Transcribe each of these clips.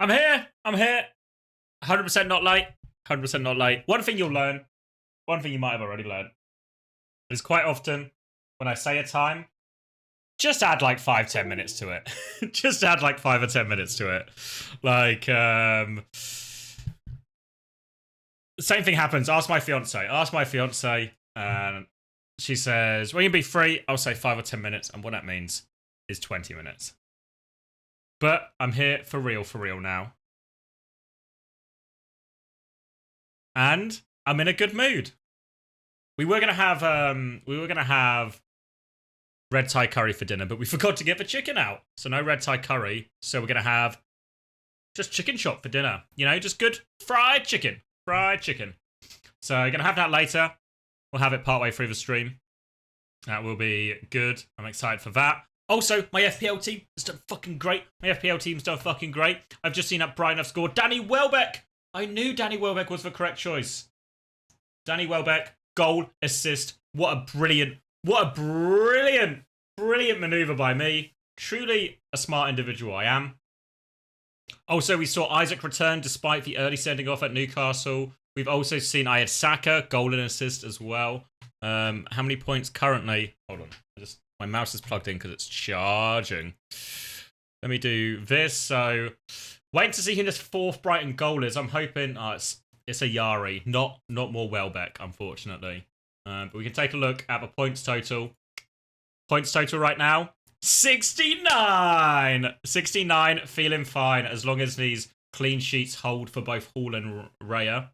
I'm here. 100% not late. 100% not late. One thing you'll learn, one thing you might have already learned, is quite often when I say a time, just add like 5-10 minutes to it. Just add like 5 or 10 minutes to it. Like, same thing happens. Ask my fiance. And she says, when you be free, I'll say 5 or 10 minutes. And what that means is 20 minutes. But I'm here for real now. And I'm in a good mood. We were gonna have red Thai curry for dinner, but we forgot to get the chicken out. So no red Thai curry. So we're gonna have just chicken chop for dinner. You know, just good fried chicken. Fried chicken. So we're gonna have that later. We'll have it partway through the stream. That will be good. I'm excited for that. Also, my FPL team has done fucking great. My FPL team's done fucking great. I've just seen that Brighton have scored. Danny Welbeck! I knew Danny Welbeck was the correct choice. Danny Welbeck, goal, assist. What a brilliant maneuver by me. Truly a smart individual I am. Also, we saw Isaac return despite the early sending off at Newcastle. We've also seen I had Saka, goal and assist as well. How many points currently? Hold on. My mouse is plugged in because it's charging. Let me do this. So, waiting to see who this fourth Brighton goal is. I'm hoping it's a Yari, not more Welbeck, unfortunately. But we can take a look at the points total. Points total right now, 69! 69, feeling fine as long as these clean sheets hold for both Hall and Raya.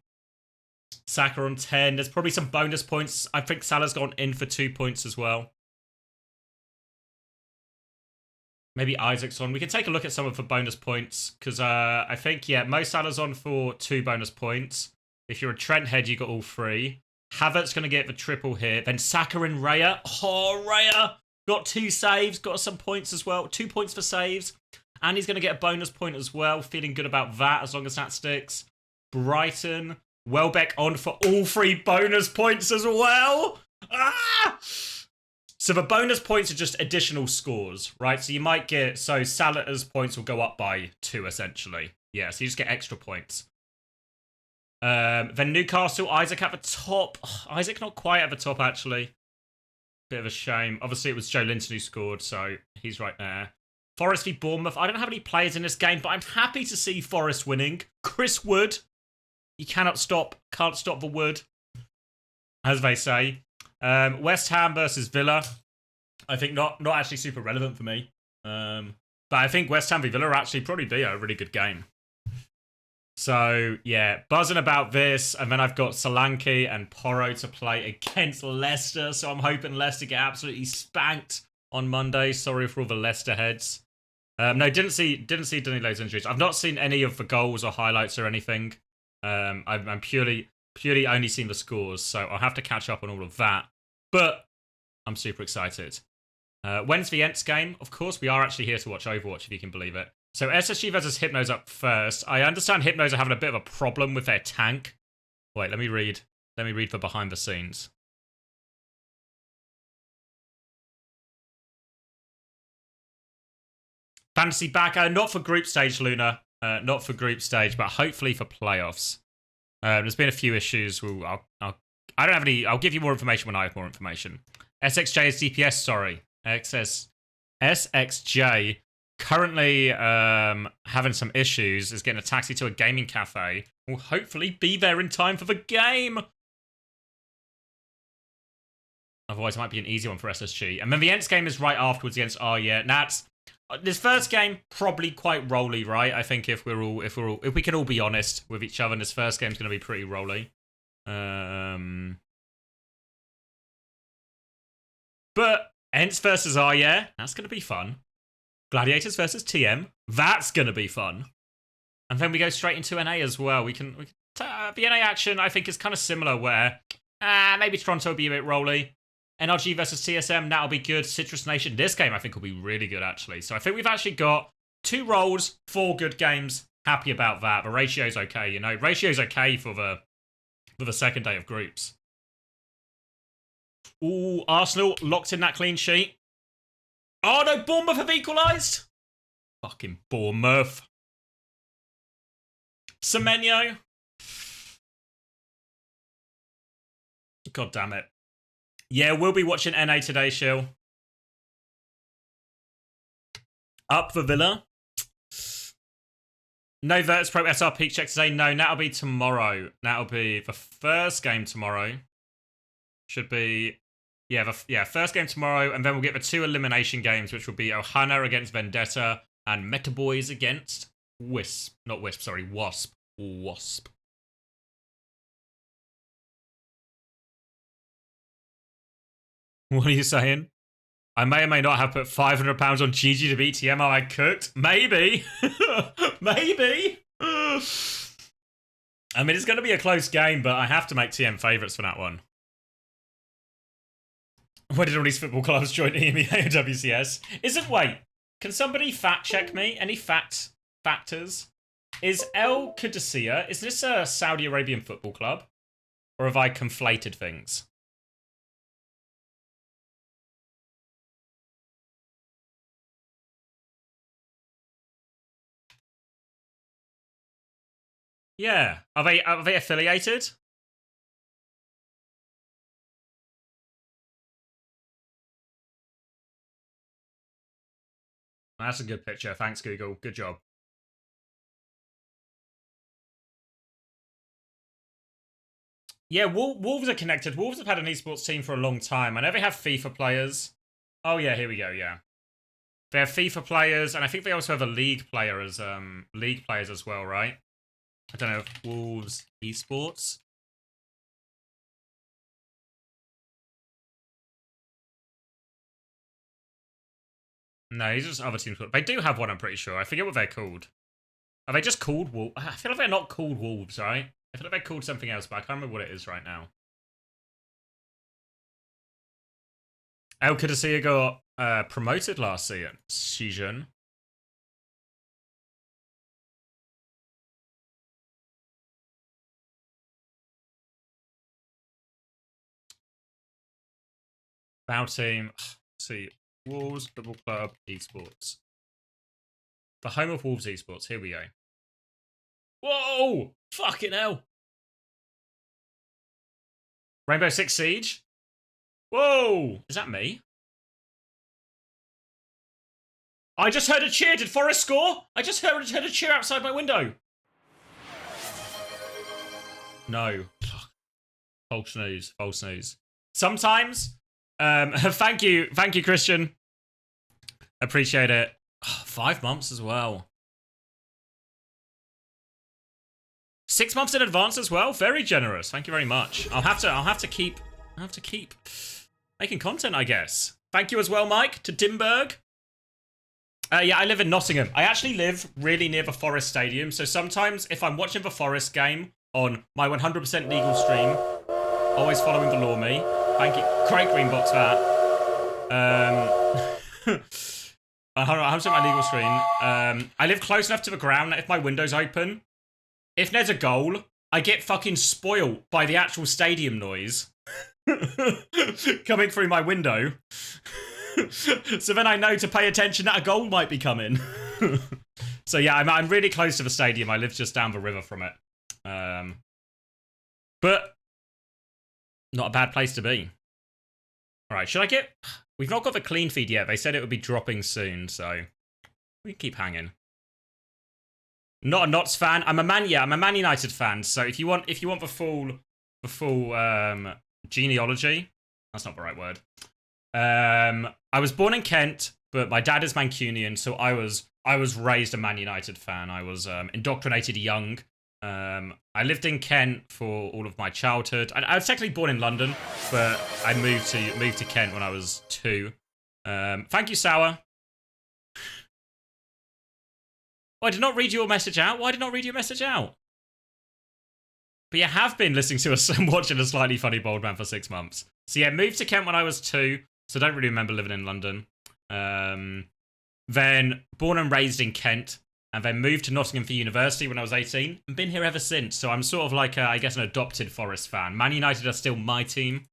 Saka on 10. There's probably some bonus points. I think Salah's gone in for 2 points as well. Maybe Isaac's on. We can take a look at some of the bonus points. Because I think, yeah, Mo Salah's on for 2 bonus points. If you're a Trent head, you got all 3. Havertz going to get the triple here. Then Saka and Raya. Oh, Raya got 2 saves. Got some points as well. 2 points for saves. And he's going to get a bonus point as well. Feeling good about that as long as that sticks. Brighton. Welbeck on for all 3 bonus points as well. Ah! So the bonus points are just additional scores, right? So you might get... So Salah's points will go up by 2, essentially. Yeah, so you just get extra points. Then Newcastle, Isaac at the top. Isaac not quite at the top, actually. Bit of a shame. Obviously, it was Joe Linton who scored, so he's right there. Forest v Bournemouth. I don't have any players in this game, but I'm happy to see Forest winning. Chris Wood. You can't stop the Wood, as they say. West Ham versus Villa. I think not actually super relevant for me. But I think West Ham v Villa actually probably be a really good game. So, yeah, buzzing about this. And then I've got Solanke and Porro to play against Leicester. So I'm hoping Leicester get absolutely spanked on Monday. Sorry for all the Leicester heads. No, didn't see Danilo's injuries. I've not seen any of the goals or highlights or anything. I'm purely only seen the scores. So I'll have to catch up on all of that. But I'm super excited. When's the ENCE game? Of course, we are actually here to watch Overwatch, if you can believe it. So SSG versus Hypnos up first. I understand Hypnos are having a bit of a problem with their tank. Wait, let me read the behind the scenes. Fantasy back. Not for group stage, Luna. Not for group stage, but hopefully for playoffs. There's been a few issues. I don't have any. I'll give you more information when I have more information. SXJ is DPS, sorry. SXJ currently having some issues, is getting a taxi to a gaming cafe. Will hopefully be there in time for the game. Otherwise, it might be an easy one for SSG. And then the ENCE game is right afterwards against Arya. Nats. This first game probably quite rolly, right? I think if we can all be honest with each other, this first game's going to be pretty rolly. But ENCE versus Arya, that's going to be fun. Gladiators versus TM, that's going to be fun. And then we go straight into NA as well. The NA action, I think, is kind of similar where maybe Toronto will be a bit rolly. NRG versus TSM, that'll be good. Citrus Nation, this game I think will be really good, actually. So I think we've actually got 2 rolls, 4 good games. Happy about that. The ratio's okay, you know. Ratio's okay for the second day of groups. Ooh, Arsenal locked in that clean sheet. Oh no, Bournemouth have equalised. Fucking Bournemouth. Semenyo. God damn it. Yeah, we'll be watching NA today, Shill. Up for Villa. No Virtus Pro SR peak check today. No, that'll be tomorrow. That'll be the first game tomorrow. Should be, yeah, first game tomorrow, and then we'll get the 2 elimination games, which will be Ohana against Vendetta and Metaboys against Wisp. Not Wisp, sorry, Wasp. Wasp. What are you saying? I may or may not have put £500 on GG to beat TM. I cooked. Maybe. Maybe. I mean, it's going to be a close game, but I have to make TM favourites for that one. Where did all these football clubs join EMEA or OWCS? Wait, can somebody fact check me? Any factors? Is El Qadisiyah, is this a Saudi Arabian football club? Or have I conflated things? Yeah. Are they affiliated? That's a good picture. Thanks, Google. Good job. Yeah, Wolves are connected. Wolves have had an esports team for a long time. I know they have FIFA players. Oh, yeah, here we go, yeah. They have FIFA players, and I think they also have a league player as league players as well, right? I don't know if Wolves esports. No, he's just other teams. They do have one, I'm pretty sure. I forget what they're called. Are they just called Wolves? I feel like they're not called Wolves, right? I feel like they're called something else, but I can't remember what it is right now. El Qadisiyah got promoted last season. Bow team. Let's see. Wolves Football Club Esports. The home of Wolves Esports. Here we go. Whoa! Fucking hell. Rainbow Six Siege. Whoa! Is that me? I just heard a cheer. Did Forest score? I just heard a cheer outside my window. No. False news. False news. Sometimes. Thank you, Christian. Appreciate it. Oh, 5 months as well. 6 months in advance as well. Very generous. Thank you very much. I'll have to keep making content, I guess. Thank you as well, Mike, to Dimberg. Yeah, I live in Nottingham. I actually live really near the Forest Stadium, so sometimes if I'm watching the Forest game on my 100% legal stream, always following the law me. Thank you. Craig Greenbox that. I'm saying my legal stream. I live close enough to the ground that if my window's open, if there's a goal, I get fucking spoiled by the actual stadium noise coming through my window. So then I know to pay attention that a goal might be coming. So yeah, I'm really close to the stadium. I live just down the river from it. But not a bad place to be. All right, should I get... We've not got the clean feed yet. They said it would be dropping soon, so we can keep hanging. Not a Notts fan. I'm a Man United fan. So if you want the full genealogy, that's not the right word. I was born in Kent, but my dad is Mancunian, so I was raised a Man United fan. I was indoctrinated young. I lived in Kent for all of my childhood. I was technically born in London, but I moved to Kent when I was 2. Thank you, Sour. Oh, I did not read your message out. Why did I not read your message out? But you have been listening to us and watching a slightly funny bald man for 6 months. So yeah, moved to Kent when I was 2. So I don't really remember living in London. Then born and raised in Kent. And then moved to Nottingham for university when I was 18. And been here ever since. So I'm sort of like, I guess, an adopted Forest fan. Man United are still my team.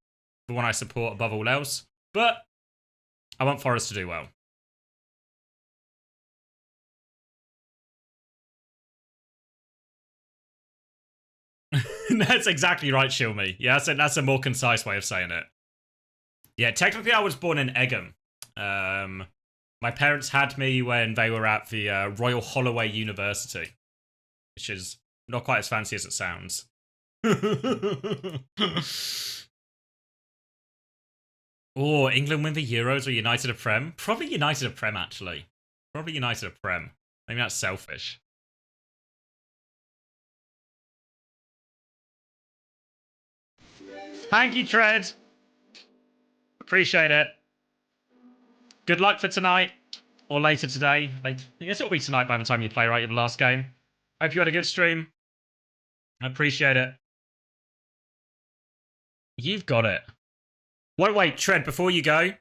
The one I support above all else. But I want Forest to do well. That's exactly right, Shilmy. Yeah, that's a more concise way of saying it. Yeah, technically I was born in Egham. My parents had me when they were at the Royal Holloway University, which is not quite as fancy as it sounds. Oh, England win the Euros or United a Prem? Probably United a Prem, actually. Probably United a Prem. Maybe that's selfish. Thank you, Tread. Appreciate it. Good luck for tonight. Or later today. I guess it'll be tonight by the time you play, right? Your last game. Hope you had a good stream. I appreciate it. You've got it. Wait, Tread, before you go,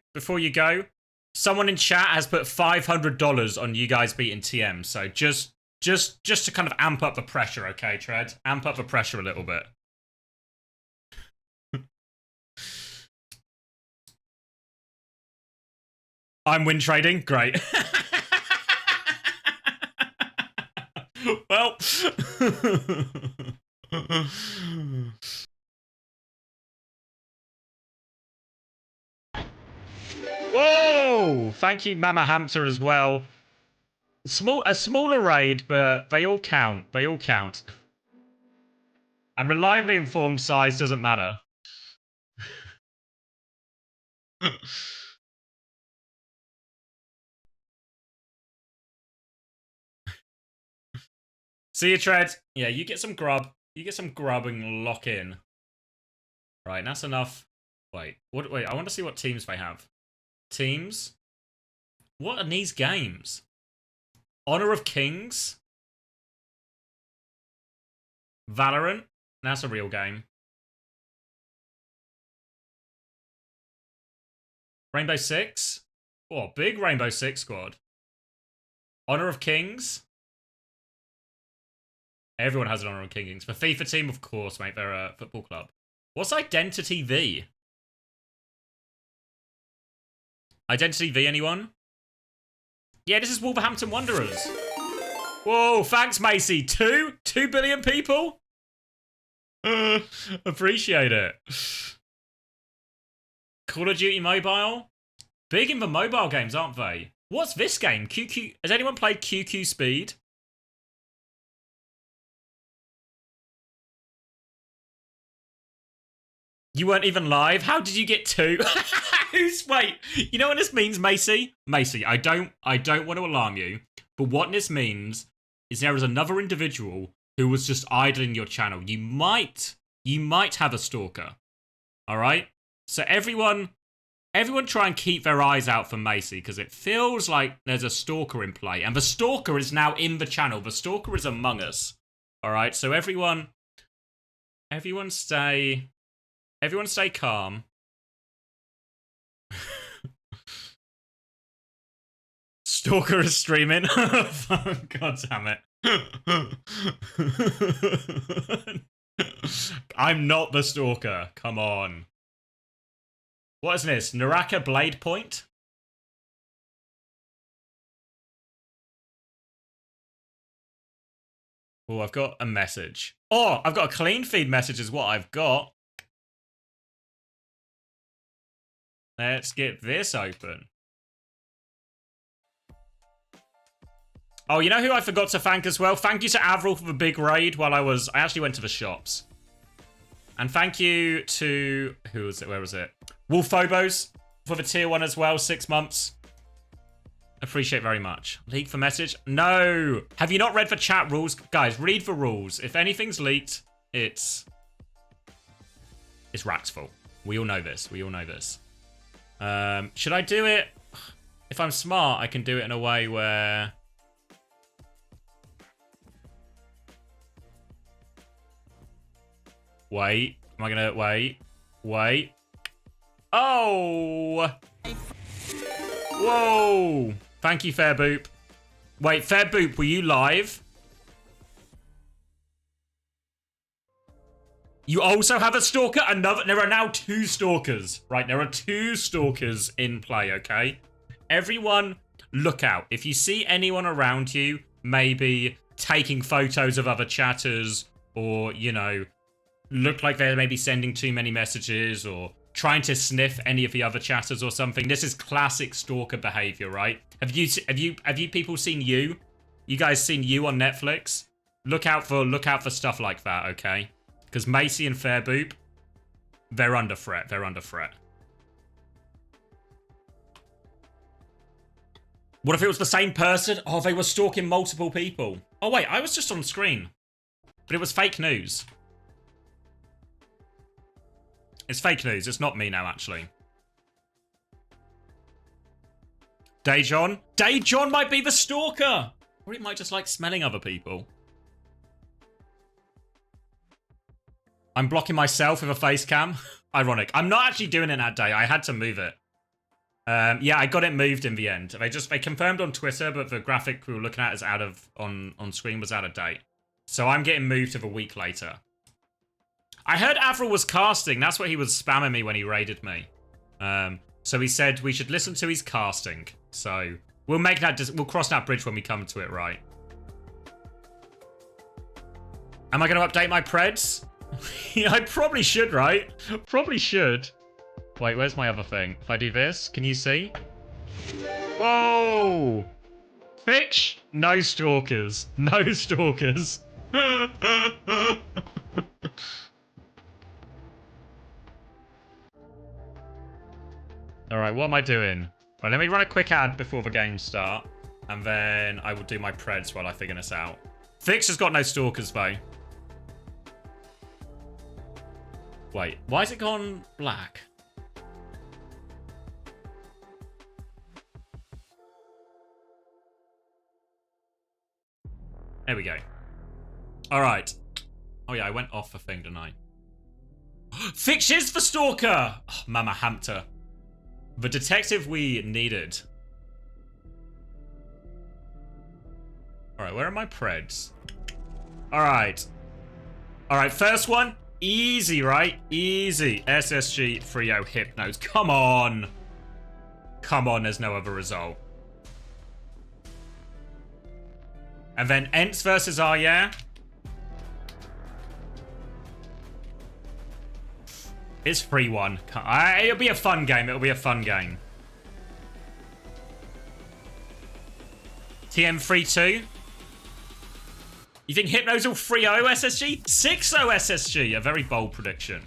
someone in chat has put $500 on you guys beating TM, so just to kind of amp up the pressure, okay, Tread? Amp up the pressure a little bit. I'm win trading? Great. Well. Whoa! Thank you, Mama Hamster, as well. A smaller raid, but they all count. They all count. And reliably informed size doesn't matter. See you, Tread. Yeah, you get some grub. You get some grub and lock in. Right, that's enough. Wait, wait, I want to see what teams they have. Teams? What are these games? Honor of Kings? Valorant? That's a real game. Rainbow Six? Oh, big Rainbow Six squad. Honor of Kings? Everyone has an Honor of Kings. The FIFA team, of course, mate. They're a football club. What's Identity V? Identity V, anyone? Yeah, this is Wolverhampton Wanderers. Whoa, thanks, Macy. 2 billion people? Appreciate it. Call of Duty Mobile? Big in the mobile games, aren't they? What's this game? QQ? Has anyone played QQ Speed? You weren't even live? How did you get 2? Wait, you know what this means, Macy? Macy, I don't want to alarm you, but what this means is there is another individual who was just idling your channel. You might have a stalker. Alright? So everyone try and keep their eyes out for Macy, because it feels like there's a stalker in play. And the stalker is now in the channel. The stalker is among us. Alright, so everyone stay calm. Stalker is streaming. God damn it. I'm not the stalker. Come on. What is this? Naraka Blade Point? Oh, I've got a message. Oh, I've got a clean feed message is what I've got. Let's get this open. Oh, you know who I forgot to thank as well? Thank you to Avril for the big raid while I actually went to the shops. And thank you to, who was it? Where was it? Wolfobos for the tier 1 as well, 6 months. Appreciate very much. Leak for message? No. Have you not read the chat rules? Guys, read the rules. If anything's leaked, it's Rack's fault. We all know this. We all know this. Should I do it? If I'm smart, I can do it in a way where... Wait. Am I gonna... Wait. Oh! Whoa! Thank you, Fairboop. Wait, Fairboop, were you live? You also have a stalker? There are now 2 stalkers. Right, there are 2 stalkers in play, okay? Everyone, look out. If you see anyone around you, maybe taking photos of other chatters or, you know, look like they're maybe sending too many messages or trying to sniff any of the other chatters or something. This is classic stalker behavior, right? Have you people seen You? You guys seen You on Netflix? Look out for stuff like that, okay? Because Macy and Fairboop, they're under threat. They're under threat. What if it was the same person? Oh, they were stalking multiple people. Oh, wait, I was just on screen. But it was fake news. It's fake news. It's not me now, actually. Daejon? Daejon might be the stalker! Or he might just like smelling other people. I'm blocking myself with a face cam. Ironic. I'm not actually doing it that day. I had to move it. Yeah, I got it moved in the end. They confirmed on Twitter, but the graphic we were looking at is out of on screen was out of date. So I'm getting moved to the week later. I heard Avril was casting. That's what he was spamming me when he raided me. So he said we should listen to his casting. So we'll make that. We'll cross that bridge when we come to it, right? Am I going to update my preds? Yeah, I probably should, right? Probably should. Wait, where's my other thing? If I do this, can you see? Whoa! Fitch? No stalkers. No stalkers. Alright, what am I doing? Right, let me run a quick ad before the game start. And then I will do my preds while I figure this out. Fix has got no stalkers, though. Wait, why has it gone black? There we go. Alright. Oh yeah, I went off the thing, didn't I? Fix is the stalker! Oh, Mama Hampter. The detective we needed. Alright, where are my preds? Alright. Alright, first one. Easy, right? Easy. SSG 3-0 Hypnos. Come on. Come on, there's no other result. And then ENCE versus Arya. It's 3-1. It'll be a fun game. It'll be a fun game. TM 3-2. You think Hypnos will 3-0 SSG? 6-0 SSG. A very bold prediction.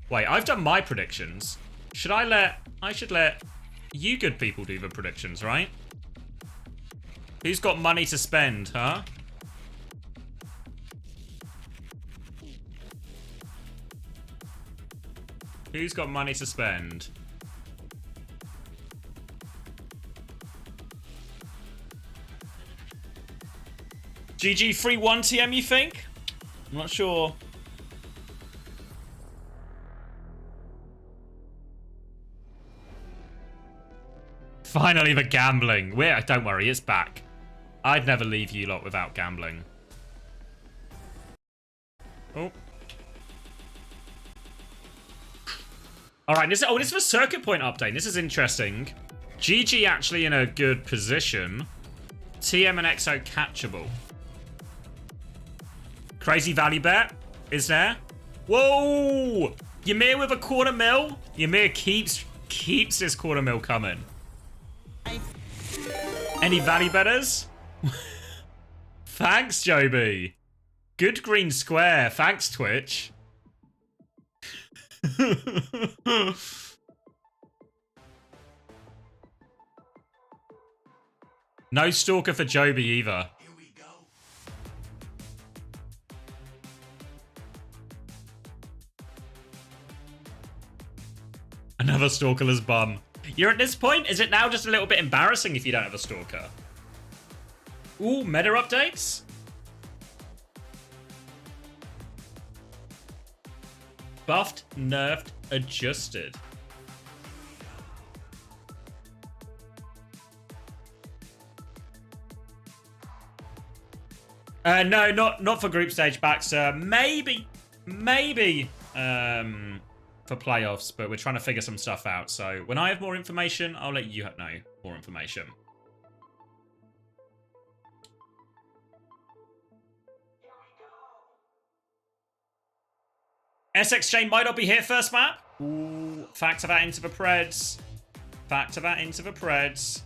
Wait, I've done my predictions. I should let you good people do the predictions, right? Who's got money to spend, huh? Who's got money to spend? GG 3-1 TM, you think? I'm not sure. Finally, the gambling. Don't worry, it's back. I'd never leave you lot without gambling. Oh. Alright, this is a circuit point update. This is interesting. GG actually in a good position. TM and EXO catchable. Crazy value bet is there. Whoa! Ymir with a $250,000. Ymir keeps this $250,000 coming. Any value betters? Thanks, Joby. Good green square. Thanks, Twitch. No stalker for Joby either. Here we go. Another stalkerless bum. You're at this point? Is it now just a little bit embarrassing if you don't have a stalker? Ooh, meta updates? Buffed, nerfed, adjusted. No, not for group stage back, sir. Maybe for playoffs, but we're trying to figure some stuff out. So when I have more information, I'll let you know more information. SXJ might not be here first map. Ooh, factor that into the Preds. Factor that into the Preds.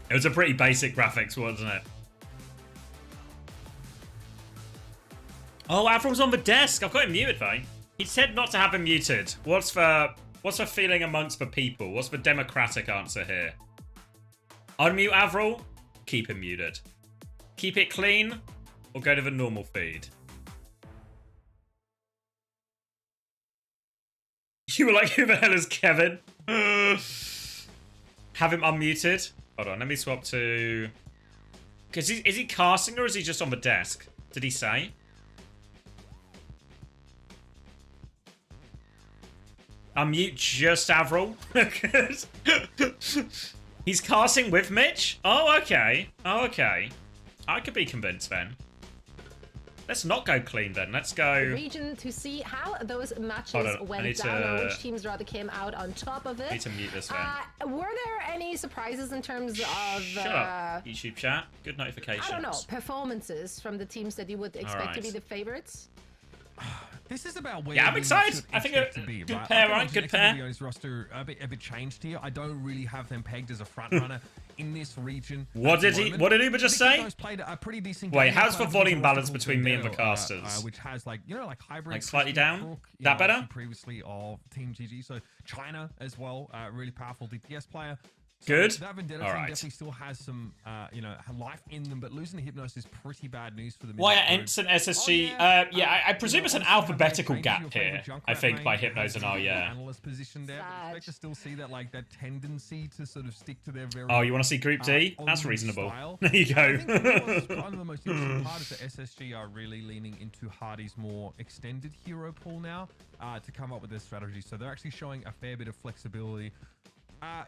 It was a pretty basic graphics, wasn't it? Oh, Avril's on the desk. I've got him muted, though. He said not to have him muted. What's the feeling amongst the people? What's the democratic answer here? Unmute Avril, keep him muted. Keep it clean, or go to the normal feed. You were like, who the hell is Kevin? Have him unmuted. Hold on, let me swap to... Is he casting or is he just on the desk? Did he say? Unmute just Avril. He's casting with Mitch? Oh, okay. Oh, okay. I could be convinced then. Let's not go clean then. Let's go... Region to see how those matches went down and which teams rather came out on top of it. I need to mute this then. Were there any surprises in terms of... Shut up, YouTube chat. Good notifications. I don't know. Performances from the teams that you would expect to be the favorites? This is about where I'm excited. I think a good pair, right? Good pair. Roster a bit changed here. I don't really have them pegged as a front runner in this region. What did Uber just say? A pretty decent Wait, how's the volume balance between me and the casters? Which has like hybrid, like slightly down. That better? Previously of Team GG, so China as well, really powerful DPS player. So good. That Vendetta team definitely still has some, life in them, but losing to Hypnos is pretty bad news for them. Why are ENCE and SSG? I presume it's an alphabetical gap here. I think by Hypnos and analyst position there. I expect to still see that that tendency to sort of stick to their very. Oh, you want to see Group D? That's reasonable. There you go. One of the most interesting part is that SSG are really leaning into Hardy's more extended hero pool now to come up with their strategy. So they're actually showing a fair bit of flexibility.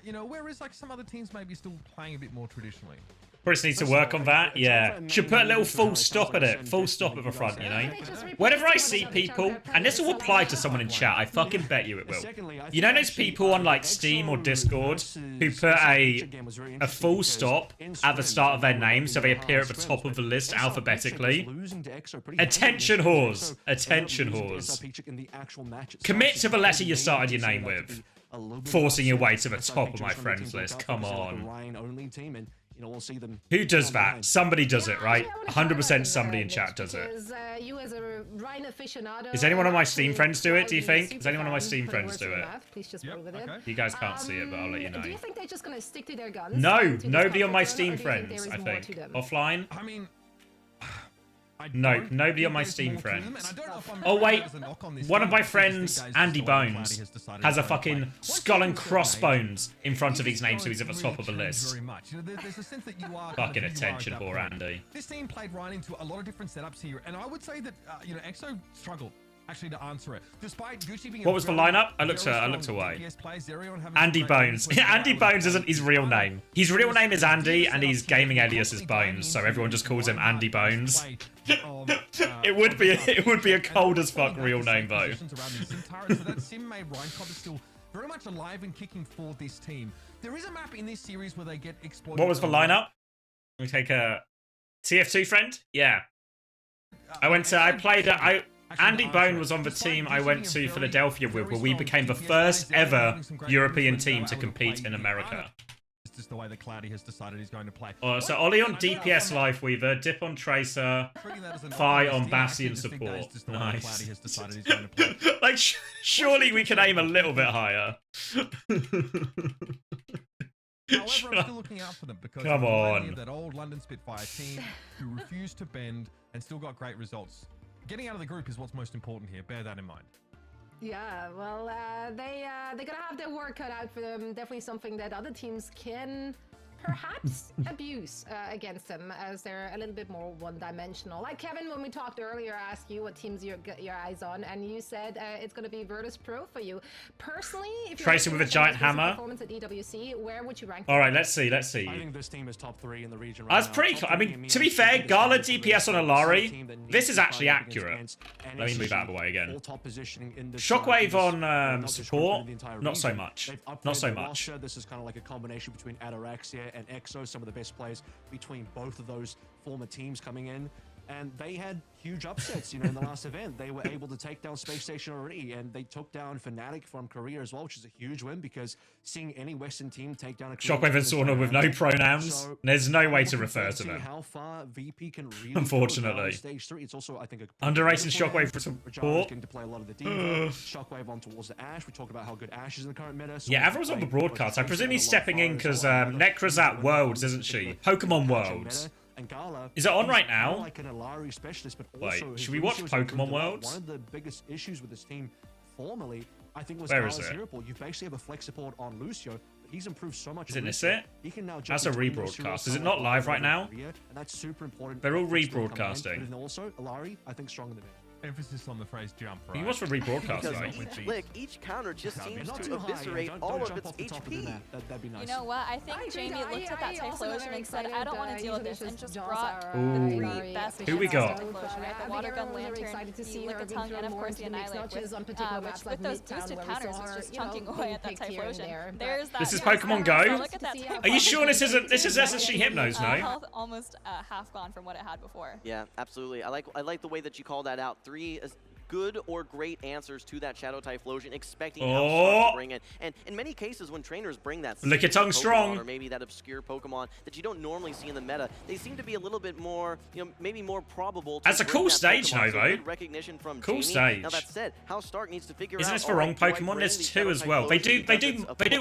Whereas some other teams may be still playing a bit more traditionally. Chris needs to work on that, yeah. Should put a little full stop at it. Full stop at the front, you know? Whenever I see people, and this will apply to someone in chat, I fucking bet you it will. You know those people on Steam or Discord who put a full stop at the start of their name so they appear at the top of the list alphabetically? Attention whores. Attention whores. Commit to the letter you started your name with. Forcing your way to the top of my friends list. Come on. Who does that? Somebody does it, right? 100% somebody in chat does it. Is anyone on my Steam friends do it, do you think? Does anyone on my Steam friends do it? You guys can't see it, but I'll let you know. Do you think they're just going to stick to their guns? No, nobody on my Steam friends, I think. Offline? I mean... No, nobody on my Steam friends. Oh wait, one of my friends, Andy Bones, has a fucking skull and crossbones in front of his name, so he's at the top of the list. Fucking attention for Andy. This team played right into a lot of different setups here, and I would say that EXO struggled actually to answer it. Despite Gucci being what was the lineup? I looked away. Andy Bones. Andy Bones isn't his real name. His real name is Andy, and his gaming alias is Bones, so everyone just calls him Andy Bones. It would be a cold as fuck real name though. So that sim made Rheinkop is still very much alive and kicking for this team. There is a map in this series where they get exploited. What was the lineup? Let me take a TF2 friend. Yeah, Andy Bone was on the team I went to Philadelphia with, where we became the first ever European team to compete in America. It's just the way that Cloudy has decided he's going to play. So Ollie on DPS Lifeweaver, Dip on Tracer, Phi on Bastion support. Nice. Surely we can aim a little bit higher. However, I'm still looking out for them because come on, that old London Spitfire team who refused to bend and still got great results. Getting out of the group is what's most important here. Bear that in mind. Yeah, well, they're gonna have their work cut out for them. Definitely something that other teams can perhaps abuse against them, as they're a little bit more one-dimensional. Like Kevin, when we talked earlier, I asked you what teams you got your eyes on, and you said it's going to be Virtus Pro for you. Personally, if you're Tracer with a giant hammer. Performance at EWC, where would you rank? All right, let's see. I think this team is top 3 in the region. That's pretty cool. I mean, to be fair, Gala DPS on Alari, this is actually accurate. Let me move out of the way again. Shockwave on support, not so much. Not so much. This is kind of like a combination between Ataraxia and EXO, some of the best players between both of those former teams coming in. And they had huge upsets, in the last event. They were able to take down Spacestation already, and they took down Fnatic from Korea as well, which is a huge win, because seeing any Western team take down a Shockwave and Sauna with no pronouns. So, there's no way to refer to them. How far VP can really Unfortunately. Stage 3. It's also, I think, Underrating Shockwave for support. support. To play a lot of the diva. Shockwave on towards the Ashe. We talked about how good Ashe is in the current meta. So Yeah, Avril's on the broadcast. I presume he's stepping in because Necra's at Worlds, isn't she? Pokemon Worlds. And Gala, is it on right now? Like an Alari specialist, but Wait, also should we watch Pokemon Worlds? One of the biggest issues with this team formerly, I think, was Where Gala's is it? hero pool. You basically have a flex support on Lucio, but he's improved so much. Isn't this Lucio. it? He can now That's a rebroadcast. Is it not live right now? And that's super important. They're all rebroadcasting. And also, Alari, I think, stronger than him. Emphasis on the phrase jump, right? You watch for rebroadcast, Because right? each lick, each counter just seems to eviscerate all of its HP. That'd be nice. You know what? I think Jamie looked at that Typhlosion and said, I don't want to deal with this, and just brought Ooh. the 3 best Who we got? Typhlosion, right? The Water Gun Lantern, the Lickitung, and of course the Annihilate, which with those boosted counters is just chunking away at that Typhlosion. There's that. This is Pokemon Go? Look at that Are you sure this isn't? This is SSG Hypnos, no? Health almost half gone from what it had before. Yeah, absolutely. I like the way that you call that out. 3 good or great answers to that Shadow Typhlosion, expecting how to bring it. And in many cases, when trainers bring that Lickitung strong, or maybe that obscure Pokemon that you don't normally see in the meta, they seem to be a little bit more, maybe more probable. That's a cool stage, Novo. Recognition from cool Jamie. stage. Now that said, how Stark needs to figure out. Isn't this for wrong Pokemon? There's 2 as well. They do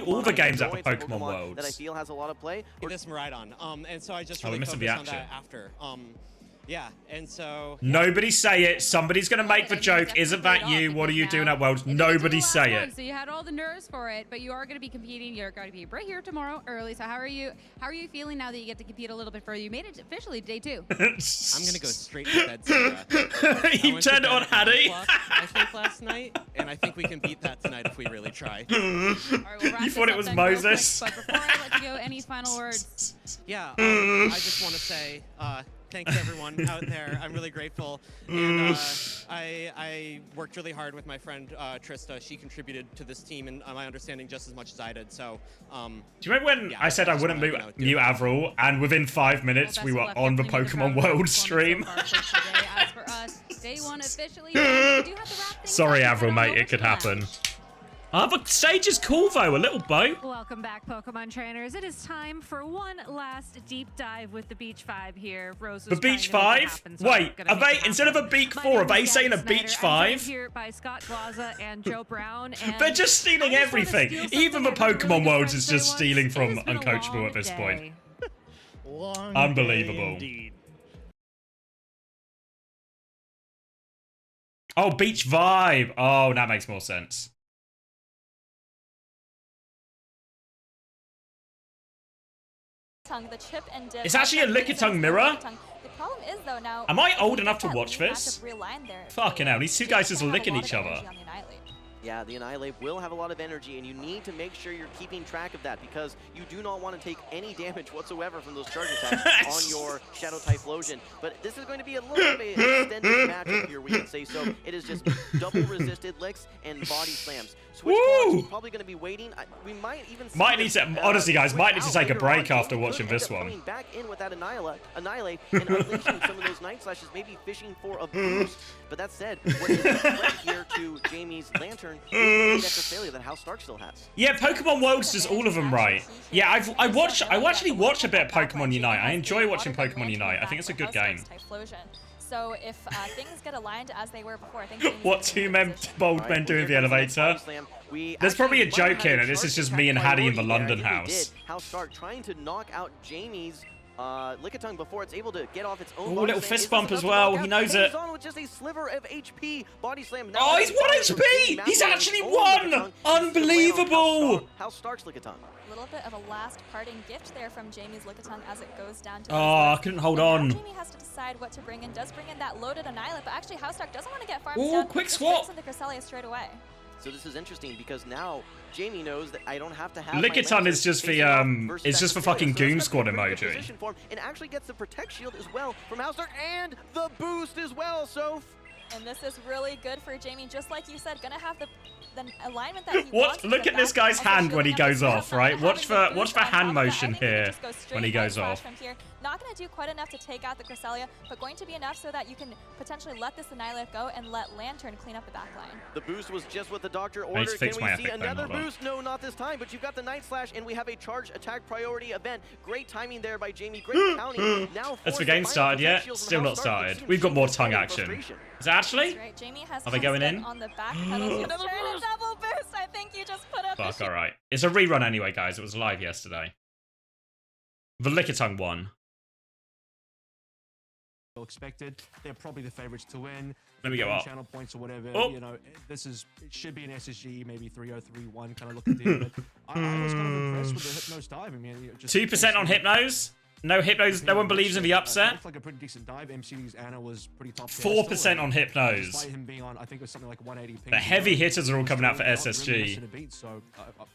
all the games out for Pokemon Worlds. That I feel has a lot of play. This Maridon. And so I just really focused on that after. Yeah, and so... Nobody say it. Somebody's going to make the joke. Isn't that you? What are you doing at Worlds? Nobody say it. So you had all the nerves for it, but you are going to be competing. You're going to be right here tomorrow early. So how are you feeling now that you get to compete a little bit further? You made it officially day 2. I'm going to go straight to bed, Sarah. You turned it on, Hattie. I think last night, and I think we can beat that tonight if we really try. Right, we'll you thought it was Moses? Quick, but before I let you go, any final words? Yeah, I just want to say... thanks everyone out there. I'm really grateful, and I worked really hard with my friend Trista. She contributed to this team, and my understanding just as much as I did. So, do you remember when I said I wouldn't mute Avril, and within 5 minutes we were on the Pokemon World stream? As for us, day 1 officially. We do have to wrap things Sorry, up. Avril, mate. It could happen. The stage is cool though, a little boat. Welcome back, Pokemon trainers. It is time for one last deep dive with the Beach 5 here. Rose was the Beach 5? Wait, are they, instead of a Beak 4, are they saying a Beach 5? Here by Scott Glaza and Joe Brown. And they're just stealing everything. Even the Pokemon Worlds is just stealing from Uncoachable at this point. Unbelievable. Oh, Beach Vibe. Oh, that makes more sense. The chip and dip. It's actually a Lickitung mirror. The problem is though now. Am I old enough to watch this? Fucking hell, these 2 guys just licking each other. Yeah, the Annihilate will have a lot of energy, and you need to make sure you're keeping track of that, because you do not want to take any damage whatsoever from those charge attacks on your Shadow Typhlosion. But this is going to be a little bit of an extended matchup here, we can say so. It is just double resisted licks and body slams. Switch is probably going to be waiting. We might even see honestly, guys, might need to take a break after watching this one. Coming back in with that Annihilate and unleashing some of those Night Slashes, maybe fishing for a boost. But that said, what is the threat here to Jamie's Lantern is the failure that House Stark still has. Yeah, Pokemon Worlds does all of them right. Yeah, I actually watch a bit of Pokemon Unite. I enjoy watching Pokemon Unite. I think it's a good game. So if things get aligned as they were before, I think what 2 bald men do in the elevator? There's probably a joke here, and this is just me and Hattie in the London house. House Stark trying to knock out Jamie's Lickitung before it's able to get off its own. Ooh, body little slam. fist Is bump this as enough to well. knock He out? knows Hangs it. on with just a sliver of HP. Body slam. Now Oh, he's having 1 fire from HP! Gaimin. He's Matt actually Williams won! owns Lickitung. He's still Unbelievable! How starts Lickitung? A little bit of a last parting gift there from Jamie's Lickitung as it goes down to Oh, I couldn't hold on. Jamie has to decide what to bring in. Does bring in that loaded Annihilate, but actually Haustark doesn't want to get farmed Ooh, down. quick Just swap. brings in the Cresselia straight away. So this is interesting because now Jamie knows that I don't have to have Lickitung is just the it's just for fucking Goon Squad emoji. And actually gets the Protect Shield as well from Haustark and the boost as well, so And this is really good for Jamie, just like you said, gonna have the alignment that he What? wants. Look at this guy's hand when he goes off, right? Watch for hand motion here when he goes off. From here. Not gonna do quite enough to take out the Cresselia, but going to be enough so that you can potentially let this Annihilate go and let Lantern clean up the backline. the boost was just what the doctor I need ordered. to fix Can my we see epic then, another hold on. boost? No, not this time, but you've got the Night Slash, and we have a charge attack priority event. Great timing there by Jamie. Great counting. Now Has the game started yet? Still not started. We've got more tongue action. Is it actually? Right. Jamie has Are they going in? on the back pedals. He's trying to double boost. I think you just put up Fuck, the alright. It's a rerun anyway, guys. It was live yesterday. The Lickitung won. Expected. They're probably the favorites to win. Let me go up. Channel points or whatever. Oh. You know, it should be an SSG, maybe 3-0-3-1 kind of looking deal. But I was kind of impressed with the Hypnos dive. I mean, just 2% on Hypnos. No Hypnos. No one believes in the upset. Looked like a pretty decent dive. MCD's Anna was pretty top. 4% on Hypnos. Despite him being on, I think it was something like 180 The heavy hitters are all coming out for SSG. So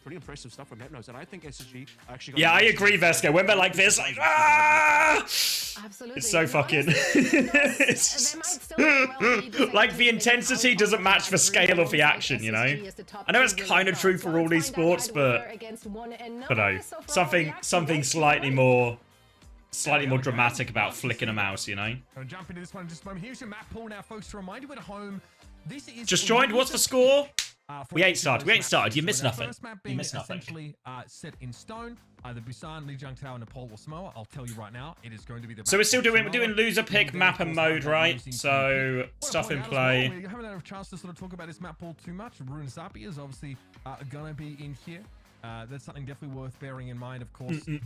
pretty impressive stuff from Hypnos, and I think SSG actually. Got Yeah, I agree, Vesco. When they're like this, like, ah! Absolutely. It's so fucking. Like the intensity doesn't match the scale of the action, you know. I know it's kind of true for all these sports, but no, something slightly more dramatic about flicking a mouse, you know. I'll jump into this one in just a moment. Here's your map pool now, folks. To remind you at home, this is Just joined. What's the score? We ain't started. You missed nothing. You missed nothing. Essentially set in stone. Either Busan, Lijiang Tao, Nepal, or Samoa. I'll tell you right now, it is going to be the. So we're doing loser pick, map and mode, right? So stuff in play. We haven't had a chance to sort of talk about this map pool too much. Rune Zapi is obviously gonna be in here. That's something definitely worth bearing in mind, of course. You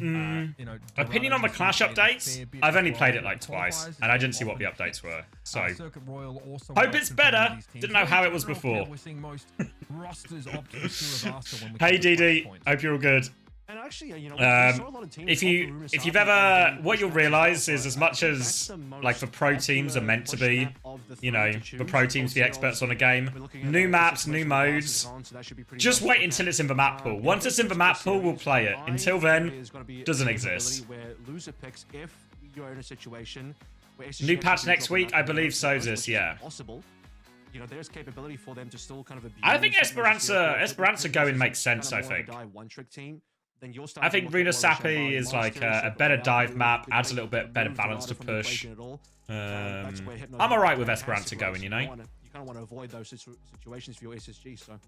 know, Opinion on the Clash updates? I've only played it like twice, and I didn't see what the updates were. So Circuit Royal also hope it's better. Didn't know how it was before. We're seeing most rosters opt for Surabasa when we Hey come to DD, points. hope you're all good. And actually, you know, we saw a lot of teams If you've ever, what you'll realize is as much as like the pro teams are meant to be, you know, the pro teams the experts on a game, new maps, new modes, just wait until it's in the map pool. Once it's in the map pool, we'll play it. Until then, doesn't exist. New patch next week, I believe so, this, yeah. You know, there's capability for them to still kind of I think Esperanza going makes sense, I think. I think Runa Sapi is like a better dive map, adds a little bit better balance to push. I'm alright with Esperanza going, you know? You kind of want to avoid those situations for your SSG, so...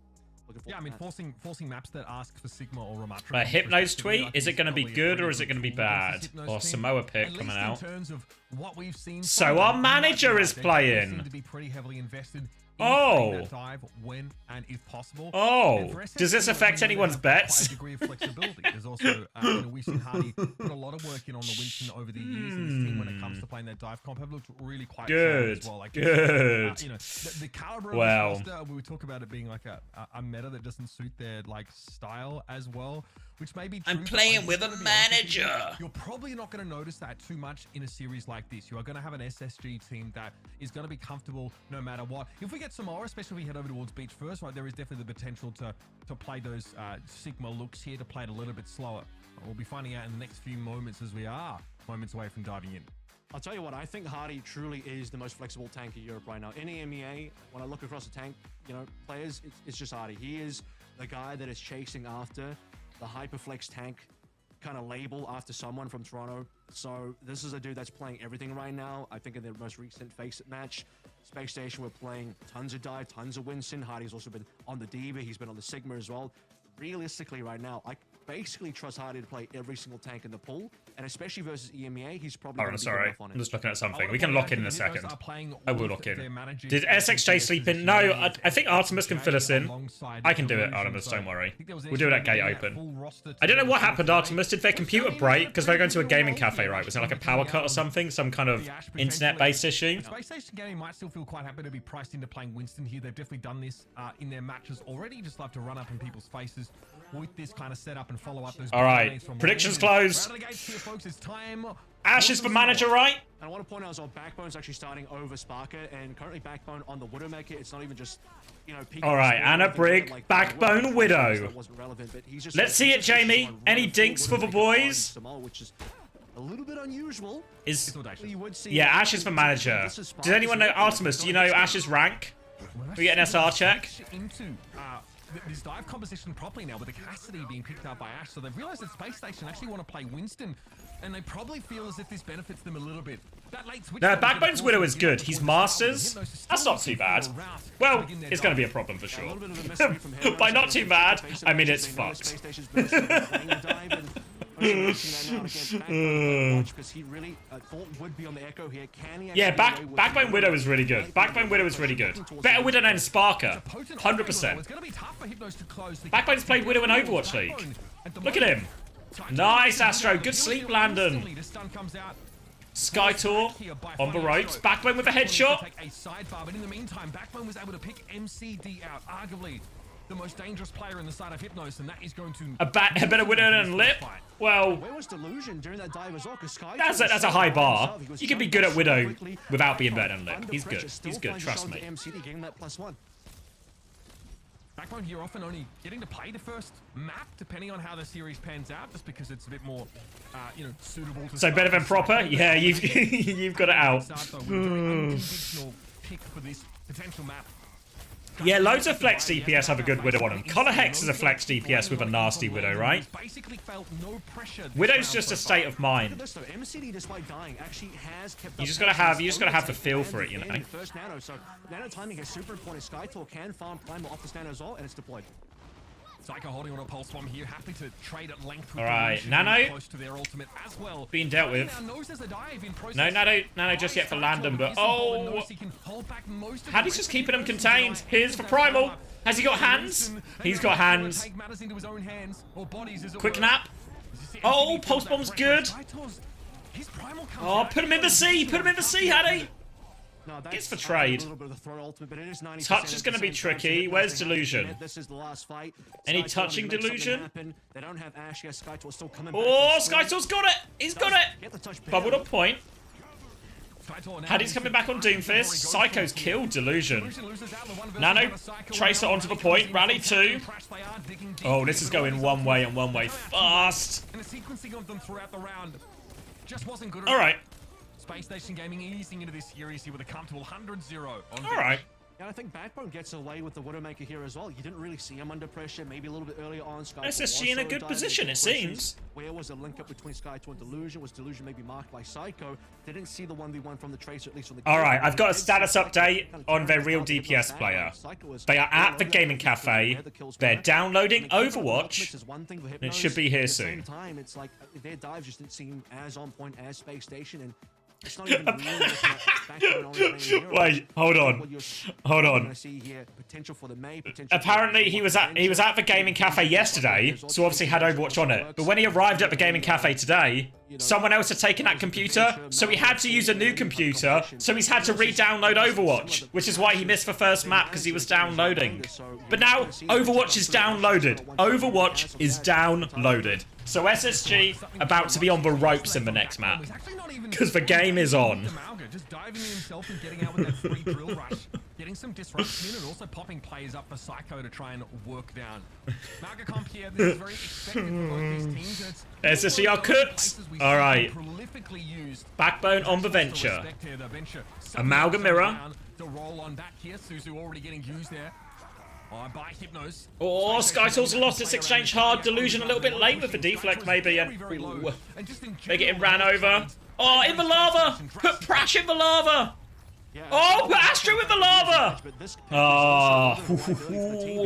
Yeah, I mean, forcing maps that ask for Sigma or Ramatra. But Hypnos tweet, is it going to be good or is it going to be bad? Or Samoa pick coming out. So our manager is playing. To be pretty heavily invested. Oh. Dive when and if possible. Oh. Does this affect anyone's bets? Quite a degree of flexibility. There's also, you know, we've seen Hardy put a lot of work in on the Winston over the years, and his team when it comes to playing that dive comp have looked really quite good. As well. Like, good. You know, the caliber of wow. the roster, we would talk about it being like a meta that doesn't suit their like style as well, which may be true. I'm playing with a manager. You're probably not going to notice that too much in a series like this. You are going to have an SSG team that is going to be comfortable no matter what. If we get Samoa, especially if we head over towards Beach first, right, there is definitely the potential to play those Sigma looks here, to play it a little bit slower. We'll be finding out in the next few moments as we are moments away from diving in. I'll tell you what, I think Hardy truly is the most flexible tank in Europe right now. In EMEA, when I look across the tank, you know, players, it's just Hardy. He is the guy that is chasing after the Hyperflex tank kind of label after someone from Toronto. So this is a dude that's playing everything right now. I think in their most recent Face It match, Spacestation were playing tons of dive, tons of Winston. Hardy's also been on the Diva. He's been on the Sigma as well. Realistically right now, basically trusts Hardy to play every single tank in the pool, and especially versus EMEA, he's probably Hold going on, to be good sorry. enough on it. I'm just looking at something. We can lock in a second. I will lock in. Did SXJ sleep in? No, No, I think Artemis can fill us in. I can do it, Artemis, don't worry. We'll do it at gate open. I don't know what happened, Artemis. Did their computer break? Because they're going to a gaming cafe, right? Was it like a power cut or something? Some kind of internet-based issue? Spacestation Gaming might still feel quite happy to be priced into playing Winston here. They've definitely done this in their matches already. Just love to run up in people's faces with this kind of setup and follow up those. All right, predictions closed. Ash is for manager, right? And I want to point out as well, Backbone's actually starting over Sparker, and currently Backbone on the Widowmaker. It's not even just, you know, all right, Anna Brig, like Backbone Widow. Relevant, but he's just Let's see it, Jamie. Any dinks for the boys? Which is a little bit unusual. Yeah, Ash is for manager. Does anyone know Artemis? Do you know Ash's rank? We get an SR check. This dive composition properly now with the Cassidy being picked up by Ash, so they've realized that Space Station actually want to play Winston, and they probably feel as if this benefits them a little bit. That late switch. No, Backbone's Widow is good. He's Masters. That's not too bad. Well, it's going to be a problem for sure. By not too bad, I mean it's fucked. Yeah, Backbone Widow is really good. Backbone Widow is really good. Better Widow than Sparker. 100%. Backbone's played Widow in Overwatch League. Look at him. Nice, Astro. Good sleep, Landon. Sky Tour on the ropes. Backbone with a headshot. But in the meantime, Backbone was able to pick MCD out, arguably the most dangerous player in the side of Hypnos, and that is going to a better Widow than Lip. Well, where was Delusion during that dive as well? That's a high bar. You can be good at Widow without being better than Lip. He's good. He's good. Trust me. Backbone here often only getting to play the first map, depending on how the series pans out, just because it's a bit more, you know, suitable to. So better than proper? Yeah, you've you've got it out. Unconventional pick for this potential map. Yeah, loads of flex DPS have a good Widow on them. Color Hex is a flex DPS with a nasty Widow, right? Widow's just a state of mind. You just gotta have the feel for it, you know. First nano, so nano timing is super important. Sky Tour can farm climb off this nano as well, and it's deployed. Psycho holding on a pulse bomb here, happy to trade at length. All right, Nano close to their ultimate as well. Being dealt with. No, Nano just yet for Landon, but oh, Haddy's just keeping him contained. Here's for Primal. Has he got hands? He's got hands. Quick nap. Oh, pulse bomb's good. Oh, put him in the sea. Put him in the sea, Haddy. No, gets for trade. Touch is going to be tricky. Where's Delusion? Any touching Delusion? Oh, Skytor's got it! He's got it! Bubbled up point. Haddy's coming back on Doomfist. Psycho's killed Delusion. Nano, Tracer onto the point. Rally 2. Oh, this is going one way and one way fast. Alright. Space Station Gaming easing into this series here with a comfortable 100-0 on all right. Yeah, I think Backbone gets away with the Widowmaker here as well. You didn't really see him under pressure, maybe a little bit earlier on. SSG in a good position, it seems. Where was the link up between Sky2 and Delusion? Was Delusion maybe marked by Psycho? They didn't see the 1v1 from the Tracer, at least on the... All right, I've got a status update on their real DPS player. They are at the gaming cafe. They're downloading Overwatch. And it should be here soon. At the same time, it's like their dives just didn't seem as on point as Space Station, and it's not even wait, hold on. Apparently he was at the gaming cafe yesterday, so obviously had Overwatch on it. But when he arrived at the gaming cafe today, someone else had taken that computer, so he had to use a new computer, so he's had to re-download Overwatch, which is why he missed the first map, because he was downloading. But now Overwatch is downloaded. Overwatch is downloaded. So SSG about to be on the ropes in the next map, because the game is on. Just diving in himself and getting out with that free drill rush, getting some disruption in, and also popping players up for Psycho to try and work down. Comp here, this is very expected for both these teams. SSG are cooked. All right. Backbone on the venture. Amalgam mirror. To roll on back here, Suzu already getting used there. By Hypnos. Oh, Skytor's lost its exchange hard. Delusion a little bit late with the deflect, maybe. And they get him ran over. Oh, in the lava! Put Prash in the lava! Yeah, Oh, but Astro with the lava! Oh,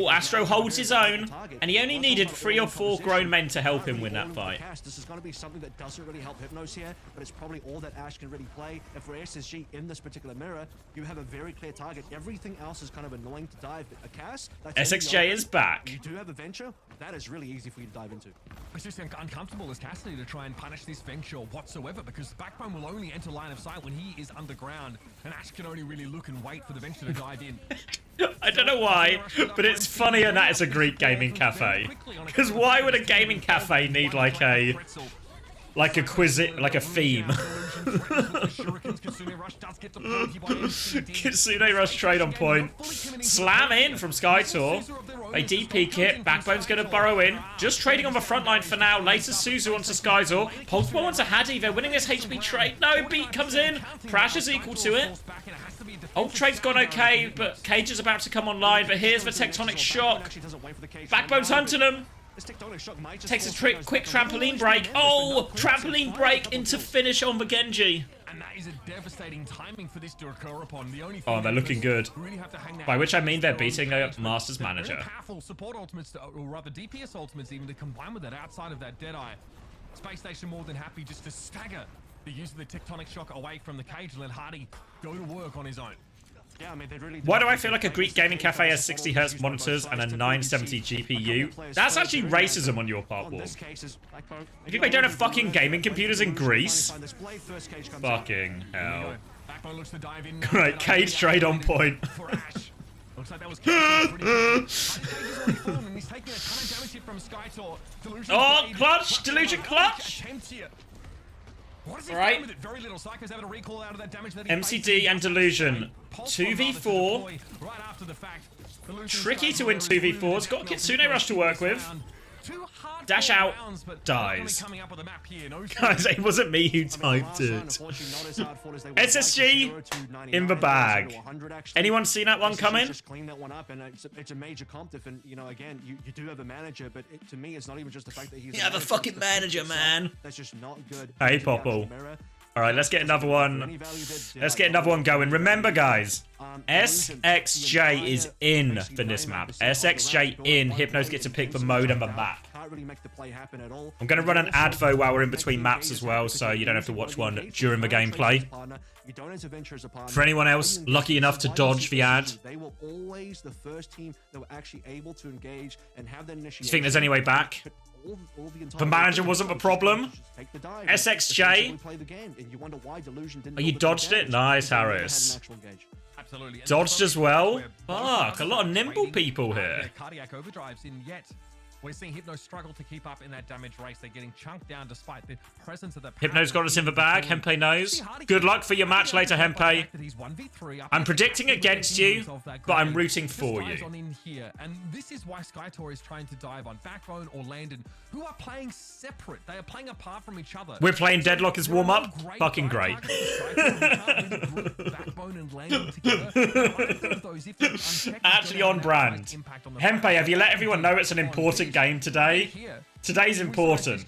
Astro holds his own, and he only needed 3 or 4 grown men to help him win that fight. This is going to be something that doesn't really help Hypnos here, but it's probably all that Ash can really play. And for SSG in this particular mirror, you have a very clear target. Everything else is kind of annoying to dive. But a Cass, SXJ is back. You do have a Venture, that is really easy for you to dive into. It's just uncomfortable as Cassidy to try and punish this Venture whatsoever, because Backbone will only enter line of sight when he is underground, and Ash can only really look and wait for the Venture to dive in. I don't know why, but it's funnier that it's a Greek gaming cafe. Because why would a gaming cafe need like a theme? Kitsune Rush trade on point. Slam in from Skytor. They DP kit. Backbone's going to burrow in. Just trading on the front line for now. Later Suzu onto Skytor. Pulse Ball onto Hadi. They're winning this HP trade. No, Beat comes in. Prash is equal to it. Ult trade's gone okay, but Cage is about to come online. But here's the Tectonic Shock. Backbone's hunting him. Takes a quick trampoline break. Oh, trampoline break into finish on the Genji. And that is a devastating timing for this to occur upon. The only Oh, they're looking good. By which I mean they're beating a Masters manager. Very powerful support ultimates, or rather DPS ultimates, even to combine with that outside of that Deadeye. Spacestation more than happy just to stagger the use of the Tectonic Shock away from the Cage and let Hardy go to work on his own. Yeah, I mean, they really Why do I feel like a Greek gaming cafe has 60Hz monitors and a 970 GPU? That's actually racism on your part, War. You think they don't have fucking gaming computers in Greece? Fucking hell. Right, Cage trade on point. Oh, clutch! Delusion clutch! Right. MCD and Delusion. 2v4. Tricky to win 2v4s. Got Kitsune Rush to work with. Dash out. Dies. Guys, it wasn't me who typed it. SSG in the bag. Anyone seen that one coming? Just clean that one up, and it's a major comp diff, and you know, again, you do have a manager, but to me, it's not even just the fact that he's. You have a fucking manager, man. That's just not good. Hey, Popple. All right, let's get another one. Let's get another one going. Remember, guys, SXJ is in for this map. SXJ in. Hypnos gets to pick the mode and the map. I'm going to run an advo while we're in between maps as well, so you don't have to watch one during the gameplay. For anyone else lucky enough to dodge the ad, they were always the first team that were actually able to engage and have that initiation. Do you think there's any way back? The manager wasn't the problem. SXJ. Oh, you dodged it? Nice, Harris. Absolutely. Dodged as well? Fuck, a lot of nimble people here. Cardiac overdrives in yet. We're seeing Hypnos struggle to keep up in that damage race. They're getting chunked down despite the presence of the Hypnos got us in the bag. Hempe knows. Good luck for your match later, Hempe. I'm predicting against you, but I'm rooting for you. And this is why Skytor is trying to dive on Backbone or Landon, who are playing separate. They are playing apart from each other. We're playing Deadlock as warm-up. Fucking great. Actually on brand. Hempe, have you let everyone know it's an important game today? Today's important.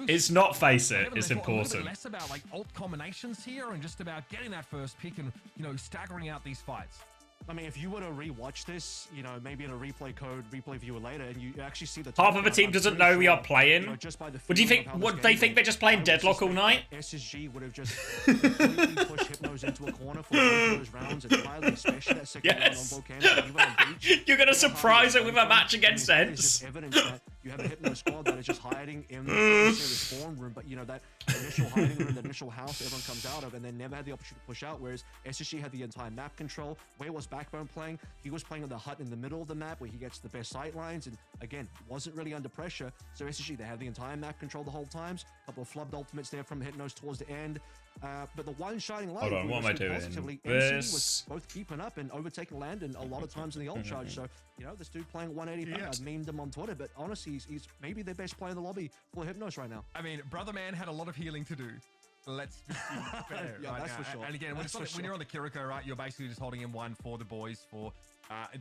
It's not Face It, it's important. Less about like ult combinations here and just about getting that first pick and, you know, staggering out these fights. I mean, if you were to rewatch this, you know, maybe in a replay viewer later, and you actually see the half of the team doesn't know we are playing. What do you think? What they think they're just playing Deadlock all night? SSG would have just completely pushed Hypnos into a corner for one of those rounds, and highly especially that second round on Volcano, even on Beach. You're gonna surprise it with a match against ENCE. Evidence that you have a Hypnos squad that is just hiding in the spawn room, but you know that initial hiding room, the initial house that everyone comes out of, and then never had the opportunity to push out. Whereas SSG had the entire map control. Where was Backbone playing? He was playing on the hut in the middle of the map where he gets the best sight lines, and again, wasn't really under pressure. So SSG, they had the entire map control the whole times. A couple of flubbed ultimates there from Hypnos towards the end. But the one shining light. Hold on, what am I doing? ENCE was both keeping up and overtaking Landon a lot of times in the ult charge. So, you know, this dude playing at 180. I've memed him on Twitter, but honestly, he's maybe the best player in the lobby for Hypnos right now. I mean, Brother Man had a lot of healing to do. Let's be fair. Yeah, that's for sure. And again, when you're on the Kiriko, right, you're basically just holding M1 for the boys for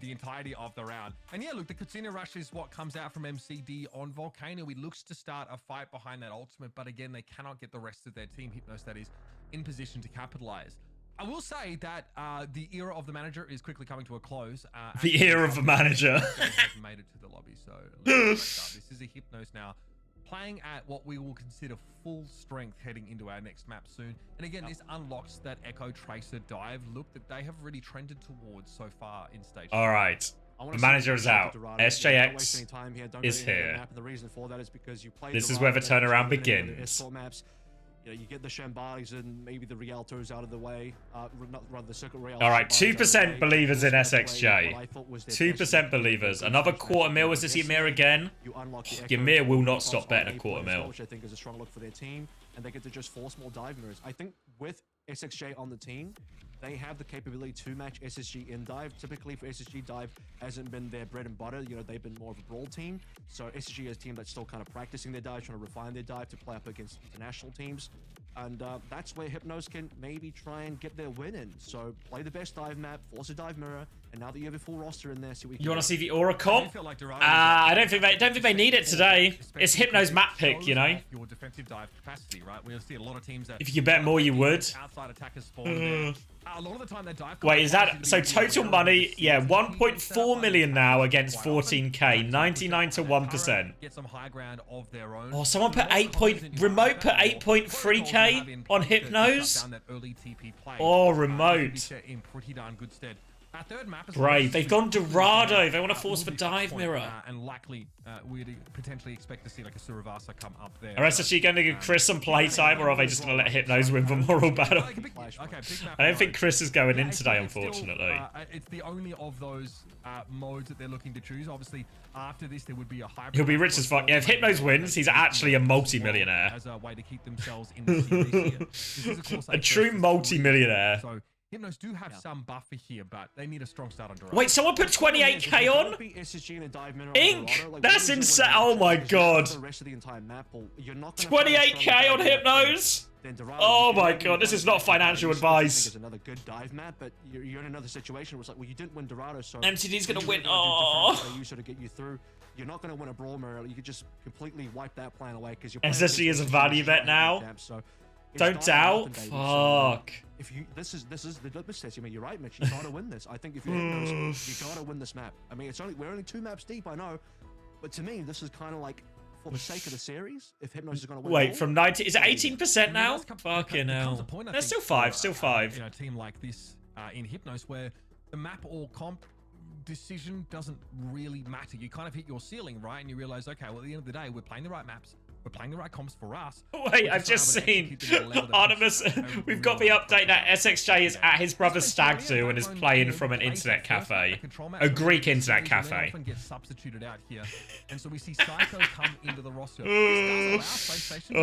the entirety of the round. And yeah, look, the Kitsune Rush is what comes out from MCD on Volcano. He looks to start a fight behind that ultimate, but again, they cannot get the rest of their team, Hypnos that is, in position to capitalize. I will say that the era of the manager is quickly coming to a close. The era of the manager. Hasn't made it to the lobby, so this is a Hypnos now, playing at what we will consider full strength heading into our next map soon. And again, this unlocks that Echo Tracer dive look that they have really trended towards so far in stage. All right. The manager is out. SJX is here. The reason for that is because you play this is where the turnaround begins. You know, you get the Shambalis and maybe the Rialtos out of the way. Rather the Circuit Real. All right, 2% believers in SXJ. 2% believers. Another $250,000. Is this EMEA again? EMEA will not stop betting a $250,000. Which I think is a strong look for their team, and they get to just force more dive mirrors. I think with SXJ on the team, they have the capability to match SSG in dive. Typically for SSG, dive hasn't been their bread and butter. You know, they've been more of a brawl team. So SSG is a team that's still kind of practicing their dive, trying to refine their dive to play up against international teams. And that's where Hypnos can maybe try and get their win in. So play the best dive map, force a dive mirror, and now that you have a full roster in there, see what you want to see the aura comp? I don't think they need it today. It's Hypnos map pick, you know. Your defensive dive capacity, right? We'll see a lot of teams that if you could bet more, you would. Outside attackers spawn a lot of the time they dive. Wait, is that so? Total money, yeah, 1.4 million now against 14k, 99 to 1%. Get some high ground of their own. Oh, someone put remote put 8.3k on Hypnos. Oh, remote. In pretty darn good stead. Our third map is Brave. They've gone Dorado. They want to force for dive mirror. And likely, we'd potentially expect to see like a Suravasa come up there. Are SSG going to give Chris some playtime, or are they just going to let Hypnos win the moral battle? I don't think Chris is going in today, unfortunately. It's the only of those modes that they're looking to choose. Obviously, after this, there would be a hybrid. He'll be rich as fuck. Yeah, if Hypnos wins, he's actually a multi-millionaire. As a way to keep themselves in the series here. This is, of course, a true multi-millionaire. So, Hypnos do have some buffer here, but they need a strong start on Dorado. Wait, someone put 28k on? Ink! That's insane. Oh my god. 28k on Hypnos? Oh my god, this is not financial advice. Another good dive map, but you're in another situation where it's like, well, you didn't win Dorado, so MTD's gonna win. Oh. You sort of get you through. You're not going to win a brawl mirror. You could just completely wipe that plan away because you're. SSG is a value bet now. So don't doubt. Fuck. If you, this is the litmus test. I mean, you're right, Mitch. You gotta win this. I think if you're Hypnos, you gotta win this map. I mean, we're only 2 maps deep, I know, but to me, this is kind of like for the sake of the series. If Hypnos is gonna win, wait, from 90, is it 18% now? Fucking hell. That's still 5, still 5. You know, a team like this in Hypnos, where the map or comp decision doesn't really matter. You kind of hit your ceiling, right? And you realize, okay, well, at the end of the day, we're playing the right maps. We're playing the right comps for us. Wait, I've just seen Artemis. We've got the update that SXJ is at his brother's stag do and is playing from an internet cafe, a Greek internet cafe. Gets substituted out here, and so we see Psycho come into the roster. Spacestation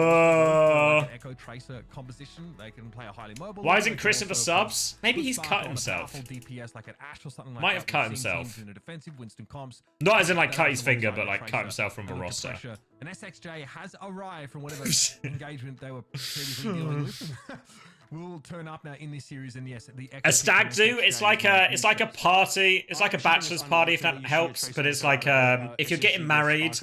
Echo Tracer composition. They can play a highly mobile. Why isn't Chris in the subs? Maybe he's cut himself. DPS like an Ash or something like Might have cut himself. In a defensive Winston comps. Not as in like cut his finger, but like cut himself from the roster. And SXJ has arrived from whatever engagement they were previously dealing with. We'll turn up now in this series, and yes, a stag do. It's like a party. It's like a bachelor's party, if that helps. But it's like if you're getting married,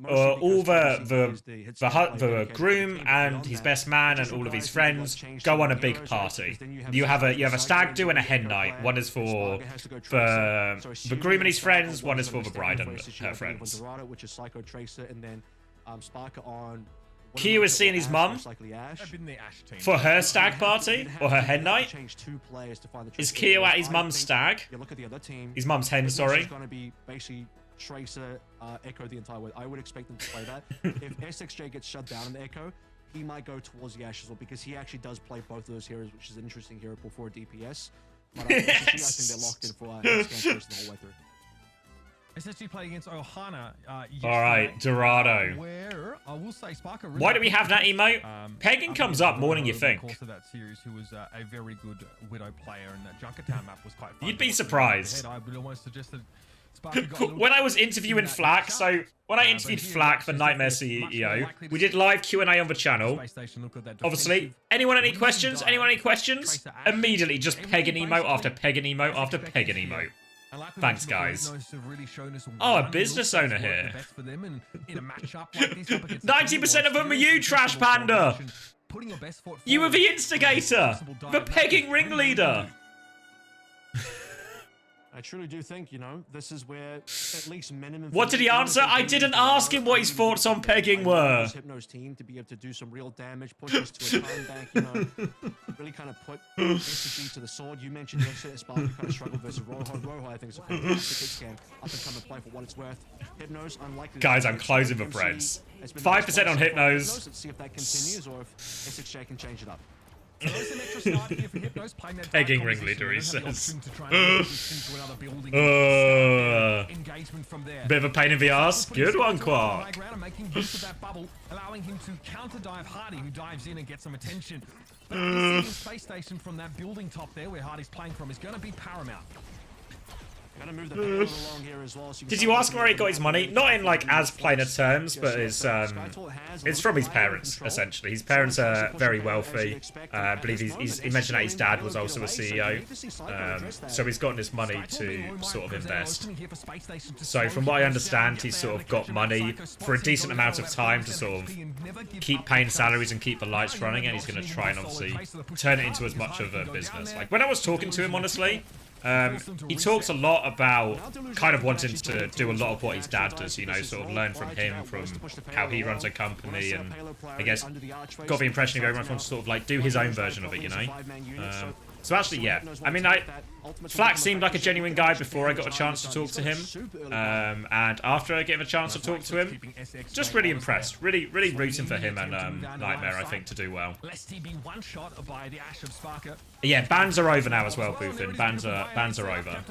all the groom and his best man and all of his friends go on a big party. You have a stag do and a hen night. One is for the groom and his friends. One is for the bride and her friends. Q is seeing his mum for her stag party or her hen night. Is Keo at his mum's stag? His mum's hen, sorry. It's going to be basically Tracer, Echo the entire way. I would expect them to play that. If SXJ gets shut down in the Echo, he might go towards the Ash as well because he actually does play both of those heroes, which is an interesting hero pool for a DPS. But I think they're locked in for SXJ the whole way through. SSG played against Ohana. All right, Dorado. Where I will say Sparker. Why do we have that emote? Pagan comes up more than you think. Of course, of that series, who was a very good Widow player, and that Junkertown map was quite fun. You'd be surprised. I would almost suggest that when I was interviewing Flack, so when I interviewed Flack, the Nightmare CEO, we did live Q&A on the channel. Obviously, anyone any questions? Anyone any questions? Immediately, just peg an emote after peg an emote after peg an emote. Thanks, guys. Oh, a business owner here. 90% of them are you, Trash Panda. putting your best foot You were forward. the instigator, the pegging ringleader. I truly do think, you know, this is where at least minimum. What did he answer? I didn't ask him what his thoughts on pegging were. Hypnos team to be able to do some real damage, push us to a time bank, you know, really kind of put SSG to the sword. You mentioned yesterday, Spark kind of struggled versus Rojo. Rojo, I think, is a fantastic game. Up and coming play for what it's worth. Hypnos, unlikely. Guys, I'm closing the threads. 5% on Hypnos. Let's see if that continues or if SXJ can change it up. So there's an extra start here for Hypnos playing that Pegging dark ringleader, he opposition. They don't have the says. option to try and move this into another building. Engagement from there. Bit of a pain in the ass. Good one, Quark. High ground and making use of that bubble, allowing him to counter dive Hardy, who dives in and gets some attention. But the space station from that building top there, where Hardy's playing from, is going to be paramount. Gotta move the payload along here as well, so Did you ask where he got his money? Not in like as plainer terms, but it's from his parents essentially. His parents are very wealthy. I believe he mentioned that his dad was also a CEO, so he's gotten his money to sort of invest. So from what I understand, he's sort of got money for a decent amount of time to sort of keep paying salaries and keep the lights running, and he's going to try and obviously turn it into as much of a business. Like when I was talking to him, honestly. He talks a lot about kind of wanting to do a lot of what his dad does, you know, sort of learn from him, from how he runs a company, and I guess got the impression of everyone wants to sort of like do his own version of it, you know. So actually, yeah, I mean, Flack seemed like a genuine guy before I got a chance to talk to him, and after I gave a chance to talk to him, just really impressed, really rooting for him and Nightmare, I think, to do well. Yeah, bans are over now as well, Boofin. Bans are over.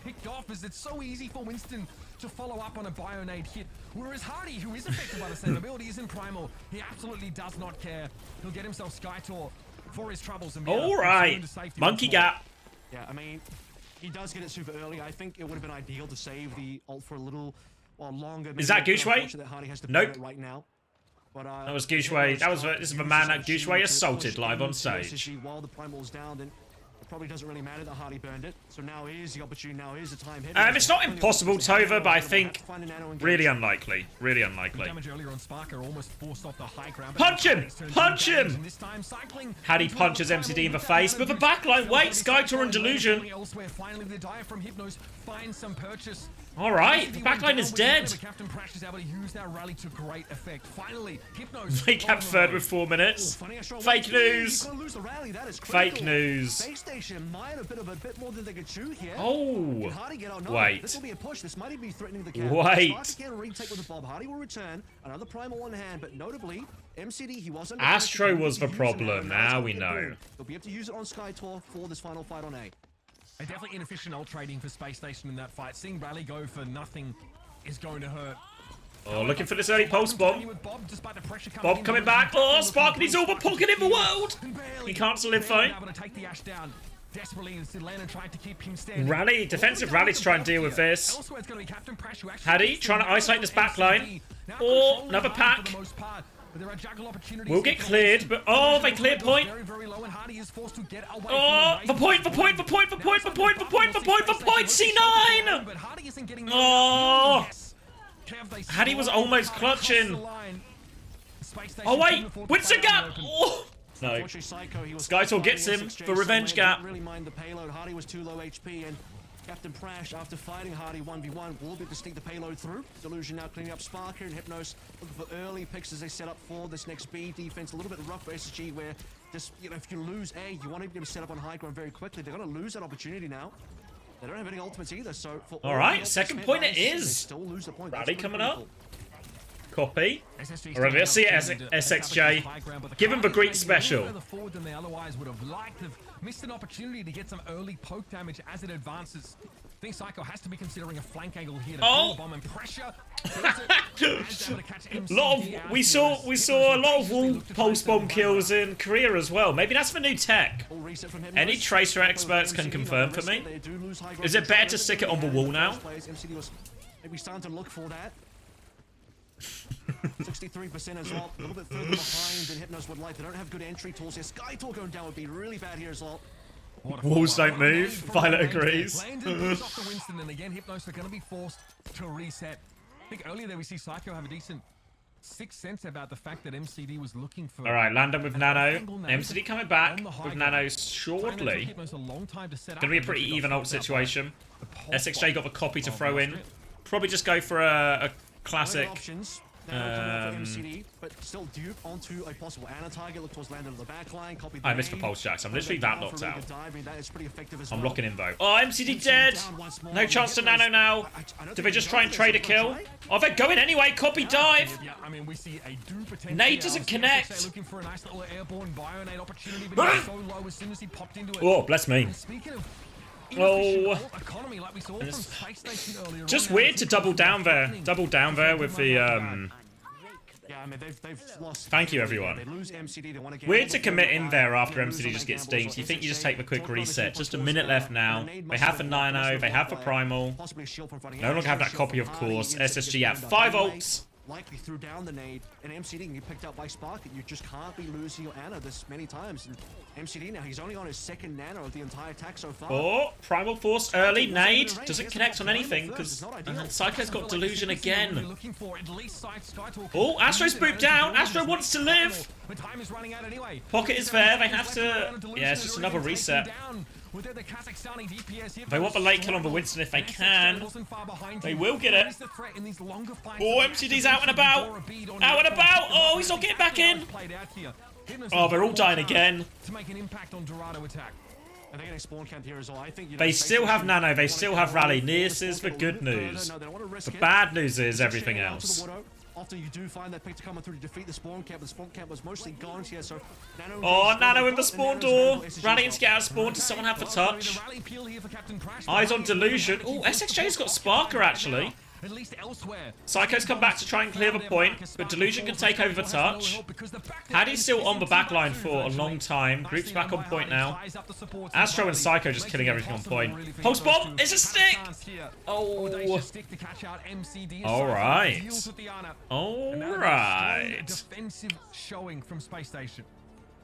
Picked off as it's so easy for Winston to follow up on a Bionade hit, whereas Hardy, who is affected by the same ability, is in Primal. He absolutely does not care. He'll get himself Skytor for his troubles and all right, monkey gap. Yeah, I mean, he does get it super early. I think it would have been ideal to save the ult for a little while longer. Is that Gooshway? Nope. Right now. But, that was Gooshway. This is the man that Gooshway assaulted live on stage. While the primal's down, then it probably doesn't really matter that Hardy burned it. So now is the opportunity. Now is the time. It's not impossible, Tova, but I think really unlikely. Really unlikely. Punch him! Punch him! Had he punches MCD in the face, but the backline waits. Skytor and Delusion. All right, the backline is dead. They kept third with 4 minutes. Fake news. Fake news. Spacestation might have been a bit more than they could chew here. Oh, wait. This will be a push. This might be threatening the camp. Wait. Again, retake with the Bob. Hardy will return. Another primal on hand, but notably, MCD, he wasn't. Astro was the problem. Now we know. He'll be able to use it on Skytor for this final fight on A. Definitely inefficient ult trading for Space Station in that fight. Seeing Rally go for nothing is going to hurt. Oh, looking for this early pulse bomb. Bob coming back. Oh, Spark needs all the pocket in the world. He can't solidify. Rally, defensive Rally to try and deal with this. Haddy trying to isolate this backline. Oh, another pack. Will get cleared, but oh, they clear point. Oh, for point, C9. Oh, Haddy was almost clutching. Oh wait, Winston gap. Oh. No. Skytor gets him for revenge gap. Really mind the payload. Hardy was too low HP, and Captain Prash, after fighting Hardy 1v1, will be able to sneak the payload through. Delusion now cleaning up Sparker and Hypnos looking for early picks as they set up for this next B defense. A little bit rough for SSG, where just, you know, if you lose A, you want to be able to set up on high ground very quickly. They're going to lose that opportunity now. They don't have any ultimates either, so for all right, second point it is. They still lose the point. Rally coming up. Copy. Alright, let's see SXJ. Give him the Greek special. Than they otherwise would have liked. They've missed an opportunity to get some early poke damage as it advances. I think Psycho has to be considering a flank angle here to pull the bomb and pressure. We saw a lot of wall pulse bomb kills in Korea as well. Maybe that's the new tech. Any tracer experts can confirm for me. Is it better to stick it on the wall now? Maybe starting to look for that. 63% as well, a little bit further behind than Hypnos would like. They don't have good entry tools here. Skytor going down would be really bad here as well. Walls don't move. Violet agrees. And again, Hypnos are going to be forced to reset. I think earlier there we see Psycho have a decent sixth sense about the fact that MCD was looking for. All right, Landon with Nano. MCD coming back with Nano shortly. Gonna be a pretty even ult situation. SXJ got the copy to throw in. Probably just go for a classic. MCD, but still dupe onto a possible Ana target. Look towards Landon on the back line. I missed the pulse jacks. I'm literally that knocked out. I'm well. locking in though. Oh, MCD dead. No chance to Nano now. Do they just try and trade a kill? Oh, they're going anyway. Copy dive. Yeah, I mean, we see a dupe Nade doesn't connect. Looking for a nice little airborne bio-nade opportunity, but he's so low as soon as he popped into it. Oh, bless me. Speaking of economy, like we saw from Spacestation earlier Just on, weird to double down there. Double down there with the Yeah, I mean, they've lost. Thank you, everyone. They lose MCD, they want to get Weird to commit in there after MCD just gets dinked. You think you just take the quick reset. Just a minute left now. They have the 9-0. They have the Primal. No longer have that copy, of course. SSG at 5 ults. Likely threw down the nade, and MCD can get picked up by Spark, and you just can't be losing your Ana this many times. And MCD now, he's only on his second Nano of the entire attack so far. Oh, Primal Force early. Nade doesn't connect on anything because Psycho's got Delusion again. Oh, Astro's booped down. Astro wants to live. Pocket is there. They have to... Yeah, it's just another reset. They want the late kill on the Winston if they can. They will get it. Oh, MCD's out and about. Out and about. Oh, he's not getting back in. Oh, they're all dying again. They still have Nano. They still have Rally. This is the good news. The bad news is everything else. Often you do find that pick to come through to defeat the spawn camp. The spawn camp was mostly gone here, so Nano in the spawn door. Rallying to get out of spawn. Does someone have the touch? Eyes on Delusion. Oh, SXJ's got Sparker, actually. Psycho's come back to try and clear the point, but Delusion can take over the touch. Paddy's still on the backline for a long time. Group's back on point now. Astro and Psycho just killing everything on point. Pulse Bomb is a stick! Oh. Alright. Alright. Defensive showing from Spacestation.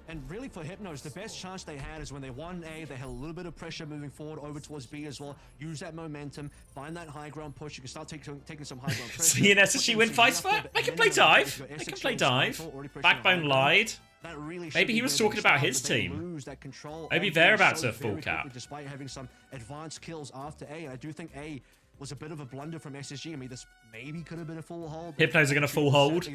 And really for Hypnos, the best chance they had is when they won A, they had a little bit of pressure moving forward over towards B as well. Use that momentum, find that high ground push. You can start taking some high ground pressure. See an SSG win fights for? They can play dive. They can play dive. Backbone lied. Maybe he was talking about his team. Maybe they're about to full cap. Despite having some advanced kills after A, and I do think A was a bit of a blunder from SSG. I mean, this maybe could have been a full hold. Hypnos are going to full hold.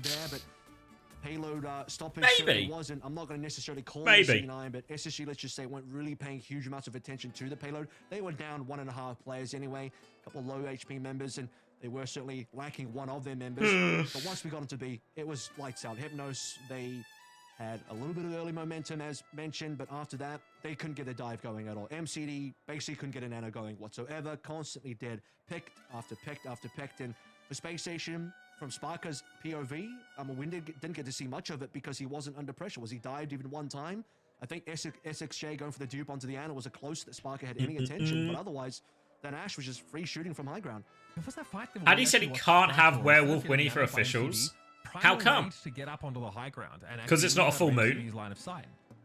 Payload stoppage maybe wasn't. I'm not going to necessarily call it C9, but SSG, let's just say, weren't really paying huge amounts of attention to the payload. They were down 1.5 players anyway, a couple low HP members, and they were certainly lacking one of their members. But once we got into B, it was lights out. Hypnos, they had a little bit of early momentum, as mentioned, but after that, they couldn't get a dive going at all. MCD basically couldn't get a Nano going whatsoever, constantly dead, picked after picked after picked, and the Space Station, from Sparker's POV, we didn't get to see much of it because he wasn't under pressure. Was he dived even one time? I think SXJ going for the dupe onto the Ana was a close that Sparker had any attention, but otherwise, that Ash was just free shooting from high ground. Addy said he can't have Werewolf Winnie for officials. How come? Because it's not a full moon.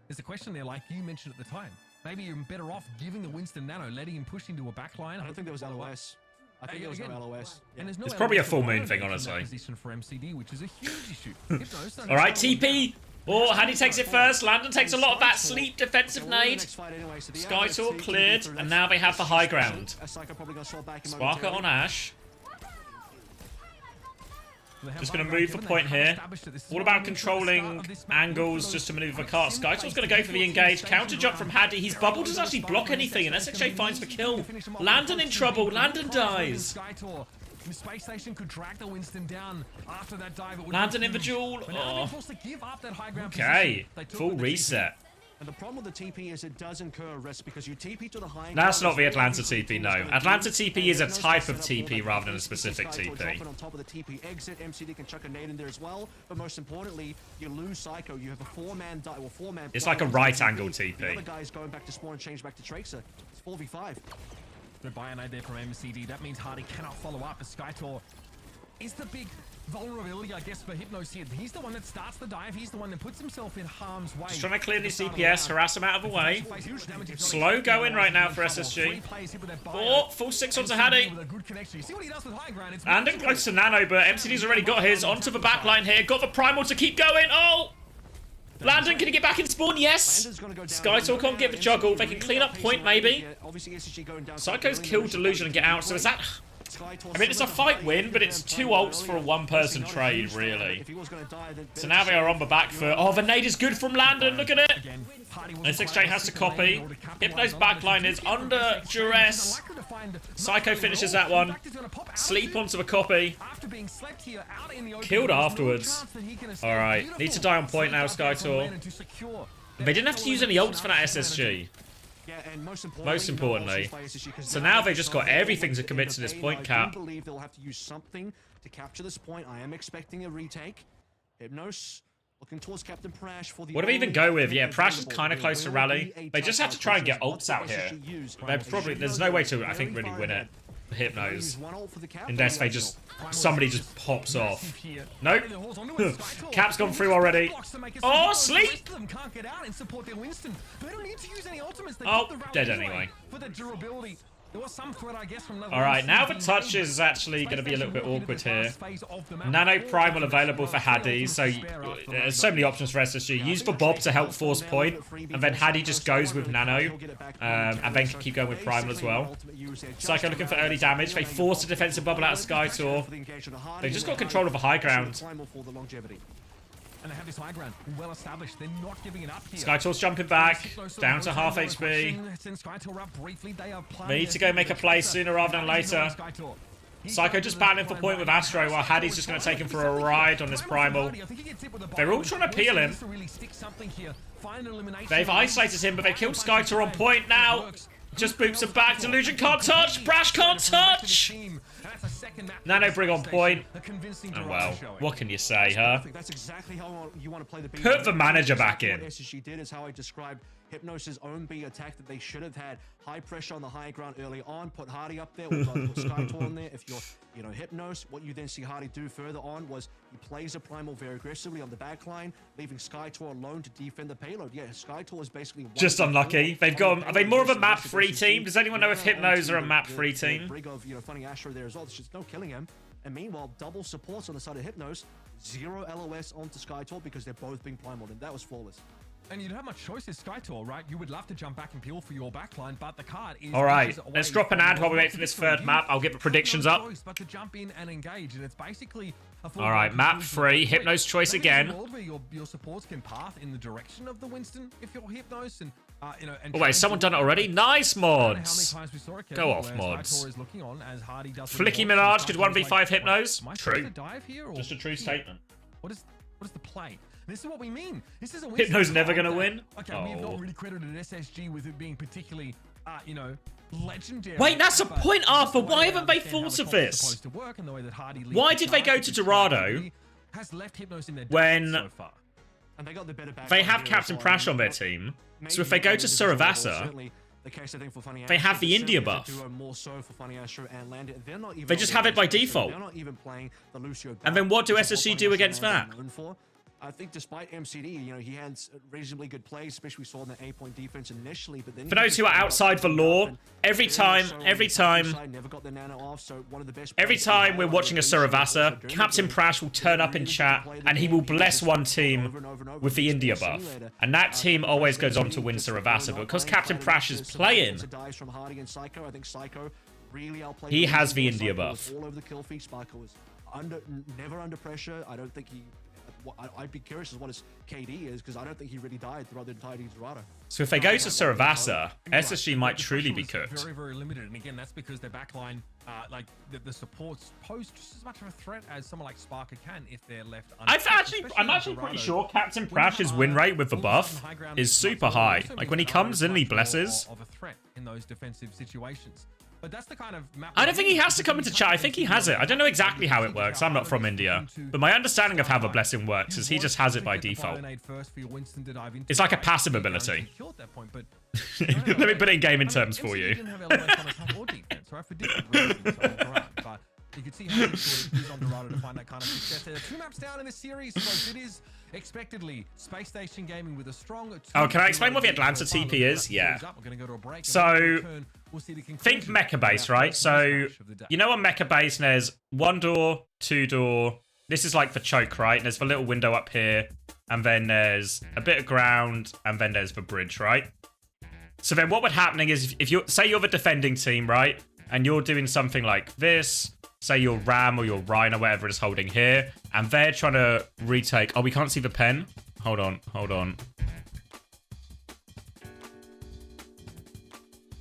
There's a question there, like you mentioned at the time. Maybe you're better off giving the Winston Nano, letting him push into a backline. I don't think there was LOS. I think there was no LOS. Yeah. And it's probably a full moon thing, honestly. For MCD, which is a huge issue. All right, TP. Oh, Handy takes it first. Landon takes a lot of that sleep defensive nade. Skytor cleared, and now they have the high ground. Sparker on Ash. Just going to move the point here. What about controlling angles just to maneuver the cart? Skytor's going to go for the engage. Counter jump from Haddy. His bubble doesn't actually block anything, and SXJ finds the kill. Landon in trouble. Landon dies. Spacestation could drag the Winston down after that dive. Landon in the duel. Oh. Okay. Full reset. And the problem with the TP is it does incur a risk because you TP to the high. That's not the Atlanta TP, no. Atlanta TP is a type of TP rather than a specific TP. On top of the TP exit, MCD can chuck a nade in there as well. But most importantly, you lose Psycho. You have a four-man. It's like a right-angle TP. The other guy's going back to spawn and change back to Tracer. It's 4v5. The buy-and-nade there from MCD. That means Hardy cannot follow up as Skytor is the big vulnerability, I guess, for Hypnos here. He's the one that starts the dive. He's the one that puts himself in harm's way. Just trying to clear these CPS, harass him out of the way. Slow going right now for SSG. Oh, full 6 onto Haddy. Landon close to Nano, but MCD's already got his. Onto the backline here. Got the Primal to keep going. Oh! Landon, can he get back in spawn? Yes! Skytor can't get the juggle. They can clean up point, maybe. Psycho's killed Delusion and get out, so is that... I mean, it's a fight win, but it's 2 ults for a 1-person trade, really. So now they are on the back foot. Oh, the nade is good from Landon. Look at it. And 6J has to copy. Hypno's backline is under duress. Psycho finishes that one. Sleep onto the copy. Killed afterwards. Alright. Need to die on point now, Skytor. They didn't have to use any ults for that SSG. Yeah, and most importantly. So now they've just got everything to commit to this point cap. I believe they'll have to use something to capture this point. I am expecting a retake. Hypnos looking towards Captain Prash for the... What do we even go with? Yeah, Prash is kind of close to rally. They just have to try and get ults out here. There's no way to, I think, really win it. Hypnos. Unless they just... Somebody just pops off. Nope. Cap's gone through already. Oh, sleep! Oh, dead anyway. Alright, now the touch is actually going to be a little bit awkward here. Nano Primal available for Haddy, so there's so many options for SSG. Use the Bob to help force point, and then Haddy just goes with Nano, and then can keep going with Primal as well. Psycho looking for early damage. They force a defensive bubble out of Skytor. They just got control of the high ground. And they have this high ground well established. They're not giving it up here. Skytor's jumping back, down to half HP. They need to go make a play sooner rather than later. Psycho just battling for point with Astro while Haddy's just going to take him for a ride on this Primal. They're all trying to peel him. They've isolated him, but they killed Skytor on point now. Just boops him back. Delusion can't touch. Brash can't touch. Nano bring on point. Oh well, what can you say, huh? That's exactly how you want to play the B. Put the manager back in. SSG did is how I described Hypnos' own B attack that they should have had. High pressure on the high ground early on. Put Hardy up there. We've got Skytor on there. If you're, Hypnos, what you then see Hardy do further on was he plays a Primal very aggressively on the back line, leaving Skytor alone to defend the payload. Yeah, Skytor is basically just unlucky. They've gone. Are they more of a map-free team? Does anyone know if Hypnos are a map-free team? Brig of funny Astro there as well. There's just no killing him. And meanwhile, double supports on the side of Hypnos. 0 LOS onto Skytor because they're both being primal, and that was flawless. And you don't have much choice as Skytor, right? You would love to jump back and peel for your backline, but the card is... Alright, let's drop an ad while we wait for this third map. I'll get the predictions up. But to jump in and engage, and it's basically... Alright, map 3, Hypnos choice again. Your supports can path in the direction of the Winston if you're Hypnos, and oh wait, someone done it already? Nice mods! Go off, mods. Flicky Minaj could 1v5 Hypnos? True. Just a true statement. What is the play? This is what we mean. This is a Hypnos never gonna win? Okay, we have not really credited SSG with it being particularly, legendary. Wait, that's a point, Arthur. Why haven't they thought of this? Why did they go to Dorado when they have Captain Prash on their team? So if they go to Saravasa, they have the India buff. They just have it by default. And then what do SSG do against that? I think despite MCD, he had reasonably good plays, especially we saw in the 8-point defense initially. But then for those who are outside the law, every time we're watching a Saravasa, Captain Prash will turn up in chat and he will bless one team with the India buff. And that team always goes on to win Saravasa. But because Captain Prash is playing, he has the India buff. All over the kill feed. Sparko was never under pressure. I don't think he... I'd be curious as what his KD is, because I don't think he really died throughout the entirety of Dorado. So if they go to Saravasa, SSG might truly be cooked. Very, very limited, and again, that's because their backline, the supports pose just as much of a threat as someone like Sparker can if they're left. I'm actually pretty sure Captain Prash's win rate with the buff is super high. Like when he comes in, he blesses. Of a threat in those defensive situations. But that's the kind of map. I don't think he has to come into chat. I think he has it. I don't know exactly how it works. I'm not from India. But my understanding of how the blessing works is he just has it by default. It's like a passive ability. Let me put it in gaming terms for you. You can see how difficult it is on Dorado to find that kind of success. There are 2 maps down in this series, folks. It is expectedly Spacestation Gaming with a strong... Oh, can I explain what the Atlanta TP is? Yeah. So, think mecha base, right? So, you know on mecha base, there's 1 door, 2 door. This is like the choke, right? And there's the little window up here. And then there's a bit of ground. And then there's the bridge, right? So then what would happening is if you say you're the defending team, right? And you're doing something like this. Say your Ram or your Rhine or whatever it is holding here. And they're trying to retake... Oh, we can't see the pen? Hold on.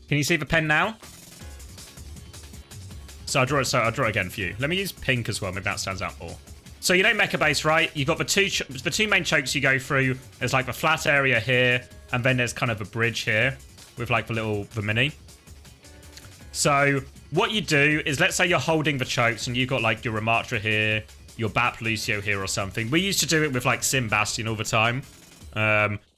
Can you see the pen now? So I'll draw it again for you. Let me use pink as well. Maybe that stands out more. So you know mecha base, right? You've got the two main chokes you go through. There's like the flat area here. And then there's kind of a bridge here. With like the mini. So... what you do is, let's say you're holding the chokes and you've got like your Ramatra here, your Bap Lucio here or something. We used to do it with like Sim Bastion all the time.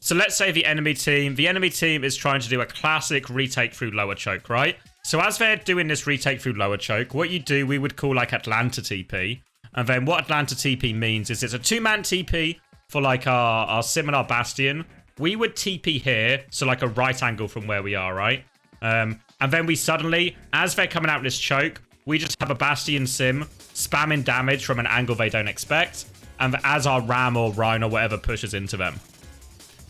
So let's say the enemy team is trying to do a classic retake through lower choke, right? So as they're doing this retake through lower choke, what you do, we would call like Atlanta TP. And then what Atlanta TP means is it's a 2-man TP for like our Sim and our Bastion. We would TP here, so like a right angle from where we are, right? And then we suddenly, as they're coming out of this choke, we just have a Bastion Sim spamming damage from an angle they don't expect. And as our Ram or Rhine or whatever pushes into them.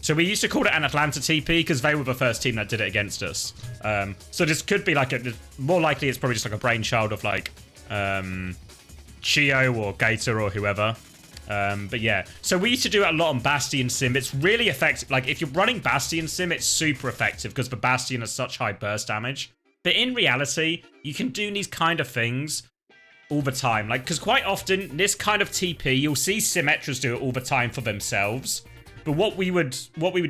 So we used to call it an Atlanta TP because they were the first team that did it against us. So this could be like more likely it's probably just like a brainchild of like Chio or Gator or whoever. But yeah, so we used to do it a lot on Bastion Sim. It's really effective. Like, if you're running Bastion Sim, it's super effective because the Bastion has such high burst damage. But in reality, you can do these kind of things all the time. Like, because quite often, this kind of TP, you'll see Symmetras do it all the time for themselves. But what we would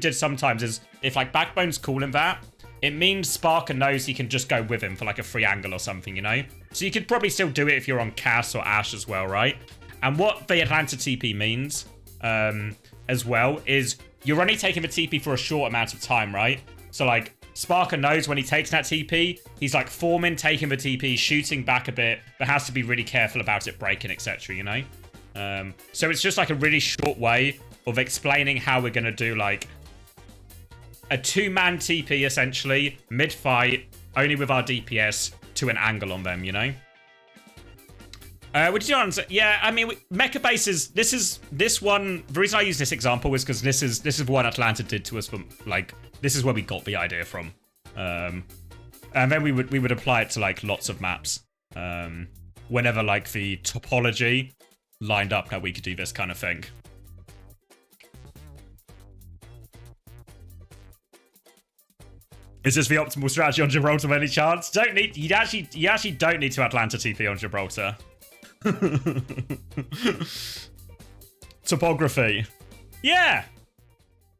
do sometimes is, if like Backbone's calling that, it means Sparker knows he can just go with him for like a free angle or something, you know? So you could probably still do it if you're on Cass or Ash as well, right? And what the Atlanta TP means, as well, is you're only taking the TP for a short amount of time, right? So, like, Sparker knows when he takes that TP, he's, like, forming, taking the TP, shooting back a bit, but has to be really careful about it breaking, etc., you know? So it's just, like, a really short way of explaining how we're going to do, like, a 2-man TP, essentially, mid-fight, only with our DPS, to an angle on them, you know? Would you answer? Yeah, I mean, mecha bases. This one. The reason I use this example is because this is what Atlanta did to us. From like, this is where we got the idea from, and then we would apply it to like lots of maps. Whenever like the topology lined up, that we could do this kind of thing. Is this the optimal strategy on Gibraltar by any chance? You actually don't need to Atlanta TP on Gibraltar. Topography. Yeah.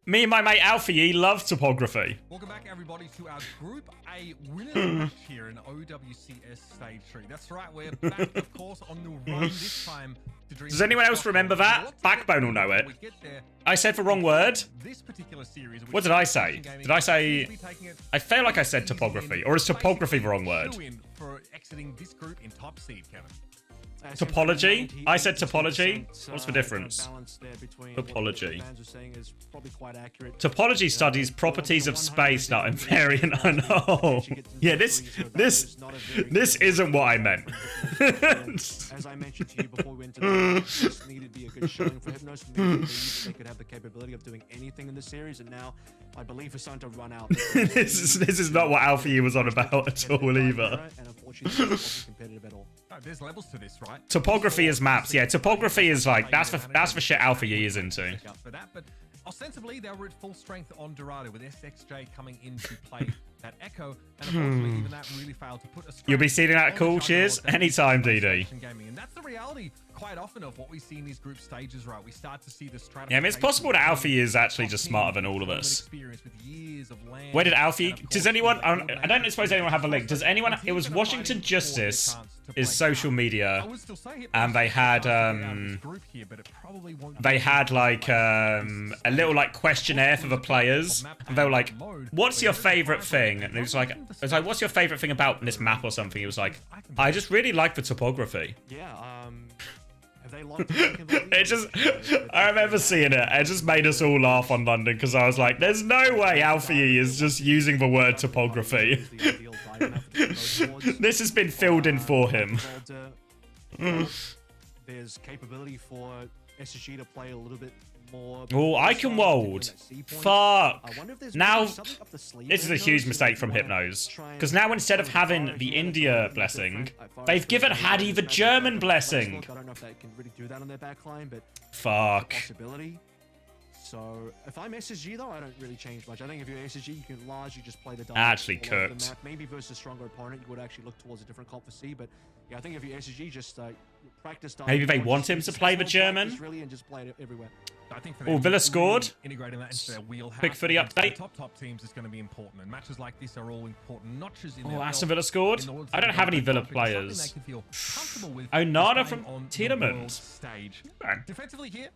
Me and my mate Alfie love topography. Welcome back, everybody, to our Group A winner match here in OWCS Stage 3. That's right, we're back, of course, on the run this time. Does anyone else remember that? Backbone will know it. I said the wrong word. What did I say? Did I say... I feel like I said topography. Or is topography the wrong word? For exiting this group in top seed, Kevin. Topology? I said topology. What's the difference? Topology. Topology studies properties of space, not invariant. I know. Yeah, this isn't what I meant. As I mentioned to you before we went to the this needed to be a good showing for Hypnos. They could have the capability of doing anything in the series, and now I believe for starting to run out. this is not what Alfie was on about at all either. And unfortunately, it wasn't competitive at all. There's levels to this, right? Topography is maps. Yeah, topography is like that's the shit Alfie is into. But ostensibly, they were at full strength on Dorado with SXJ coming into play that Echo, and unfortunately, even that really failed to put a. You'll be seeing that cool. Cheers anytime, DD. And that's the reality quite often of what we see in these group stages, right? We start to see the strategy. Yeah, I mean, it's possible that Alfie is actually just smarter than all of us. Where did Alfie? Does anyone? I don't suppose anyone have a link. Does anyone? It was Washington Justice is social media, and they had like a little like questionnaire for the players, and they were like, "What's your favorite thing?" playing, and he was like, what's your favorite thing about this map or something? He was like, I just really like the topography. Yeah, have they locked it? It just, I remember seeing it. It just made us all laugh on London because I was like, there's no way Alfie is just using the word topography. This has been filled in for him. There's capability for SSG to play a little bit more. Oh, Iconwold. Fuck. Now, this is a huge mistake from Hypnos. Because now instead of having the India blessing, they've given Hadi the German blessing. I don't know if they can really do that on their backline, but fuck. Possibility. So if I'm SSG though, I don't really change much. I think if you're SSG, you can largely just play the actually cooked. Maybe versus a stronger opponent, you would actually look towards a different comp for C. But yeah, I think if you're SSG, just practice. Maybe they want him to play the German. Really, and just play it everywhere. I think oh, Villa scored. Integrating that into their wheelhouse. Big footy update. Top teams is going to be important, and matches like this are all important notches in oh, Aston Villa scored. I don't have any Villa players. Oh, Nada from Tiedemann. Defensively here,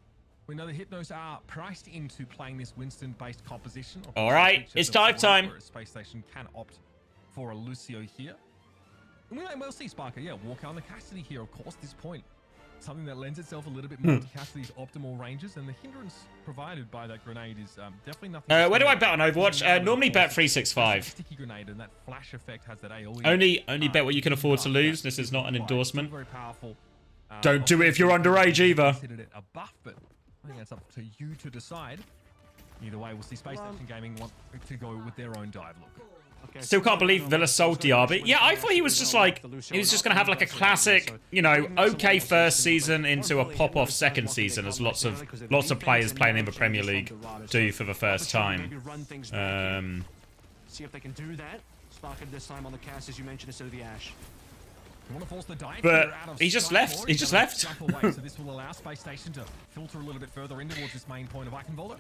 we know the Hypnos are priced into playing this Winston-based composition. All right, it's dive time. Spacestation can opt for a Lucio here. And we may well see Sparker, walk out on the Cassidy here, of course, this point. Something that lends itself a little bit more to Cassidy's optimal ranges, and the hindrance provided by that grenade is definitely nothing. Where do I bet on Overwatch? Normally bet 365. Sticky grenade, and that flash effect has that AoE. Only bet what you can afford to lose. This is not an endorsement. Very powerful. Don't do it if you're underage either. Considered it a buff, but I think that's up to you to decide. Either way, we'll see Spacestation Gaming want to go with their own dive look. Still can't believe Villa sold Diaby. Yeah, I thought he was just like, he was just going to have like a classic, you know, okay first season into a pop-off second season, as lots of players playing in the Premier League do for the first time. See if they can do that. Sparker this time on the cast, as you mentioned, instead of the Ash. But he just left. He just left. So this will allow Spacestation to filter a little bit further in towards this main point of Iconvolt.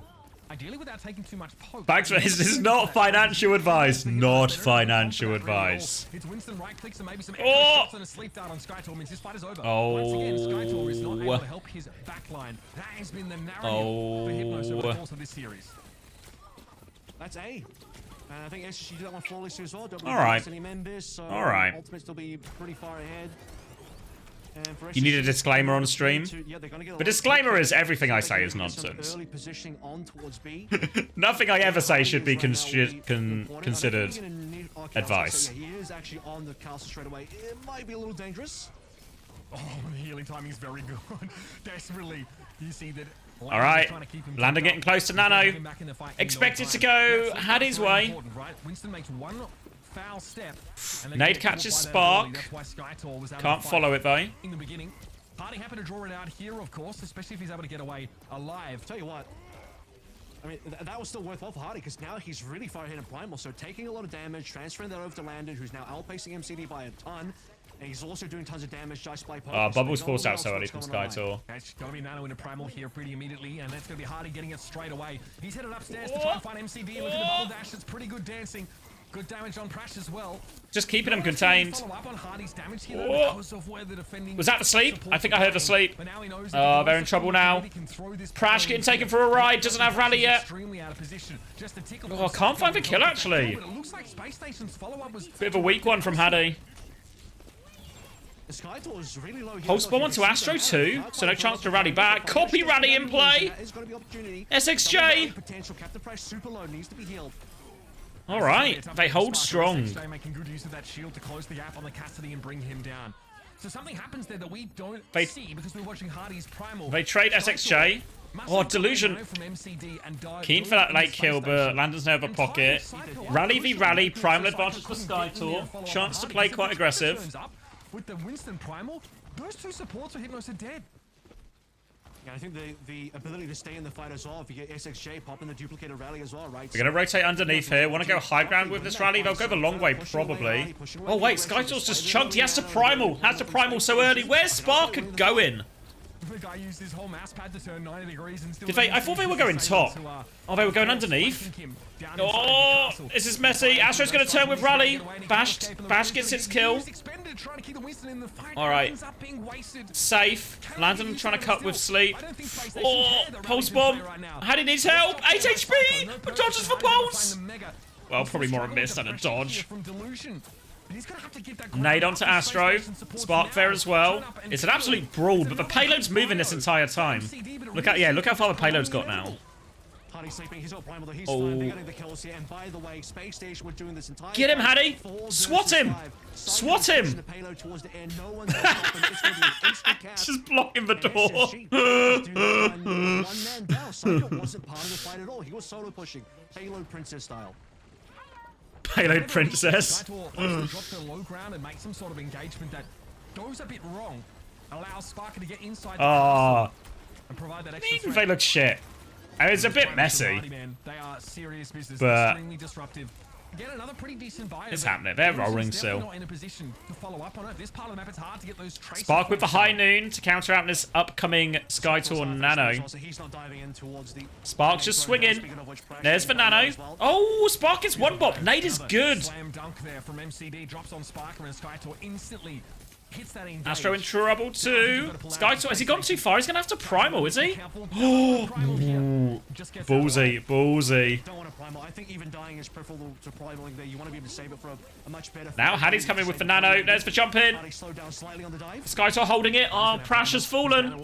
Ideally without taking too much poke. This is not financial advice. Not financial advice. It's Winston right clicks and maybe some extra shots and a sleep dart on Skytor means this fight is over. Once again, Skytor is not able to help his backline. That has been the narrative for Hypnos over the course of this series. That's A. And I think SSG did that one flawlessly as well. All right. So all right. Ultimate still be pretty far ahead. You need a disclaimer on stream? The disclaimer is everything I say is nonsense. Nothing I ever say should be considered advice. He is actually on the castle straight away. It might be a little dangerous. Oh, the healing timing is very good. Desperately, you see that. All right, Landon getting close to Nano. Expected to go Hadi's way. Winston makes one foul step. Nade catches Spark. Can't follow it though. In the beginning, Hardy happy to draw it out here, of course, especially if he's able to get away alive. Tell you what, I mean, that was still worthwhile for Hardy because now he's really far ahead in Primal, so taking a lot of damage, transferring that over to Landon, who's now outpacing MCD by a ton. And he's also doing tons of damage just by poke. Bubbles forced out so early from Skytor. That's going to be Nano into Primal here pretty immediately, and that's going to be Hardy getting it straight away. He's headed upstairs to try and find MCD, and look at the bubble dash. It's pretty good dancing. Good damage on Prash as well. Just keeping him contained. Follow up on Hardy's damage here, because of where the defending was that the sleep? I think I heard the sleep. Oh, they're in trouble now. Prash getting taken for a ride. Doesn't have rally yet. Oh, can't find the kill actually. Bit of a weak one from Hadi. Holds bomb onto Astro too, so no chance to rally back. Copy rally in play. SXJ. All right, they hold strong. Making good use of that shield to close the gap on the Cassidy and bring him down. So something happens there that we don't see because we're watching Hardy's Primal. They trade SXJ. Oh, Delusion. Keen for that late kill, but Landon's never pocket. Rally v rally, Primal advantage for Skytor. Chance to play quite aggressive. With the Winston Primal, those two supports for Hypnos are dead. Yeah, I think the ability to stay in the fight as well. If you get SXJ popping the duplicated rally as well, right? We're going to rotate underneath here. Want to go high ground with this rally? They'll go the long way, probably. Oh, wait, Skytor's just chunked. He has to Primal. Has to Primal so early. Where's Sparker going? The guy used his whole mouse pad to turn 90 degrees and still... Did they? I thought they were going top. Oh, they were going underneath. Oh, this is messy. Astro's going to turn with rally. Bash gets its kill. All right. Safe. Landon trying to cut with sleep. Oh, pulse bomb. Hadi needs help. 8 HP, but dodges for pulse. Well, probably more a miss than a dodge. From Delusion. Nade onto Astro. Spark there as well. It's an absolute brawl, but the payload's moving this entire time. Look how far the payload's got now. Oh. Get him, Hattie! Swat him! Swat him! Just blocking the door. wasn't part of the fight at all. He was solo pushing, payload princess style. Payload princess. Drop to low ground and make some sort of engagement that goes a bit wrong. Allows Sparker to get inside and provide that extra Even they look shit. And it's a bit messy. They are serious business, but extremely disruptive. Again, another pretty decent buy. It's happening. They're rolling still. Not in a position to follow up on it. This part of the map, it's hard to get those traces. Spark with the high noon to counter out this upcoming Skytor Nano. Spark's just swinging. There's the Nano. Oh, Spark is one bop. Nade is good. Slam dunk there from MCD, drops on Sparker, and Skytor instantly hits that engage. Astro in trouble too. Skytor, has he gone too far? He's going to have to primal, is he? Ballsy, ballsy. Don't want to primal. I think even dying is preferable to primaling there. You want to be able to save it for a much better. Now Hattie's coming with the Nano. There's the jump in. Skytor holding it. Oh, Prash has fallen.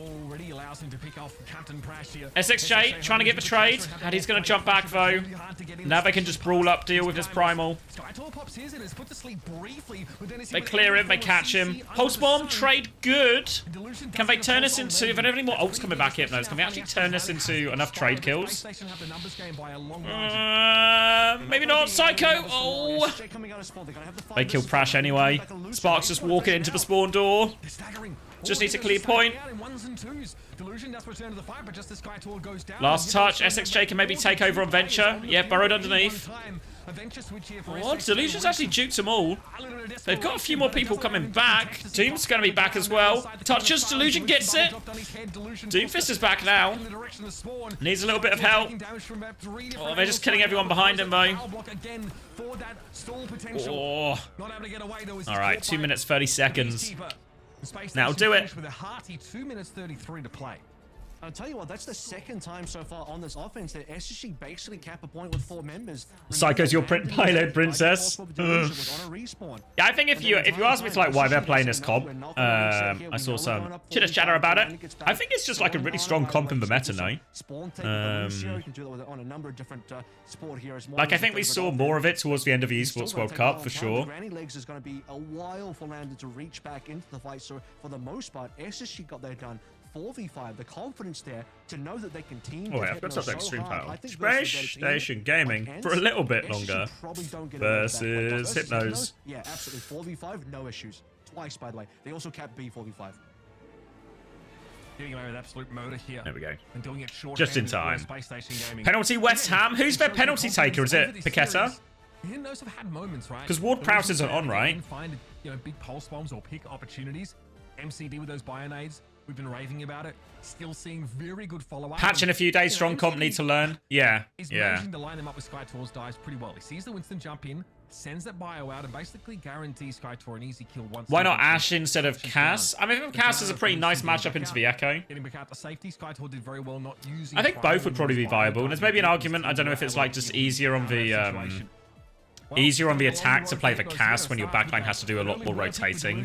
SXJ trying to get the trade. Hattie's going to jump back though. Now they can just brawl up, deal with this primal. They clear him, they catch him. Pulse bomb, trade good. Can they turn this into... If they have any more ults coming back, Hypnos, can they actually turn this into enough trade kills? Maybe not. Psycho! Oh! They kill Prash anyway. Spark's just walking into the spawn door. Just needs a clear point. Last touch. SXJ can maybe take over on Venture. Yeah, burrowed underneath. What? Delusion's actually juked them all. They've got a few more people coming back. Doom's going to be back as well. Touches. Delusion gets it. Doomfist is back now. Needs a little bit of help. Oh, they're just killing everyone behind him, though. Oh. Alright, 2 minutes, 30 seconds. Now do it. With a hearty 2 minutes 33 to play. I'll tell you what, that's the second time so far on this offense that SSG basically cap a point with 4 members. Psycho's your payload princess. Yeah, I think if you ask me to like why they're playing this comp, I saw some chitter chatter about it. I think it's just like a really strong comp in the meta now. Like I think we saw more of it towards the end of the Esports World Cup for sure. Granny Legs is going to be a while for Lambda to reach back into the fight, so for the most part, SSG got that done. 4v5, the confidence there to know that they can team. Oh yeah, that's up that extreme power. Spacestation Gaming for a little bit longer versus Hypnos. Yeah, absolutely. 4v5, no issues. Twice, by the way. They also capped B 4v5. Getting away with absolute motor here. There we go. And doing it short just in time. Penalty West Ham. Who's their penalty taker? Is it Paqueta? Hypnos have had moments, right? Because Ward Prowse isn't on, right? Find big pulse bombs or pick opportunities. MCD with those bionades. We've been raving about it. Still seeing very good follow-up. Patch in a few days. Strong comp need to learn. Yeah. He's managing to line them up with Skytor's dives pretty well. He sees the Winston jump in, sends that bio out, and basically guarantees Skytor an easy kill once. Why not Ashe instead of Cass? I mean, Cass is a pretty nice matchup into the Echo. Getting back out to safety, Skytor did very well not using. I think both would probably be viable. And there's maybe an argument. I don't know if it's like just easier on the attack to play the Cass when your backline has to do a lot more rotating.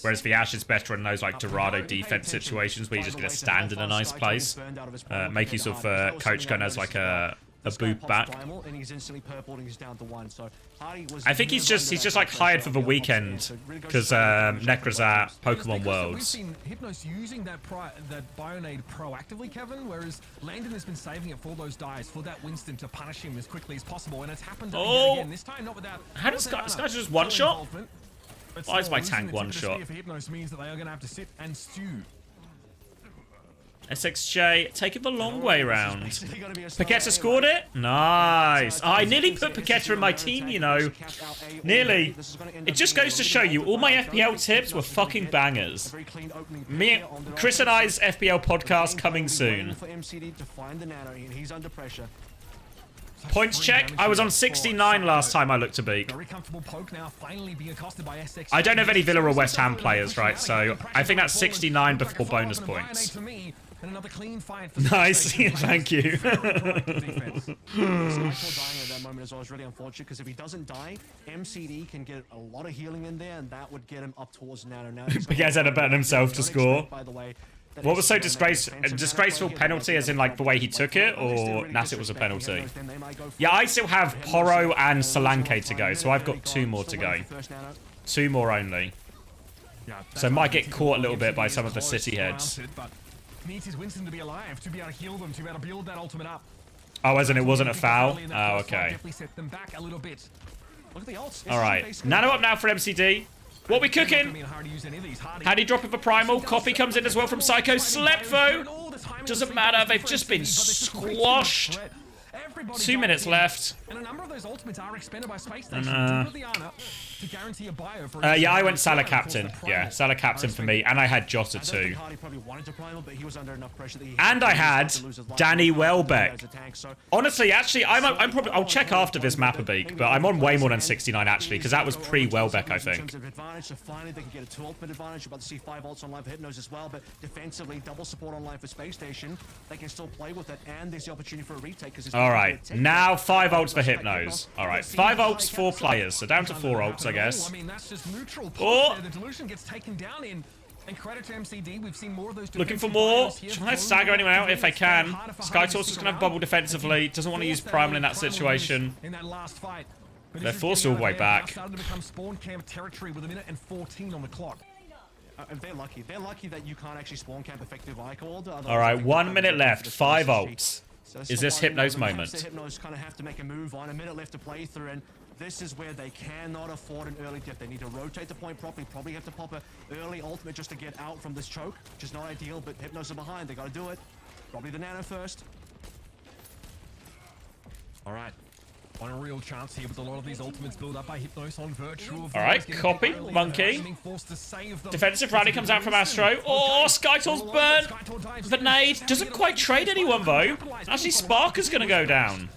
Whereas the Ashe is better in those like Dorado defense situations where you just get to stand in a nice place. Make use of Coach Gun as like a boop back. I think he's just like hired for the weekend because Necra's at Pokemon Worlds. We've seen Hypnos using that Bionade proactively, Kevin, whereas Landon has been saving it for those dives, for that Winston to punish him as quickly as possible, and it's happened again. This time not without. How does Sky just one shot? Why is my tank one shot? Hypnos means that they are going to have to sit and stew. SXJ taking the long way round. Paqueta scored it? Nice. Oh, I nearly put Paqueta in my team, you know. Nearly. It just goes to show you, all my FPL tips were fucking bangers. Chris and I's FPL podcast coming soon. Points check. I was on 69 last time I looked to beak. I don't have any Villa or West Ham players, right? So I think that's 69 before bonus points. And another clean fight for Nice. Spacestation. Thank you. Defense. Skyfall dying at that moment as well is really unfortunate because if he doesn't die, MCD can get a lot of healing in there, and that would get him up towards Nano. Now Big Guy's had to bet on himself to score. By the way, that What was so MCD disgraceful penalty, as in like the way he took it, or that it was a penalty? Yeah, I still have Poro and Solanke to go, so I've got 2 more to go. 2 more only. So might get caught a little bit by some of the city heads. Needs his Winston to be alive, to be able to heal them, to be able to build that ultimate up. Oh, as in it wasn't a foul? Oh, okay. Definitely set them back a little bit. Look at the ults. Alright. Nano up now for MCD. What we cooking? Howdy drop of a primal. Copy comes in as well from Psycho. Slepfo. Doesn't matter. They've just been squashed. 2 minutes left. And a number of those ultimates are expended by Spacestation. To guarantee a bio for yeah, I went Salah captain. Yeah, Salah captain for me. And I had Jota too. And I had Danny Welbeck. Honestly, actually, I'm probably... I'll check after this map a beak, but I'm on way more than 69 actually, because that was pre-Welbeck, I think. So finally they can get a 2 ultimate advantage. You're about to see 5 ults online for Hypnos as well, but defensively, double support online for Spacestation. They can still play with it, and there's the opportunity for a retake. Alright, now 5 ults for Hypnos. Alright, 5 ults, 4 players, so down to 4 ults, I guess. I mean, that's just neutral. Oh! The Delusion gets taken down in. And credit to MCD, we've seen more of those. Looking for more. Trying to stagger anyone out if they can. Skytor's is going to have bubble defensively. Doesn't want to use Primal in that situation. In that last fight. They're forced all the way back. Starting to become spawn camp territory with 1 minute and 14 on the clock. They're lucky. They're lucky that you can't actually spawn camp effective icon. Alright, 1 minute left. 5 ults. Is this Hypnos' moment? Hypnos kind of have to make a move on. 1 minute left to play through, and this is where they cannot afford an early dip. They need to rotate the point properly. Probably have to pop an early ultimate just to get out from this choke, which is not ideal, but Hypnos are behind. They got to do it. Probably the Nano first. All right. On a real chance here with a lot of these ultimates build up by Hypnos on virtual. Alright, copy. Monkey. Defensive rally comes out from Astro. Oh, Skytor's burnt. The nade. Doesn't quite trade anyone, though. Actually, Sparker's going to go down.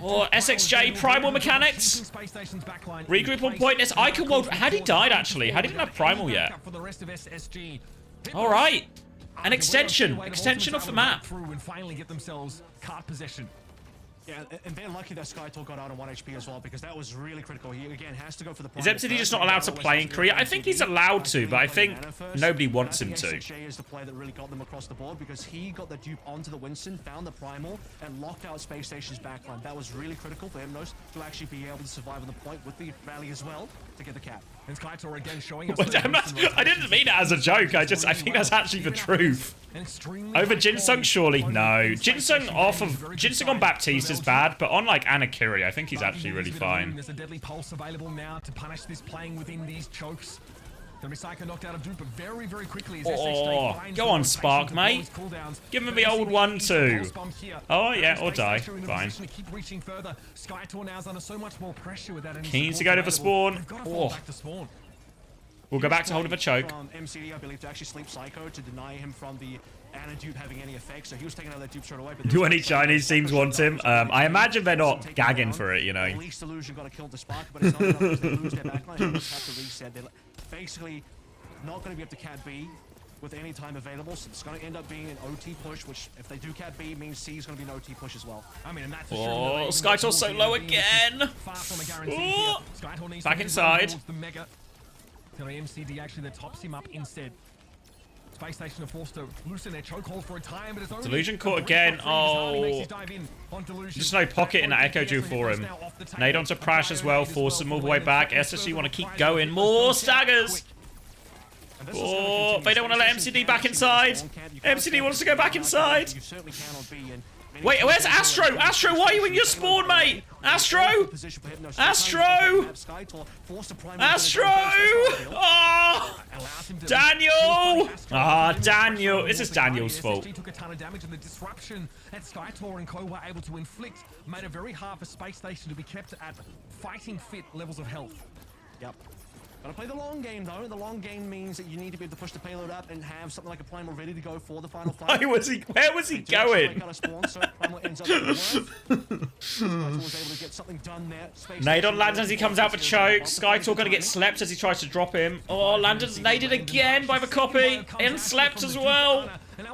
Oh, SXJ Primal mechanics. Regroup on point. This Icon World. Had he died, actually? Had he didn't have Primal yet? Alright. An extension. Extension of the map. And finally get themselves card possession. Yeah, and they're lucky that Skytor got out on 1 HP as well, because that was really critical. He, again, has to go for the... Is MCD just not allowed to play in Korea? I think he's allowed to, but I think nobody wants him to. SXJ is the play that really got them across the board, because he got the dupe onto the Winston, found the Primal, and locked out Spacestation's backline. That was really critical for Hypnos to actually be able to survive on the point with the rally as well to get the cap. And Skytor again showing us... I didn't mean it as a joke. I think that's actually the truth. Over Jinsung, surely? No. Jinsung on Baptiste is bad, but on like Anakiri, I think he's actually really fine. There's a deadly pulse available now to punish this playing within these chokes. Gonna be Psycho knocked out of dupe very, very quickly. Oh, go on, Spark, mate. Give him the old 1-2. Oh, yeah, or die. Fine. Keep reaching further. Skytor now's under so much more pressure with that. Keen to go to the spawn. Oh. We'll go back to hold of a choke. MCD, I believe, to actually sleep Psycho to deny him from the Ana dupe having any effect. So he was taking out that dupe straight away. Do any Chinese teams want him? I imagine they're not gagging for it, you know. At least Illusion got to kill the Spark, but it's not enough because they lose their backline. They have to reset. They're basically not going to be able to Cat B with any time available, so it's going to end up being an OT push, which if they do Cat B means C is going to be an OT push as well. I mean, and that's oh, Skytor's so low again. Oh. Back inside. MCD actually that tops him up instead. Spacestation are forced to loosen their chokehold for a time, but it's only Delusion caught again. Oh, just no pocket in that Echo Duel for him. Nade onto Prash as well, force him all the way back. SSG want to keep going. More staggers. Oh, they don't want to let MCD back inside. MCD wants to go back inside. Wait, where's Astro? Astro, why are you in your spawn, mate? Astro! Astro! Astro! Oh! Daniel! Ah, Daniel. This is Daniel's fault. Took a ton of damage, and the disruption that Skytor and Co were able to inflict made it very hard for Spacestation to be kept at fighting fit levels of health. Yep. Gotta play the long game, though. The long game means that you need to be able to push the payload up and have something like a Primal ready to go for the final fight. Where was he going? Nade on Landon as he comes out for choke. Skytor gonna get slept as he tries to drop him. Oh, Landon's naded again by the copy. And slept as well.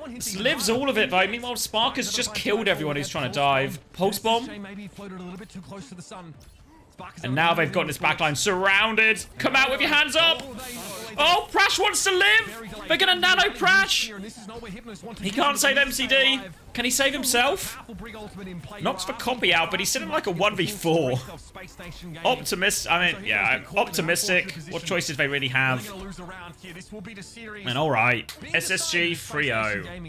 This lives all of it, though. Meanwhile, Spark has just killed everyone who's trying to dive. Pulse bomb. And now they've got this backline surrounded. Come out with your hands up. Oh, Prash wants to live. They're going to nano Prash. He can't save MCD. Can he save himself? Knocks the copy out, but he's sitting like a 1v4. Optimist. I mean, yeah, optimistic. What choice did they really have? And all right. SSG 3-0.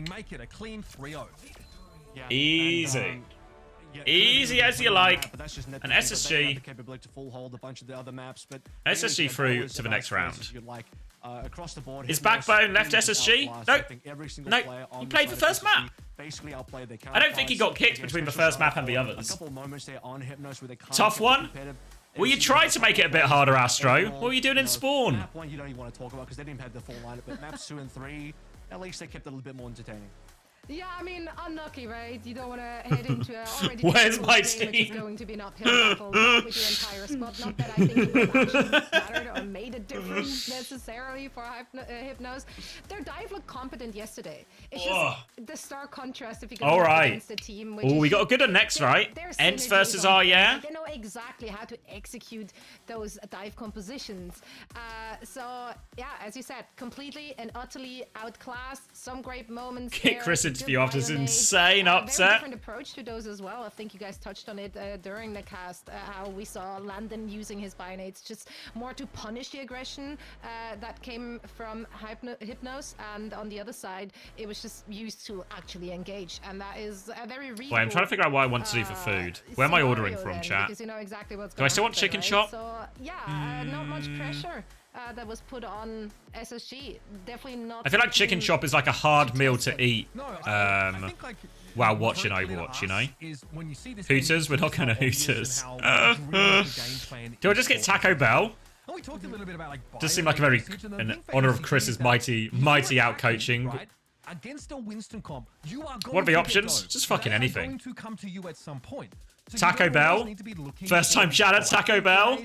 Easy. Easy as you like. An SSG. SSG through to the next round. Is Backbone left SSG? No. He played the first map. I don't think he got kicked between the first map and the others. Tough one. Well, you tried to make it a bit harder, Astro. What were you doing in Spawn? Map 1 you don't even want to talk about because they didn't have the full lineup, but maps 2 and 3, at least they kept it a little bit more entertaining. Yeah, I mean, unlucky, right? You don't want to head into already Where's my team? Which is team? going to be an uphill battle with your entire squad. Not that I think it would actually mattered or made a difference necessarily for Hypnos. Their dive looked competent yesterday. It's just the stark contrast if you go against the team. Oh, we got a good one next, right? ENCE versus yeah. They know exactly how to execute those dive compositions. So, yeah, as you said, completely and utterly outclassed. Some great moments. Kick Chris interview after this insane upset. Very different approach to those as well. I think you guys touched on it during the cast, how we saw Landon using his binates just more to punish the aggression that came from Hypnos, and on the other side, it was just used to actually engage, and that is a very real. Wait, I'm trying to figure out what I want to do for food. Where am I ordering from, chat? Because you know exactly what's do I still want chicken chop? So yeah, not much pressure. That was put on SSG. Definitely not. I feel like chicken chop is like a hard meal to eat while watching Overwatch, you know? Hooters? We're not going to Hooters. Do I just get Taco Bell? Does seem like a very in honor of Chris's mighty out-coaching. Against a Winston comp, you are what are the options? Just fucking anything. Taco Bell. First time shout out Taco Bell.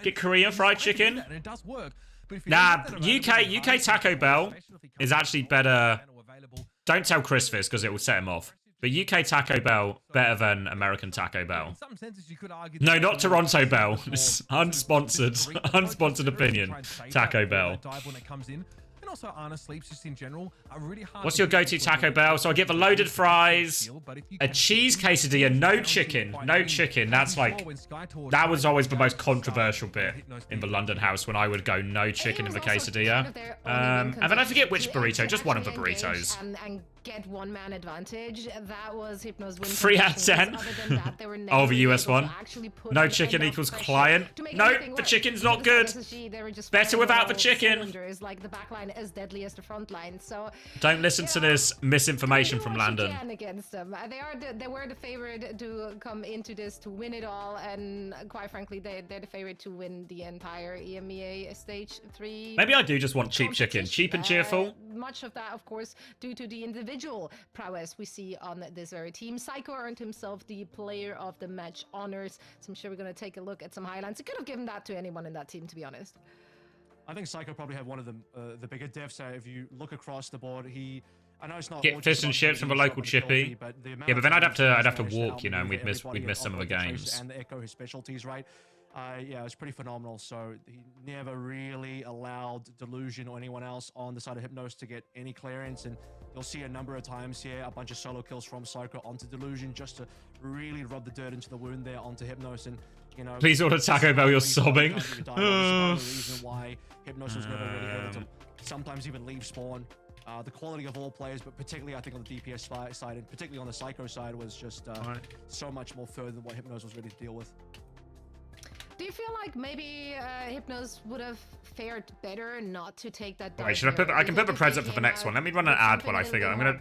Get Korean fried chicken. Nah, UK Taco Bell is actually better. Don't tell Chris this because it will set him off. But UK Taco Bell better than American Taco Bell. No, not Toronto Bell. It's unsponsored opinion. Taco Bell. Also, Anna sleeps just in general are really hard. What's your go-to Taco Bell? So I get the loaded fries, a cheese quesadilla, no chicken. That's like, that was always the most controversial bit in the London house when I would go no chicken in the quesadilla. And then I forget which burrito, just one of the burritos. And get one-man advantage. That was Hypnos win. 3 out of 10. Oh, the US one. No chicken equals client. No, the chicken's not good. Better without the chicken. Like the backline as deadly as the front line. So don't listen to this misinformation from Landon. Against them. They were the favorite to come into this to win it all, and quite frankly, they're the favorite to win the entire EMEA stage 3. Maybe I do just want cheap chicken, cheap and cheerful. Much of that, of course, due to the individual prowess we see on this very team. Psycho earned himself the player of the match honors, so I'm sure we're going to take a look at some highlights. He could have given that to anyone in that team, to be honest. I think Psycho probably had one of the bigger deaths. If you look across the board, I know it's not get fish and chips from the local chippy. Yeah, but then I'd have to walk, you know, and we'd miss some of the games. And the echo his specialties, right? Yeah, it was pretty phenomenal. So he never really allowed Delusion or anyone else on the side of Hypnos to get any clearance, and you'll see a number of times here a bunch of solo kills from Psycho onto Delusion just to really rub the dirt into the wound there onto Hypnos. And you know, please order Taco Bell, you're sobbing. The reason why Hypnos was never really able to sometimes even leave spawn. The quality of all players, but particularly I think on the DPS side and particularly on the Psycho side was just so much more further than what Hypnos was ready to deal with. Do you feel like maybe Hypnos would have fared better not to take that down? Wait, should I put? I can put the preds up for the next one. Let me run an ad while I figure. I'm gonna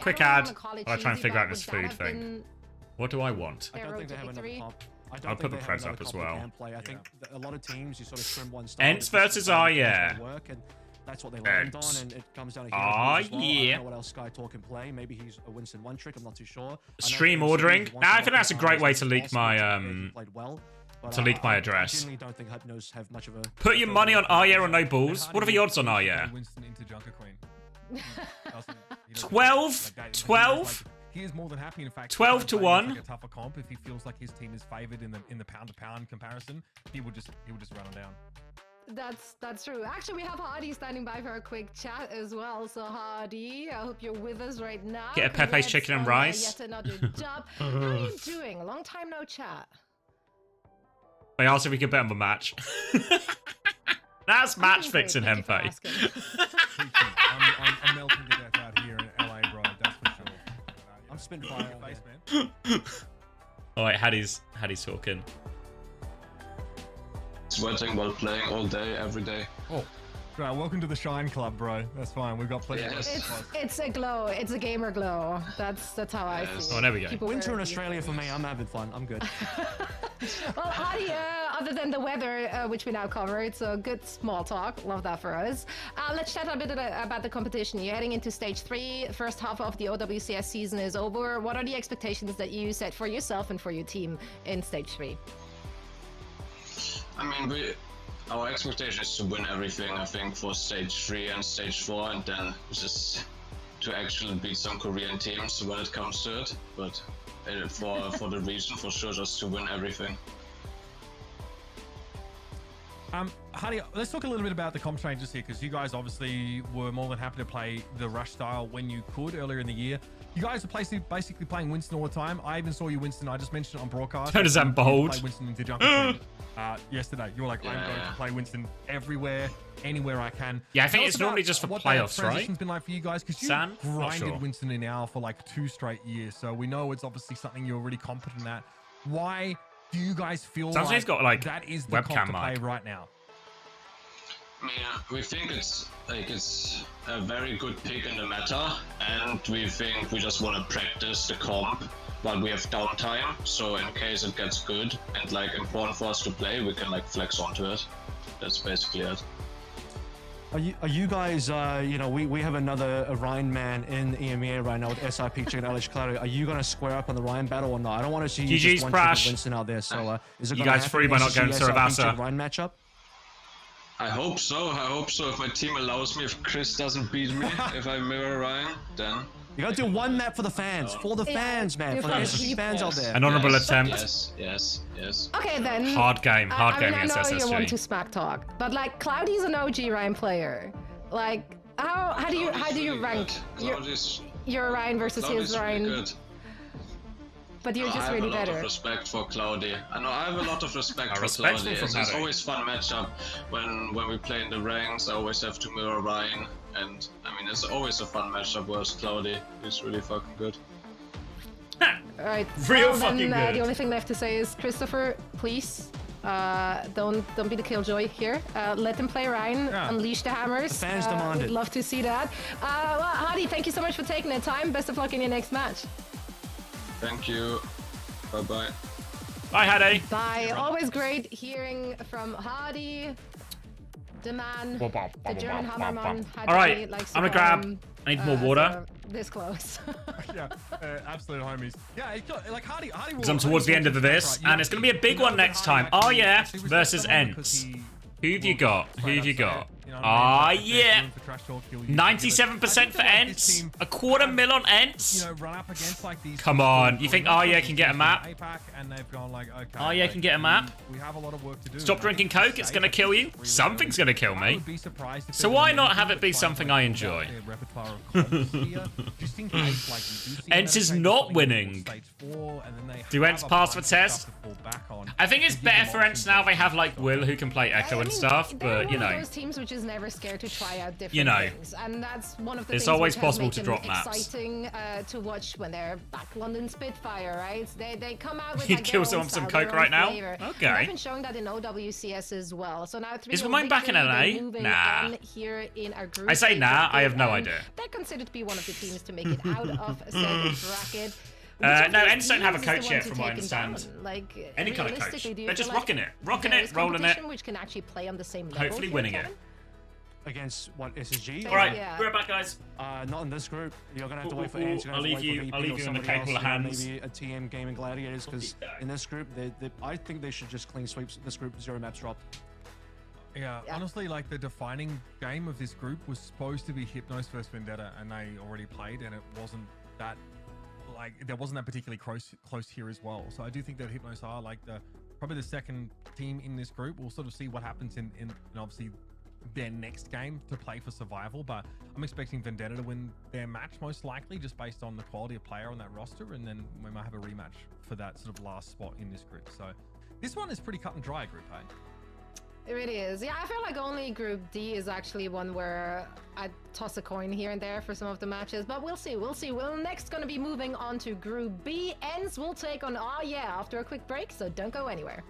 quick ad while I try and figure out this food thing. What do I want? I don't think they have enough pump. I'll put the Preds up as well. Play. I think a lot of teams, you sort of trim one style. ENCE versus EMEA. Work, and that's what they land on, and it comes down to heroes Oh, as well. yeah. I don't know what else Skytor can play. Maybe he's a Winston one trick. I'm not too sure. Stream ordering. Now, I think that's a great way to leak my address. I don't think Hypnos have much of a. Put your money on Arya or no balls. What are the odds on Arya? Winston into Junker Queen. 12. He is more than happy, in fact. 12 to 1. Like a tougher comp. If he feels like his team is favored in the pound-to-pound comparison, he would just run him down. That's true. Actually, we have Hardy standing by for a quick chat as well. So Hardy, I hope you're with us right now. Get a Pepe's chicken and rice. Yet another job. How are you doing? A long time no chat. They asked if we could bet on the match. That's match fixing, Hempe. I'm melting to death out here in LA, bro. That's for sure. I'm spinning fire face, man. All right, Hattie's talking. Sweating while playing all day, every day. Oh, right, welcome to the Shine Club, bro. That's fine. We've got plenty. Yes. It's a glow. It's a gamer glow. That's how I see it. Oh, there we go. Winter in Australia for me. I'm having fun. I'm good. Well, Hardy, other than the weather, which we now covered, so good small talk. Love that for us. Let's chat a bit about the competition. You're heading into stage 3. First half of the OWCS season is over. What are the expectations that you set for yourself and for your team in stage 3? I mean, our expectation is to win everything, I think, for stage 3 and stage 4, and then just to actually beat some Korean teams when it comes to it. But for the region, for sure, just to win everything. Hardy, let's talk a little bit about the comp changes here, because you guys obviously were more than happy to play the Rush style when you could earlier in the year. You guys are basically playing Winston all the time. I even saw you, Winston. I just mentioned it on broadcast. How does that bold? Play Winston into Junker yesterday. You were like, I'm going to play Winston everywhere, anywhere I can. Yeah, I think it's normally just for playoffs, right? What that transition's been like for you guys, because you grinded Winston in Owl for like 2 straight years. So we know it's obviously something you're really competent at. Why do you guys feel like, he's got, like, that is the webcam comp to play right now? Yeah, we think it's a very good pick in the meta, and we think we just want to practice the comp while we have downtime, so in case it gets good and like important for us to play, we can like flex onto it. That's basically it. Are you guys, you know, we have another Ryan man in EMEA right now with SIP and LH Claro. Are you going to square up on the Ryan battle or not? I don't want to see you just one Winston out there, so is it you guys free by not going to Saravasa? Ryan matchup? I hope so. If my team allows me, if Chris doesn't beat me, if I mirror Ryan, then... You gotta do one map for the fans. For the fans, man. For the SSG fans out there. An honorable attempt. Yes. Okay, then. Hard game against SSG. I know you want to smack talk, but like Cloudy's an OG Ryan player. Like, how do you rank your Ryan versus his Ryan? Good. But you're just really better. I have a lot of respect for Cloudy. I have a lot of respect for Cloudy. It's always fun matchup when we play in the ranks. I always have to mirror Ryan, and I mean it's always a fun matchup versus Cloudy. He's really fucking good. Alright, real fucking good. The only thing left to say is, Christopher, please, don't be the killjoy here. Let them play Ryan. Unleash the hammers. The fans demand it. We'd love to see that. Well, Hardy, thank you so much for taking the time. Best of luck in your next match. Thank you. Bye-bye. Bye, Hardy. Bye. Always great hearing from Hardy, the man, the German Hammerman. All right, I'm gonna grab. I need more water. This close. Yeah, absolute homies. Yeah, like Hardy because I'm towards the end of this, and it's gonna be a big one next time. Oh yeah, versus ENCE. Who have you got? Ah, yeah. 97% for ENCE. A $250,000 on ENCE. Come on. You think Arya can get a map? Arya can get a map? Stop drinking Coke. It's going to kill you. Something's going to kill me. So why not have it be something I enjoy? ENCE is not winning. Do ENCE pass the test? I think it's better for ENCE now they have like Will who can play Echo and stuff, but you know. Those teams which is never scared to try out different things, and that's one of the it's things always which possible make to them drop maps. exciting to watch when they're back London Spitfire, right? They come out with You'd like kill their own someone with some style, Coke their right own now? flavor. Okay. And they've been showing that in OWCS as well. So now Is mine back in LA? Nah. Here in our group I say nah, I have no idea. They're considered to be one of the teams to make it out of said bracket. No, ENCE don't have a coach yet, from what I understand. Like, any kind of coach. do you They're just feel rocking like it, rolling it. which can actually play on the same level. Hopefully winning it. Against what, SSG? All right, we're right back, guys. Not in this group. You're gonna have to wait for ENCE. I'll leave you in the capable hands. Maybe a TM Gaimin Gladiators, because in this group, I think they should just clean sweep this group. 0 maps dropped. Yeah, honestly, like the defining game of this group was supposed to be Hypnos versus Vendetta, and they already played, and it wasn't that, like, there wasn't that particularly close here as well. So I do think that Hypnos are like probably the second team in this group. We'll sort of see what happens in obviously their next game to play for survival, but I'm expecting Vendetta to win their match most likely, just based on the quality of player on that roster, and then we might have a rematch for that sort of last spot in this group. So this one is pretty cut and dry, Group A. It really is. Yeah, I feel like only Group D is actually one where I toss a coin here and there for some of the matches, but we'll see. We're next going to be moving on to Group B. ENCE will take on after a quick break, so don't go anywhere.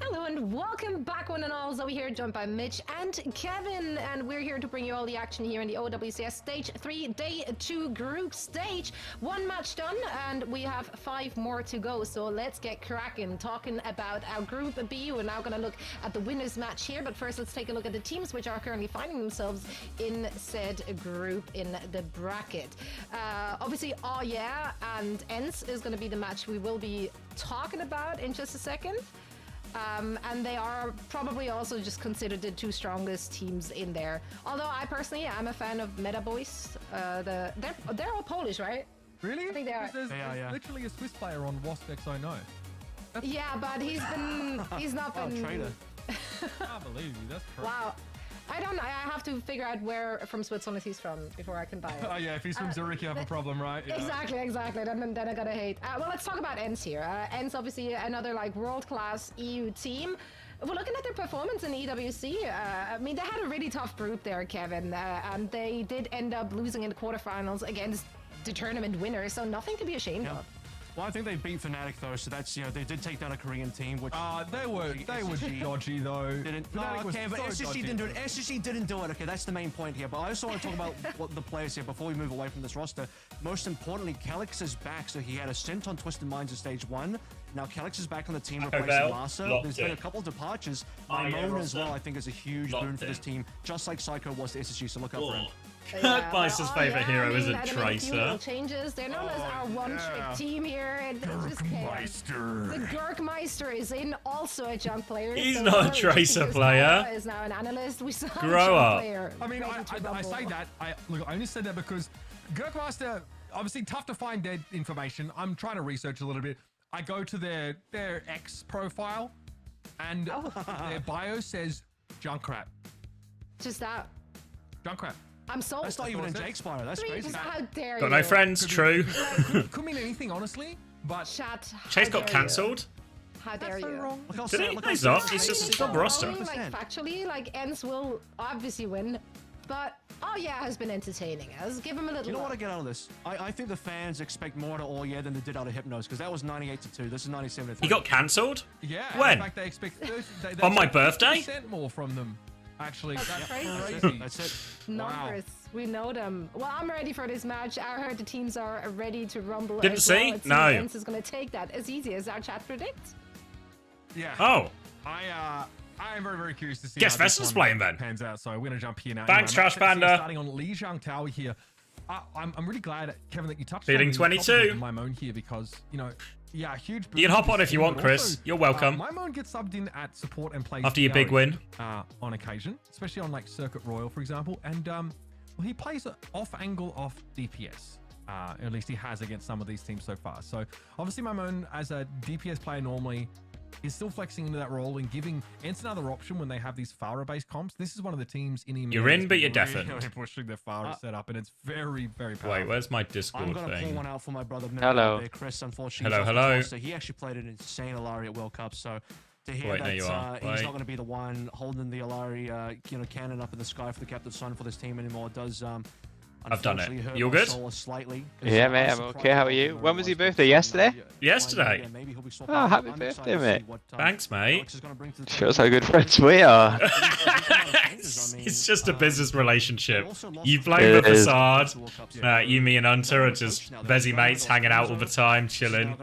Hello and welcome back, one and all. Zoe here, joined by Mitch and Kevin, and we're here to bring you all the action here in the OWCS Stage 3 Day 2 Group Stage. One match done, and we have 5 more to go, so let's get cracking. Talking about our Group B, we're now going to look at the winners match here, but first let's take a look at the teams which are currently finding themselves in said group in the bracket. Obviously, and ENCE is going to be the match we will be talking about in just a second. And they are probably also just considered the 2 strongest teams in there. Although I personally am a fan of Meta Boys. They're all Polish, right? Really? I think they are. There's literally a Swiss player on OWCS I know. Yeah, but he's not been. Traitor. I can't believe you. That's crazy. Wow. I have to figure out where from Switzerland he's from before I can buy it. Oh yeah, if he's from Zurich, you have a problem, right? Yeah. Exactly. Then I gotta hate. Well, let's talk about ENCE here. ENCE, obviously another like world-class EU team. We're looking at their performance in EWC. I mean, they had a really tough group there, Kevin, and they did end up losing in the quarterfinals against the tournament winner, so nothing to be ashamed of. Well, I think they beat Fnatic though, so that's, you know, they did take down a Korean team, which they were dodgy though. Okay, but SSG didn't do it. SSG didn't do it. Okay, that's the main point here. But I also want to talk about what the players here before we move away from this roster. Most importantly, Calix is back, so he had a stint on Twisted Minds in stage 1. Now Calix is back on the team replacing Larsa. There's been a couple of departures. Imone as well, I think, is a huge boon for this team, just like Psycho was to SSG. So look out for him. Kirkmeister's favourite hero isn't Tracer. Changes. They're known as our one-trick team here. Gurkmeister. The Gurkmeister is in, also a junk player. He's not a Tracer player. Is now an analyst. We saw Grow up. Player. I mean, I say that. Look, I only said that because Gurkmeister, obviously tough to find dead information. I'm trying to research a little bit. I go to their X profile, and their bio says Junkrat. Just that. Junkrat. I'm sold. That's not even in Jake's bio. That's crazy. How dare Got you? no friends, true. Could mean anything, honestly. But Chase got cancelled. How dare you? Did he? He's off. He's on roster. Like factually, like ENCE will obviously win, but has been entertaining us. Give him a little. You know what I get out of this? I think the fans expect more out of All than they did out of Hypnos, because that was 98-2. This is 97-3. He got cancelled? Yeah. When? In fact, they expect on my birthday? more from them. Actually, that's crazy. That's it. Numbers. Wow. We know them. Well, I'm ready for this match. I heard the teams are ready to rumble. Didn't see? No. ENCE is going to take that as easy as our chat predicts. Yeah. Oh. I am very, very curious to see Guess how this Vessel's one playing then. pans out. So we're going to jump here now. Thanks, Trash Panda. Starting on Lijiang Tower here. I'm really glad, Kevin, that you touched Feeling on 22. Mimone here because, you know, huge. You can hop on if you want, Chris. Also, you're welcome. Mimone gets subbed in at support and plays after your big win on occasion, especially on like Circuit Royal, for example. And well, he plays off angle, off DPS. At least he has against some of these teams so far. So obviously, Mimone as a DPS player normally is still flexing into that role and giving ENCE another option when they have these Pharah-based comps. This is one of the teams in EMEA. You're in, but you're deafened. Pushing their Pharah setup, and it's very, very powerful. Wait, where's my Discord I'm gonna thing? pull one out for my brother. Hello. Chris, unfortunately. Hello. So he actually played an insane Alari at World Cup. So to hear that you are. he's not going to be the one holding the Alari, cannon up in the sky for the Captain Sun for this team anymore does. I've done it. You good? Slightly, yeah, mate, I'm okay. How are you? When was your birthday? Yesterday? Yesterday. Oh, happy birthday, mate. Thanks, mate. Shows how good friends we are. It's just a business relationship. You blame the facade. You, me, and Hunter are just busy mates hanging out all the time, chilling.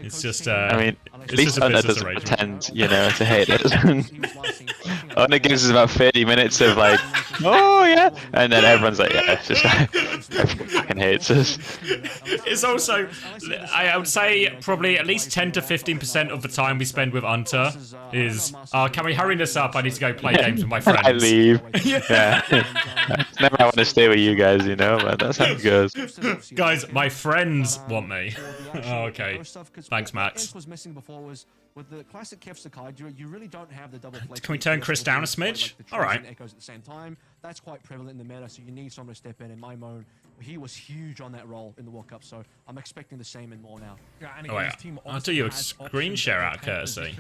It's just, I mean, it's at least just a Hunter business doesn't arrangement. pretend, to hate us. Hunter gives us about 30 minutes of like, oh yeah, and then everyone's like, yeah, it's just everyone fucking hates us. It's also, I would say, probably at least 10 to 15% of the time we spend with Hunter is, can we hurry this up? I need to go play games with my friends. I leave. Yeah. Never I want to stay with you guys, but that's how it goes. Guys, my friends want me. Oh, okay. Thanks, Max. With the classic Kev Sakai, you really don't have the double flex. Can we turn Chris down a smidge? All right. Echoes at the same time. That's quite prevalent in the meta, so you need someone to step in. And Mimone, he was huge on that role in the World Cup, so I'm expecting the same and more now. Oh, wait. I'll do you a screen share out of courtesy.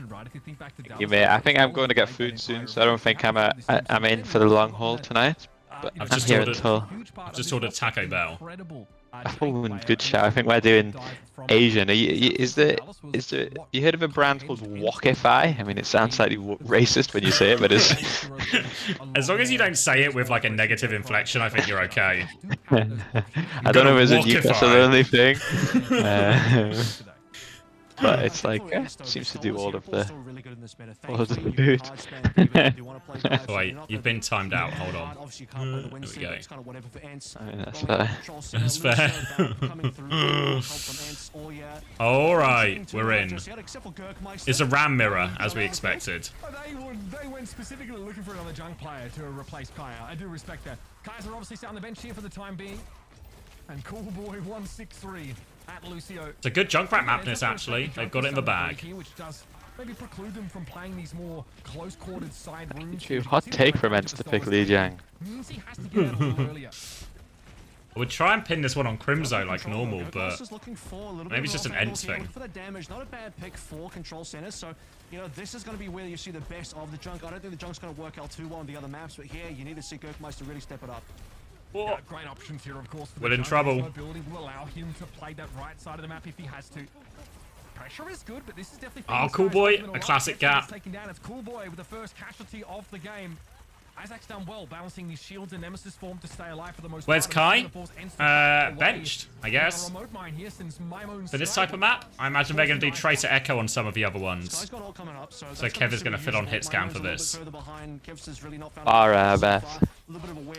You may. I think I'm going to get food soon, so I don't think I'm in for the long haul tonight. But I've I'm here until. Just ordered Taco Bell. Oh, good shout. I think we're doing Asian. Is there? You heard of a brand called Wokify? I mean, it sounds slightly racist when you say it, but it's. As long as you don't say it with like a negative inflection, I think you're okay. I don't know if it's a Newcastle only thing. But it's like, seems to do all of the food. Wait, you've been timed out. Hold on. There we go. I mean, that's fair. That's fair. Alright, we're in. It's a RAM mirror, as we expected. They went specifically looking for another junk player to replace Kaya. I do respect that. Kaiser obviously sat on the bench here for the time being. And Cool Boy 163 at Lucio. It's a good Junkrat map this, actually. They've got it in the bag. Which does maybe preclude them from playing these more close-quartered side rooms. True, hot take from ENCE to pick Li Jiang. Means he has to get out a little earlier. I would try and pin this one on Crimzo like normal, but maybe it's just an ENCE thing. For the damage, not a bad pick for control centers. So, you know, this is going to be where you see the best of the junk. I don't think the junk's going to work out too well on the other maps, but here you need to see Gurkmeister really step it up. Yeah, great options here, of course. We're in trouble. Ability will allow him to play that right side of the map if he has to. Pressure is good, but this is definitely. Oh, Cool Boy, a classic gap. Taken down. It's Cool Boy with the first casualty of the game. Isaac's done well, balancing these shields and Nemesis form to stay alive for the most Where's part. Kai? Benched, I guess. For this type of map, I imagine they're going to do Traitor Echo on some of the other ones. So Kev is going to fit on hit scan for this. Beth.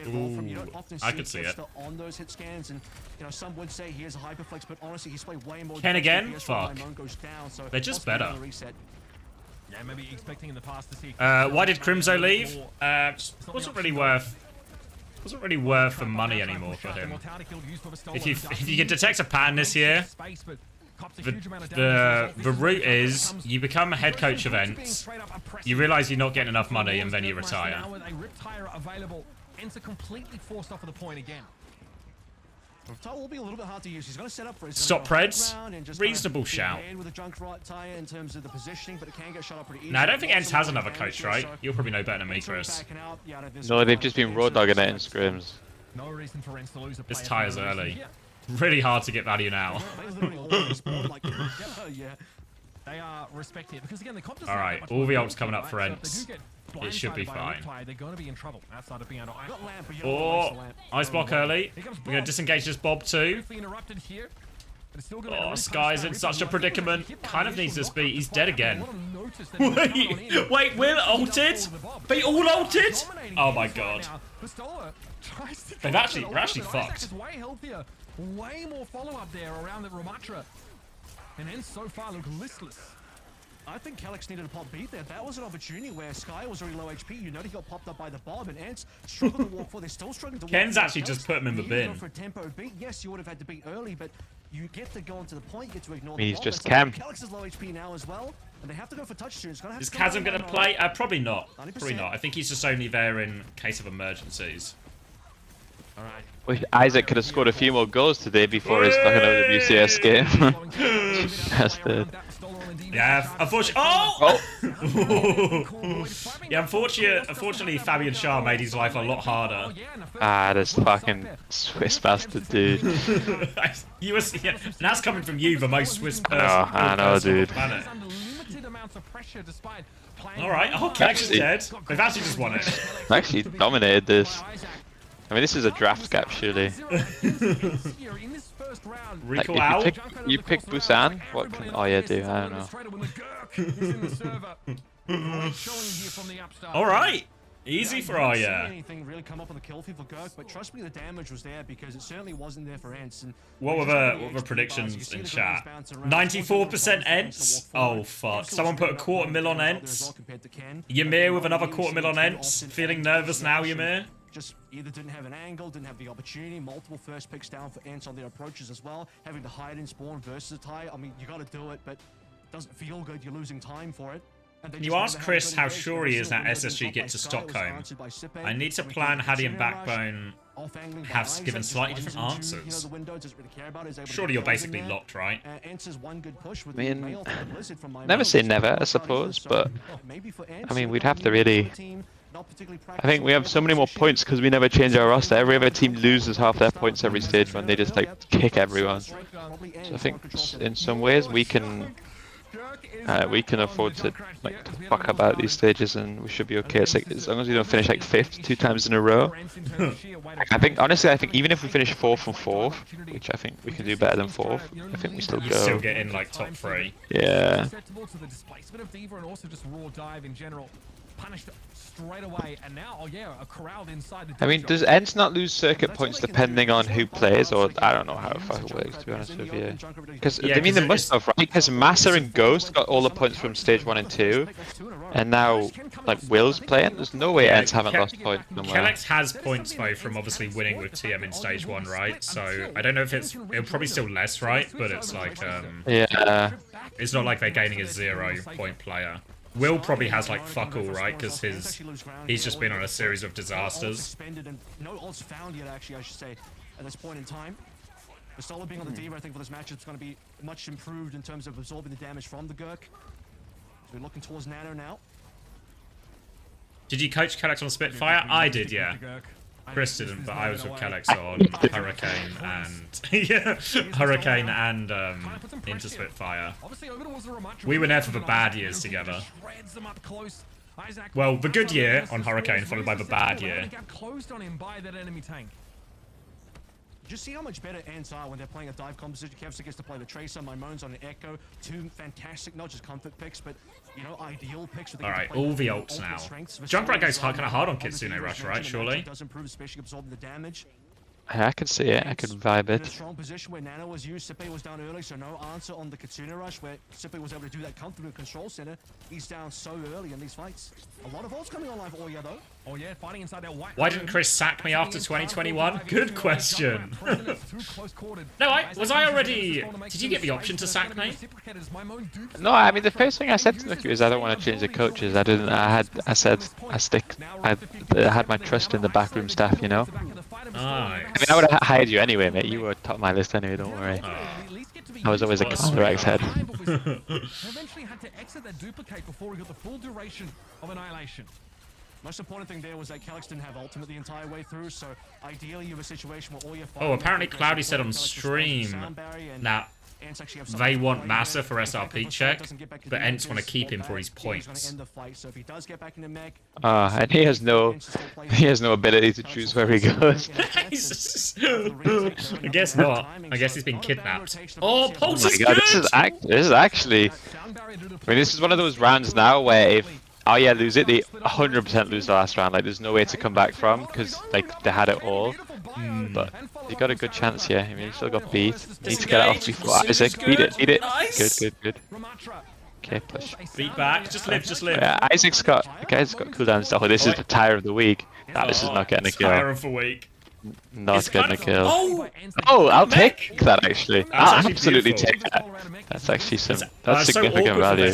Ooh, I could see it. On those hit scans, and you know, some would say he is a hyperflex, but honestly, he's played way more. Ken again? Fuck. They're just better. Yeah, maybe expecting in the past to see. Why did Crimzo leave? Wasn't really worth the money anymore for him. If you can detect a pattern this year, the route is you become a head coach of ENCE, you realize you're not getting enough money, and then you retire. ENCE completely forced off of the point again. Will be a little bit hard to use. He's going to set up for his Stop Preds. Reasonable shout. With a junk tire in terms of the positioning, but it can get shot up pretty easy. No, I don't think ENCE has another coach, right? You'll probably know better than me, Chris. No, they've just been raw dogging it in scrims. No reason for ENCE to lose a This tire's early. Really hard to get value now. They are respected because again the comp doesn't. All right, all the ults coming up for ENCE. It should be fine. They're going to be in trouble outside of being able to. Oh, ice block early. We're going to disengage this Bob too. Oh, Sky's in such a predicament. Kind of needs this beat. He's dead again. Wait, Will ulted? They all ulted? Oh my god. We're actually fucked. Way healthier, way more follow-up there around the Ramatra. And ENCE so far look listless. I think Calyx needed a pop beat there. That was an opportunity where Sky was already low HP. You know he got popped up by the Bob, and ENCE struggled to walk forward. They're still struggling to walk. Ken's actually just put him in the bin. For a tempo beat, yes, you would have had to beat early, but you get to go onto the point, you get to ignore the Bob. just Cam. Calyx is low HP now as well, and they have to go for touch tunes. Is Chasm going to play? Probably not. Probably not. I think he's just only there in case of emergencies. All right. Wish Isaac could have scored a few more goals today before his fucking OWCS game. That's the. Yeah, unfortunately. Oh! Yeah, unfortunately, Fabian Shah made his life a lot harder. Ah, this fucking Swiss bastard, dude. Yeah, and that's coming from you, the most Swiss person. Oh, I know, dude. Alright, oh, Calyx is dead. They've actually just won it. Actually dominated this. I mean, this is a draft gap, surely. Like, you pick Busan? What can Oya do? I don't know. Alright! Easy for Oya. Anything really come up on the kill feed for Gurk, but trust me, the damage was there because it certainly wasn't there for ENCE. And what were the predictions in chat? 94% ENCE? Oh fuck. Someone put a $250,000 on ENCE. Ymir with another $250,000 on ENCE. Feeling nervous now, Ymir? Just either didn't have an angle, didn't have the opportunity, multiple first picks down for ENCE on their approaches as well, having to hide in spawn versus a tie. I mean, you got to do it, but it doesn't feel good. You're losing time for it. Can you ask Chris how sure he is that SSG get to Stockholm? I need to plan Hadi and Backbone have given slightly different answers. Surely you're basically locked, right? I mean, never say never, I suppose, but I mean, we'd have to really. I think we have so many more points because we never change our roster. Every other team loses half their points every stage when they just like kick everyone. So I think in some ways we can afford to like fuck about these stages and we should be okay. It's like as long as we don't finish like 5th 2 times in a row. I think honestly, even if we finish 4th and 4th, which I think we can do better than 4th, I think we still go. Still get in like top 3. Yeah. Punished straight away, and now, oh yeah, a corralled inside the. I mean, does ENCE not lose circuit points depending on who plays, or I don't know how it fucking works, to be honest with you. Because I mean, they must have, right? Because Massa and Ghost got all the points from stage 1 and 2, and now like Will's playing. There's no way ENCE haven't lost points somewhere. Calyx has points though from obviously winning with TM in stage 1, right? So I don't know if it'll probably still less, right? But it's like yeah. It's not like they're gaining a 0-point player. Will probably has like fuck all, right? Because he's just been on a series of disasters. No odds found yet, actually, I should say, at this point in time. The Solar being on the D.Va, I think for this match, it's going to be much improved in terms of absorbing the damage from the Gurk. So we're looking towards Nano now. Did you coach Calyx on Spitfire? I did, yeah. Chris didn't, but I was with Calyx on Hurricane and yeah, Hurricane and into Spitfire. We were there for the bad years together. Well, the good year on Hurricane followed by the bad year. Just see how much better ENCE are when they're playing a dive composition. Kevster gets to play the Tracer, Mimone's on an Echo. Two fantastic, not just comfort picks, but, you know, ideal picks. Alright, all the ults now. Junkrat goes kind of hard on Kitsune Rush, right, surely? Does improve, especially absorbing the damage. I can see it. I can vibe it. In a strong position where Nano was used, Sippe was down early, so no answer on the Kitsune Rush, where Sippe was able to do that comfortably in Control Center. He's down so early in these fights. A lot of ults coming online for Ouya, though. Oh yeah, fighting inside that white. Why didn't Chris sack me after 2021? Good question. No, was I already... Did you get the option to sack me? No, I mean the first thing I said to Nuki was I don't want to change the coaches. I didn't. I said I had my trust in the backroom staff, you know. Nice. I mean, I would have hired you anyway, mate. You were top of my list anyway. Don't worry. I was always a Counter-X head. Eventually had to exit that duplicate before he got the full duration of Annihilation. Most important thing there was that Calyx didn't have ultimate the entire way through, so ideally you have a situation where all your... Oh, apparently Cloudy said on stream that they want Massa for SRP check, but ENCE want to keep him for his points. And he has no ability to choose where he goes. I guess not. I guess he's been kidnapped. Oh, Pulse is God, good! This is actually... I mean, this is one of those rounds now where if OWCS lose it, they 100% lose the last round. Like, there's no way to come back from, because like they had it all. But you got a good chance here. I mean, you still got beat. Need to get it off before Isaac. Beat it. Nice. Good. Okay, push. Beat back. Just live. Yeah, Isaac's got cooldown stuff. Oh, this is the tire of the week. Nah, this is not getting a kill. Tire of the week. Not getting a kill. Oh, I'll take that actually. I'll absolutely beautiful. take that. That's actually that's significant value.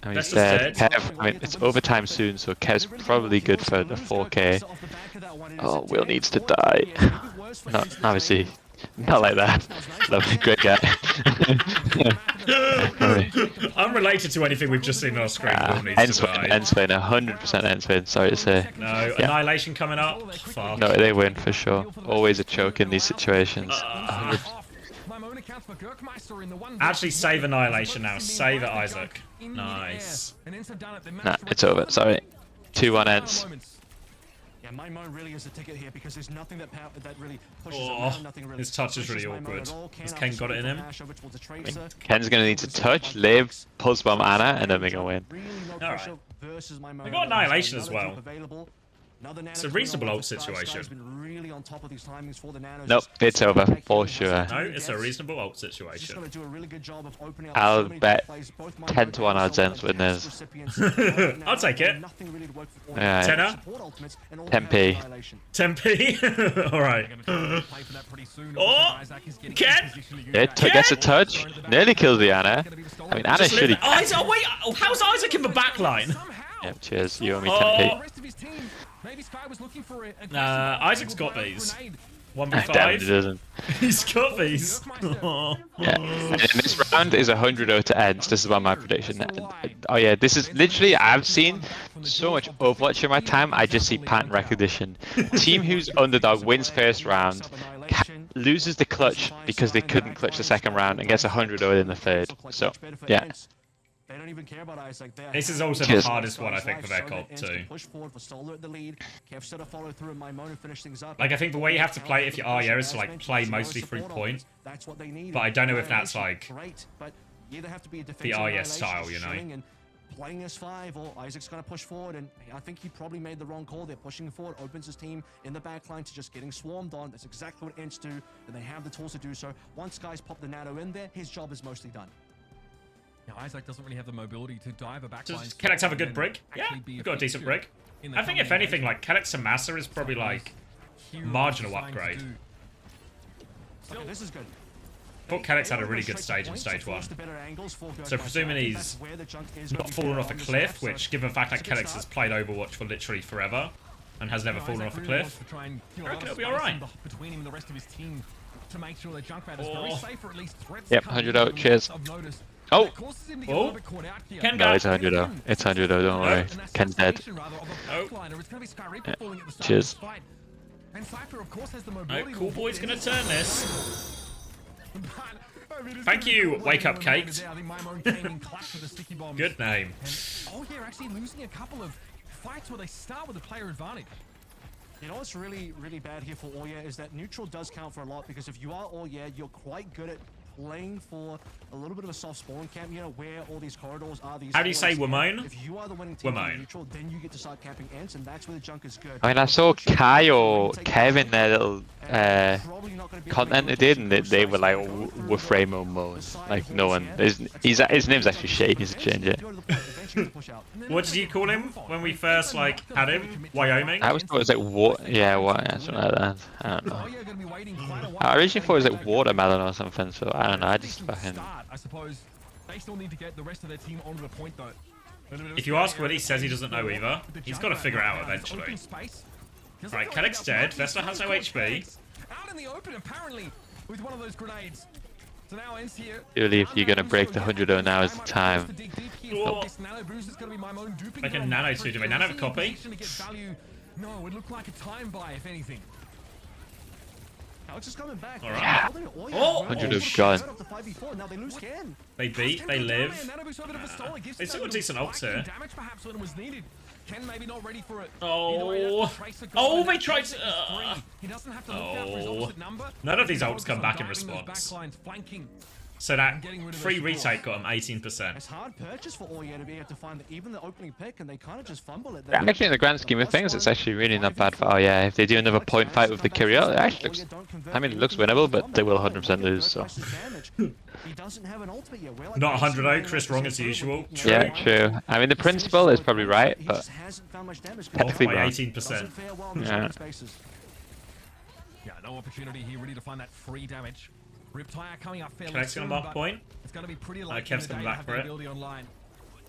I mean, Kev, I mean, it's overtime soon, so Kev's probably good for the 4K. Oh, Will needs to die. Not obviously, not like that. Lovely, great guy. Unrelated to anything we've just seen on our screen. ENCE win, 100% ENCE win. Sorry to say. No, Annihilation coming up. Fuck. No, they win for sure. Always a choke in these situations. Actually, save Annihilation now. Save it, Isaac. Nice. Nah, it's over. Sorry. 2-1 ENCE. Yeah, my mind really is the ticket here because there's nothing that really pushes around, nothing really. His touch is really awkward. Has Ken got it in him? Ken's gonna need to touch, live, pulse bomb Anna, and then they're gonna win. Alright. They got Annihilation as well. It's a reasonable ult situation. Nope, it's over, for sure. No, it's a reasonable ult situation. I'll bet 10 to 1 odds ENCE win this. I'll take it. Yeah. Tenner? 10p. 10p? Alright. Oh! Ken! It gets a touch, nearly kills the Anna. I mean, Anna should have... Oh, wait! How's Isaac in the backline? Yep, cheers, you owe me 10p. Isaac's got these. 1v5. Damn, he doesn't. He's got these. Yeah. And this round is 100-0 to ENCE. This is one of my prediction. Oh yeah, this is literally, I've seen so much Overwatch in my time, I just see pattern recognition. Team who's underdog wins first round, loses the clutch because they couldn't clutch the second round, and gets 100-0 in the third. So, yeah. They don't even care about Isaac. This is also the hardest one, I think, for their comp too. Like, I think the way you have to play it if you're Arya is to like play mostly through point. But I don't know if that's like the Arya style, you know. Playing S5 or Isaac's going to push forward, and I think he probably made the wrong call. They're pushing forward, opens his team in the backline to just getting swarmed on. That's exactly what ENCE do, and they have the tools to do so. Once guys pop the nano in there, his job is mostly done. Now, Isaac doesn't really have the mobility to dive a backline. Does Calyx have a good break? Yeah, we've got a decent break. I think if anything, like Calyx to Massa is probably like marginal upgrade. Okay, this is good. thought Kellex had a really good stage in stage 1. So presuming he's not fallen off a cliff, which given the fact that Kellex has played Overwatch for literally forever and has never fallen off a cliff, I reckon it'll be alright. Yep, 100 out, cheers. Oh! Oh! Ken No, got it's 100 out. It's 100 out, don't worry. Ken's dead. Oh. Yeah. Cheers. Oh, Cool Boy's gonna turn this. Thank you, Wake Up Caked. Good name. Oh yeah, actually losing a couple of fights where they start with a player advantage. You know what's really, really bad here for Oya is that neutral does count for a lot, because if you are Oya, you're quite good at playing for a little bit of a soft spawn camp, you know, where all these corridors are. These How do you say Wimone? If you are the winning team Wimone. neutral, then you get to start camping ENCE, and that's where the junk is good. I mean, I saw Kai or Kevin their little content they did, and they were like, oh, we're Framo mode. Like, no one. His name's actually Shane, he needs to change it. What did you call him when we first, like, had him? Wyoming? I always thought it was like, what? Yeah, what? Something like that. I don't know. I originally thought it was like watermelon or something, so I don't know. I just fucking. I suppose they still need to get the rest of their team onto the point though. If you ask Willie, he says he doesn't know either. He's got to figure it out eventually. Right, Kellex dead. Vesta has no HP. Out in the open, apparently, with one of those grenades. So now ENCE here. Surely, if you're gonna break the 100 now is the time. Oh. Like a nano too. Do we nano have a copy? No, it would look like a time buy, if anything. Alex is coming back. All right. Oh! 100 of gone. They beat, they live. They still got decent ults here. Oh! Oh, they tried to... Oh. None of these ults come back in response. So that free retake got him 18%. It's hard purchase for Oya to be able to find even the opening pick, and they kind of just fumble it. Actually, in the grand scheme of things, it's actually really not bad for. Oh yeah, if they do another point fight with the Kyriel, it actually looks. I mean, it looks winnable, but they will 100% lose. So. Not 100-0, Chris wrong as usual. True. Yeah, true. I mean, the principle is probably right, but technically by wrong. 18%. Yeah. Yeah, no opportunity here really to find that free damage. Riptire coming up fairly Kellex gonna mark point. It's going to be pretty late. Kev's coming back for it. Online.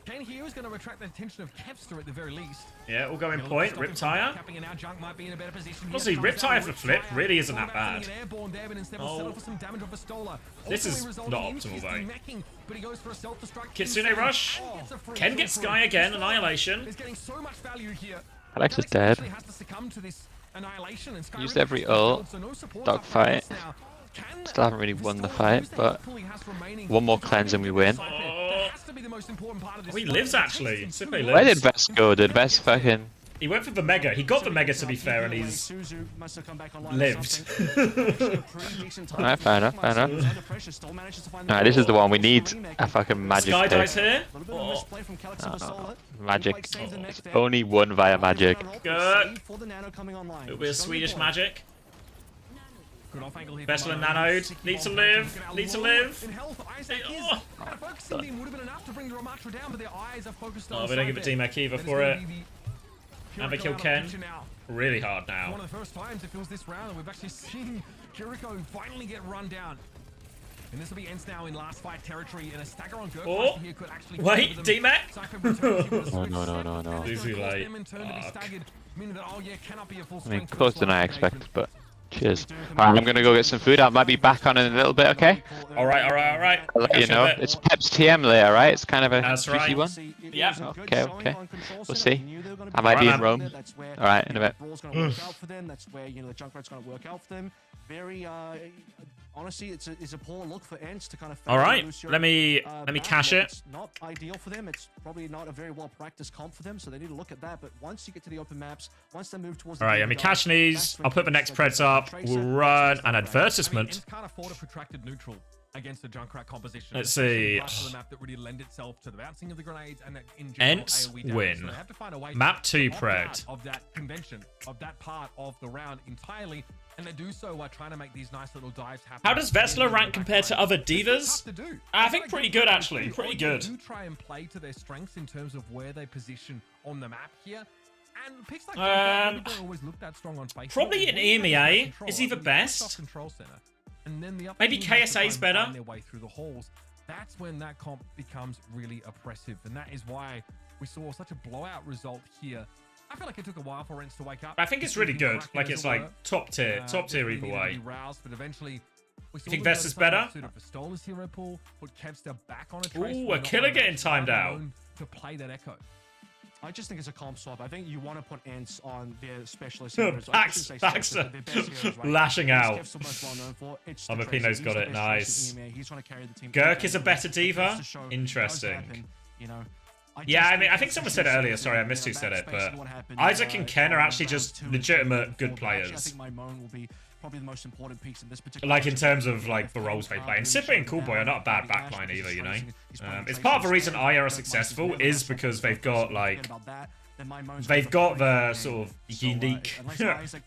Ken here is going to attract the attention of Kevster at the very least. Yeah, we'll go in point. Riptire. Honestly, Riptire for flip really isn't that bad. Oh. This is not optimal though. Kitsune rush. Ken gets Sky again. Annihilation. Alex is dead. Used every ult. Dogfight. Still haven't really won the fight, but one more cleanse and we win. Oh, he lives actually. Sippe lives. Where did Vest go? Did Vest fucking... He went for the Mega. He got the Mega to be fair, and he's lived. Alright, fair enough, fair enough. Alright, this is the one. We need a fucking magic Sky pick. dies here. Oh. No. Magic. It's only one via magic. Good. It'll be a Swedish magic. Vessel and Nanode. Need to live. Need to live. Oh, we don't give a D-Mac either for it. And they kill Ken. Really hard now. One of the first times it feels this round, we've actually seen Kiriko finally get run down. And this will be ENCE now in last fight territory, and a stagger on Gurk oh, here could actually wait, D-Mac? No. Easy late. I mean, closer than I expected, but cheers. Alright, I'm gonna go get some food. I might be back on in a little bit, okay? Alright. I'll let you know. It's Pep's TM later, right? It's kind of a juicy one. Yeah. Okay. We'll see. I might be in Rome. Alright, in a bit. That's where, you know, the Junkrat's gonna work out for them. Very, honestly, it's a poor look for ENCE to kind of. Alright, let me cash it. It's not ideal for them. It's probably not a very well practiced comp for them, so they need to look at that. But once you get to the open maps, once they move towards. Alright, let me cash these. I'll put the next Preds up. We'll run an advertisement. Can't afford a protracted neutral against the Junkrat composition. Let's see. The map that really lend itself to the bouncing of the grenades and that in ENCE win. So they have to find a way Map 2 to Pred. of that convention, of that part of the round entirely, and they do so while trying to make these nice little dives happen. How does Vessler rank compared to other divas? I think pretty good actually. Pretty good. They do try and play to their strengths in terms of where they position on the map here. And picks like don't always look that strong on face. Probably an EMEA is either best. and then the other maybe team has to try KSA's and better. find their way through the halls. That's when that comp becomes really oppressive, and that is why we saw such a blowout result here. I feel like it took a while for ENCE to wake up. I think it's really good. Like, it's like top tier either way. Roused, but eventually, we saw think Vesta's better? Vestola's hero pool put Kevster back on a trace. Ooh, a killer getting timed out. To play that Echo. I just think it's a comp swap. I think you want to put ENCE on their specialist heroes. Baxter lashing out. Amapino's got it. Nice. Gurk is a better diva? Interesting. Yeah, I mean, I think someone said it earlier. Sorry, I missed who said it, but Isaac and Ken are actually just legitimate good players. Probably the most important piece in this particular. Like in terms of like the roles they play, and Sippy and Coolboy are not a bad backline either, you know. It's part of the reason IR are successful is because they've got like the sort of unique,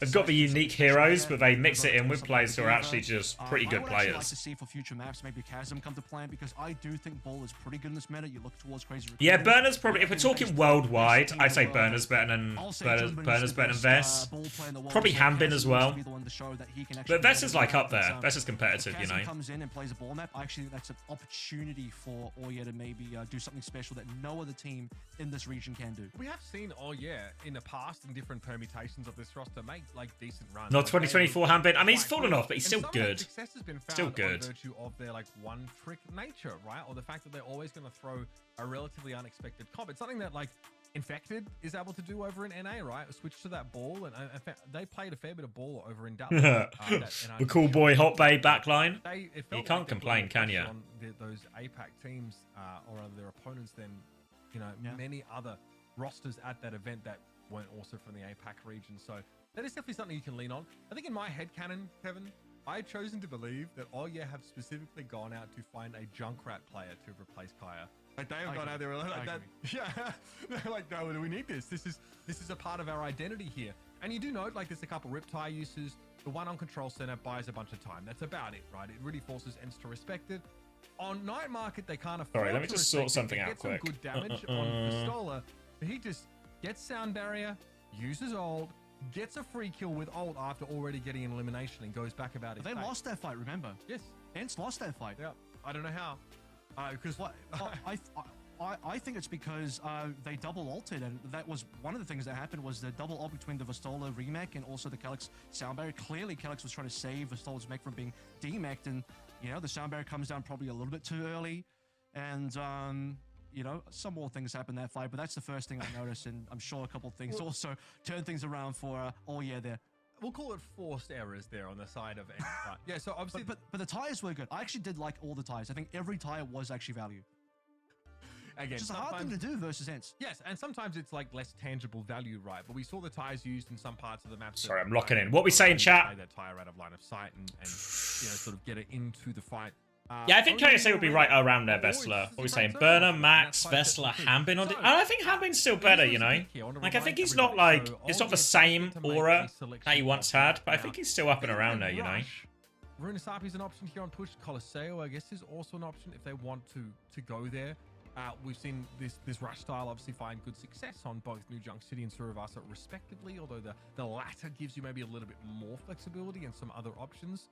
they've got the unique heroes, but they mix it in with players who are actually just pretty good players. I would like to see for future maps maybe Chasm come to plan, because I do think Ball is pretty good in this meta. You look towards crazy. Yeah, Burner's probably, if we're talking worldwide, I'd say Burner's better than Vess. Probably Hambin as well. But Vess is like up there. Vess is competitive, you know. Comes in and plays a ball map. Actually, that's an opportunity for Oya to maybe do something special that no other team in this region can do. We have seen in the past in different permutations of this roster make like decent runs. Not 2024 Hambin. I mean, he's fallen off, but he's still good. Success has been found still good. On virtue of their like one-trick nature, right? Or the fact that they're always going to throw a relatively unexpected comp. It's something that like Infected is able to do over in NA, right? Switch to that ball, and they played a fair bit of ball over in Dallas. The cool boy hot bay backline. You can't like complain, can you? On those APAC teams or other their opponents than many other rosters at that event that weren't also from the APAC region. So that is definitely something you can lean on. I think in my headcanon, Kevin, I had chosen to believe that have specifically gone out to find a Junkrat player to replace Kaya. Like they have gone out there like that. Yeah, they're like, no, we need this. This is a part of our identity here. And you do note, like, there's a couple Riptide uses. The one on Control Center buys a bunch of time. That's about it, right? It really forces ENCE to respect it. On Night Market, they kind of sorry. Let me just sort something out quick. Good damage on Pistola. He just gets Sound Barrier, uses ult, gets a free kill with ult after already getting an elimination, and goes back about his They lost that fight, remember? Yes. ENCE lost that fight. Yeah. I don't know how. Because I think it's because they double ulted, and that was one of the things that happened was the double ult between the Vistola remake and also the Calyx sound barrier. Clearly, Calyx was trying to save Vistola's mech from being demeched, and the sound barrier comes down probably a little bit too early, and some more things happened that fight. But that's the first thing I noticed, and I'm sure a couple of things also turned things around for there. We'll call it forced errors there on the side of ENCE. Right. Yeah, so obviously... But the tires were good. I actually did like all the tires. I think every tire was actually value. Again, it's a hard thing to do versus ENCE. Yes, and sometimes it's like less tangible value, right? But we saw the tires used in some parts of the map. Sorry, I'm locking in. What we say in chat? Play that tire out of line of sight and sort of get it into the fight. Yeah, I think KSA would be right around there, Vestler. What are we saying? Burner, Max, Vestler, Hambin on I think Hambin's still better, Like, I think he's not like, it's not the same aura that he once had, but I think he's still up and around there, Runasapi's an option here on push. Coliseo, I guess, is also an option if they want to go there. We've seen this rush style obviously find good success on both New Junk City and Survivasa respectively, although the latter gives you maybe a little bit more flexibility and some other options.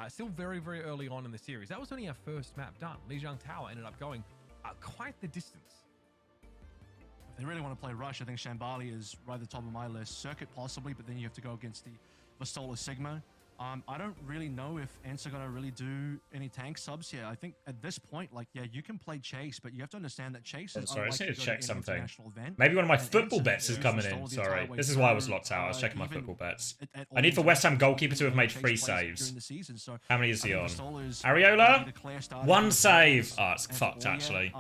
Still very, very early on in the series. That was only our first map done. Lijiang Tower ended up going quite the distance. If they really want to play Rush, I think Shambali is right at the top of my list. Circuit possibly, but then you have to go against the Vistola Sigma. I don't really know if ENCE are going to really do any tank subs here. I think at this point, you can play Chase, but you have to understand that Chase is... Sorry, I just need to check something. Maybe one of my football bets is coming in. Sorry. This is why I was locked out. I was checking my football bets. I need the West Ham goalkeeper to have made 3 saves. How many is he on? Areola? 1 save. Oh, it's fucked, actually.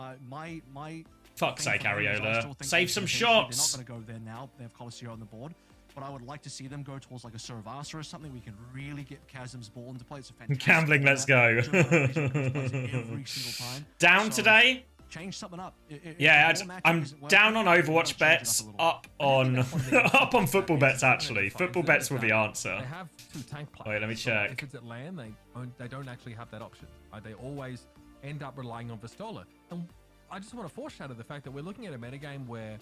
Fuck's sake, Areola. Save some shots. They're not going to go there now. They have Coliseo on the board. But I would like to see them go towards like a Survivasa or something. We can really get Chasm's ball into play. It's a fantastic gambling, let's go. Every single time. Down today? Change something up. I'm down on Overwatch bets, up on football bets actually. Football bets were the answer. They have 2 tank players. Wait, let me check. If it's at LAN, they don't actually have that option. They always end up relying on Vistola. And I just want to foreshadow the fact that we're looking at a metagame where,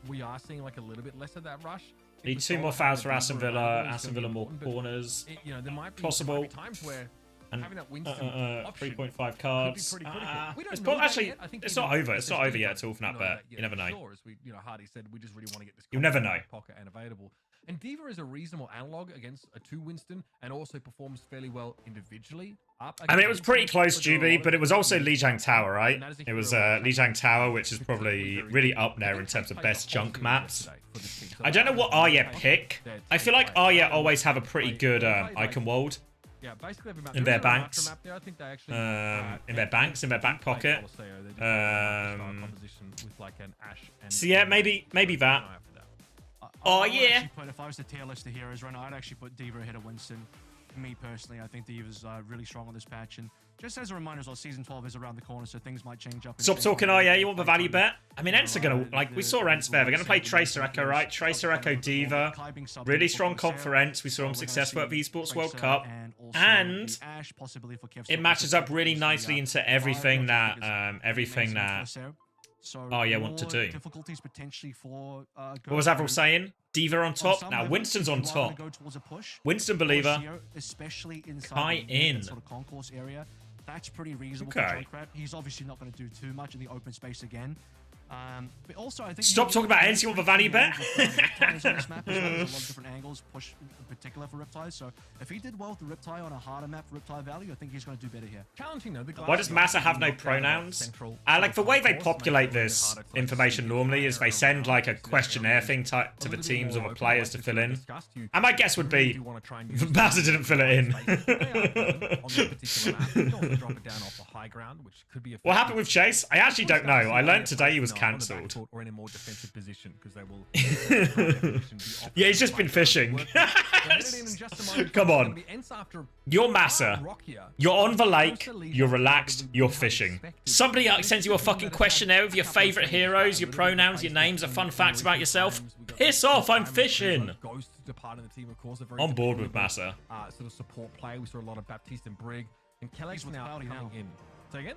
we are seeing like a little bit less of that rush. Need 2 more fouls for Aston Villa. Aston Villa more corners. There might be Possible. times where And having that Winston 3.5 cards. could be pretty critical. We don't It's know that actually, yet. I think it's even not over. with It's not SSG over yet guys, at all for that know bet. that yet You never for know. Sure, as we, Hardy said, we just really want to get this. You'll never in know. our pocket and available. And Diva is a reasonable analog against a 2 Winston, and also performs fairly well individually. I mean, it was pretty close, GB, but it was also Lijiang Tower, right? It was Lijiang Tower, which is probably really up there in terms of best junk maps. I don't know what Arya pick. I feel like Arya always have a pretty good icon world. Yeah, basically every map. In their banks. Map there. I think they actually, in their banks, in their back pocket. With like an Ash and So yeah, maybe that. Oh yeah. If I was the tier list of heroes right now, I'd actually put Diva ahead of Winston. Me personally, I think Diva's really strong on this patch, and just as a reminder as well, season 12 is around the corner, so things might change up. Stop talking. Oh yeah, you want the value bet? I mean, ENCE are gonna, like, we saw ENCE there. They're gonna play Tracer Echo, right? Tracer Echo Diva, really strong comp for ENCE. We saw them successful at the Esports World Cup, and it matches up really nicely into everything that Arya want to do. What was Avril saying? Diva on top. Now Winston's on top. Winston believer. Kai in. That's pretty reasonable. Okay. He's obviously not going to do too much in the open space again. But also, I think stop talking about ENCE on the value bet. There's a lot of different angles, push in particular for Riptide. So if he did well with the Riptide on a harder map for Riptide value, I think he's going to do better here. Challenging though. Why does Massa have no pronouns? Like the way they populate this information normally is they send like a questionnaire thing to the teams or the players to fill in. And my guess would be Massa didn't fill it in. What happened with Chase? I actually don't know. I learned today he was cancelled. Or in a more defensive position because they will. Yeah, he's just been fishing. Come on. You're Massa. You're on the lake. You're relaxed. You're fishing. Somebody sends you a fucking questionnaire with your favourite heroes, your pronouns, your names, and fun facts about yourself. Piss off, I'm fishing. On board with Massa. Sort of support play. We saw a lot of Baptiste and Brig. And Kellex now coming in. Say again?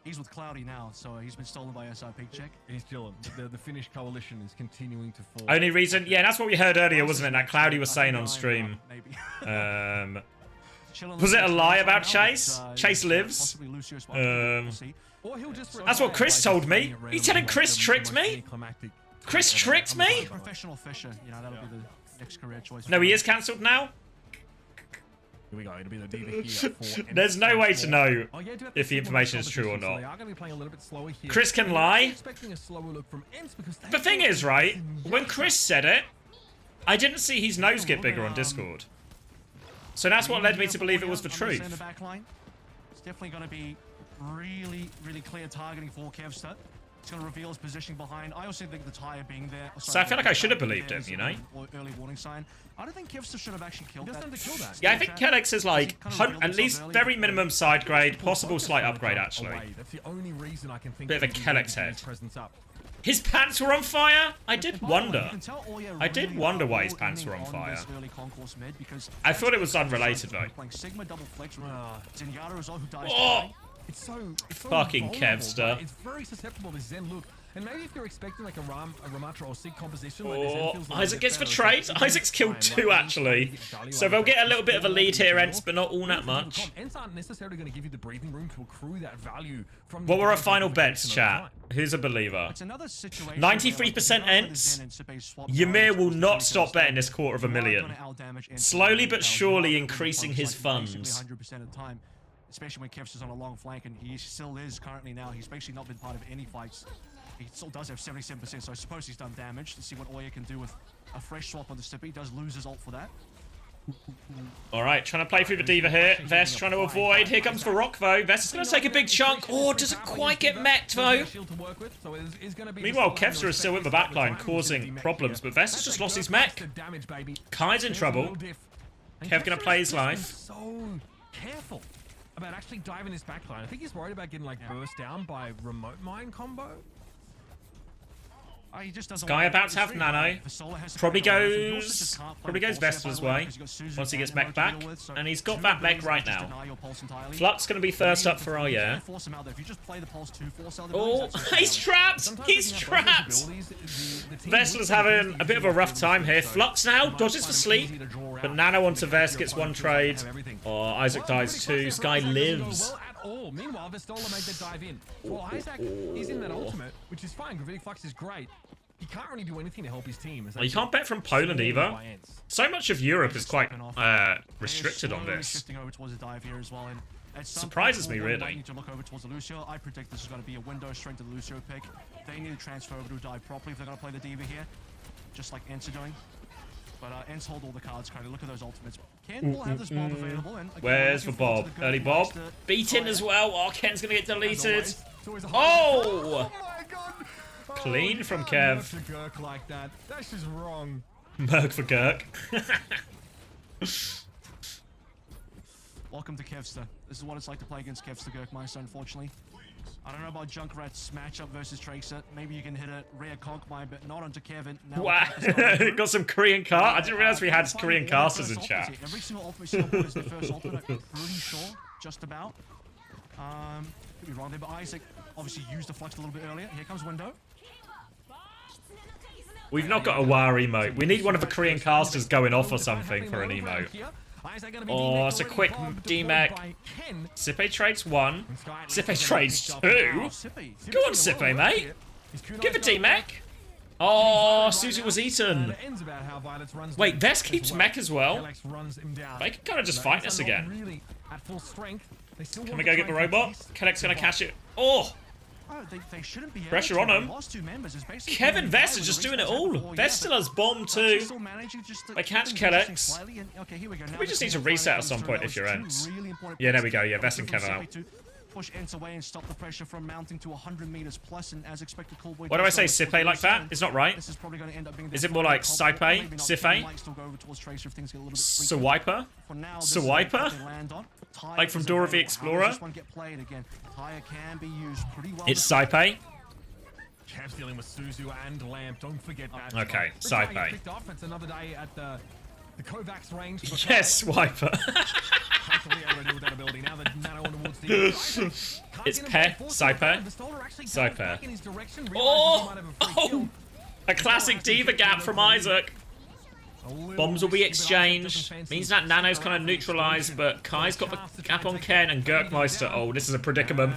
He's with Cloudy now, so he's been stolen by SRP check. He's chilling. The Finnish coalition is continuing to fall. Only reason, yeah, that's what we heard earlier, wasn't it? That Cloudy was saying on stream. Was it a lie about Chase? Chase lives. That's what Chris told me. He's telling Chris tricked me. Chris tricked me. Professional fisher, that'll be the next career choice. No, he is cancelled now. Here we go. It'll be the Diva here for There's no way to know if the information is true or not. Chris can lie. The thing is, right, when Chris said it, I didn't see his nose get bigger on Discord. So that's what led me to believe it was the truth. It's definitely going to be really, really clear targeting for Kevster. It's going to reveal his position behind. I also think the tire being there. So I feel like I should have believed him, you know? Early warning sign. I don't think Kevster should have actually killed that. Yeah, I think Kellex is like at least very minimum side grade, possible slight upgrade actually. That's the only reason I can think. Bit of a Kellex head. His pants were on fire? I did wonder. I did wonder why his pants were on fire. I thought it was unrelated though. Oh! It's so fucking Kevster. It's very susceptible to Zen look. And maybe if you're expecting like a Ramatra or Sig composition, like Isaac gets betrayed. Isaac's killed 2 actually. So they'll get a little bit of a lead here, ENCE, but not all that much. ENCE aren't necessarily going to give you the breathing room to accrue that value from. What were our final bets, chat? Who's a believer? 93% ENCE. Ymir will not stop betting this $250,000. Slowly but surely increasing his funds. Especially when Kevster's on a long flank, and he still is currently now. He's basically not been part of any fights. He still does have 77%, so I suppose he's done damage. To see what Oya can do with a fresh swap on the Stippy. He does lose his ult for that. Alright, trying to play through the Diva here. Vest trying to avoid. Here comes the Rock, though. Vest is going to take a big chunk. Oh, doesn't quite get met, though. Meanwhile, Kevster is still in the backline, causing problems, but Vest has just lost his mech. Kai's in trouble. Kev going to play his life. So careful about actually diving his backline. I think he's worried about getting like burst down by remote mine combo. he just doesn't Sky want about to have Nano. Probably goes Vestal's way once he gets mech back. And he's got that mech right now. Flux going to be first up for our year. Oh, he's trapped! He's trapped! Vestal's having a bit of a rough time here. Flux now dodges for sleep. But Nano onto Vest gets one trade. Oh, Isaac dies too. Sky lives. Meanwhile, Vestola made the dive in. Well, Isaac is in that ultimate, which is fine. Gravitic Flux is great. He can't really do anything to help his team. Well, you can't bet from Poland either. So much of Europe is quite restricted on this. Surprises me, really. I predict this is going to be a window straight to the Lucio pick. They need to transfer over to dive properly if they're going to play the Diva here, just like ENCE are doing. But ENCE hold all the cards currently. Look at those ultimates. Ken will have this Bob available. And where's the Bob? Early Bob. Beaten as well. Oh, Ken's going to get deleted. Oh! my god! Clean from Kev. To Gurk like that. That's just wrong. Merc for Gurk. Welcome to Kevster. This is what it's like to play against Kevster Gurkmeister, unfortunately. I don't know about Junkrat's matchup versus Tracer. Maybe you can hit a rare Conqumine, but not onto Kevin. Now wow. Got some Korean cast. I didn't realize we had Korean casters in chat. Every single ultimate single is the first ultimate. I'm pretty sure. Just about. Could be wrong there, but Isaac obviously used the Flux a little bit earlier. Here comes Window. We've not got a WoW emote. We need one of the Korean casters going off or something for an emote. Oh, it's a quick D-Mech. Sippe trades one. Sippe trades two. Go on, Sippe, mate. Give a D-Mech. Oh, Suzu was eaten. Wait, Vest keeps mech as well. They can kind of just fight us again. Can we go get the robot? Kelleck's going to catch it. Oh! Pressure on him. Kevin Vest is just doing it all. Vest still has bomb too. They catch Kellex. We just need to reset at some point if you're ENCE. Yeah, there we go. Yeah, Vest and Kevin out. Push ENCE away and stop the pressure from mounting to 100 meters plus, and as expected, Coolboy. Why do I say Sippe like that? It's not right. Is it more like Sipe? Sife? Swiper? Swiper? Like from Dora the Explorer? It's Sipe. Kev's dealing with Suzu and Lamp. Don't forget that. Okay, Sipe. It's another day at the Kovacs range. Yes, Swiper. It's Pe, Sipe, Sipe. Oh! Oh! A classic Diva gap from Isaac. Bombs will be exchanged. Means that Nano's kind of neutralized, but Kai's got the gap on Ken and Gurkmeister. Oh, this is a predicament.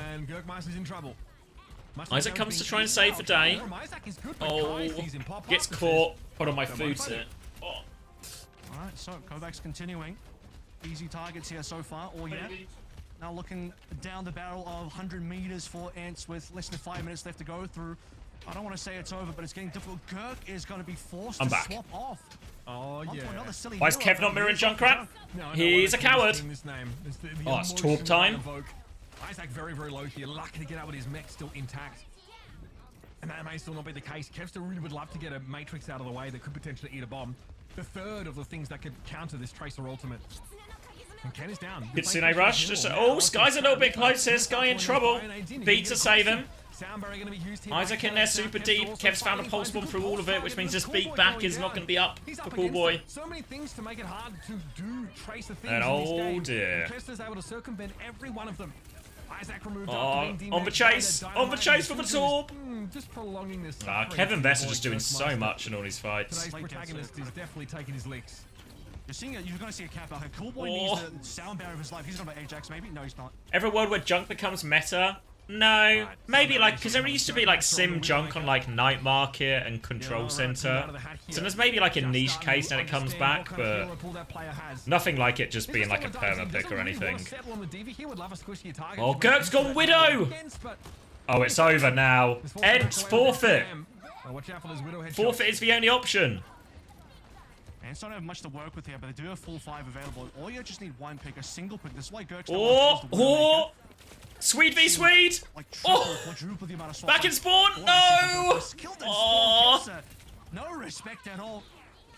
Isaac comes to try and save the day. Oh, gets caught. Hold on, my food's here. Oh. Alright, so Kovacs continuing. Easy targets here so far, all yet. Now looking down the barrel of 100 meters for ENCE with less than 5 minutes left to go through. I don't want to say it's over, but it's getting difficult. Gurk is going to be forced to swap off. Oh, yeah. Why is Kev not mirroring Junkrat? He's a coward. Oh, it's Torp time. Isaac very, very low here. Lucky to get out with his mech still intact. And that may still not be the case. Kev still really would love to get a Matrix out of the way that could potentially eat a bomb. The third of the things that could counter this Tracer ultimate. And Ken is down. Kitsune rush. Just, oh, Sky's a little bit close here. Sky in trouble. Beat to save him. Isaac in there super deep. Kev's found a pulse bomb through all of it, which means this beat back is not going to be up for Coolboy. So many things to make it hard to do Tracer things. And oh dear. Kester's able to circumvent every one of them. Isaac removed on the chase. On the chase for the Torp. Just prolonging this. Kevin Vest is just doing so much in all these fights. Today's protagonist is definitely taking his licks. You're going to see a cap out here. Coolboy needs the sound barrier of his life. He's going to Ajax, maybe? No, he's not. Every world where junk becomes meta? No. Maybe like, because there used to be like sim junk on like Night Market and Control Center. So there's maybe like a niche case and it comes back, but nothing like it just being like a perma pick or anything. Oh, Gurk's gone Widow! Oh, it's over now. ENCE forfeit. Forfeit is the only option. ENCE don't have much to work with here, but they do have full 5 available. All you just need one pick, a single pick. This is why Gurk's oh! Swede v Swede! Oh! Back in spawn! No! Oh! No respect at all.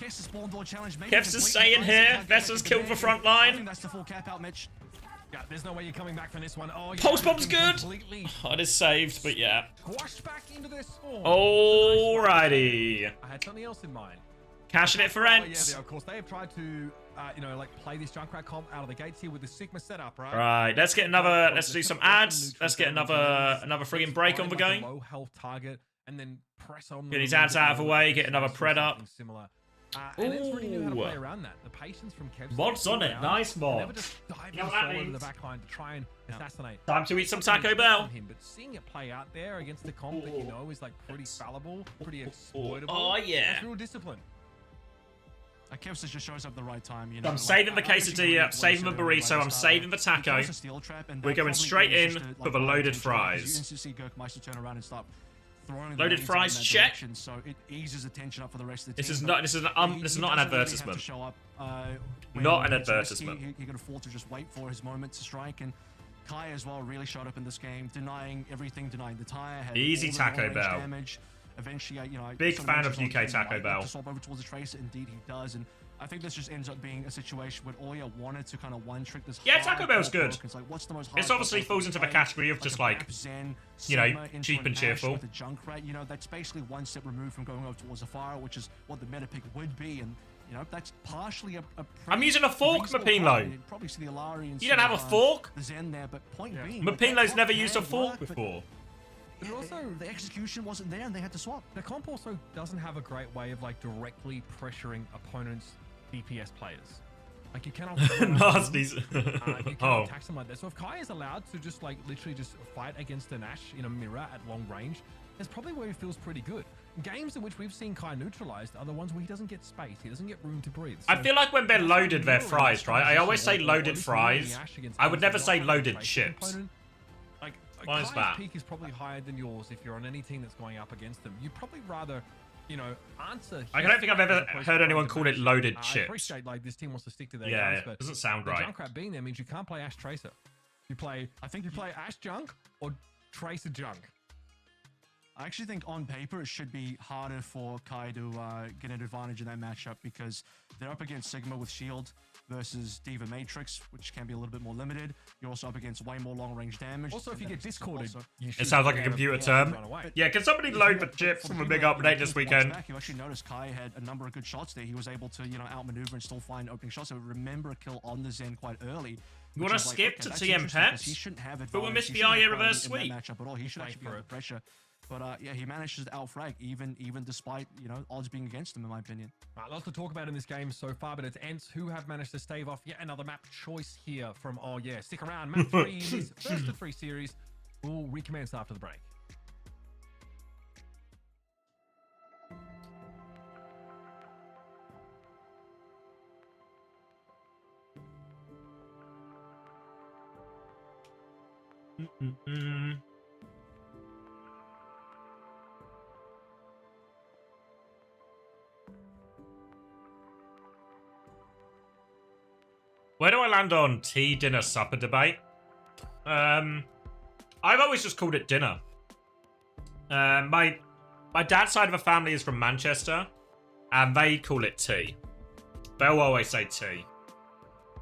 Kev's just staying here. Vessel's killed the front line. That's the full cap out, Mitch. Yeah, there's no way you're coming back from this one. Oh, yeah, Pulse bomb's good. Oh, it is saved, but yeah. Squashed back into their spawn. Alrighty. I had something else in mind. Cashing it for ENCE. Yeah, of course, they have tried to, you know, like play this Junkrat comp out of the gates here with the Sigma setup, right? Right, let's get another. Let's do some ads. Let's get another friggin' break on the game. Low health target, and then press on. Get his ads out of the way. Get another pred up. Similar. And it's really knew how to play around that. The patience from Kev. Mods on it. Nice mod. Never just dive into the backline to try and assassinate. Time to eat some Taco Bell. But seeing it play out there against the comp that you know is like pretty fallible, pretty exploitable. Oh yeah. That's real discipline. Kevs just shows up the right time. You know, I'm saving the quesadilla, I'm saving the burrito, I'm saving the taco. We're going straight in for the loaded fries. Loaded fries, check. So it eases the tension up for the rest of the This team. is not an advertisement. Not an advertisement. He could afford to just wait for his moment to strike, and Kai as well really showed up in this game, denying everything, denying the tire. Had Easy all the Taco long-range Bell. Damage. Eventually, you know, Big fan of UK Taco Bell. To swap over towards the Tracer, indeed he does, and I think this just ends up being a situation where Oya wanted to kind of one-trick this. Yeah, Taco Bell's good. It's like, what's the most It obviously falls into the category of just like, you know, cheap and cheerful. With the Junkrat, you know, that's basically one step removed from going over towards the Fire, which is what the meta pick would be, and you know, that's partially a I'm using a fork, Mapinlo. Probably see the Alari. You don't have a fork? The Zen there, but point being, Mapinlo's never used a fork before. But also, the execution wasn't there, and they had to swap. The comp also doesn't have a great way of like directly pressuring opponents' DPS players. Like you cannot. Nasties. You cannot attack them like that. So if Kai is allowed to just like literally just fight against an Ashe in a mirror at long range, that's probably where he feels pretty good. Games in which we've seen Kai neutralized are the ones where he doesn't get space, he doesn't get room to breathe. So I feel like when they're loaded, they're fries, right? I always say loaded fries. I would never say loaded chips. Like Why is Kai's that? peak is probably higher than yours if you're on any team that's going up against them. You'd probably rather, you know, answer. I don't think I've ever heard anyone call it loaded I chips. appreciate like this team wants to stick to their Yeah, guns, but it doesn't sound the right. Junkrat being there means you can't play Ashe Tracer. You play, I think you play Ashe Junk or Tracer Junk. I actually think on paper it should be harder for Kai to get an advantage in that matchup because they're up against Sigma with Shield versus Diva Matrix, which can be a little bit more limited. You're also up against way more long-range damage. Also, if you get discorded, It sounds like a computer term. Yeah, can somebody load the chips from a big update this weekend? You actually noticed Kai had a number of good shots there. He was able to, you know, outmaneuver and still find opening shots. So remember a kill on the Zen quite early. You want to skip to TM Pets? He shouldn't have But we missed the RA RA reverse sweep. matchup at all. He should actually be under pressure. But yeah, he manages to outfrag even despite, you know, odds being against him, in my opinion. Right, lots to talk about in this game so far, but it's ENCE who have managed to stave off yet another map choice here from, oh yeah, stick around. Map 3 in this first of 3 series will recommence after the break. Where do I land on tea, dinner, supper debate? I've always just called it dinner. My dad's side of the family is from Manchester, and they call it tea. They'll always say tea,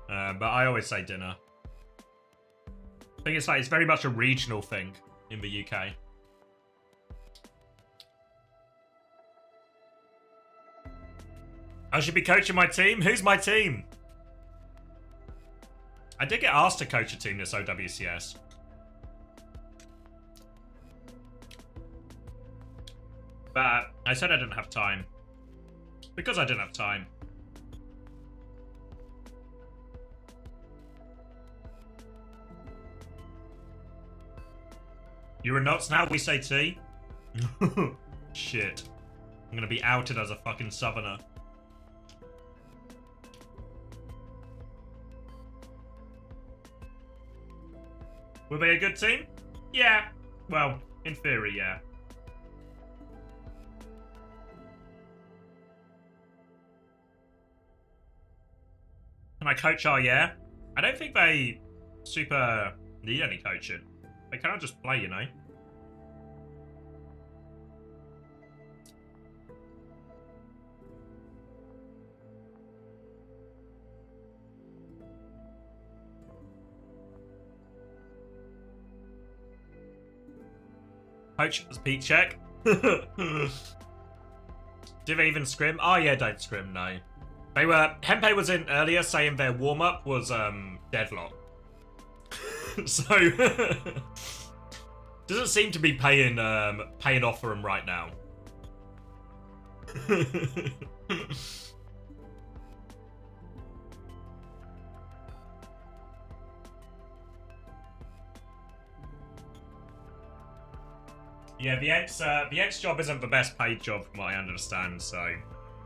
but I always say dinner. I think it's very much a regional thing in the UK. I should be coaching my team? Who's my team? I did get asked to coach a team this OWCS. But I said I didn't have time. Because I didn't have time. You're a nuts now? We say tea? Shit. I'm gonna be outed as a fucking southerner. Were they a good team? Yeah. Well, in theory, yeah. Can I coach our yeah? I don't think they super need any coaching. They can't just play, you know. Coach, speed check. Did they even scrim? Oh yeah, don't scrim, no. They were... Hempe was in earlier saying their warm-up was deadlock. So... doesn't seem to be paying off for him right now. Yeah, the ENCE job isn't the best paid job from what I understand, so...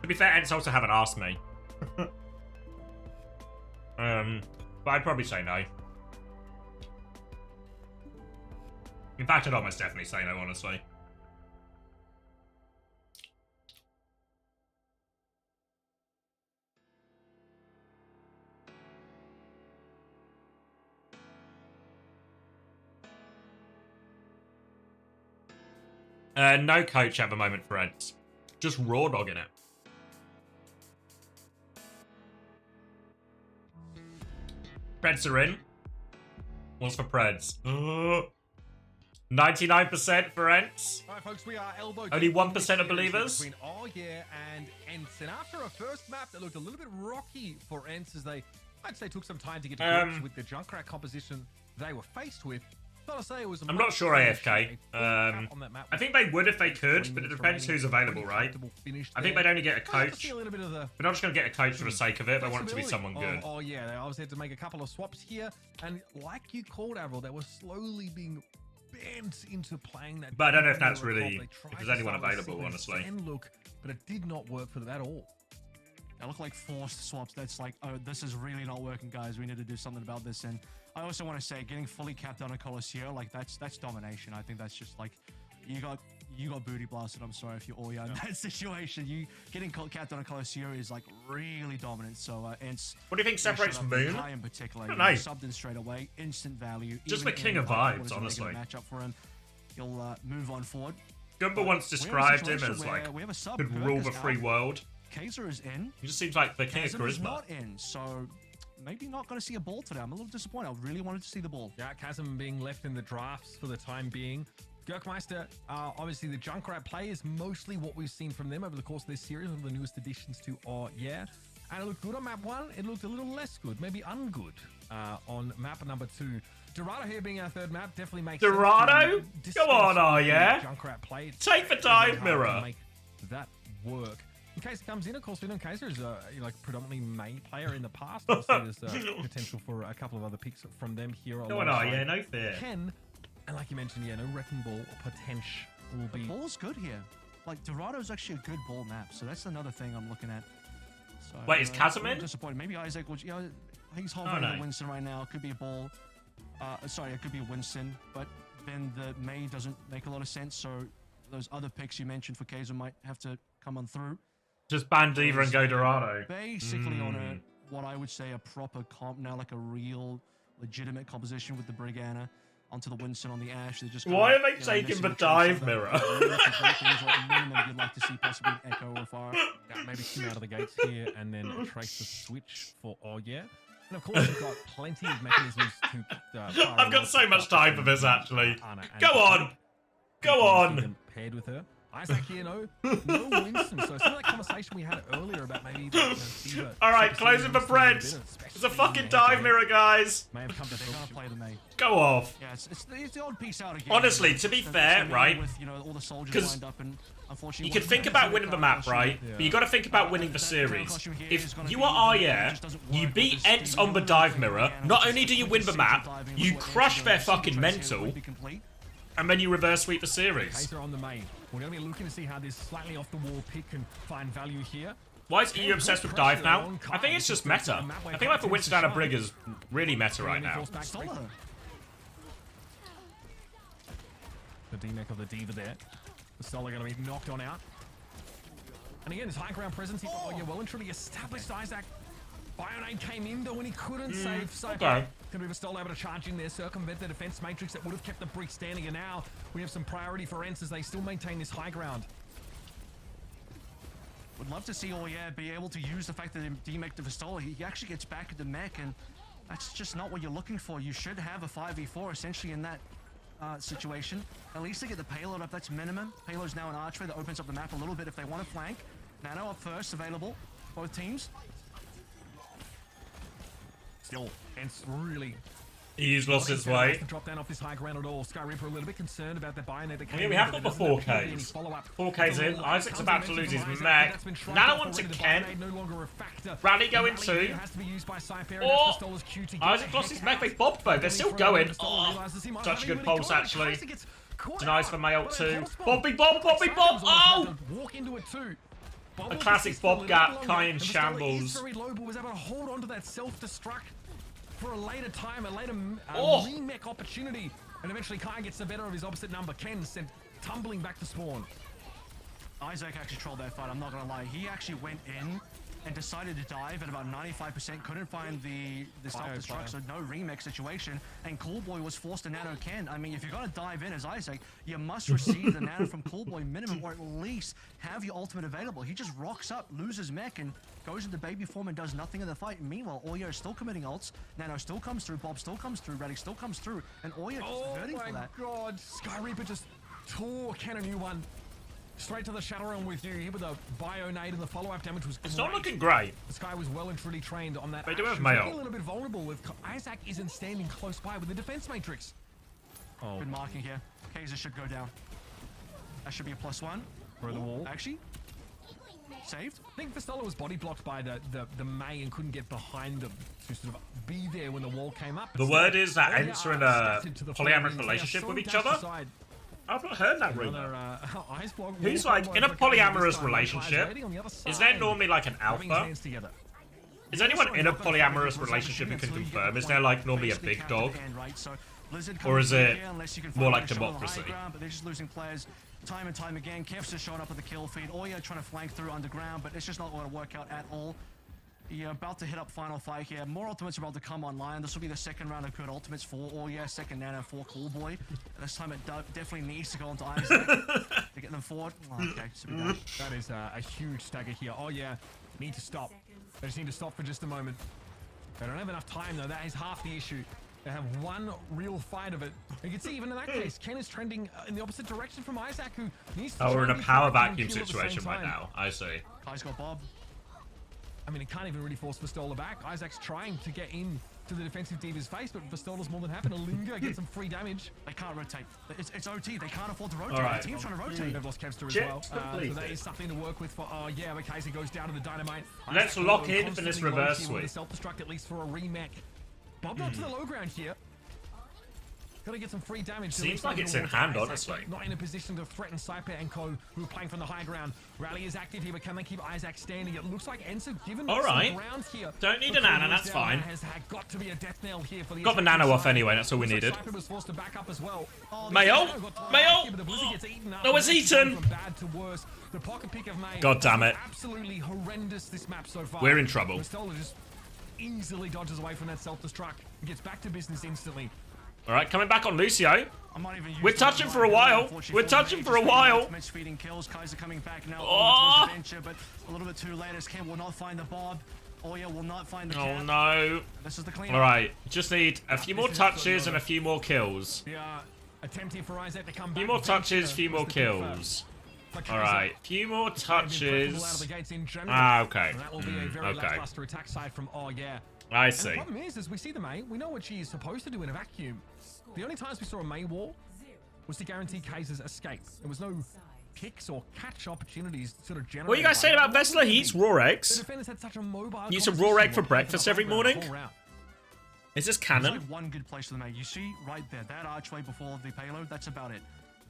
To be fair, ENCE also haven't asked me. But I'd probably say no. In fact, I'd almost definitely say no, honestly. No coach at the moment for ENCE. Just raw dogging it. Preds are in. What's for Preds? 99% for ENCE. All right, folks, we are elbow Only 1% of believers. Between OWCS and ENCE. And after a first map that looked a little bit rocky for ENCE as they, I'd say, took some time to get to grips with the Junkrat composition they were faced with. I'm not sure AFK. I think they would if they could, but it depends who's available, right? I think they'd only get a coach. They're not just going to get a coach for the sake of it. They want it to be someone good. Oh yeah, they obviously had to make a couple of swaps here. And like you called, Avril, they were slowly being bent into playing that. But I don't know if that's really... If there's anyone available, honestly. Look, but it did not work for them at all. They look like forced swaps. That's like, oh, this is really not working, guys. We need to do something about this. And I also want to say, getting fully capped on a Colosseum, like that's domination. I think that's just like, you got booty blasted. I'm sorry if you're all in that situation. You getting capped on a Colosseum is like really dominant. So ENCE. What do you think separates Moon? In particular, I don't know. Subbed in straight away, instant value. Just the king of vibes, honestly. Matchup for him. He'll move on forward. Gumba once described him as like could rule the free world. Kaiser is in. He just seems like the king of charisma. Is not in, so maybe not going to see a ball today. I'm a little disappointed. I really wanted to see the ball. Yeah, Chasm being left in the drafts for the time being. Gurkmeister, obviously the Junkrat play is mostly what we've seen from them over the course of this series, one of the newest additions to OWCS. And it looked good on map 1. It looked a little less good, maybe ungood on map number 2. Dorado here being our third map definitely makes Dorado? Go on, OWCS. Junkrat play. Take the dive mirror. Make that work. In case it comes in, of course, we know Kaiser is a predominantly May player in the past. Obviously, there's potential for a couple of other picks from them here. Go on, OWCS, no fear. Ken, and like you mentioned, yeah, no wrecking ball potential will be. The ball's good here. Like Dorado's actually a good ball map, so that's another thing I'm looking at. So, wait, is Chasm in? Disappointed. Maybe Isaac will. I think he's hovering the Winston right now. Could be a ball. Sorry, it could be a Winston, but then the May doesn't make a lot of sense. So those other picks you mentioned for Kaiser might have to come on through. Just ban Diva and go Dorado. Basically on what I would say a proper comp now, like a real legitimate composition with the Brigana onto the Winston on the Ash. Just why are they taking the dive mirror? Minimum you'd like to see possibly an Echo or Fire. Yeah, maybe come out of the gates here and then trace the switch for OWCS. And of course, you've got plenty of mechanisms to. I've got so much time for this actually. Go on, go on. Paired with her. Isaac here, no Winston. So some of that conversation we had earlier about maybe. All right, closing for Preds. It's a fucking dive mirror, guys. May have come to play the May. Go off. Yeah, it's the odd piece out again. Honestly, to be fair, right? Because you could think about winning the map, right? Yeah. But you got to think about winning the series. If you are OWCS, you beat ENCE on the dive mirror. Not only do you win the map, you crush their fucking mental. And then you reverse sweep the series. Kaiser on the main. We're going to be looking to see how this slightly off the wall pick can find value here. Why is EU obsessed with dive now? I think it's just meta. I think like the Winston and Brig is really meta right now. The D-Mech of the Diva there. The Solar going to be knocked on out. And again, his high ground presence here. Oh, yeah, well and truly established Isaac. Bionade came in though when he couldn't save. So okay. Gonna be still able to charge in there, circumvent the defense matrix that would have kept the Brig standing, and now we have some priority for ENCE as they still maintain this high ground. Would love to see OWCS be able to use the fact that D-Mech the Vistola, he actually gets back at the mech, and that's just not what you're looking for. You should have a 5v4 essentially in that situation. At least they get the payload up. That's minimum. Payload's now an archway that opens up the map a little bit if they want to flank. Nano up first, available. Both teams. Still, ENCE really. He's lost his way. Drop down off this high ground at all. Sky Reaper a little bit concerned about the Bayonet. Yeah, we have got the 4Ks. 4Ks in. Isaac's about to lose his mech. Nano wants to Ken. Rally going too. Oh! Isaac lost his mech. They bobbed both. They're still going. Oh, such a good pulse, actually. Denies for Mail too. Bobby Bob! Bobby Bob! Oh! Walk into it too. A classic Bob gap. Kai in shambles. Very low, but was able to hold on to that self-destruct for a later time, a later remech opportunity. And eventually Kai gets the better of his opposite number. Ken sent tumbling back to spawn. Isaac actually trolled that fight, I'm not gonna lie. He actually went in and decided to dive at about 95%, couldn't find the self-destruct, so no remake situation, and Coolboy was forced to nano Ken. I mean, if you're gonna dive in as Isaac, you must receive the nano from Coolboy minimum, or at least have your ultimate available. He just rocks up, loses mech, and goes into baby form and does nothing in the fight. Meanwhile, Oyo is still committing ults, Nano still comes through, Bob still comes through, Reddick still comes through, and Oyo just hurting for that. Oh my god, Sky Reaper just tore Ken a new one. Straight to the Shadow Realm with you here with a Bionade, and the follow-up damage was great. It's not looking great. The Sky was well and truly trained on that. They do have action. Mail. A little bit vulnerable with Isaac isn't standing close by with the defense matrix. Oh. Good marking here. Kaiser should go down. That should be a +1. Through the wall. Actually, saved. I think Vistola was body blocked by the May and couldn't get behind them to sort of be there when the wall came up. The word is that ENCE are in a polyamorous relationship with each other. I've not heard that rumor. Who's like in a polyamorous relationship? Is there normally like an alpha? Is anyone in a polyamorous relationship who can confirm? Is there like normally a big dog? Or is it more like democracy? But they're just losing players time and time again. Kev's just showing up with the kill feed. Oyo trying to flank through underground, but it's just not going to work out at all. Yeah, about to hit up final fight here. More ultimates are about to come online. This will be the second round of good ultimates for Oyo, second nano for Coolboy. This time it definitely needs to go into Isaac to get them forward. Oh, okay, super down. That is a huge stagger here. Oh yeah, need to stop. They just need to stop for just a moment. They don't have enough time though. That is half the issue. They have one real fight of it. You can see even in that case, Ken is trending in the opposite direction from Isaac, who needs to. Oh, we're in a power vacuum situation right now. I see. Kai's got Bob. I mean, it can't even really force Vistola back. Isaac's trying to get in to the defensive Diva's face, but Vistola's more than happy to linger, get some free damage. They can't rotate. It's OT. They can't afford to rotate. Right. The team's trying to rotate. They've lost Kevster as well. So that is something to work with for. Oh yeah, but Casey goes down to the dynamite. Let's lock in for this reverse sweep. Self-destruct at least for a remake. Bob not to the low ground here. Gotta get some free damage. Seems like it's in hand, honestly. Not in a position to threaten Saiper and Co, who are playing from the high ground. Rally is active here, but can they keep Isaac standing? It looks like ENCE have given some ground here. Don't need a nano, that's fine. Has got to be a death knell here for the got the nano off anyway, that's all we needed. Saiper was forced to back up as well. Mayo! Mayo! No, it's eaten! From bad to worse. The pocket pick of May. God damn it. Absolutely horrendous this map so far. We're in trouble. Vistola just easily dodges away from that self-destruct and gets back to business instantly. All right, coming back on Lucio. We're touching for a while. We're touching for a while. Feeding kills. Kaiser coming back now. Oh! Adventure, but a little bit too late as Ken will not find the Bob. Oyo will not find the Oh cap. no. This is the clean. All right, just need a few more touches and a few more kills. Yeah, attempting for Isaac to come back. Few more touches, few more kills. All right, few more touches. Ah, okay. That will be a very lackluster attack side from. Oh yeah. I And see. the problem is we see the May. We know what she is supposed to do in a vacuum. The only times we saw a May wall was to guarantee Kaiser's escape. There was no picks or catch opportunities sort of generate. What are you guys saying about Vessler? He eats raw eggs. The defenders had such a mobile. He eats a raw egg for breakfast every morning? Is this canon? There's only one good place for the May. You see right there, that archway before the payload. That's about it.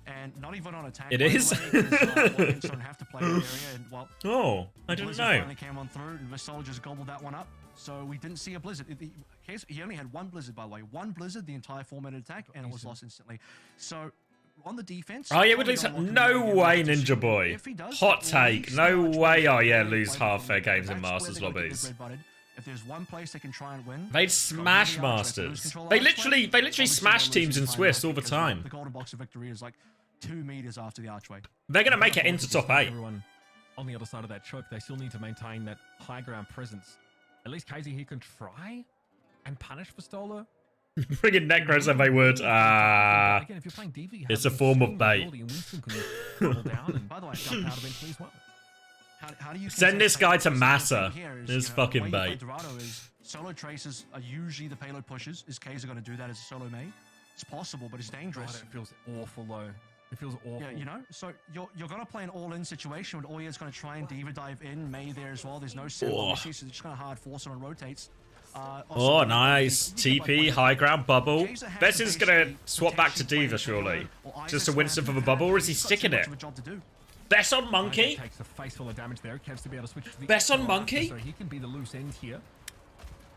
And not even on attack. It is? Don't have to play the area. And, well, Oh, I didn't know. Finally came on through, and Vistola just gobbled that one up. So we didn't see a blizzard. He only had one blizzard, by the way. One blizzard, the entire 4-minute attack, and it was lost instantly. So on the defense. Oh yeah, we'd lose. No way, Ninja Boy. Hot take. No way. Oh yeah, lose half their games in Masters lobbies. If there's one place they can try and win, they'd smash Masters. They literally smash teams in Swiss all the time. The golden box of victory is like 2 meters after the archway. They're gonna make it into top 8. Everyone on the other side of that choke, they still need to maintain that high ground presence. At least KZ here can try and punish Vistola Friggin' Necros and they would. It's a form of bait. Send this guy to Massa. This fucking bait. Solo traces are usually the payload pushes. Is Kaiser going to do that as a solo main? It's possible, but it's dangerous. God, it feels awful though. It feels awful. Yeah, you know, so you're going to play an all-in situation where Oya's going to try and diva dive in, May there as well. There's no set, obviously, so they're just going to hard force it on rotates. Oh, nice. TP, high ground, bubble. Bess is going to swap back to diva, surely. Just to Winston for the bubble, or is he sticking it? Bess on Monkey? Takes a face full of damage there. Kev's to be able to switch to the Bess on Monkey? So he can be the loose end here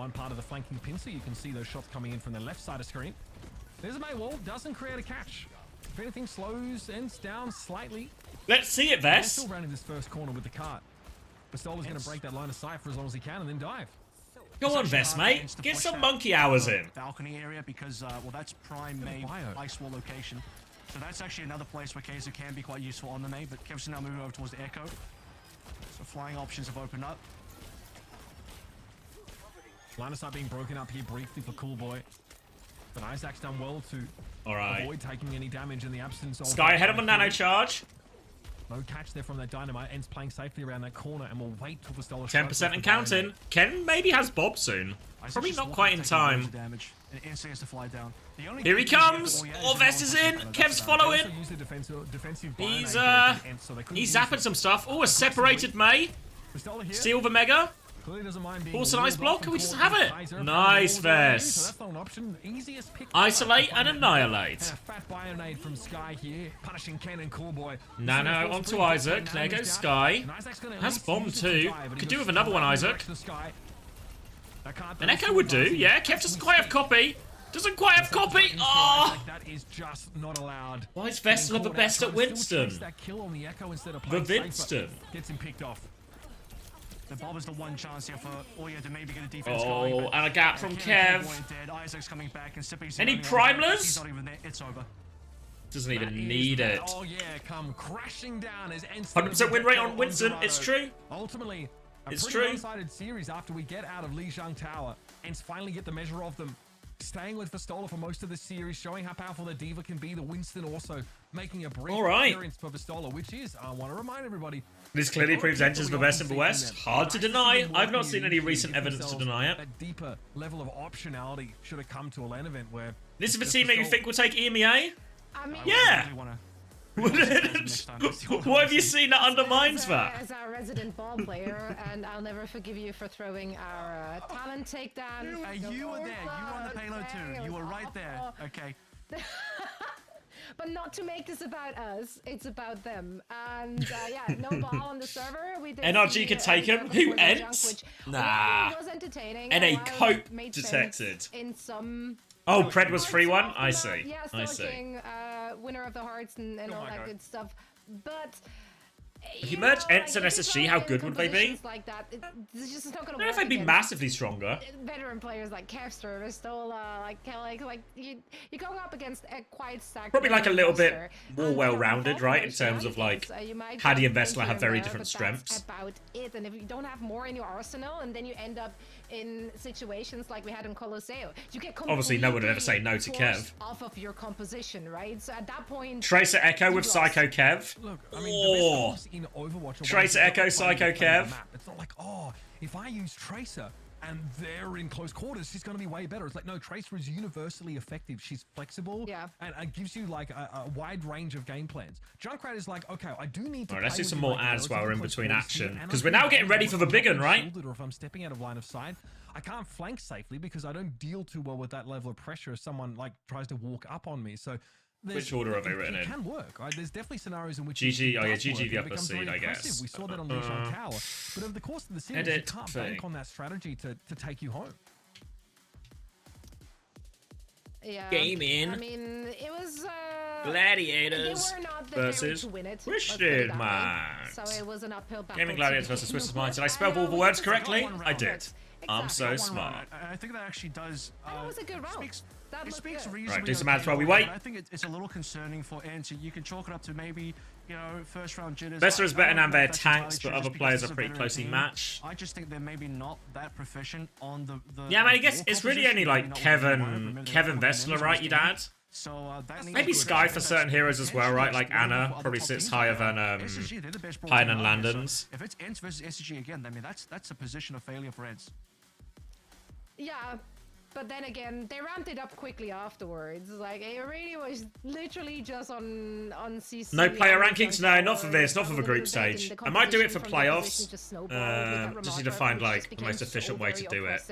on part of the flanking pin, so you can see those shots coming in from the left side of screen. There's a May wall, doesn't create a catch. If anything, slows ENCE down slightly. Let's see it, Vess. Still rounding this first corner with the cart. Bastola's going to break that line of sight for as long as he can and then dive. Go on, Vess, mate. Get some monkey hours in. Balcony area because, well, that's prime May ice wall location. So that's actually another place where Kaiser can be quite useful on the May, but Kev's now moving over towards the Echo. So flying options have opened up. Line of sight being broken up here briefly for Cool Boy. But Isaac's done well to avoid taking any damage in the absence of... Sky ahead of a nano charge. No catch there from that dynamite. ENCE playing safely around that corner and we'll wait till the Stoller 10% and counting. Ken maybe has Bob soon. Probably not quite in time. Here he comes. Oh, Vess is in. Kev's following. He's zapping some stuff. Oh, a separated May. Steal the Mega. Force an ice block, we just have it. Nice, Vess. Isolate and annihilate. Fat Bionade from Sky here, punishing Ken and Cool Boy. Nano onto Isaac. There goes Sky. Has bomb too. Could do with another one, Isaac. An Echo would do. Yeah, Kev doesn't quite have copy. Doesn't quite have copy. Oh! That is just not allowed. Why is Vessel the best at Winston? The Winston. Gets him picked off. The Bob is the one chance here for Oya to maybe get a defense going. Oh, and a gap from Kev. Isaac's coming back and any primeless? Not even there. It's over. Doesn't even need it. Oh yeah, come crashing down as ENCE 100% win rate on Winston. It's true. Ultimately, it's pretty true. one-sided series after we get out of Lijiang Tower. ENCE finally get the measure of them. Staying with Vastola for most of the series, showing how powerful the Diva can be. The Winston also making a brief appearance for Vastola, which is, I want to remind everybody, this clearly proves ENCE is the best in the West. Hard to deny. I've not seen any recent evidence to deny it. That deeper level of optionality should have come to a LAN event where... This is the team that you think will take EMEA? I mean, yeah! What have you seen that undermines that? As our resident ball player, and I'll never forgive you for throwing our talent takedown. You were there. You were on the payload too. You were right there. Okay. But not to make this about us, it's about them. And yeah, no ball on the server. We did NRG could take him. Who ENCE? Nah. Was entertaining. NA cope detected. In some. Oh, Pred was 3-1? I see. Yeah, I see. Winner of the hearts and all that good stuff. But if you merge ENCE and SSG, how good would they be? Like that, it's just not gonna I don't know if they'd be massively stronger. Veteran players like Kevster, Vistola, like you're going up against a quite stacked. Probably like a little bit more well-rounded, right? In terms of like, Paddy and Vestler have very different strengths. About it, and if you don't have more in your arsenal, and then you end up in situations like we had in Colosseo, you get obviously no one would ever say no to Kev. Off of your composition, right? So at that point, Tracer Echo with Psycho Kev. Look, I mean, in Overwatch, Tracer Echo, Psycho Kev. It's not like, oh, if I use Tracer and they're in close quarters, she's going to be way better. It's like, no, Tracer is universally effective. She's flexible, and it gives you like a wide range of game plans. Junkrat is like, okay, I do need to. All right, let's do some more ads while we're in between action, because we're now getting ready for the big one, right? Or if I'm stepping out of line of sight, I can't flank safely because I don't deal too well with that level of pressure if someone like tries to walk up on me. So. Which order are they written in? It can work. Right? There's definitely scenarios in which GG, oh yeah, GG the upper seed, I guess. We saw that on Lijiang Tower, but over the course of the series, you can't bank on that strategy to take you home. Yeah. Gaimin. I mean, it was Gladiators they were not the versus favorite to win it. Twisted So Minds. it was an uphill battle. Gaming Gladiators versus Twisted Minds. Did I spell all the words correctly? I did. I'm so smart. I think that actually does. That was a good round. It speaks reasonably. Right, do some maths while we wait. I think it's a little concerning for ENCE. You can chalk it up to maybe, you know, first round jitters. Bester is better than their tanks, true, but other just players because are it's a pretty better closely team. matched. I just think they're maybe not that proficient on the Yeah, man, I guess ball it's really only composition, like maybe not with the Kevin environment, Kevin maybe Vessler, not right, with your the dad? So that needs Maybe to be Sky addressed. for certain heroes as well, right? Like Potentially Anna for probably other sits top higher teams, than SSG, they're the best brawl higher team than out there, so Landon's. if it's ENCE versus SSG again, I mean that's a position of failure for ENCE. Yeah, but then again, they ramped it up quickly afterwards. Like, it really was literally just on CC. No player and rankings? No, not for this, not for the group stage. I might do it for playoffs. Just need to find like the most efficient way to do it.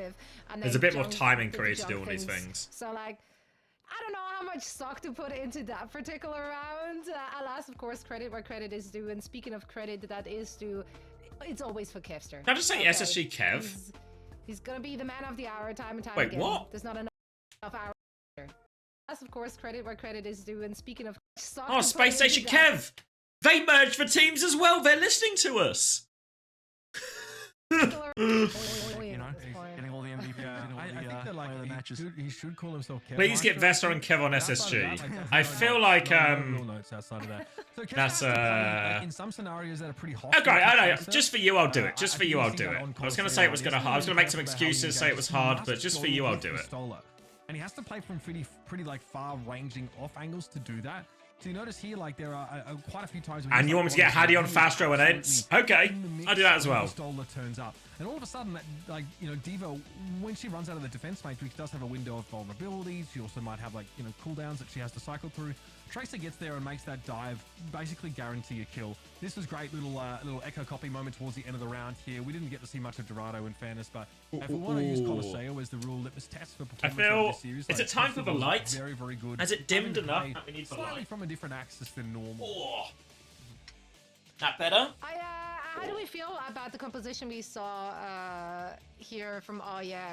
There's a bit more time and creative to do all these things. So like, I don't know how much stock to put into that particular round. Alas, of course, credit where credit is due. And speaking of credit, that is due. It's always for Kevster. Can I just say SSG Kev? He's gonna be the man of the hour time and time Wait, again. what? There's not enough hours. That's of course credit where credit is due. And speaking of stock Oh, Spacestation Kev! They merged for teams as well. They're listening to us. You know, getting all the MVP. I think that like he should call himself Kev. Please get Vester and Kev on SSG. I feel like notes outside of that. So that's in some scenarios that are pretty hot. Okay, I know. Just for you, I'll do it. Just for you, I'll do it. I was gonna say it was gonna. I was gonna make some excuses, say it was hard, but just for you, I'll do it. And he has to play from pretty like far ranging off angles to do that. So you notice here, like there are quite a few times. And you want me to get Hadi on Fastro and ENCE? Okay, I'll do that as well. Stoller turns up, and all of a sudden, like Diva, when she runs out of the defense matrix, does have a window of vulnerabilities. She also might have like cooldowns that she has to cycle through. Tracer gets there and makes that dive, basically guarantee a kill. This was great little echo copy moment towards the end of the round here. We didn't get to see much of Dorado in fairness, but if we want to use Colosseo as the real litmus test for performance of this series, is it time for the light? Very, very good. Has it dimmed enough? We need the Slightly light. from a different axis than normal. Oh. That better? How do we feel about the composition we saw here from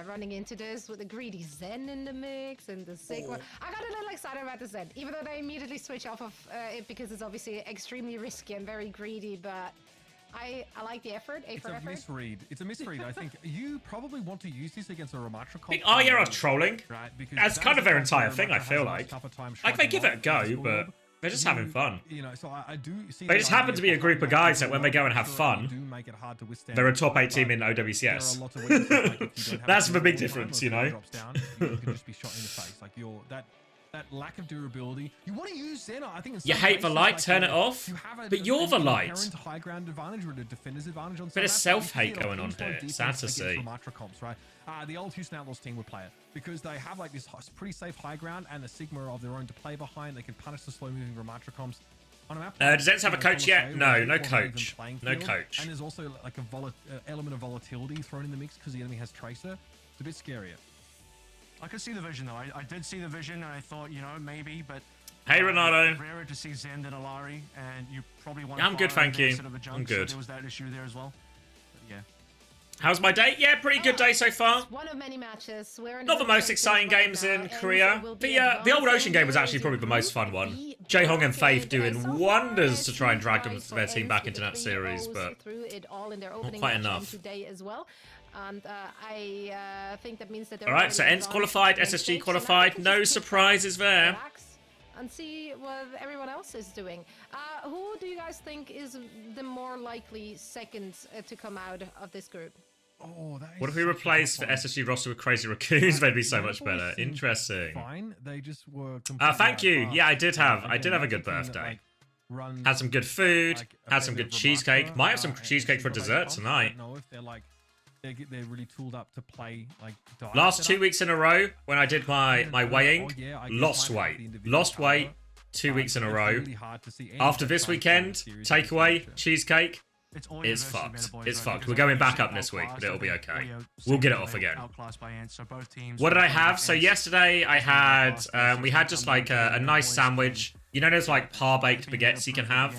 running into this with the greedy Zen in the mix and the Sigma? I got a little excited about the Zen, even though they immediately switch off of it because it's obviously extremely risky and very greedy, but I like the effort. It's a misread. It's a misread. I think you probably want to use this against a Ramatra comp. I think are trolling. Right, because that's kind of their entire thing, I feel like. Like, they give it a go, but they're just having fun. So I do see they just happen to be a group of guys that when they go and have fun, they're a top 8 team in OWCS. That's the big difference, you know? You can just be shot in the face. Like that lack of durability. You want to use Xena. I think in you hate the light, turn it off. But you're the light. High ground advantage or a defender's advantage on bit of self-hate going on here. Sad to see. Comps, right? The old Houston Outlaws team would play it because they have like this pretty safe high ground and the Sigma of their own to play behind. They can punish the slow-moving Ramatra comps. On a map, does ENCE have a coach yet? No, no coach. No coach. And there's also like a element of volatility thrown in the mix because the enemy has Tracer. It's a bit scarier. I could see the vision though. I did see the vision, and I thought, maybe, but. Hey, Renato. Rarer to see Zen than Alari, and you probably want. I'm good, thank you. I'm good. So there was that issue there as well. But yeah. How's my day? Yeah, pretty good day so far. One of many matches. Not the most exciting games in Korea. The old Ocean game was actually probably the most fun one. Jae-Hong and Faith doing wonders to try and drag their team back into that series, but not quite enough. And I think that means that all right, so ENCE qualified, SSG qualified. No surprises there. And see what everyone else is doing. Who do you guys think is the more likely second to come out of this group? What if we replaced the SSG roster with Crazy Raccoons? They'd be so much better. Interesting. Fine. They just were. Thank you. Yeah, I did have a good birthday. Had some good food. Had some good cheesecake. Might have some cheesecake for dessert tonight. I don't know if they're like. They're really tooled up to play like. Last 2 weeks in a row, when I did my weighing, lost weight 2 weeks in a row. After this weekend, takeaway cheesecake. It's fucked. It's fucked. We're going back up this week, but it'll be okay. We'll get it off again. What did I have? So yesterday I had, we had just like a nice sandwich. You know those like par-baked baguettes you can have?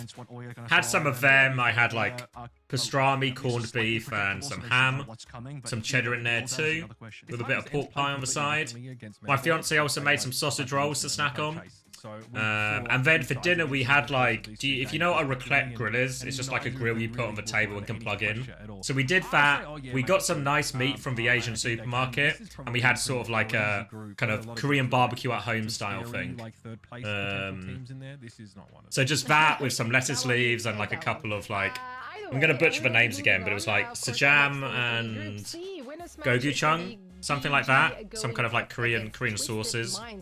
Had some of them. I had like pastrami, corned beef, and some ham. Some cheddar in there too, with a bit of pork pie on the side. My fiance also made some sausage rolls to snack on. And then for dinner we had like, if you know what a raclette grill is, it's just like a grill you put on the table and can plug in. So we did that. We got some nice meat from the Asian supermarket, and we had sort of like a kind of Korean barbecue at home style thing. So just that with some lettuce leaves and like a couple of like, I'm gonna butcher the names again, but it was like sajam and gochujang. Something like that. Some kind of like Korean sauces. When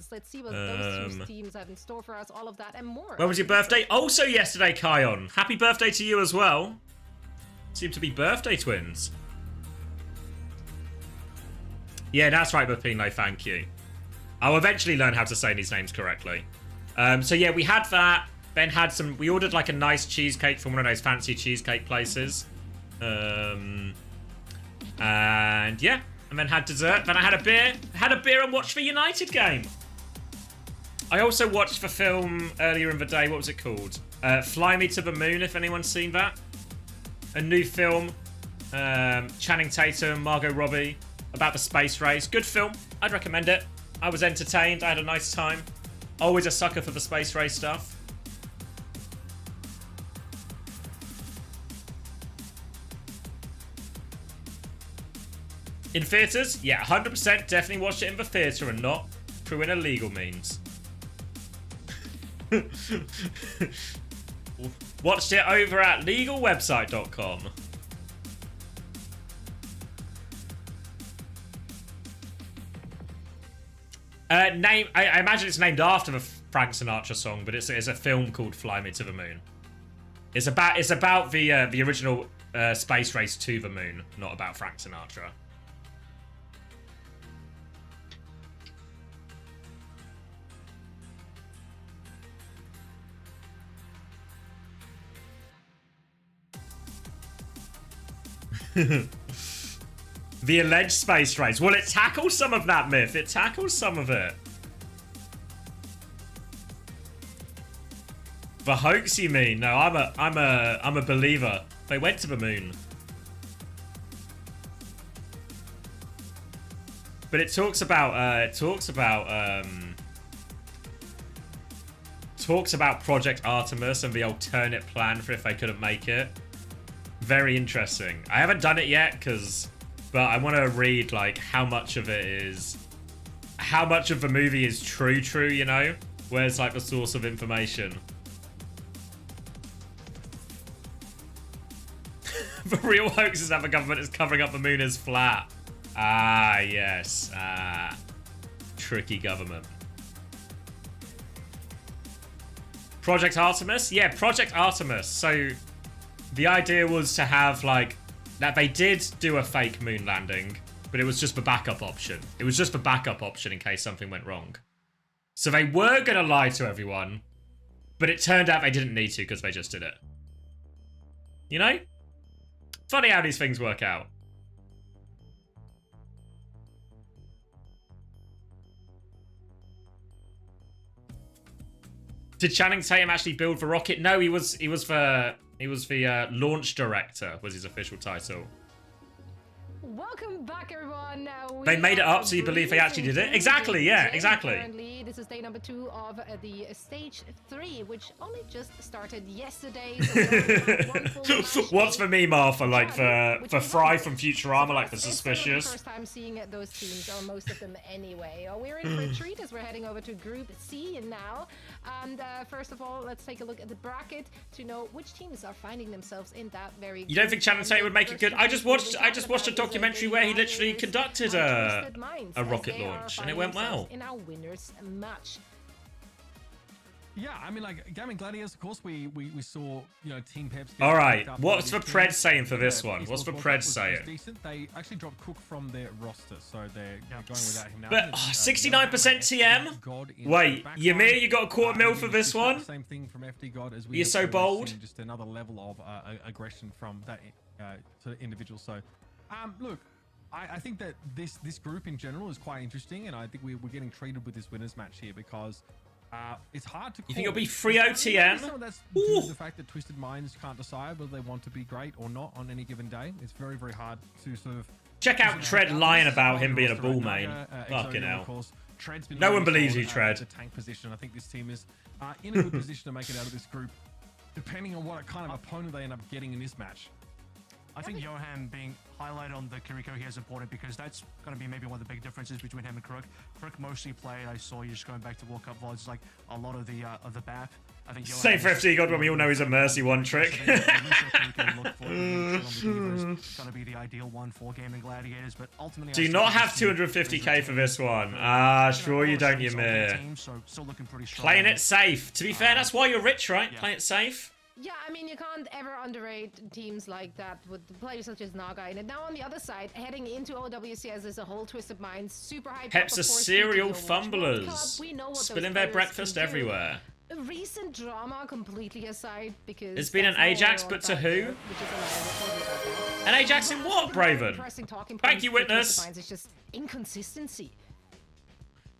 was your birthday? Also yesterday, Kion. Happy birthday to you as well. Seem to be birthday twins. Yeah, that's right, Bapino, thank you. I'll eventually learn how to say these names correctly. So yeah, we had that. Ben had some... We ordered like a nice cheesecake from one of those fancy cheesecake places. And yeah. And then had dessert. Then I had a beer. Had a beer and watched the United game. I also watched the film earlier in the day. What was it called? Fly Me to the Moon, if anyone's seen that. A new film. Channing Tatum, Margot Robbie. About the space race. Good film. I'd recommend it. I was entertained. I had a nice time. Always a sucker for the space race stuff. In theatres? Yeah, 100% definitely watched it in the theatre and not through an illegal means. Watched it over at legalwebsite.com. I imagine it's named after the Frank Sinatra song, but it's a film called Fly Me to the Moon. It's about the original space race to the moon, not about Frank Sinatra. The alleged space race. Well, it tackles some of that myth. It tackles some of it. The hoax, you mean? No, I'm a believer. They went to the moon. But it talks about Project Artemis and the alternate plan for if they couldn't make it. Very interesting. I haven't done it yet but I want to read like how much of the movie is true, you know? Where's like the source of information? The real hoax is that the government is covering up the moon as flat. Ah, yes. Ah. Tricky government. Project Artemis? Yeah, Project Artemis. So the idea was to have like that they did do a fake moon landing, but it was just the backup option. It was just the backup option in case something went wrong. So they were going to lie to everyone, but it turned out they didn't need to because they just did it. You know? Funny how these things work out. Did Channing Tatum actually build the rocket? No, he was the launch director was his official title. Welcome back, everyone. They made it up, so you believe they actually did it? Exactly, yeah, exactly. Currently, this is day number 2 of the stage 3, which only just started yesterday. So what's the meme, Martha? Like for Fry from Futurama, like the Suspicious? First time seeing those teams, or most of them anyway. We're in for a treat as we're heading over to Group C now. And first of all, let's take a look at the bracket to know which teams are finding themselves in that very. You don't think Channing Tatum would make it good? I just watched a documentary where he literally conducted a rocket launch, and it went well. In our winners match. Yeah, I mean, like Gaimin Gladiators, of course, we saw, you know, Team Peps. All right, what's the Pred saying for this one? What's the Pred saying? Decent. They actually dropped Cook from their roster, so they're going without him now. But 69% TM. Wait, EMEA, you got a $250,000 for this one? Same thing from FD God as we. You're so bold. Just another level of aggression from that sort of individual. So, look. I think that this group in general is quite interesting, and I think we're getting treated with this winners match here because it's hard to call. You think it'll be 3-0 TM? Some of that's due to the fact that Twisted Minds can't decide whether they want to be great or not on any given day. It's very, very hard to sort of... Check out Tread lying about him being a bull main. Fucking hell. Of course, Tread's been No one really believes solid you, at Tread. the tank position. I think this team is in a good position to make it out of this group, depending on what kind of opponent they end up getting in this match. I think Johan being highlighted on the Kiriko here is important because that's going to be maybe one of the big differences between him and Crook. Crook mostly played, I saw you just going back to World Cup VODs, like a lot of the BAP. I think Johan Same for FC God when we all know he's a Mercy one trick. Going to be the ideal one for Gaimin Gladiators, but ultimately Do you not have 250k for this one? Sure you don't, you mere. Playing it safe. To be fair, that's why you're rich, right? Play it safe. Yeah, I mean, you can't ever underrate teams like that with players such as Naga. And now on the other side, heading into OWCS as a whole Twisted Minds, super hyped Peps are serial fumblers. Spilling their breakfast everywhere. Recent drama completely aside, because it's been an Ajax, but to who? An Ajax in what, Braven? Thank you, witness. It's just inconsistency.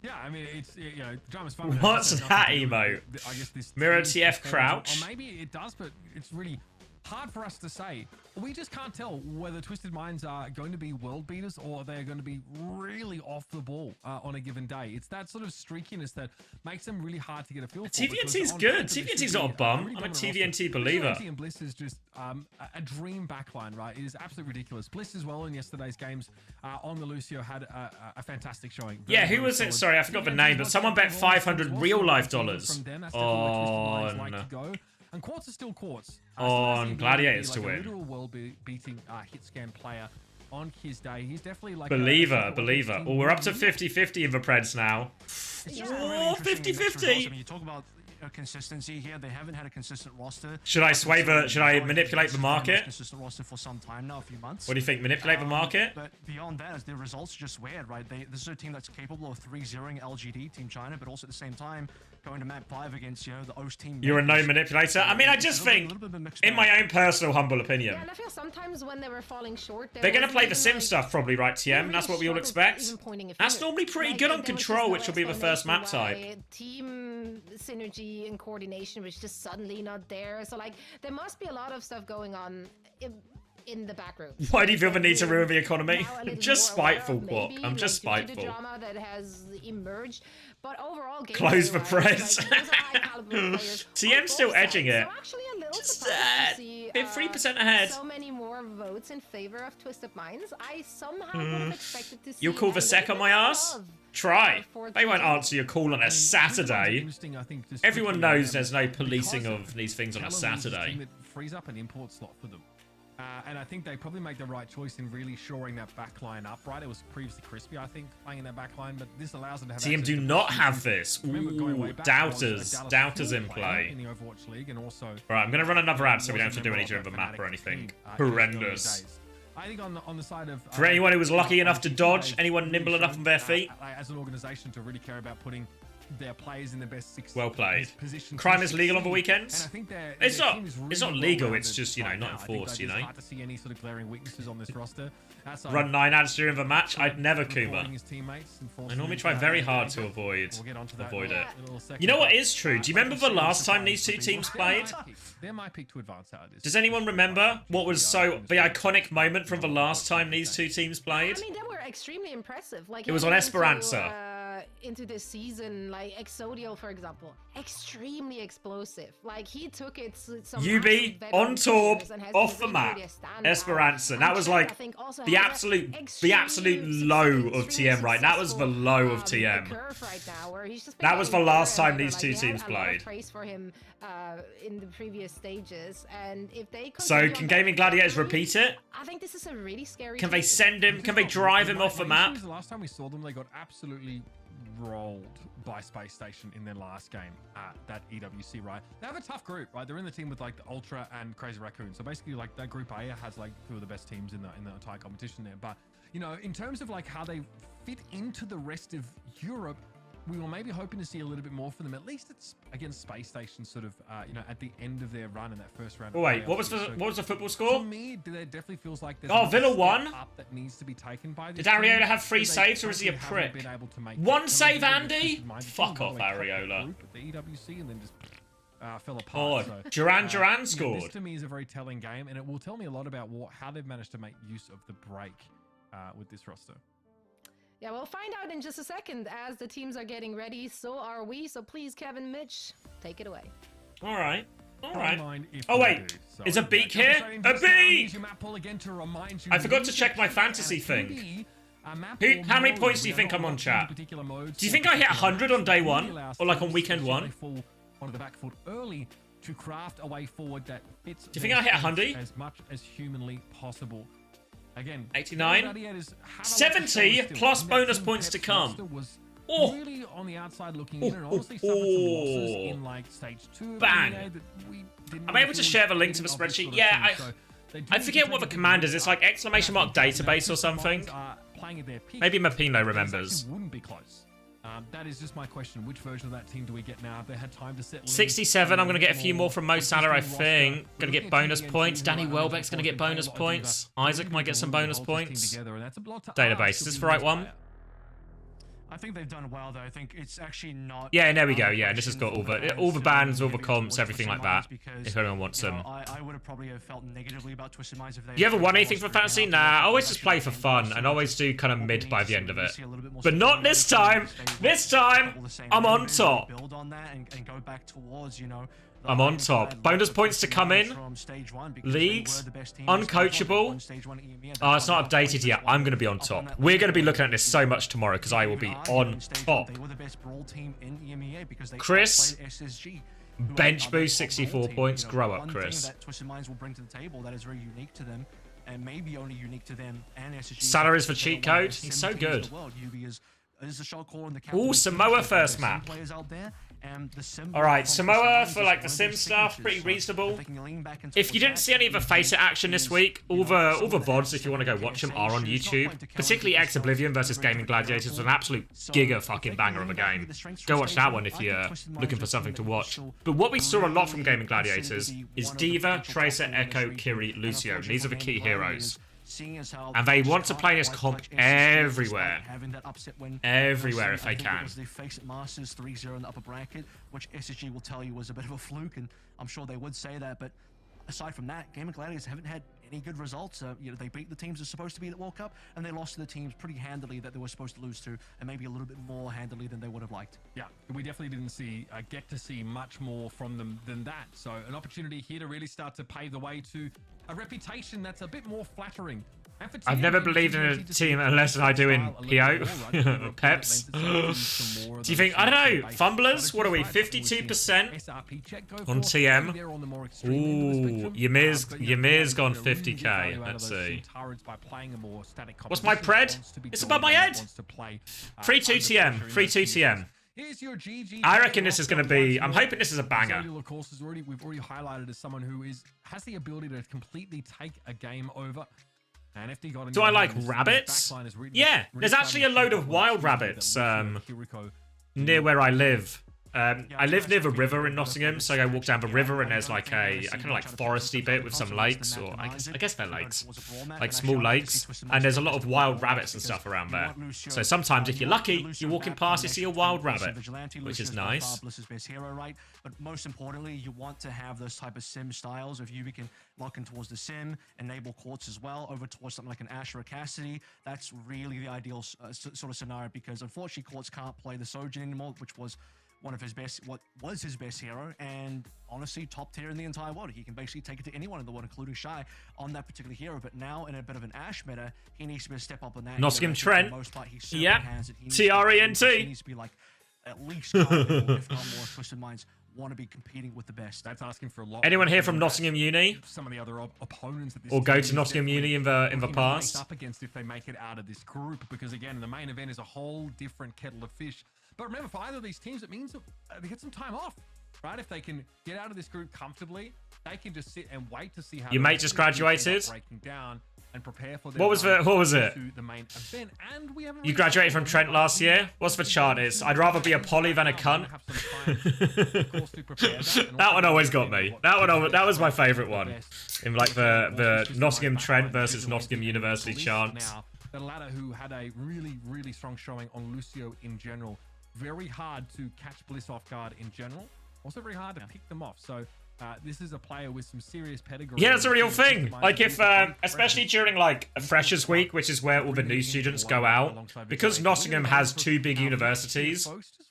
Yeah, I mean, it's, you know, drama's fun. What's that emote? I guess this Mirror TF crouch? Or maybe it does, but it's really hard for us to say. We just can't tell whether Twisted Minds are going to be world beaters or they're going to be really off the ball on a given day. It's that sort of streakiness that makes them really hard to get a feel for. TVNT's good. TVNT's not a bum. I'm a TVNT believer. TVNT and Bliss is just a dream backline, right? It is absolutely ridiculous. Bliss as well in yesterday's games on the Lucio had a fantastic showing. Yeah, who was it? Sorry, I forgot the name, but someone bet 500 real life dollars on... And Quartz is still Quartz. On Gladiators to win. A literal world-beating hit scan player on his day. He's definitely like believer. Oh, we're up to 50-50 in the Preds now. Oh, 50-50. I mean, you talk about consistency here. They haven't had a consistent roster. Should I manipulate the market? Consistent roster for some time now, a few months. What do you think? Manipulate the market? But beyond that, the results are just weird, right? This is a team that's capable of 3-0ing LGD, Team China, but also at the same time going to map 5 against, you know, the OWCS team. You're a no manipulator. I mean, I just think, in my own personal humble opinion, yeah, and I feel sometimes when they were falling short, they're going to play the sim stuff probably, right, TM? And that's what we all expect. That's normally pretty good on Control, which will be the first map type. Team synergy and coordination was just suddenly not there. So, like, there must be a lot of stuff going on in the back room. Why do you feel the need to ruin the economy? Just spiteful, Quok. I'm just spiteful. Drama that has emerged, but overall, close the press. TM's still edging it. So actually a little surprised to see, 3% ahead. So many more votes in favor of Twisted Minds. I somehow would have expected to see. You'll call the sec on my ass? Try. They won't answer your call on a Saturday. Everyone knows there's no policing of these things on a Saturday. It frees up an import slot for them. And I think they probably make the right choice in really shoring that backline up, right? It was previously Crispy, I think, playing in that backline, but this allows them to have... TM do not have this. Ooh, Doubters in play. In the Overwatch League and also... Right, I'm going to run another ad so we don't have to do anything with the map or anything. Horrendous. I think on the side of... For anyone who was lucky enough to dodge, anyone nimble enough on their feet. As an organization to really care about putting their players in the best well played. Crime is legal on the weekends. And I think it's not legal. It's just, you know, not enforced. You know. Hard to see any sort of glaring weaknesses on this roster. Run 9 ads during the match. I'd never Kuma. I normally try very hard to avoid it. You know what is true? Do you remember the last time these two teams played? They're my pick to advance out of this. Does anyone remember what was the iconic moment from the last time these two teams played? I mean, they were extremely impressive. Like it was on Esperanza. Into this season, like Exodio, for example, extremely explosive. Like he took it. UB on Torb, off the map. Esperanza. That was like the absolute low of TM, right? That was the low of TM. That was the last time these two teams played. Praise for him in the previous stages, and if they so can Gaming Gladiators repeat it? I think this is a really scary. Can they send him? Can they drive him off the map? The last time we saw them, they got absolutely rolled by Spacestation in their last game at that EWC, right? They have a tough group, right? They're in the team with like the Ultra and Crazy Raccoon. So basically like that group A has like 2 of the best teams in the entire competition there. But you know, in terms of like how they fit into the rest of Europe, we were maybe hoping to see a little bit more from them. At least it's against Space Station, sort of, you know, at the end of their run in that first round. Oh wait, what was the football score? To me, there definitely feels like there's Villa won. Up that needs to be taken by this Did Ariola team. have 3 saves, or is he a prick? One save, Andy. Fuck off, Ariola. The EWC and then just fell apart. Oh, Duran scored. This to me is a very telling game, and it will tell me a lot about how they've managed to make use of the break with this roster. Yeah, we'll find out in just a second. As the teams are getting ready, so are we. So please, Kevin, Mitch, take it away. All right. All right. If Oh, you wait. do. So, Is a beak here? A beak! I forgot to check my fantasy thing. How many points do you think I'm on, chat? Do you think I hit 100 on day 1? Or like on weekend 1? On the back foot early to craft a way forward that fits. Do you think I hit 100? As much as humanly possible. Again, 89? 70 plus bonus points to come. Oh! Really on the outside looking in, and honestly suffered some losses in like stage 2. Bang! Am I able to share the link to the spreadsheet? Yeah, I forget what the command is. It's like exclamation mark database or something. Maybe Mapino remembers. Wouldn't be close. That is just my question. Which version of that team do we get now? Have they had time to settle 67. I'm going to get a few more from Mo Salah, I think. Going to get bonus points. Danny Welbeck's going to get bonus points. Isaac might get some bonus points. Database. Is this the right one? I think they've done well, though. I think it's actually not... Yeah, there we go. Yeah, this has got all the bands, all the comps, everything like that, if anyone wants them. I would have probably felt negatively about Twisted Minds if they... You ever won anything for fantasy? Nah, I always just play for fun, and always do kind of mid by the end of it. But not this time! This time, I'm on top! Build on that and go back towards, you know... I'm on top. Bonus points to come in. Leagues. Uncoachable. Oh, it's not updated yet. I'm going to be on top. We're going to be looking at this so much tomorrow because I will be on top. Chris. Bench boost 64 points. Grow up, Chris. That Twisted Minds will bring to the table that is very unique to them and maybe only unique to them and SSG. Salaries for cheat code. He's so good. Ooh, Samoa first map. Alright, Samoa for like the sim stuff, pretty reasonable. If you didn't see any of the Face It action this week, all the VODs, if you want to go watch them, are on YouTube. Particularly X Oblivion versus Gaimin Gladiators was an absolute giga fucking banger of a game. Go watch that one if you're looking for something to watch. But what we saw a lot from Gaimin Gladiators is D.Va, Tracer, Echo, Kiri, Lucio. These are the key heroes. And they want to play this comp everywhere. Everywhere if they can. They face it Masters 3-0 in the upper bracket, which SSG will tell you was a bit of a fluke, and I'm sure they would say that, but aside from that, Gaimin Gladiators haven't had any good results. You know, they beat the teams they're supposed to be at the World Cup, and they lost to the teams pretty handily that they were supposed to lose to, and maybe a little bit more handily than they would have liked. Yeah, we definitely didn't get to see much more from them than that. So an opportunity here to really start to pave the way to a reputation that's a bit more flattering. I've never believed in a team unless I do in PO. Peps. Do you think, I don't know, Fumblers? What are we, 52% on TM? Ooh, Ymir's gone 50k. Let's see. What's my pred? It's above my head. 3-2 TM. 3-2 TM. I reckon this is going to be, I'm hoping this is a banger. We've already highlighted as someone who has the ability to completely take a game over. Do I like rabbits? Yeah, there's actually a load of wild rabbits near where I live. I live near the river in Nottingham, so I go walk down the river and there's like a kind of like foresty bit with some lakes, or I guess they're lakes, like small lakes, and there's a lot of wild rabbits and stuff around there. So sometimes if you're lucky, you're walking past, you see a wild rabbit, which is nice. But most importantly, you want to have those type of sim styles. If you can lock in towards the sim, enable courts as well, over towards something like an Ash or a Cassidy, that's really the ideal sort of scenario, because unfortunately courts can't play the Sojin anymore, which was one of his best, what was his best hero, and honestly top tier in the entire world. He can basically take it to anyone in the world, including Shy, on that particular hero. But now in a bit of an Ash meta, he needs to be a step up on that. Nottingham Trent. Yeah. TRENT. He needs to be like at least if not more. Twisted Minds want to be competing with the best. That's asking for a lot. Anyone here from Nottingham Uni? Some of the other opponents that this or go to Nottingham Uni in the past. Up against if they make it out of this group, because again, the main event is a whole different kettle of fish. But remember, for either of these teams, it means that they get some time off, right? If they can get out of this group comfortably, they can just sit and wait to see how your mate just graduated. Breaking down and prepare for what was it? The main event. And we you graduated from Trent last year. What's the chart is? I'd rather be a poly than a cunt. That one always got me. That was my favourite one. In like the Nottingham Trent versus Nottingham University chant. The latter, who had a really strong showing on Lucio in general. Very hard to catch Bliss off guard in general. Also very hard to pick them off. So This is a player with some serious pedigree. Yeah, it's a real thing. Like if, especially during like a Freshers Week, which is where all the new students go out, because Nottingham has 2 big universities.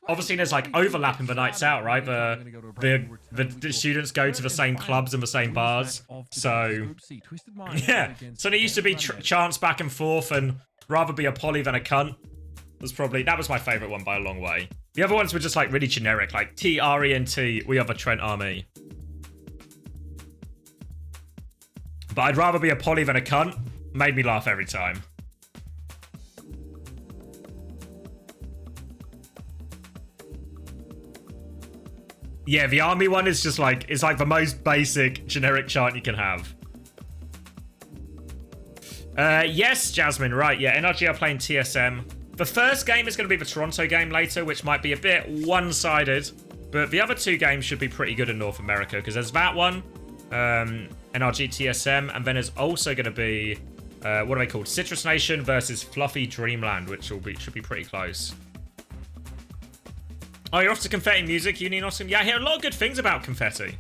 Obviously, there's like overlap in the nights out, right? The students go to the same clubs and the same bars. So yeah, so there used to be chants back and forth, and rather be a poly than a cunt. That was my favorite one by a long way. The other ones were just like really generic, like TRENT. We are the Trent Army. But I'd rather be a poly than a cunt. Made me laugh every time. Yeah, the army one is just like, it's like the most basic generic chant you can have. Yes, Jasmine, right. Yeah, NRG are playing TSM. The first game is going to be the Toronto game later, which might be a bit one-sided. But the other 2 games should be pretty good in North America, because there's that one. NRG TSM, and then there's also going to be what are they called? Citrus Nation versus Fluffy Dreamland, which should be pretty close. Oh, you're off to Confetti Music, Uni Nottingham? Yeah, I hear a lot of good things about Confetti.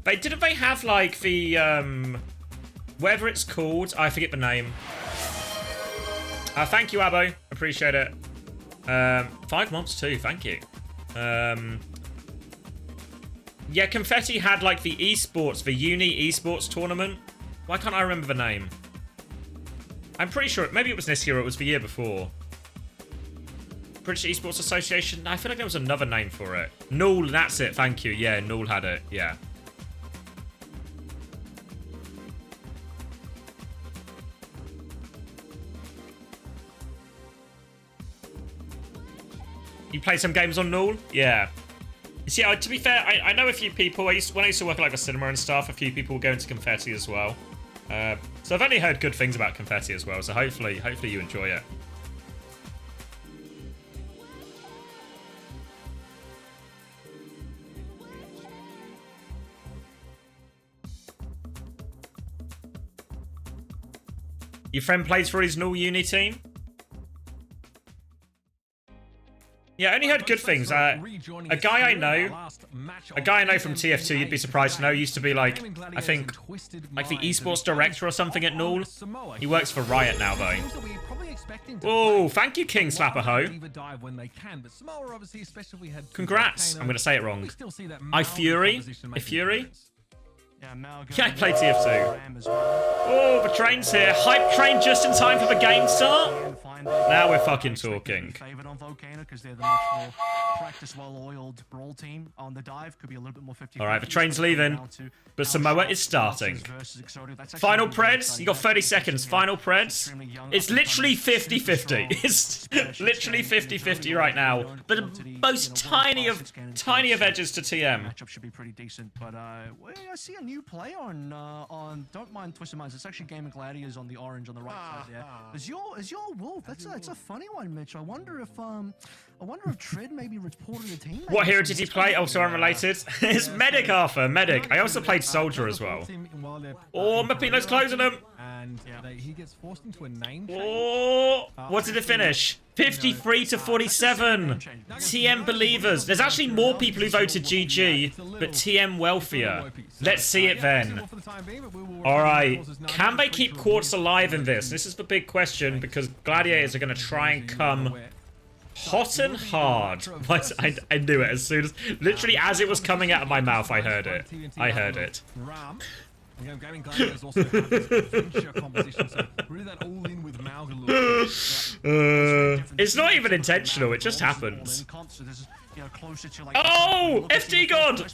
Didn't they have like the whatever it's called? I forget the name. Thank you, Abo. Appreciate it. 5 months too. Thank you. Yeah, Confetti had like the esports, the uni esports tournament. Why can't I remember the name? I'm pretty sure, maybe it was this year or it was the year before. British Esports Association? I feel like there was another name for it. Null, that's it, thank you. Yeah, Null had it, yeah. You play some games on Null? Yeah. See, to be fair, I know a few people. When I used to work at like a cinema and stuff, a few people go into Confetti as well. So I've only heard good things about Confetti as well. So hopefully you enjoy it. Your friend plays for his Null uni team? Yeah, I only heard good things. A guy I know from TF2, you'd be surprised to know, used to be like, I think, like the esports director or something at Null. He works for Riot now, though. Oh, thank you, King Slapper Ho. Congrats. I'm going to say it wrong. Fury? Yeah, I play TF2. Oh, the train's here. Hype train just in time for the game start? Now we're fucking talking. Alright, the train's leaving, but Samoa is starting. Final Preds, you got 30 seconds. Final Preds. It's literally 50-50. It's literally 50-50 right now. But the most tiny of edges to TM. Matchup should be pretty decent, but I see a new play on don't mind Twisted Minds. It's actually Gaimin Gladiators on the orange on the right side there. Is your Wolf? That's a funny one, Mitch. I wonder if Tread maybe reported a team. What hero did he play? Also unrelated. It's Medic, Arthur. Medic. I also played Soldier as well. Oh, Mapino's closing him. And he gets forced into a name. Oh, what did it finish? 53-47. TM believers. There's actually more people who voted GG, but TM wealthier. Let's see it then. Alright. Can they keep Quartz alive in this? This is the big question, because Gladiators are going to try and come hot and hard. What? I knew it as soon as... Literally as it was coming out of my mouth, I heard it. I heard it. Gaimin Gladiators also have this adventure composition, so really that all in with Malga look. It's not even intentional, it just happens. Oh! FD God!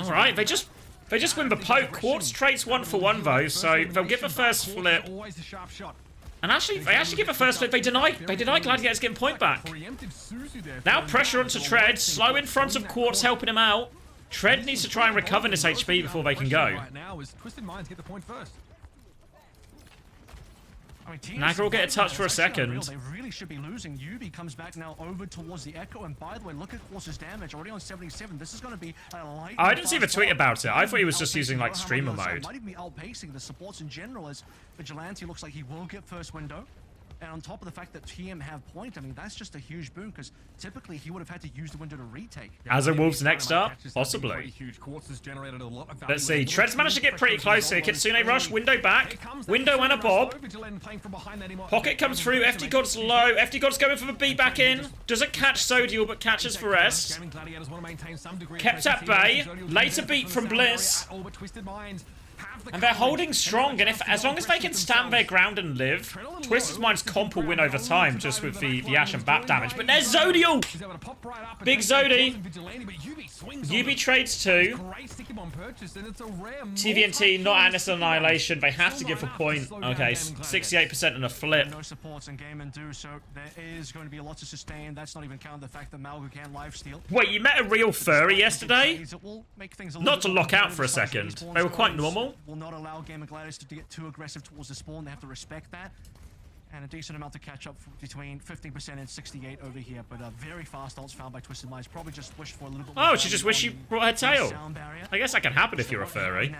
Alright, they just win the poke. Quartz traits 1-for-1 though, so they'll give the first flip. And actually, they actually give a first flip. They deny Gladiators getting point back. Now pressure onto Tread, slow in front of Quartz, helping him out. Tread needs to try and recover this HP before they can go. Naga will get a touch for a second. They really should be losing. Yubi comes back now over towards the Echo, and by the way, look at Quartz's damage already on 77. This is going to be a light. I didn't see the tweet about it. I thought he was just using like streamer mode. Might even be outpacing the supports in general, as Vigilante looks like he will get first window. And on top of the fact that TM have point, I mean, that's just a huge boon because typically he would have had to use the window to retake. As a Wolves next up? Possibly. Let's see. Tread's managed to get pretty close here. Kitsune rush, window back. Window and a bob. Pocket comes through. FD God's low. FD God's going for the beat back in. Doesn't catch Zodial, but catches Forest. Kept at bay. Later beat from Bliss. And they're holding strong, and as long as they can stand their ground and live, Twisted Mind's comp will win over time just with the Ash and Bat damage. But there's Zodial! Big Zodi. UB trades too. TVNT not Atlas Annihilation. They have to give a point. Okay, 68% and a flip. No supports and Gaimin do, so there is going to be a lot to sustain. That's not even counting the fact that Malgo can lifesteal. Wait, you met a real furry yesterday? Not to lock out for a second. They were quite normal. Will not allow Gaimin Gladiators to get too aggressive towards the spawn. They have to respect that. And a decent amount to catch up between 15% and 68 over here. But very fast ults found by Twisted Minds. Probably just wished for a little bit more. Oh, she just wished she brought her tail. I guess that can happen if you're a furry.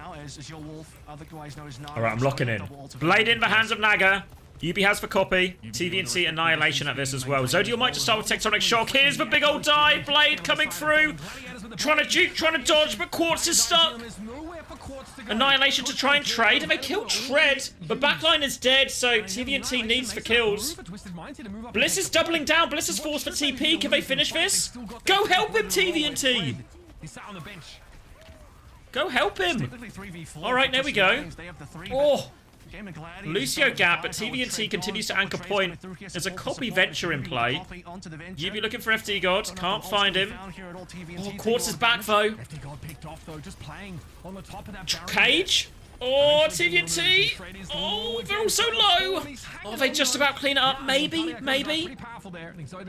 Alright, I'm locking in. Blade in the hands of Naga. UB has for copy. TVNT Annihilation at this as well. Zodial might just start with Tectonic Shock. Here's the big old dive. Blade coming through. Trying to juke, trying to dodge, but Quartz is stuck. Annihilation to try and trade, and they kill Tread. The backline is dead, so TVNT needs for kills. Bliss is doubling down. Bliss is forced for TP. Can they finish this? Go help him, TVNT. Go help him. Alright, there we go. Oh. Lucio gap, but TVNT continues to anchor point. There's a copy venture in play. UB looking for FD God. Can't find him. Oh, Quartz is back though. Cage. Oh, TVNT. Oh, they're all so low. Oh, they just about clean it up. Maybe.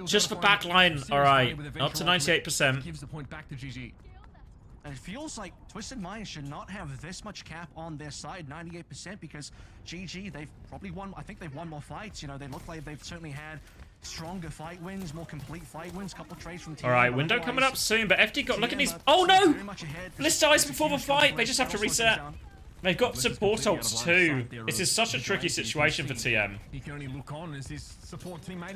Just for backline. All right. Up to 98%. And it feels like Twisted Minds should not have this much cap on their side, 98%, because GG, they've probably won, I think they've won more fights. You know, they look like they've certainly had stronger fight wins, more complete fight wins, couple trades from team. All right, window coming up soon, but FD got, look at these. Oh no! Bliss dies before the fight. They just have to reset. They've got support ults too. This is such a tricky situation for TM.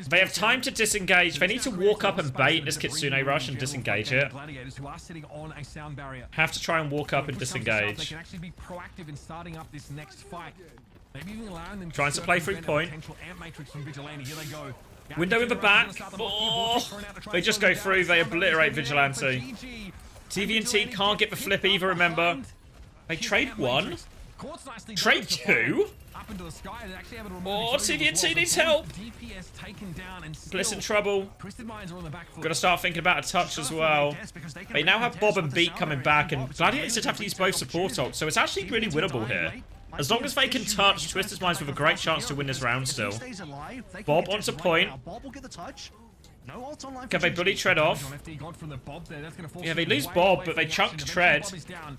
They have time to disengage. They need to walk up and bait this Kitsune rush and disengage it. Have to try and walk up and disengage. Trying to play through point. Window in the back. Oh, they just go through. They obliterate Vigilante. TVNT can't get the flip either, remember. They trade one. Trade two. Oh, TVNT needs help. Bliss in trouble. Gotta start thinking about a touch as well. They now have Bob and Beat coming back, and Gladiators have to use both support ults, so it's actually really winnable here. As long as they can touch, Twisted Minds with a great chance to win this round still. Bob onto point. Can they bully Tread off? Yeah, they lose Bob, but they chunk Tread.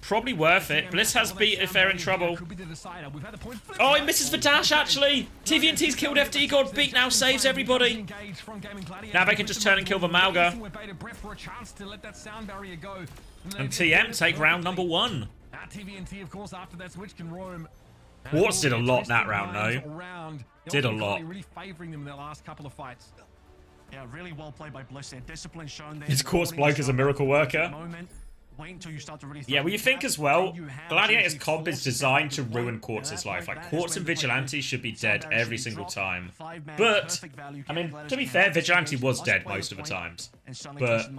Probably worth it. Bliss has beat if they're in trouble. Oh, he misses the dash, actually. TVNT's killed FD God. Beat now saves everybody. Now they can just turn and kill the Malga. And TM take round number 1. Quartz did a lot that round, though. Did a lot. Yeah, really well played by Bliss there. Discipline shown there. His Quartz bloke is a miracle worker. Yeah, well, you think as well, Gladiator's comp is designed to ruin Quartz's life. Like, Quartz and Vigilante should be dead every single time. But, I mean, to be fair, Vigilante was dead most of the times. But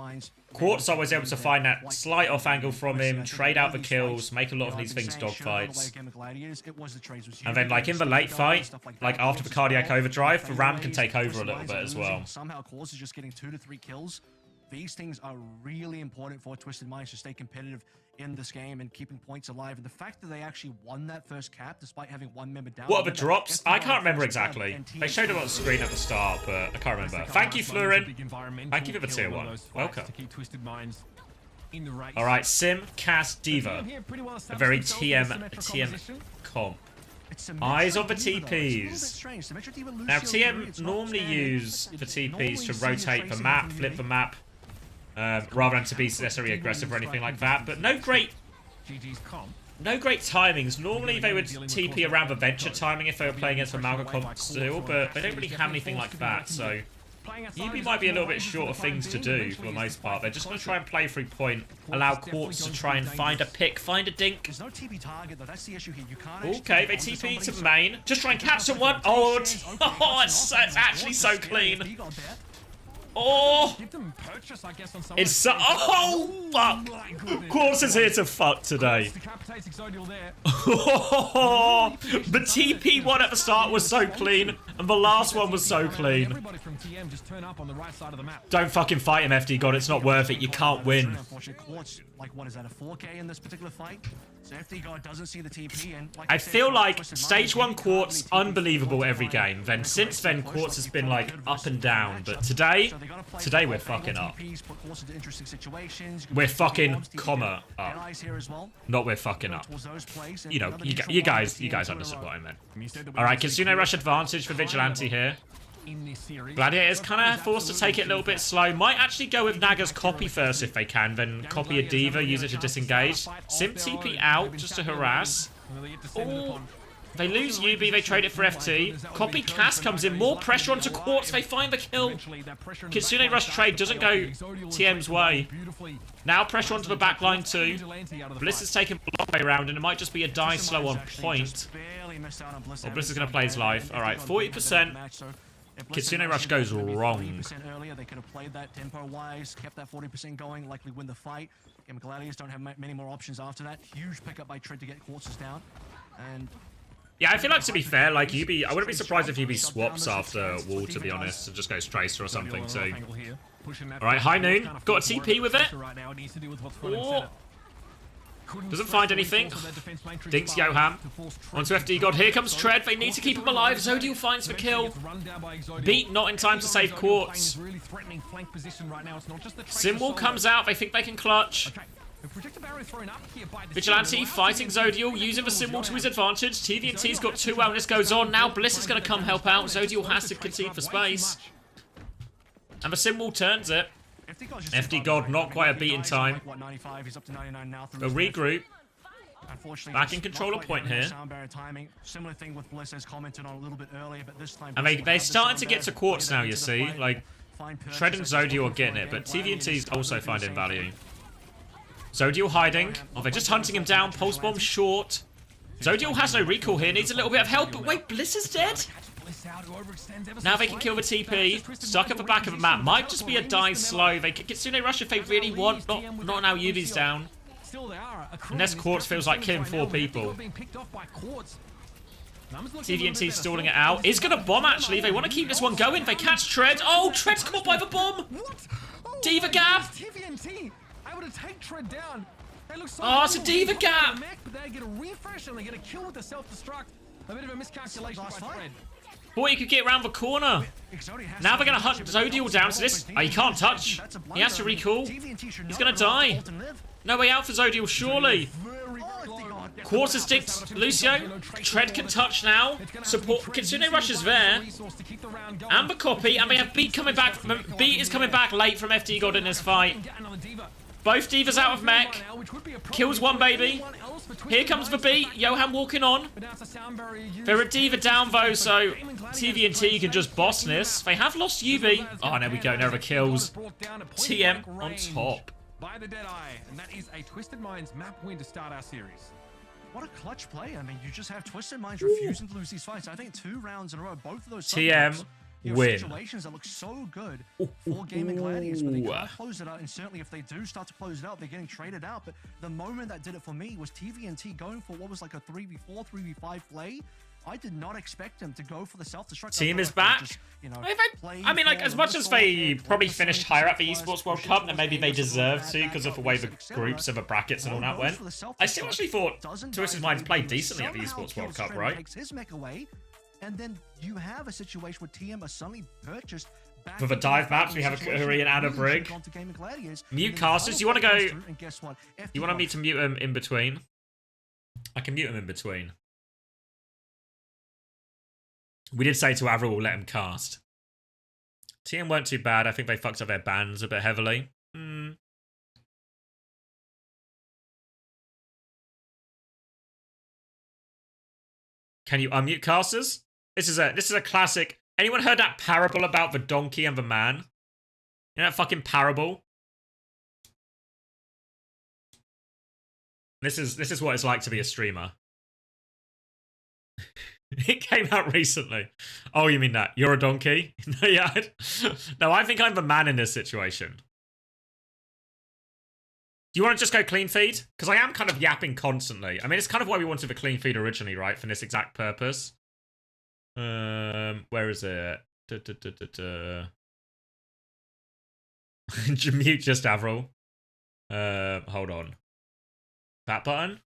Quartz always able to find that slight off angle from him, trade out the kills, make a lot of these things dogfights. And then, like, in the late fight, like, after the cardiac overdrive, the Ram can take over a little bit as well. Somehow Quartz is just getting 2 to 3 kills. These things are really important for Twisted Minds to stay competitive in this game and keeping points alive. And the fact that they actually won that first cap despite having one member down. What are the drops? I can't remember exactly. They showed it on the screen at the start, but I can't remember. Thank you, Flurin. Thank you for the tier 1. Welcome. All right, Sim, Cass, Diva. A very TM comp. Eyes on the TPs. Now, TM normally use the TPs to rotate the map, flip the map, rather than to be necessarily aggressive or anything like that. But no great No great timings. Normally they would TP around the venture timing if they were playing against Amalgacom still, but they don't really have anything like that, so UB might be a little bit short of things to do for the most part. They're just going to try and play through point, allow Quartz to try and find a pick, find a dink. There's no TP target though, that's the issue here. You can't Okay, they TP to main. Just try and catch someone. Oh, it's actually so clean. Oh! It's so... Oh, fuck! Quartz is here to fuck today. The TP one at the start was so clean, and the last one was so clean. Don't fucking fight him, FD God. It's not worth it. You can't win. Like, what is that, a 4K in this particular fight? So FD God doesn't see the TP, and I feel like stage 1 Quartz, unbelievable every game. Then since then, Quartz has been like up and down. But today we're fucking up. We're fucking comma up. Not we're fucking up. You know, you guys understood what I meant. All right, Kitsune Rush advantage for Vigilante here. Gladiators kind of forced to take it a little bit slow. Might actually go with Naga's copy first if they can, then copy a Diva, use it to disengage. Simp TP out just to harass. Oh, they lose UB, they trade it for FT. Copy Cass comes in, more pressure onto Quartz, they find the kill. Kitsune Rush trade doesn't go TM's way. Now pressure onto the backline too. Bliss is taking a long way around and it might just be a die slow on point. Oh, Bliss is going to play his life. Alright, 40%. Kitsune Rush goes wrong. Earlier, they could have played that tempo-wise, kept that 40% going, likely win the fight. Again, Gladiators don't have many more options after that. Huge pickup by Tread to get Quartzes down. And yeah, I feel like, to be fair, like UB, I wouldn't be surprised if UB swaps after Wall, to be honest, and just goes Tracer or something. So, all right, High Noon got a TP with it. Oh. Doesn't find anything. Dinks Yoham. Onto FD God. Here comes Tread. They need to keep him alive. Zodiel finds the kill. Beat not in time to save Quartz. Simwall comes out. They think they can clutch. Vigilante fighting Zodiel, using the Simwall to his advantage. TVNT's got 2 wellness goes on. Now Bliss is going to come help out. Zodiel has to concede for space. And the Simwall turns it. FD God not quite a beat in time. They'll regroup. Back in control of point here. And they're starting to get to Quartz now, you see. Like, Tread and Zodiel are getting it, but TVNT's also finding value. Zodiel hiding. Oh, they're just hunting him down. Pulse bomb short. Zodiel has no recall here. Needs a little bit of help. But wait, Bliss is dead? Now they can kill the TP. Stuck at the back of the map. Might just be a die slow. They can Kitsune Rush if they really want. Not now UV's down. Unless Quartz feels like killing 4 people. TVNT's stalling it out. Is going to bomb, actually. They want to keep this one going. They catch Tread. Oh, Tread's caught by the bomb. Diva Gap. Oh, it's a Diva Gap. They get a refresh and they get a kill with the self-destruct. A bit of a miscalculation by Tread. Thought he could get around the corner. Now they're going to hunt Zodiel down to this. Oh, he can't touch. He has to recall. He's going to die. No way out for Zodiel, surely. Quartz is dinked. Lucio. Tread can touch now. Support. Kitsune Rush is there. Amber copy. And they have Beat coming back. Beat is coming back late from FD God in this fight. Both Divas out of mech. Kills one baby. Here comes the beat. Yoham walking on. They're a Diva down though, so TVNT can just boss this. They have lost UB. Oh, there we go. Never kills. TM on top. By the Deadeye, and that is a Twisted Minds map win to start our series. What a clutch play. I mean, you just have Twisted Minds refusing to lose these fights. I think 2 rounds in a row, both of those TM win. Situations that look so good for Gaimin Gladiators, but they can't close it out. And certainly if they do start to close it out, they're getting traded out. But the moment that did it for me was TVNT going for what was like a 3v4, 3v5 play. I did not expect him to go for the self-destruct. Team is back. Just, you know, I mean, like, as much as they probably finished higher at the Esports World Cup than maybe they deserved to because of the way the groups of the brackets and all that went, I still actually thought Twisted Minds played decently at the Esports World Cup, right? Takes his mech away, and then you have a situation where TM are suddenly purchased. For the dive maps, we have a Korean and a Brig. Mute casters. You want to go? You want me to mute him in between? I can mute him in between. We did say to Avril we'll let him cast. TM weren't too bad. I think they fucked up their bans a bit heavily. Can you unmute casters? This is a classic. Anyone heard that parable about the donkey and the man? You know that fucking parable? This is what it's like to be a streamer. It came out recently. Oh, you mean that? You're a donkey? No, yeah. No, I think I'm the man in this situation. Do you want to just go clean feed? Because I am kind of yapping constantly. I mean, it's kind of why we wanted the clean feed originally, right? For this exact purpose. Where is it? Mute just Avril. Hold on. That button?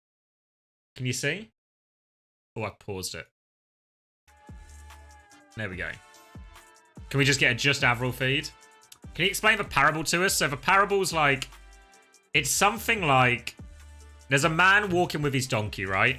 Can you see? Oh, I paused it. There we go. Can we just get a just Avril feed? Can you explain the parable to us? So the parable's like... It's something like... There's a man walking with his donkey, right?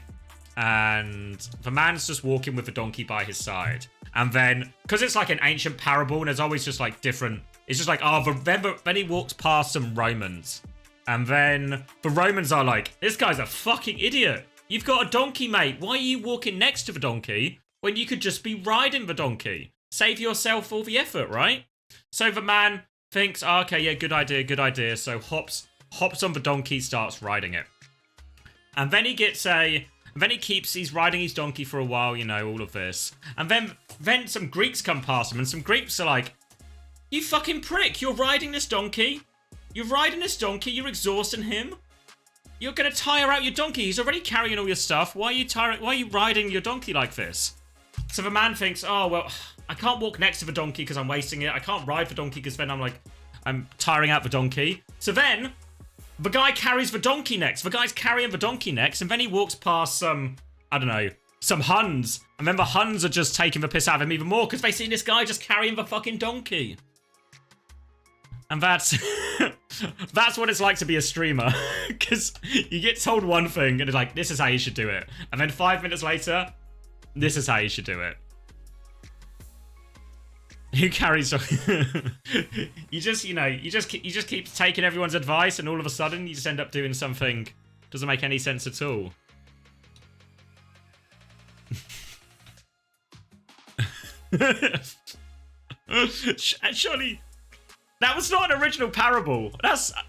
And the man's just walking with the donkey by his side. And then... Because it's like an ancient parable, and there's always just like different... It's just like, oh, then he walks past some Romans. And then the Romans are like, this guy's a fucking idiot. You've got a donkey, mate. Why are you walking next to the donkey when you could just be riding the donkey? Save yourself all the effort, right? So the man thinks, oh, okay, yeah, good idea. So hops on the donkey, starts riding it. And then he gets he's riding his donkey for a while, you know, all of this. And then some Greeks come past him, and some Greeks are like, you fucking prick, you're riding this donkey. You're exhausting him. You're gonna tire out your donkey. He's already carrying all your stuff. Why are you riding your donkey like this? So the man thinks, oh, well, I can't walk next to the donkey because I'm wasting it. I can't ride the donkey because then I'm tiring out the donkey. So then, the guy carries the donkey next. The guy's carrying the donkey next, and then he walks past some, I don't know, some Huns. And then the Huns are just taking the piss out of him even more because they see this guy just carrying the fucking donkey. And that's what it's like to be a streamer. Because you get told one thing and it's like, this is how you should do it. And then 5 minutes later, this is how you should do it. Who carries... you just keep taking everyone's advice, and all of a sudden you just end up doing something doesn't make any sense at all. Surely... That was not an original parable.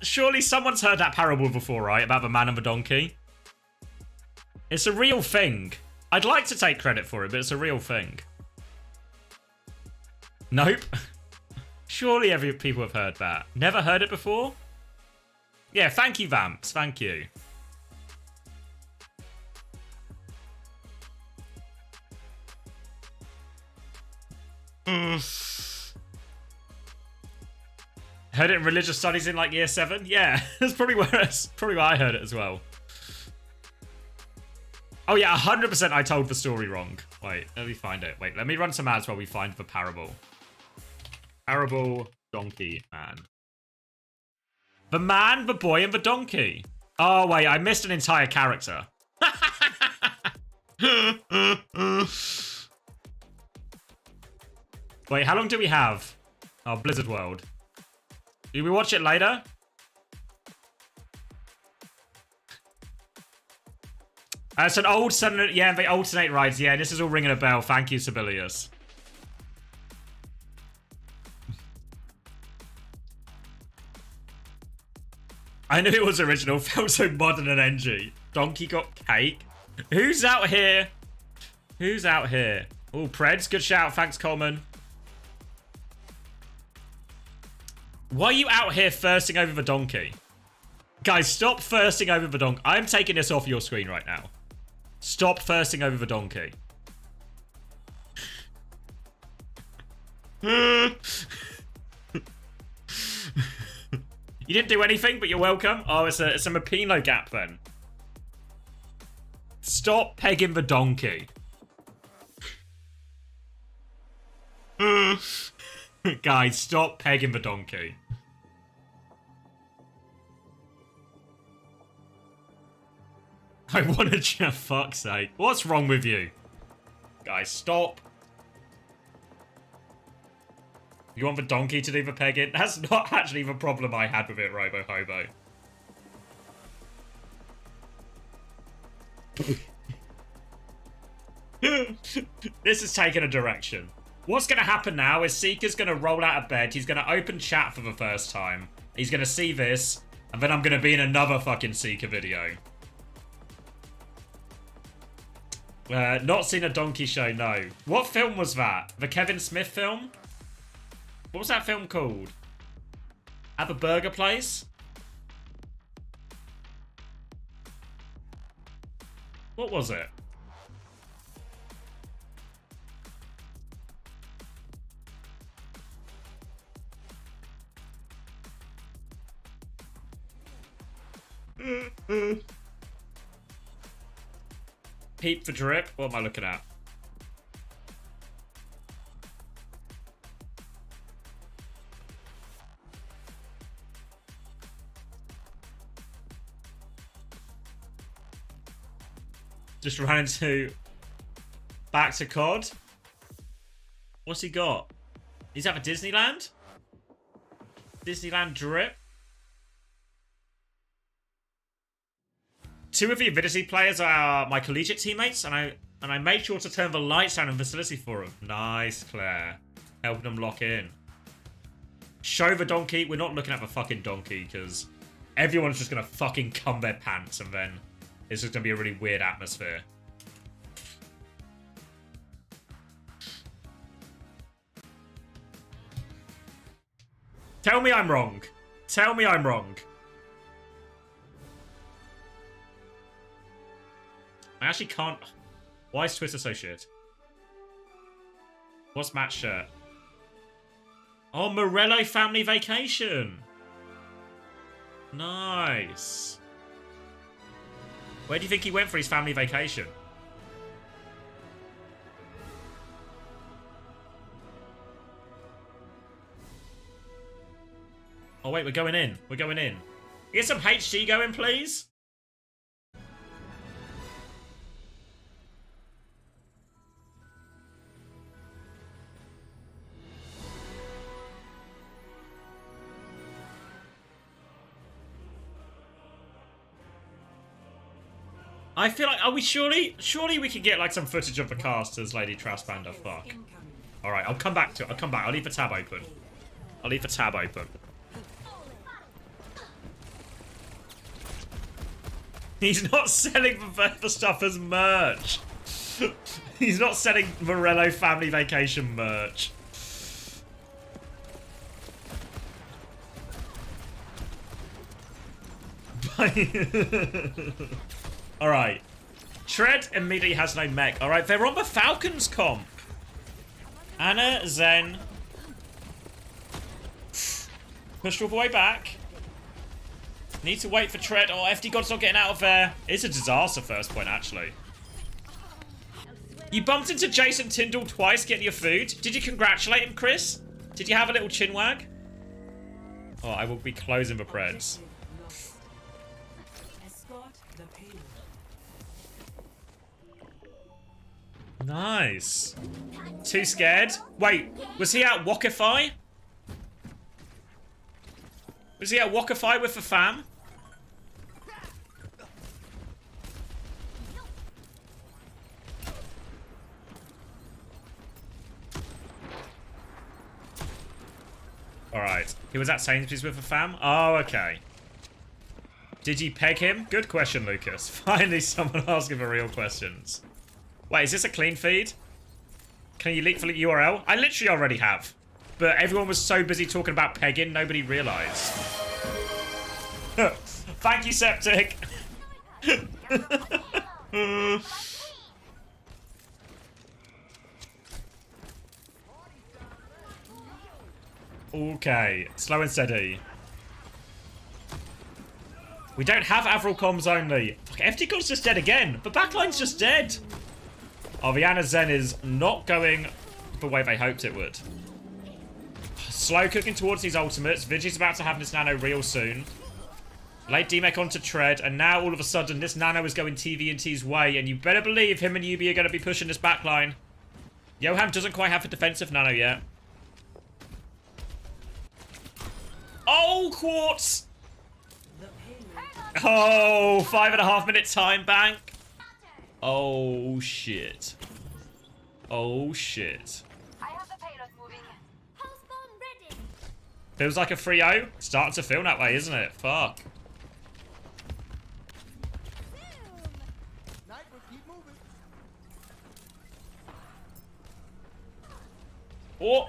Surely someone's heard that parable before, right? About the man and the donkey. It's a real thing. I'd like to take credit for it, but it's a real thing. Nope. Surely people have heard that. Never heard it before? Yeah, thank you, Vamps. Thank you. Heard it in religious studies in like year 7? Yeah, that's probably where I heard it as well. Oh yeah, 100% I told the story wrong. Wait, let me find it. Wait, let me run some ads while we find the parable. Parable, donkey, man. The man, the boy, and the donkey. Oh wait, I missed an entire character. Wait, how long do we have? Oh, Blizzard World. Do we watch it later? It's an old Sun. Yeah, they alternate rides. Yeah, this is all ringing a bell. Thank you, Sibelius. I knew it was original. Felt so modern and NG. Donkey got cake. Who's out here? Who's out here? Oh, Preds. Good shout. Thanks, Coleman. Why are you out here thirsting over the donkey? Guys, stop thirsting over the donkey. I'm taking this off your screen right now. Stop thirsting over the donkey. You didn't do anything, but you're welcome. Oh, it's a Mapino gap then. Stop pegging the donkey. Guys, stop pegging the donkey. I want to just fuck's sake. What's wrong with you? Guys, stop. You want the donkey to do the pegging? That's not actually the problem I had with it, Robo Hobo. This is taking a direction. What's going to happen now is Seeker's going to roll out of bed. He's going to open chat for the first time. He's going to see this. And then I'm going to be in another fucking Seeker video. Not seen a donkey show, no. What film was that? The Kevin Smith film? What was that film called? At the burger place? What was it? Peep for drip. What am I looking at? Just ran into back to COD. What's he got? He's at a Disneyland? Disneyland drip. Two of the Avidity players are my collegiate teammates, and I made sure to turn the lights down in the facility for them. Nice, Claire. Helping them lock in. Show the donkey. We're not looking at the fucking donkey, because everyone's just going to fucking cum their pants, and then it's just going to be a really weird atmosphere. Tell me I'm wrong. Tell me I'm wrong. I actually can't... Why is Twitter so shit? What's Matt's shirt? Oh, Morello family vacation. Nice. Where do you think he went for his family vacation? Oh, wait, we're going in. We're going in. Get some HG going, please. I feel like, are we surely we can get like some footage of the cast as Lady Traspander. Fuck. Alright, I'll come back to it. I'll come back. I'll leave the tab open. I'll leave the tab open. He's not selling the stuff as merch. He's not selling Morello family vacation merch. Alright. Tread immediately has no mech. Alright, they're on the Falcons comp. Anna, Zen. Pushed all the way back. Need to wait for Tread. Oh, FD God's not getting out of there. It's a disaster first point, actually. You bumped into Jason Tyndall twice getting your food. Did you congratulate him, Chris? Did you have a little chin wag? Oh, I will be closing the Preds. Nice. Too scared? Wait, was he at Walkify? Was he at Walkify with the fam? Alright. He was at Sainsbury's with the fam? Oh, okay. Did you peg him? Good question, Lucas. Finally someone asking the real questions. Wait, is this a clean feed? Can you leak the URL? I literally already have. But everyone was so busy talking about pegging, nobody realised. Thank you, Septic. Okay, slow and steady. We don't have Avril comms only. Fuck, FD God's just dead again. The backline's just dead. Oh, the Anna Zen is not going the way they hoped it would. Slow cooking towards these ultimates. Vigi's about to have this nano real soon. Late D-Mech onto Tread, and now all of a sudden this nano is going TVNT's way, and you better believe him and Yubi are going to be pushing this backline. Yoham doesn't quite have a defensive nano yet. Oh, Quartz! Oh, 5.5 minute time bank. Oh, shit. Oh shit. I have the payload moving. House bomb ready. Feels like a 3-0. Starting to feel that way, isn't it? Fuck. Oh.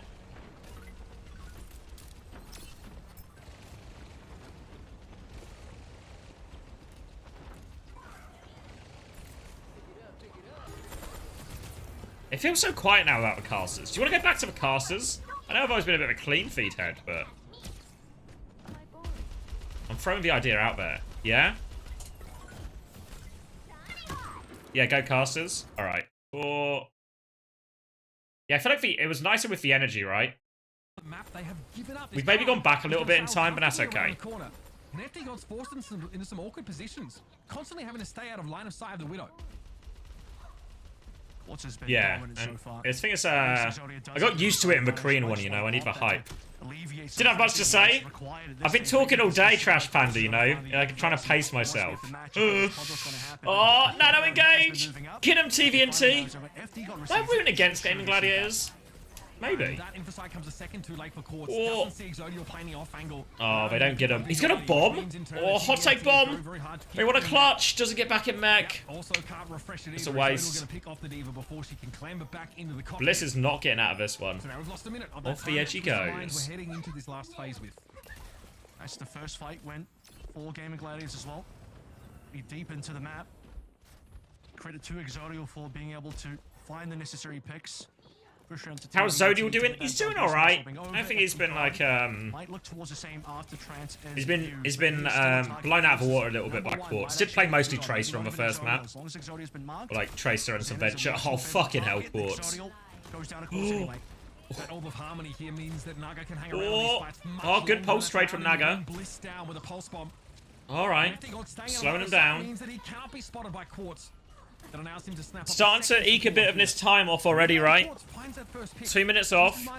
It feels so quiet now without the casters. Do you want to go back to the casters? I know I've always been a bit of a clean feed head, but I'm throwing the idea out there. Yeah? Yeah, go casters. Alright. Or... Yeah, I feel like it was nicer with the energy, right? We've maybe gone back a little bit in time, but that's okay. And FD God's forced into some awkward positions, constantly having to stay out of line of sight of the Widow. Yeah, and I think it's I got used to it in the Korean one, you know. I need the hype. Didn't have much to say. I've been talking all day, Trash Panda, you know. Like, trying to pace myself. Oh, Nano engage! Get him, TVNT! Am I rooting against Gaimin Gladiators? Maybe. Oh, they don't get him. He's got a bomb. Oh, hot take bomb. They want a clutch. Doesn't get back in mech. It's a waste. Bliss is not getting out of this one. Off the edge he goes. That's the first fight went for Gaimin Gladiators as well. Be deep into the map. Credit to Exodio for being able to find the necessary picks. How's Zodial doing? He's doing all right. I think he's been like he's been blown out of the water a little bit by Quartz. Did play mostly Tracer on the first map, or like Tracer and some Venture. Oh fucking hell, Quartz! Oh, good pulse trade from Naga. All right, slowing him down. Starting to eke a bit of this time off already, right? 2 minutes off. Oh,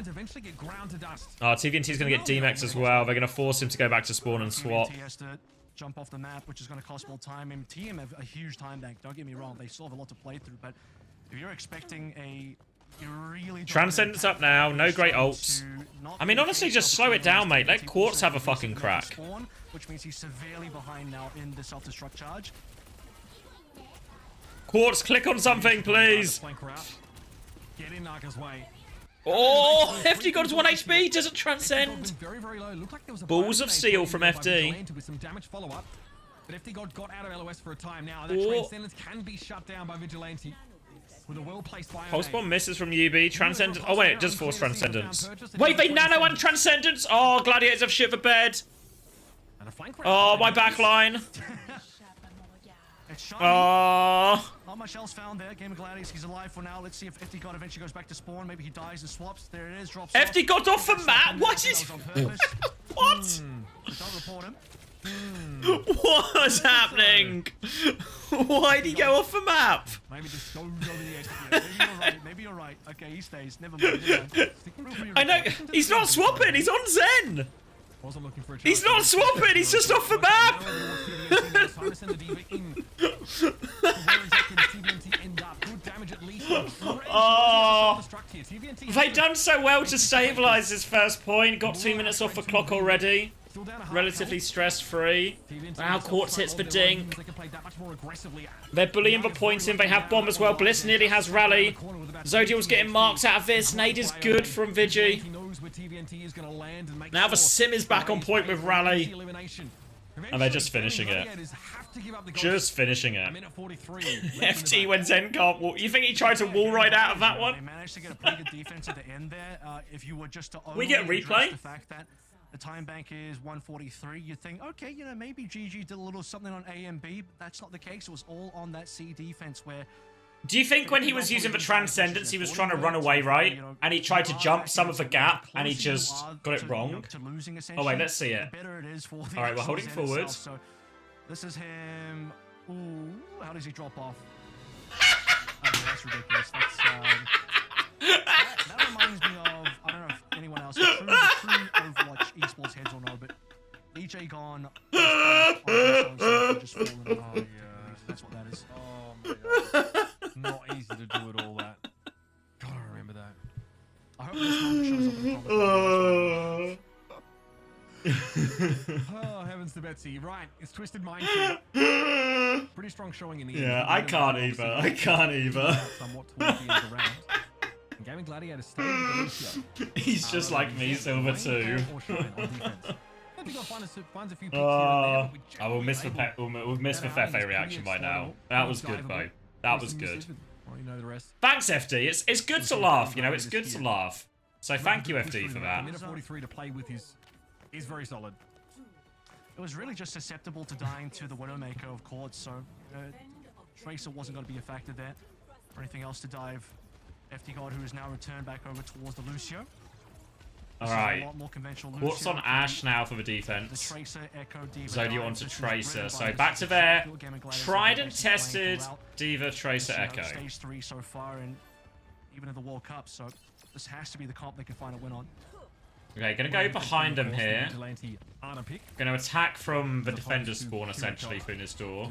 TVNT's going to get D-Mex as well. They're going to force him to go back to spawn and swap. Jump off the map, which is going to cost more time. And TM have a huge time bank, don't get me wrong. They still have a lot to play through, but if you're expecting a really... Transcendence up now, no great ults. I mean, honestly, just slow it down, mate. Let Quartz have a fucking crack. Which means he's severely behind now in the self-destruct charge. Quartz, click on something, please. Oh, FD God's 1 HP, doesn't transcend. Balls of steel from FD. But FD God got out of LOS for a time now. That transcendence can be shut down by Vigilante. With a well-placed Pulse Bomb misses from UB. Transcendence. Oh wait, it does force transcendence. Wait, they nano and transcendence. Oh, Gladiators have shit for bed. Oh, my backline. Oh. Not much else found there. Gaimin Gladiators, he's alive for now. Let's see if FD God eventually goes back to spawn. Maybe he dies and swaps. There it is. Drops FD off. got off the map. What is? What? Don't report him. What is happening? Why'd he go off the map? Maybe just go over the edge. Yeah, maybe you're right. Okay, he stays. Never mind. I know. He's not swapping. He's on Zen. He's not swapping. He's just off the map. Oh, they've done so well to stabilize his first point. Got 2 minutes off the clock already. Relatively stress-free. Wow, Quartz hits the ding. They're bullying the points in. They have bomb as well. Bliss nearly has rally. Zodial's getting marks out of this. Nade is good from Vigi. Now the sim is back on point with rally. And they're just finishing it. Just finishing it. FT when Zen can't wall. You think he tried to wall right out of that one? They managed to get a pretty good defense at the end there. If you were just to we get a replay? The fact that the time bank is 143, you think, okay, you know, maybe GG did a little something on A and B, but that's not the case. It was all on that C defense where... Do you think when he was using the Transcendence, he was trying to run away, right? And he tried to jump some of the gap, and he just got it wrong? Oh, wait, let's see it. Alright, we're holding forward. So this is him... Ooh, how does he drop off? Okay, that's ridiculous. That's, that reminds me of... I don't know if anyone else... The true Overwatch esports heads will know, but EJ gone... just falling. Oh, yeah. That's what that is. Oh, my God. Not easy to do it all that. God, Oh, heavens to Betsy. Right, it's Twisted Mind here. Pretty strong showing in the end. Yeah, I can't either. I can't either. Somewhat towards the end of the round. And Gaimin Gladiators stayed with the Lucio. He's just like me, Silver too. I will miss the we'll miss the Fefe reaction by now. That was good, though. That was good. Well, you know the rest. Thanks, FD. It's good to laugh. You know, it's good to laugh. So thank you, FD, for that. Minute 43 to play with is very solid. It was really just susceptible to dying to the Widowmaker of course, so Tracer wasn't going to be a factor there. Or anything else to dive. FD God, who is now returned back over towards the Lucio. Alright. What's on Ash now for the defense? Zodio onto Tracer. So back to their tried and tested Diva Tracer Echo. Stage 3 so far, and even in the World Cup, so this has to be the comp they can find a win on. Okay, gonna go behind them here. Gonna attack from the defender's spawn essentially through this door.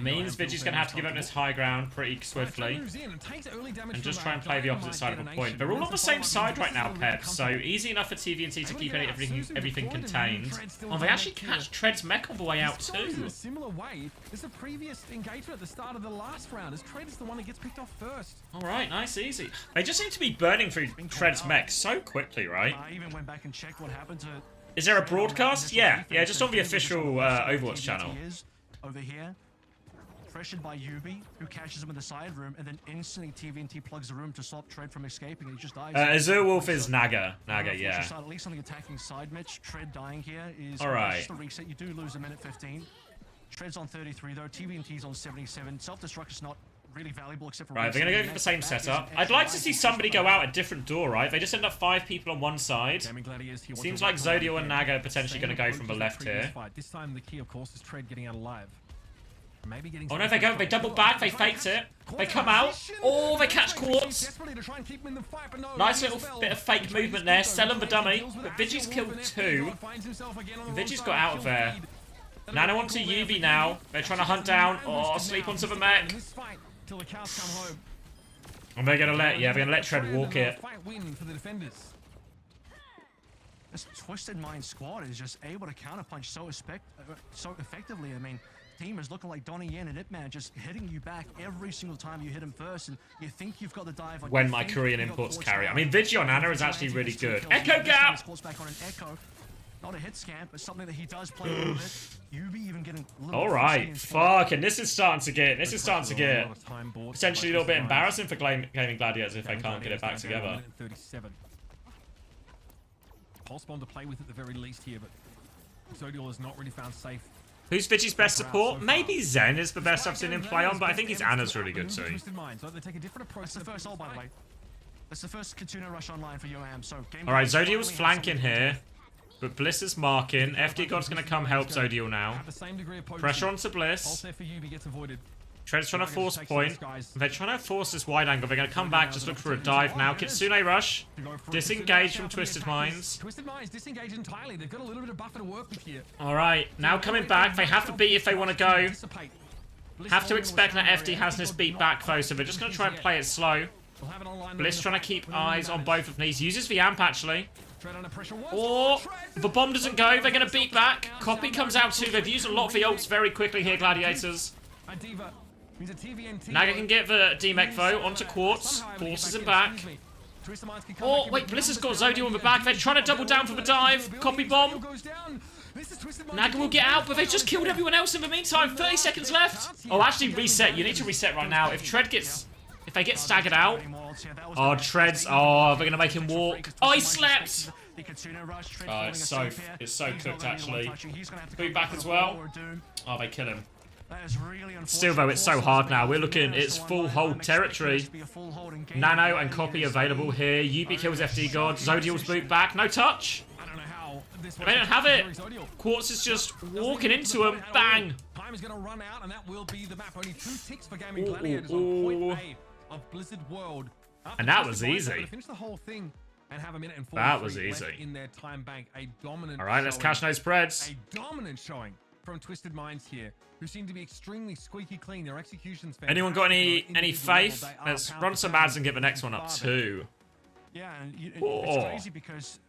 Means Vigi's gonna have to give up this high ground pretty swiftly. And just try and play the opposite side of the point. They're all on the same side right now, Pep, so easy enough for TVNT to keep everything contained. Oh, they actually catch Tread's mech on the way out too. In a similar way, there's a previous engagement at the start of the last round, as Tread is the one that gets picked off first. Alright, nice, easy. They just seem to be burning through Tread's mech so quickly, right? Went back and checked what happened to. Is there a broadcast? Yeah, just on the official Overwatch channel. Over here, pressured by Yubi, who catches him in the side room, and then instantly TVNT plugs the room to stop Tread from escaping, and he just dies. Azure Wolf is Naga. Naga, yeah. At least on the attacking side, Mitch. Tread dying here is just a reset. You do lose a minute 15. Tread's on 33 though. TVNT's on 77. Self-destruct is not really valuable except for right, they're gonna go for the same setup. I'd like to see somebody go out a different door, right? They just end up 5 people on one side. Seems like Zodio and Naga are potentially gonna go from the left here. This time the key, of course, is Tread getting out alive. Maybe getting oh no, they double back, they faked it. They come out. Oh, they catch Quartz. Nice little bit of fake movement there. Selling the dummy. But Vigi's killed 2. Vigi's got out of there. Nano onto Yubi now. They're trying to hunt down. Oh, sleep onto the mech. Till the cows come home. And they're gonna let Tread walk it. Win for the defenders. This Twisted Mind squad is just able to counterpunch so effectively. I mean, team is looking like Donnie Yen and Hitman just hitting you back every single time you hit him first, and you think you've got the dive. When my Korean imports carry. I mean, Vigi on Anna is actually really good. Echo gap. Back on an Echo. Not a hit scam, but something that he does play a little bit. Yubi even getting a little alright, fuck, and this is starting to get potentially a little bit embarrassing for Gaimin Gladiators if they can't get it back together. 37. Pulse bomb to play with at the very least here, but Zodial has not really found safe. Who's Vigi's best support? Maybe Zen is the best I've seen him play on, but I think his Anna's really good too. That's the first ult, by the way. That's the first Katuna rush online for Yoham, so alright, Zodial's flanking here. But Bliss is marking. FD God's going to come help Zodial now. Pressure onto Bliss. Tread's trying to force point. They're trying to force this wide angle. They're going to come back, just look for a dive now. Kitsune rush. Disengage from Twisted Minds. Twisted Minds disengage entirely. They've got a little bit of buffer to work with here. Alright, now coming back. They have to beat if they want to go. Have to expect that FD has this beat back though, so they're just going to try and play it slow. Bliss trying to keep eyes on both of these. Uses the amp actually. Or the bomb doesn't go, they're going to beat back. Copy comes out too. They've used a lot of the ults very quickly here, Gladiators. Naga can get the D-Mech though, onto Quartz. Forces him back. Oh, wait, Bliss has got Zodial in the back. They're trying to double down for the dive. Copy bomb. Naga will get out, but they've just killed everyone else in the meantime. 30 seconds left. Oh, actually reset. You need to reset right now. If Tread gets... If they get staggered out. Oh, Treads. Oh, they're going to make him walk. Oh, he slept. Oh, it's so cooked, actually. Boot back as well. Oh, they kill him. Still, though, it's so hard now. We're looking, it's full hold territory. Nano and Copy available here. Yubi kills FD God. Zodial's boot back. No touch. They don't have it. Quartz is just walking into him. Bang. Time is going to run out, and that will be the map. Only 2 ticks for Gaimin Gladiators on point A of Blizzard World. And that was easy. Finish the whole thing and have a minute and 43 that was easy. In their time bank. A dominant. All right, let's cash those spreads. A dominant showing from Twisted Minds here, who seem to be extremely squeaky clean. Their execution's fantastic. Anyone got any faith? Let's run some ads and get the next one up too. Yeah, and it's Oh. crazy because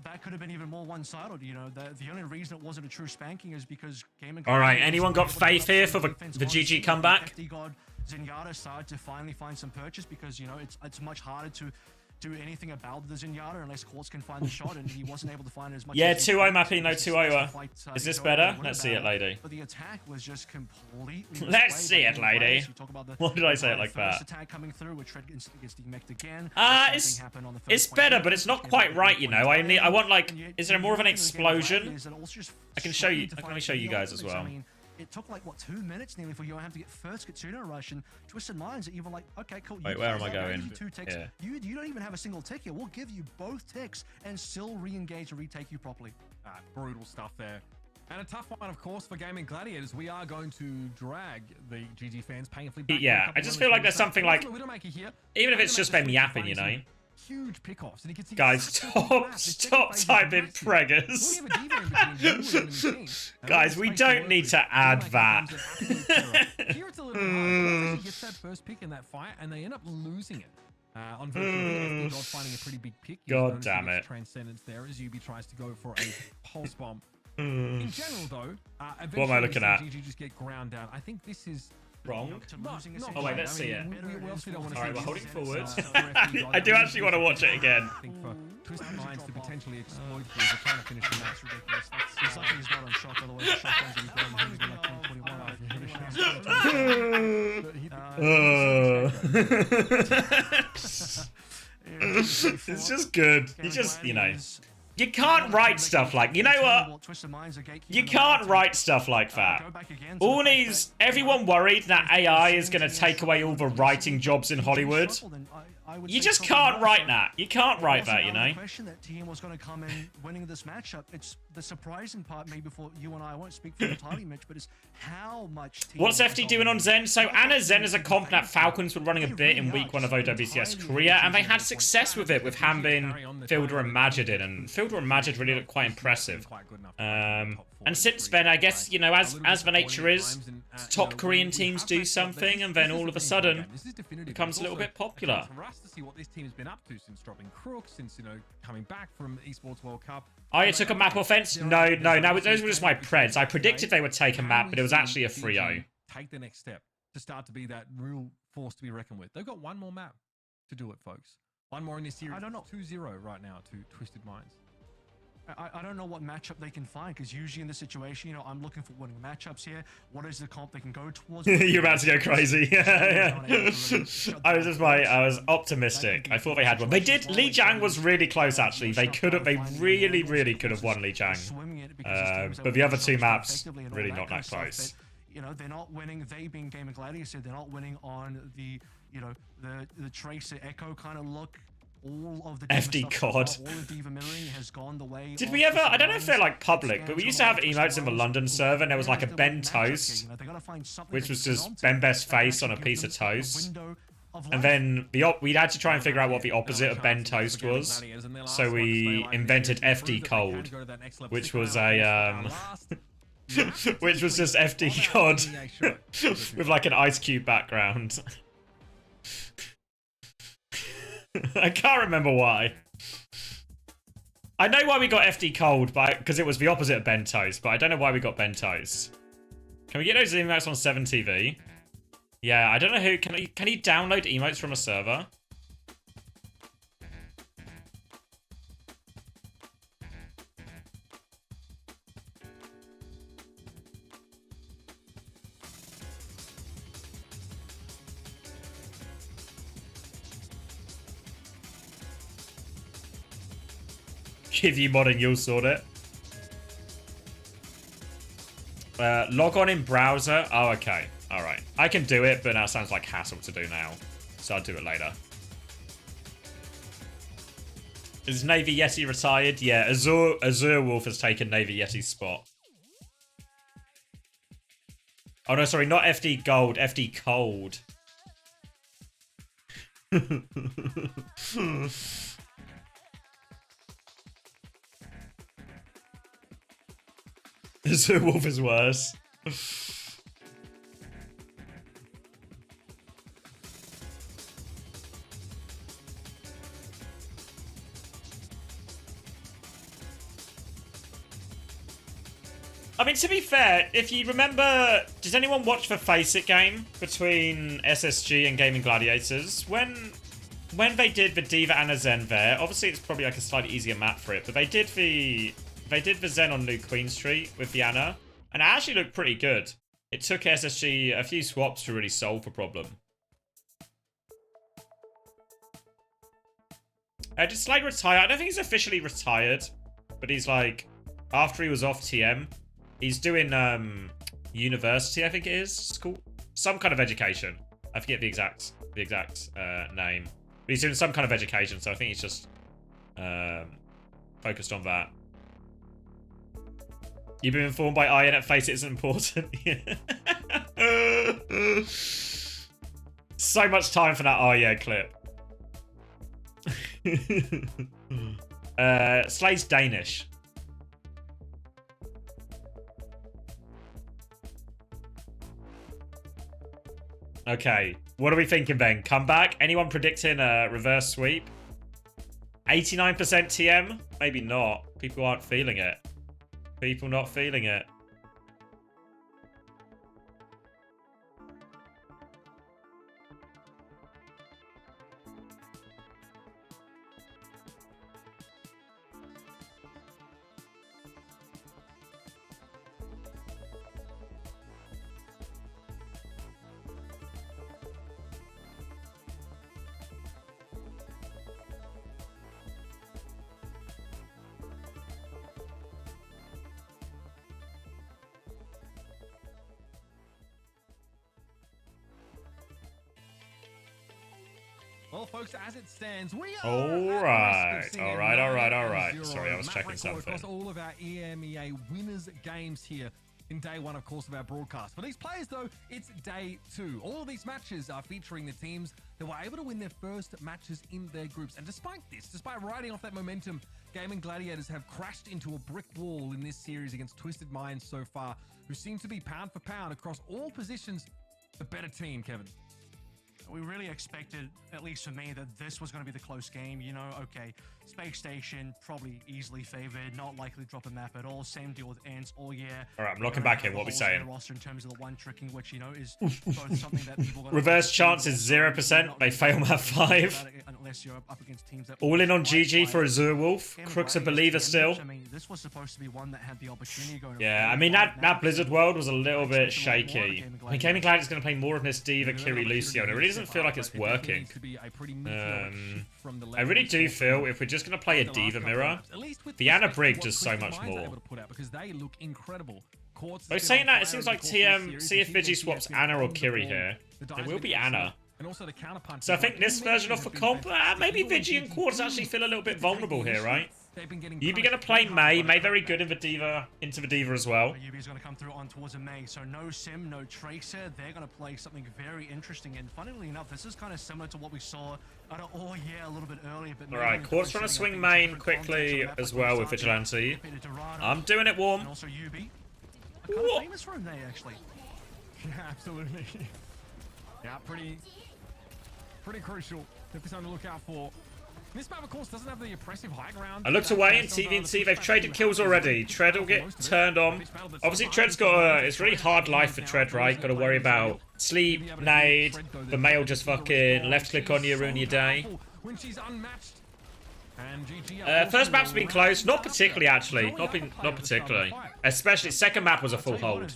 that could have been even more one-sided. You know, the only reason it wasn't a true spanking is because Gaimin. All right, anyone got faith here for the GG comeback? FD God Zenyatta started to finally find some purchase because you know it's much harder to do anything about the Zenyatta unless Quartz can find the shot, and he wasn't able to find it as much. Yeah, as he 2-0 could. Mappy, no 2-0. Is this better? Let's see it, lady. But the attack was just completely. Let's see it, lady. What did I say it like first that? attack coming through, which gets demeched again. It's better, but it's not quite right, you know. I want like, is there more of an explosion? I can show you. I can only show you guys as well. It took like what 2 minutes nearly for Johan to get first Kitsuna rush and Twisted Minds that you were like, okay, cool. Wait, where am I going? Two ticks. Yeah. You don't even have a single tick here. We'll give you both ticks and still re-engage and retake you properly. Brutal stuff there. And a tough one, of course, for Gaimin Gladiators. We are going to drag the GG fans painfully back. Yeah, I just feel like there's something like, even if it's just them yapping, you know. Huge pickoffs, and you can see guys, stop typing preggers. Guys, we don't need to add that. Here it's a little hard. He gets that first pick in that fight, and they end up losing it. Unfortunately, FD God finding a pretty big pick. God damn it. Transcendence there as UB tries to go for a pulse bomb. In general, though, what am I looking at? GG just get ground down. I think this is wrong. Oh wait, let's see it. Alright, we're holding forward. I do actually want to watch it again. I think for Twisted Minds to potentially exploit this, they're trying to finish the match. Ridiculous. That's something he's not on shot, otherwise the shotguns will be gone. He's been like 10, 21. It's just good. You just, you know. You can't write stuff like, you know what? You can't write stuff like that. All these, everyone worried that AI is going to take away all the writing jobs in Hollywood. You just can't write that. You can't write that, you know? Question that team was going to come in winning this matchup. It's the surprising part, maybe for you and I won't speak for entirely, Mitch, but it's how much team. What's FD doing on Zen? So Anna Zen is a comp that Falcons were running a bit in week 1 of OWCS Korea, and they had success with it with Hambin, Fielder, and Majid in, and Fielder and Majid really looked quite impressive. And since then, I guess, you know, as the nature is, top Korean teams do something, and then all of a sudden, it becomes a little bit popular. For us to see what this team has been up to since dropping Crook, since, you know, coming back from Esports World Cup. Oh, you took a map offense? No, those were just my preds. I predicted they would take a map, but it was actually a 3-0. Take the next step to start to be that real force to be reckoned with. They've got one more map to do it, folks. One more in this series. I don't know. 2-0 right now to Twisted Minds. I don't know what matchup they can find, because usually in this situation, you know, I'm looking for winning matchups here. What is the comp they can go towards? You're about to go crazy. Yeah. I was optimistic. I thought they had one. They did. Li Jiang was really close, actually. They really could have won Li Jiang. But the other two maps, really not that close. You know, they're not winning. They being Gaimin Gladiators, they're not winning on the, you know, the Tracer Echo kind of look. All of the FD God. All of Diva mirroring has gone the way. Did we ever? I don't know if they're like public, but we used to have emotes in the London server, and there was like a Ben Toast, which was just Ben Best's face on a piece of toast. And then we'd had to try and figure out what the opposite of Ben Toast was. So we invented FD Cold, which was a which was just FD God with like an ice cube background. I can't remember why. I know why we got FD Cold, because it was the opposite of Ben Toast, but I don't know why we got Ben Toast. Can we get those emotes on 7TV? Yeah, I don't know who. Can you download emotes from a server? Give you mod and you'll sort it. Log on in browser. Oh, okay. All right. I can do it, but that sounds like hassle to do now. So I'll do it later. Is Navy Yeti retired? Yeah, Azure Wolf has taken Navy Yeti's spot. Oh, no, sorry. Not FD Gold. FD Cold. Azure Wolf is worse. I mean, to be fair, if you remember, does anyone watch the Face It game between SSG and Gaimin Gladiators? When they did the D.Va and a Zen there, obviously it's probably like a slightly easier map for it, but they did the Zen on New Queen Street with the Ana, and it actually looked pretty good. It took SSG a few swaps to really solve the problem. Did Slade retire? I don't think he's officially retired, but he's like, after he was off TM, he's doing university, I think it is, school, some kind of education. I forget the exact name, but he's doing some kind of education, so I think he's just focused on that. You've been informed by IN at Face It isn't important. So much time for that yeah clip. Slade's Danish. Okay, what are we thinking then? Comeback? Anyone predicting a reverse sweep? 89% TM? Maybe not. People aren't feeling it. People not feeling it. Well, folks, as it stands, we are all right. Sorry, I was checking something. Across all of our EMEA winners games here in day one, of course, of our broadcast. For these players, though, it's day two. All of these matches are featuring the teams that were able to win their first matches in their groups. And despite riding off that momentum, Gaimin Gladiators have crashed into a brick wall in this series against Twisted Minds so far, who seem to be pound for pound across all positions the better team, Kevin. We really expected, at least for me, that this was going to be the close game. You know, okay, Spacestation probably easily favored, not likely to drop a map at all. Same deal with ENCE all year. All right, I'm looking back in. What are we saying? Roster in terms of the one tricking, which you know is both something that people reverse chance is 0%. They fail map 5. Unless you're up against teams that all in on GG for Azure Wolf. Crook's a believer still. I mean, this was supposed to be one that had the opportunity going. Yeah, I mean that Blizzard world was a little bit shaky. I mean, Gaimin Gladiators is going to play more of this D.Va, Kiri, Lucio, and it really doesn't feel like it's working. I really do feel if we're just going to play a D.Va mirror, the Ana Brig does so much more. Though saying that, it seems like TM, see if Vigi swaps Ana or Kiri here. It will be Ana. So I think this version of the comp, maybe Vigi and Quartz actually feel a little bit vulnerable here, right? Yubi going to play May. May very good in the D.Va, into the D.Va as well. Yubi's going to come through on towards a May. So no Sim, no Tracer. They're going to play something very interesting. And funnily enough, this is kind of similar to what we saw at a little bit earlier. But alright, Quartz trying to swing main quickly as well with Vigilante. I'm doing it warm. And also Yubi. A kind of famous room there, actually. Yeah, absolutely. Yeah, pretty crucial. Definitely something to look out for. This map, of course, doesn't have the oppressive high ground. I looked away in TVNT. They've traded kills already. Tread will get turned on. Obviously, Tread's got it's really hard life for Tread, right? Got to worry about sleep, nade. The mail just fucking left click on you, ruin your day. When she's unmatched. First map's been close. Not particularly, actually. Not particularly. Especially, second map was a full hold.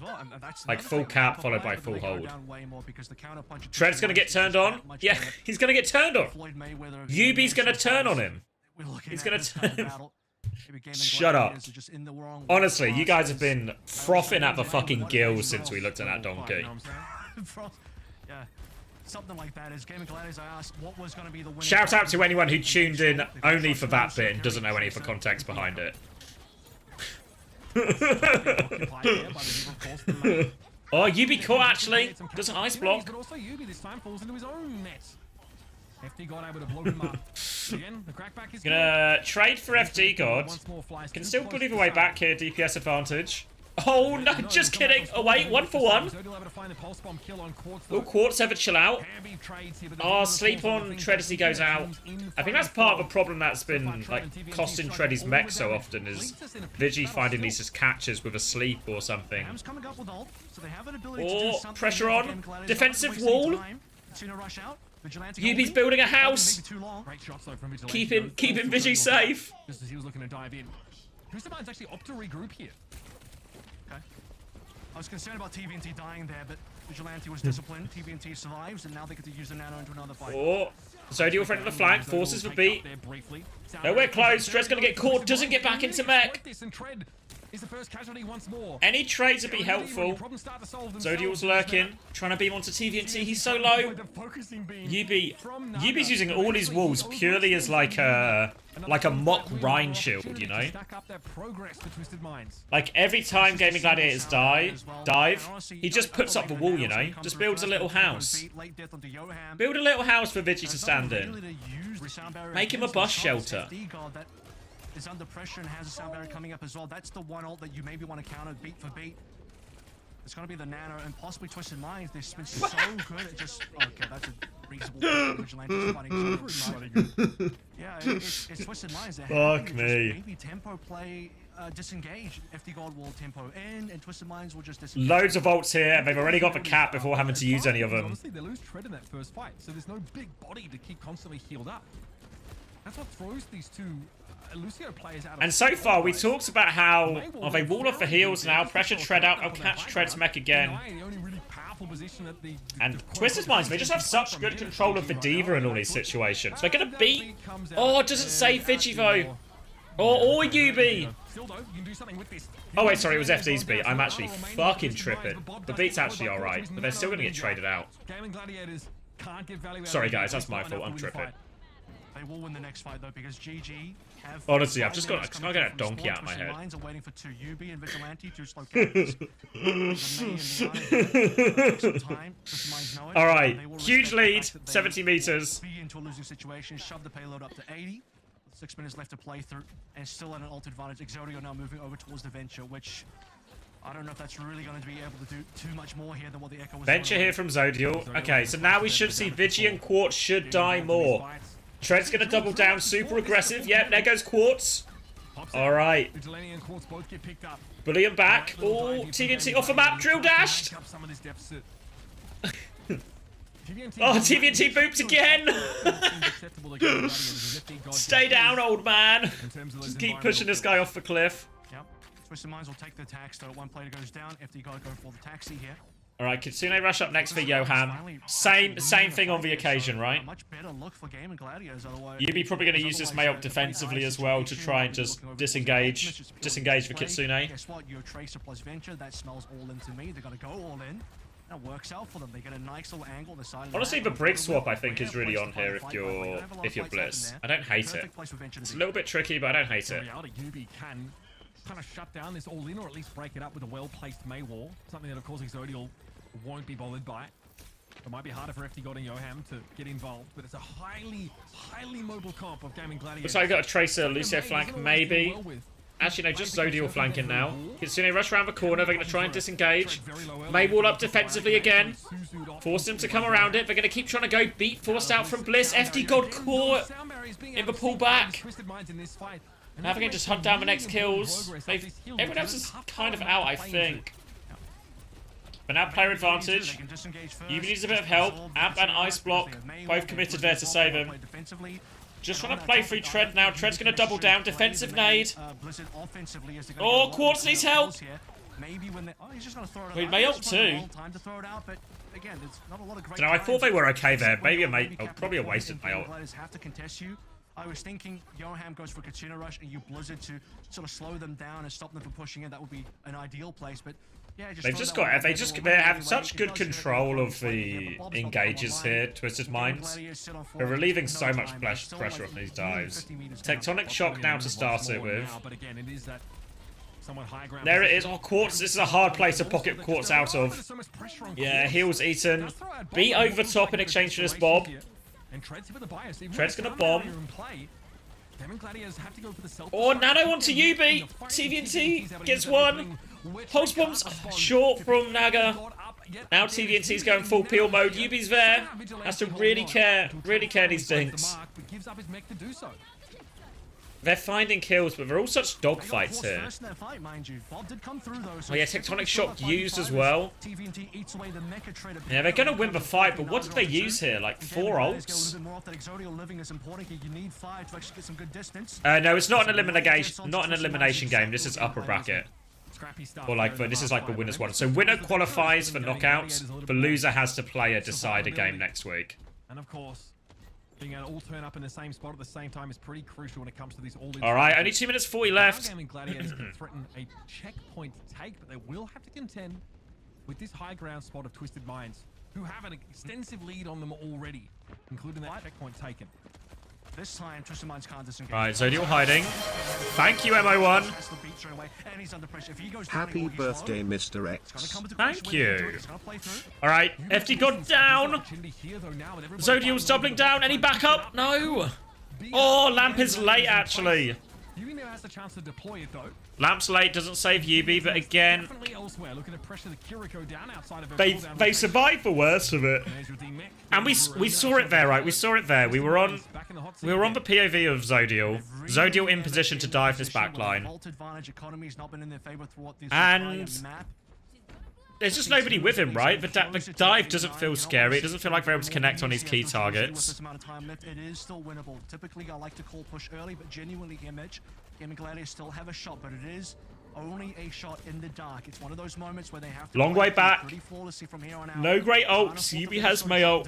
Like full cap followed by full hold. Tread's going to get turned on. Yeah, he's going to get turned on. Yubi's going to turn on him. He's going to turn. Shut up. Honestly, you guys have been frothing at the fucking gills since we looked at that donkey. Yeah. Something like that. As Gaimin Gladiators, I asked what was going to be the winner. Shout out to anyone who tuned in only for that bit and doesn't know any of the context behind it. Oh, Yubi caught actually. Does an ice block. Also, Yubi this time falls into his own net. FD God able to blow him up. Again, the crackback is gonna trade for FD God. Can still put either way back here. DPS advantage. Oh, no, just kidding. Oh, wait, 1 for 1. Will Quartz ever chill out? Oh, sleep on Tread as he goes out. I think that's part of a problem that's been, like, costing Tread his mech so often is Vigi finding these just catches with a sleep or something. Oh, pressure on. Defensive wall. Yubi's building a house. Keeping Vigi safe. Just as he was looking to dive in. Twisted Mind's actually opt to regroup here. Okay. I was concerned about TVNT dying there, but Vigilante was disciplined. TVNT survives, and now they get to use the nano into another fight. Oh, Zodial friend of the flank, forces for beat. Nowhere close. Tread's gonna get caught, doesn't get back into mech. Is the first casualty once more. Any trades would be helpful. Zodial's lurking, trying to beam onto TVNT. He's so low. Yubi's using all his walls purely as like a mock Rhine shield, you know? Like every time Gaimin Gladiators dive, he just puts up the wall, you know? Just builds a little house. Build a little house for Vigi to stand in. Make him a bus shelter. Is under pressure and has a sound barrier coming up as well. That's the one ult that you maybe want to counter beat for beat. It's going to be the nano and possibly Twisted Minds. They've been so good at just... Okay, that's a reasonable Vigilante fighting. Yeah, it's Twisted Minds. Fuck me. Maybe tempo play, disengage. FD God will tempo in and Twisted Minds will just disengage. Loads of ults here and they've already got the cap before having to use any of them. Honestly, they lose Tread in that first fight, so there's no big body to keep constantly healed up. That's what throws these two Lucio players out of. And so far, we talked about how they wall off the heals now, pressure Tread out, they'll catch Tread's mech again. And Twisted Minds, they just have such good control of the Diva in all these situations. They're gonna beat. Oh, it doesn't save Vigi though. Or Yubi. Oh wait, sorry, it was FD's beat. I'm actually fucking tripping. The beat's actually alright, but they're still gonna get traded out. Sorry guys, that's my fault, I'm tripping. They will win the next fight though because GG have. Honestly, I've just got to get a donkey out of my head. Minds are waiting for 2 Yubi and Vigilante to slow All right, huge lead, 70 meters. Be into a losing situation, shove the payload up to 80. 6 minutes left to play through, and still at an ult advantage. Exodio now moving over towards the Venture, which I don't know if that's really going to be able to do too much more here than what the Echo was. Venture here from Zodial. Okay, so now we should see Vigi and Quartz should die more. Tread's gonna double down, super aggressive. Yep, there goes Quartz. Alright. Bully him back. Oh, TNT off the map, drill dashed. Oh, TNT booped again. Stay down, old man. Just keep pushing this guy off the cliff. Yep. Twisted Minds will take the tax, though. One player goes down. FD gotta go for the taxi here. Alright, Kitsune rush up next for Yoham. Same thing on the occasion, right? Yubi probably going to use this Mayop defensively as well to try and just disengage for Kitsune. Guess what? Your Tracer plus Venture, that smells all into me. They're going to go all in. That works out for them. They get a nice little angle on the side. Honestly, the brig swap I think is really on here if you're Blitz. I don't hate it. It's a little bit tricky, but I don't hate it. Yubi can kind of shut down this all-in, or at least break it up with a well-placed May wall. Something that, of course, Exodial won't be bothered by. It might be harder for FD God and Yoham to get involved, but it's a highly mobile comp of Gaimin Gladiators. Looks like I've got a Tracer, Lucio flank, maybe. Actually, no, just Zodial flanking now. Kitsune rush around the corner. They're going to try and disengage. May wall up defensively again. Force him to come around it. They're going to keep trying to go. Beat forced out from Bliss. FD God caught in the pullback. Now they're going to just hunt down the next kills. Everyone else is kind of out, I think. But now player advantage. Yubi needs a bit of help. Amp and Ice Block both committed there to save him. Just trying to play through Tread now. Tread's going to double down. Defensive nade. Oh, Quartz needs help. We may ult too. No, I thought they were okay there. Maybe probably a wasted my ult. I was thinking Yoham goes for Kitsune Rush and you Blizzard to sort of slow them down and stop them from pushing in. That would be an ideal place, but yeah, they have such good control of the engages here, Twisted Minds. They're relieving so much pressure off these dives. Tectonic Shock now to start it with. There it is. Oh, Quartz. This is a hard place to pocket Quartz out of. Yeah, heals eaten. Beat over the top in exchange for this Bob. Tread's gonna bomb. Gaimin Gladiators have to go for the self. Oh, Nano onto UB. TVNT gets one. Pulse bombs short from Naga. Now TVNT's going full peel mode. UB's there. Has to really care these dinks. They're finding kills, but they're all such dogfights here. Oh yeah, Tectonic Shock used as well. Yeah, they're going to win the fight, but what did they use here? Like 4 ults? No, it's not an elimination game. This is upper bracket. Or like, this is like the winner's one. So winner qualifies for knockouts. The loser has to play a decider game next week. And of course, being able to all turn up in the same spot at the same time is pretty crucial when it comes to these all. All right, only 2 minutes 40 left. Gaimin Gladiators can threaten a checkpoint take, but they will have to contend with this high ground spot of Twisted Minds, who have an extensive lead on them already, including that checkpoint taken. This time, Twisted Minds can't disengage. All right, Zodial hiding. Thank you, MO1. Happy birthday, Mr. X. Thank you. All right, FD got down. Zodial's doubling down. Any backup? No. Oh, Lamp is late, actually. UB now has a chance to deploy it, though. Lamp's late, doesn't save UB, but again, they survived the worst of it. And we saw it there, right? We saw it there. We were on the POV of Zodial. Zodial in position to dive this backline. And there's just nobody with him, right? The dive doesn't feel scary. It doesn't feel like they're able to connect on his key targets. It is still winnable. Typically, I like to call push early, but genuinely, Image, Gaimin Gladiators still have a shot, but it is only a shot in the dark. It's one of those moments where they have to long way back. From here on out. No great ults. UB has Mayo.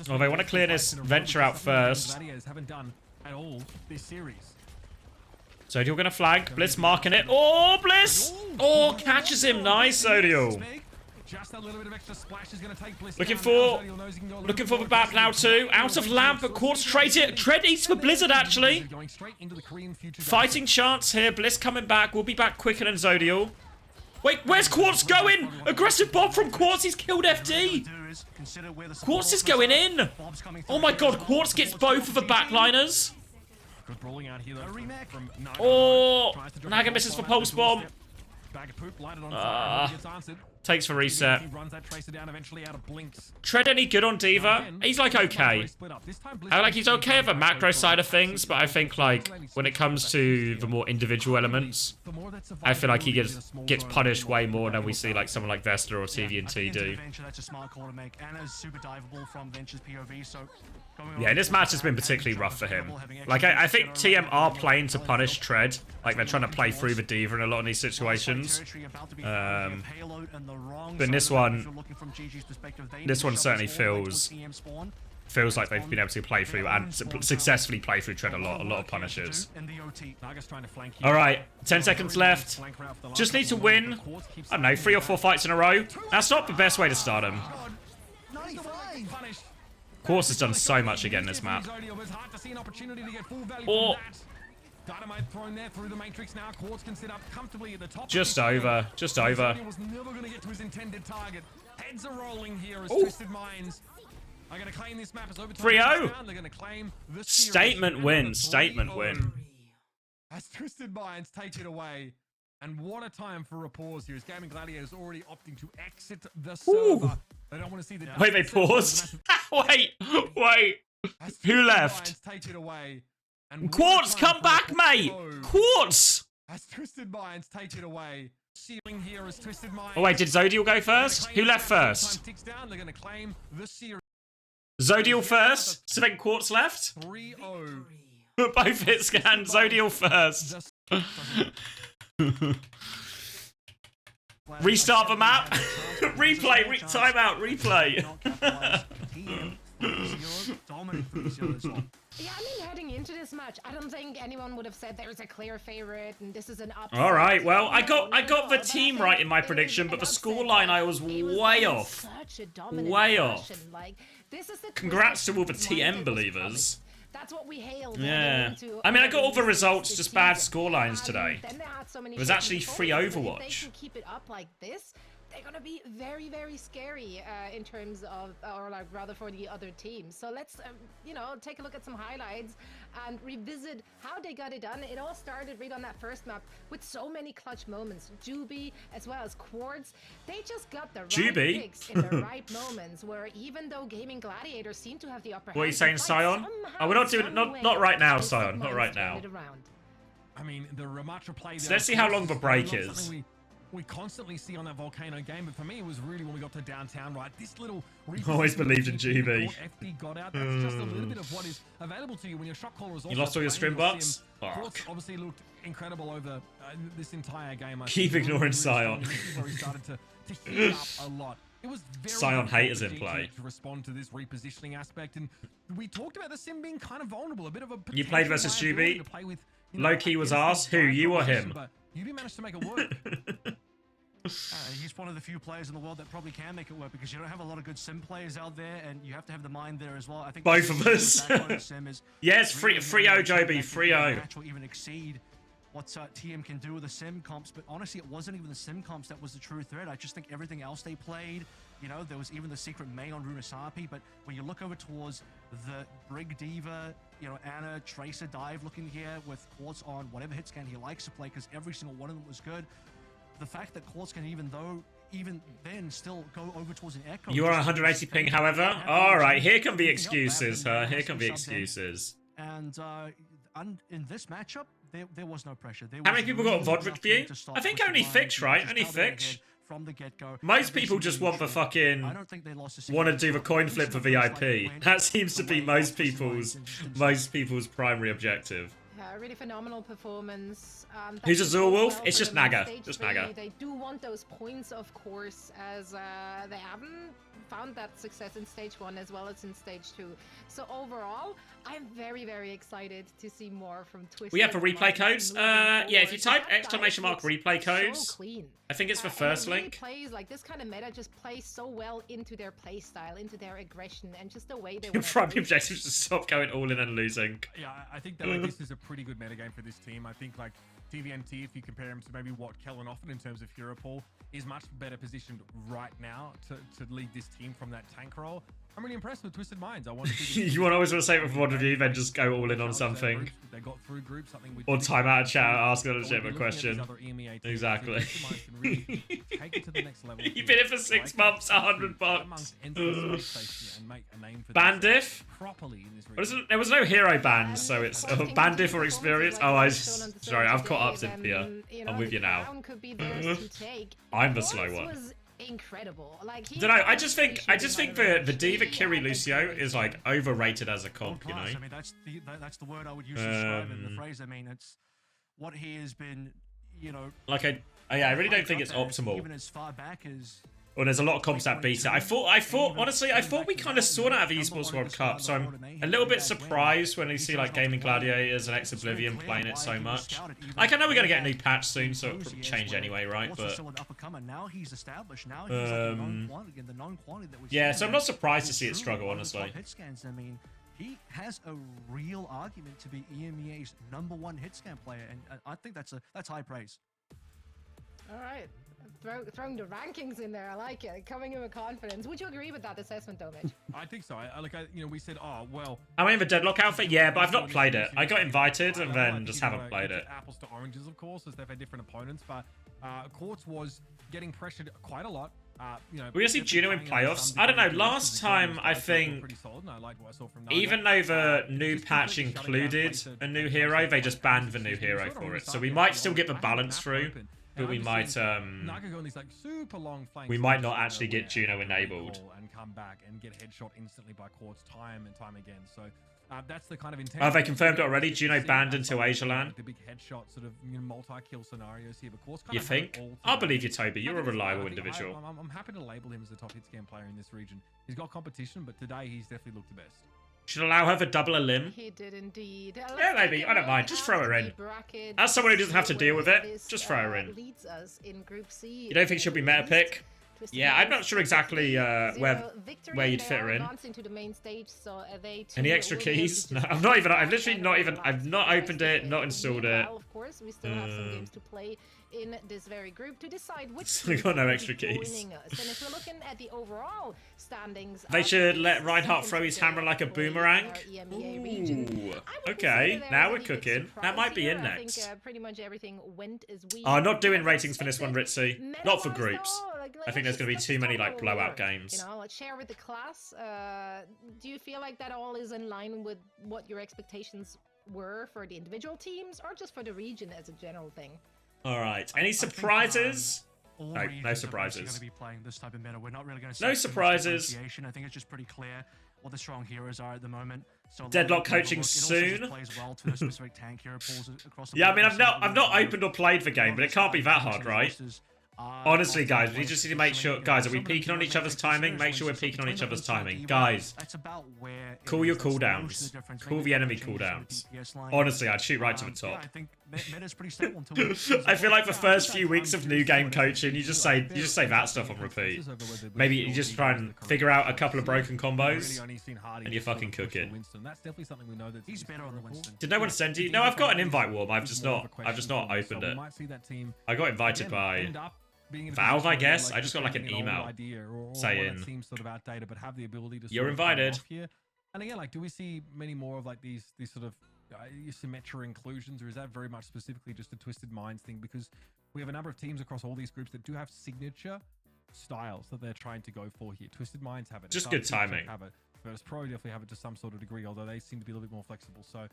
Oh, they want to clear this venture out first. Gladiators haven't done at all this series. Zodial gonna flag. Bliss marking it. Oh, Bliss! Oh, catches him. Nice, Zodial. Just a little bit of extra splash is going to take Bliss looking for the back now too. Out of Lamp, but Quartz trades it. Tread eats for Blizzard, actually. Fighting chance here. Bliss coming back. We'll be back quicker than Zodial. Wait, where's Quartz going? Aggressive Bob from Quartz. He's killed FD. Quartz is going in. Oh my god, Quartz gets both of the backliners. Oh, Naga misses for Pulse Bomb. Takes for reset. Tread any good on Diva? He's like okay. He's okay with the macro side of things, but I think like when it comes to the more individual elements, I feel like he gets punished way more than we see like someone like Vesta or TVNT do. Yeah, this match has been particularly rough for him. Like, I think TM are playing to punish Tread. Like, they're trying to play through the Diva in a lot of these situations. But in this one certainly feels like they've been able to play through and successfully play through Tread a lot of punishes. Alright, 10 seconds left. Just need to win, I don't know, 3 or 4 fights in a row. That's not the best way to start him. Quartz has done so much again in this map. Oh. Just over. 3-0. Statement win. As Twisted Minds take it away. And what a time for a pause here. As Gaimin Gladiators already opting to exit the server. They don't want to see the. Wait, they paused? Wait. Who left? Take it away. And Quartz, come back, mate! Quartz! As Twisted Minds take it away. Ceiling here is Twisted Minds. Oh wait, did Zodial go first? Who left first? They're going to claim the series. Zodial first, so then Quartz left? 3-0. Both hit scans, Zodial first. Restart the map. Replay, timeout, replay. Yeah, I mean, heading into this match, I don't think anyone would have said there's a clear favorite and this is an upset. All right, well, I got the team right in my prediction, but the scoreline I was way off. Way off. Congrats to all the TM believers. That's what we hailed. Yeah. I mean, I got all the results, just bad scorelines today. It was actually free Overwatch. They can keep it up like this. they're going to be very, very scary in terms of, or like rather for the other teams. So let's, you know, take a look at some highlights and revisit how they got it done. It all started right on that first map with so many clutch moments. Juby as well as Quartz, they just got the right picks in the right moments, where even though Gaming Gladiators seem to have the upper hand. What are you saying, Sion? Oh, we're not doing not right now, Sion. Not right now. I mean, the Ramatra play. So let's see how long the break is. We constantly see on that Volcano game, but for me, it was really when we got to downtown, right? This little... Always believed in GB. FD got out. That's just a little bit of what is available to you when your shot caller is also... You lost all your stream bots? Fuck. Obviously looked incredible over this entire game. Keep ignoring Sion. Where he started to heat up a lot. It was very Sion haters in play. To respond to this repositioning aspect, and we talked about the sim being kind of vulnerable, a bit of a... You played versus GB? Low-key was arse? Who, you or him? You managed to make it work. He's one of the few players in the world that probably can make it work, because you don't have a lot of good sim players out there, and you have to have the mind there as well. I think both of us. Yes, free O, Joby, free O. Will even exceed what TM can do with the sim comps, but honestly, it wasn't even the sim comps that was the true threat. I just think everything else they played, you know, there was even the secret May on Runasapi, but when you look over towards the Brig Diva, you know, Anna, Tracer dive looking here with Quartz on whatever hit scan he likes to play, because every single one of them was good. The fact that Quartz can even then still go over towards an Echo. You are 180 ping, however. All right, here can be excuses. Here can be excuses. And in this matchup, there was no pressure. How many people got Vodric view? I think only Fix, right? Only Fix. From the get-go. Most people just want the fucking want to do the coin flip for VIP. That seems to be most people's primary objective. Yeah, really phenomenal performance. Who's Azure Wolf? It's just Naga. Just Naga. They do want those points, of course, as they haven't found that success in stage 1 as well as in stage 2. So overall, I'm very, very excited to see more from Twisted. We have for replay codes. Yeah, if you type exclamation mark replay codes, so clean. I think it's the first really link. Plays like this kind of meta just plays so well into their play style, into their aggression, and just the way they. Primary objective is to stop going all in and losing. Yeah, I think that like, this is a pretty good metagame for this team. I think like TVNT, if you compare him to maybe what Kellen offered in terms of hero pool, is much better positioned right now to lead this team from that tank role. I'm really impressed with Twisted Minds. I want to you want to always want to say it with one of you, then just go all in on something. They got through groups, something or time out of chat, ask a legitimate question. Exactly. You've been here for 6 months, $100. Bandiff? There was no hero ban, so it's Bandiff or experience. Oh, sorry, I've caught up, Cynthia. I'm with you now. I'm the slow one. Incredible. Like, I don't know. I just think the Diva Kiri Lucio is like overrated as a comp. You know. I mean, that's the word I would use to describe it. The phrase. I mean, it's what he has been. You know. Like I really don't think it's optimal. Even as far back as. Well, there's a lot of comps that beat it. I thought, honestly, we kind of saw that at the Esports World Cup, so I'm a little bit surprised when we see like Gaming Gladiators and Ex Oblivion playing it so much. Like, I know we're gonna get a new patch soon, so it'll probably change anyway, right? But yeah, so I'm not surprised to see it struggle, honestly. I mean, he has a real argument to be EMEA's #1 hit scan player, and I think that's high praise. All right. Throwing the rankings in there, I like it. Coming in with confidence. Would you agree with that assessment, though, Mitch? I think so. We said, oh well. Am I in the Deadlock outfit? Yeah, but I've not played it. I got invited and then just haven't played it. Apples to oranges, of course, as they've had different opponents. But Quartz was getting pressured quite a lot. We're gonna see Juno in playoffs. I don't know. Last time, I think, even though the new patch included a new hero, they just banned the new hero for it. So we might still get the balance through. But we might not actually get Juno enabled. And come back and get headshot instantly by Quartz time and time again. So that's the kind of intent. Have they confirmed it already? Juno banned until AsiaLAN? The big headshot sort of multi-kill scenarios here. But Quartz you think? I believe you, Toby. You're a reliable individual. I'm happy to label him as the top hit scan player in this region. He's got competition, but today he's definitely looked the best. Should allow her to double a limb. He did indeed. Yeah, maybe. I don't mind. Just throw her in. As someone who doesn't have to deal with it, just throw her in. Leads us in Group C. You don't think she'll be meta pick? Yeah, I'm not sure exactly where you'd fit her in. Any extra keys? No, I'm not even. I've literally not even. I've not opened it, not installed it. Of course, we still have some games to play in this very group to decide which We got no extra keys. joining us. And if we're looking at the overall standings, They should let Reinhardt throw his hammer like a boomerang. Ooh. Okay, now we're cooking. That might be in next. I think, pretty much everything went as we I'm not doing ratings for this one, Ritzy. Not for groups. I think there's going to be too many like blowout games. You know, let's share with the class. Do you feel like that all is in line with what your expectations were for the individual teams, or just for the region as a general thing? All right. Any surprises? No surprises. Be playing this type of meta. We're not really going to no surprises. I think it's just pretty clear what the strong heroes are at the moment. So Deadlock coaching soon. Yeah, I mean, I've not opened or played the game, but it can't be that hard, right? Honestly, guys, we just need to make sure. Guys, are we peeking on each other's timing? Make sure we're peeking on each other's timing. Guys, call your cooldowns. Call the enemy cooldowns. Honestly, I'd shoot right to the top. I feel like the first few weeks of new game coaching, you just say that stuff on repeat. Maybe you just try and figure out a couple of broken combos, and you're fucking cooking. Did no one send you? No, I've got an invite warm. I've just not opened it. I got invited by Valve, I guess. I just got like an email saying you're invited. And again, like, do we see many more of like these sort of symmetric inclusions, or is that very much specifically just a Twisted Minds thing? Because we have a number of teams across all these groups that do have signature styles that they're trying to go for here. Twisted Minds have it. Just good timing. Have it. Virtus Pro definitely have it to some sort of degree, although they seem to be a little bit more flexible. So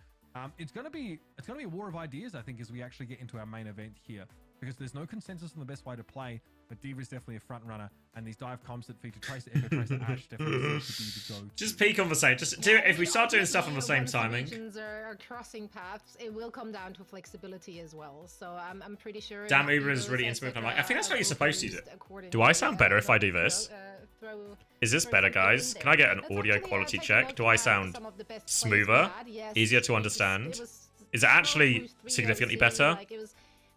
it's gonna be a war of ideas, I think, as we actually get into our main event here, because there's no consensus on the best way to play. But D.Va is definitely a front runner, and these dive comps that feature Tracer, Echo Tracer, Ash definitely seem to be the go. Just peek on the same. Just do it. If we start doing stuff on the same timing. Are crossing paths. It will come down to flexibility as well. So I'm pretty sure. Damn, Uber is really intimate. I'm like, I think that's how you're supposed to use it. Do I sound better if I do this? Is this better, guys? Can I get an audio quality check? Do I sound smoother? Easier to understand? Is it actually significantly better?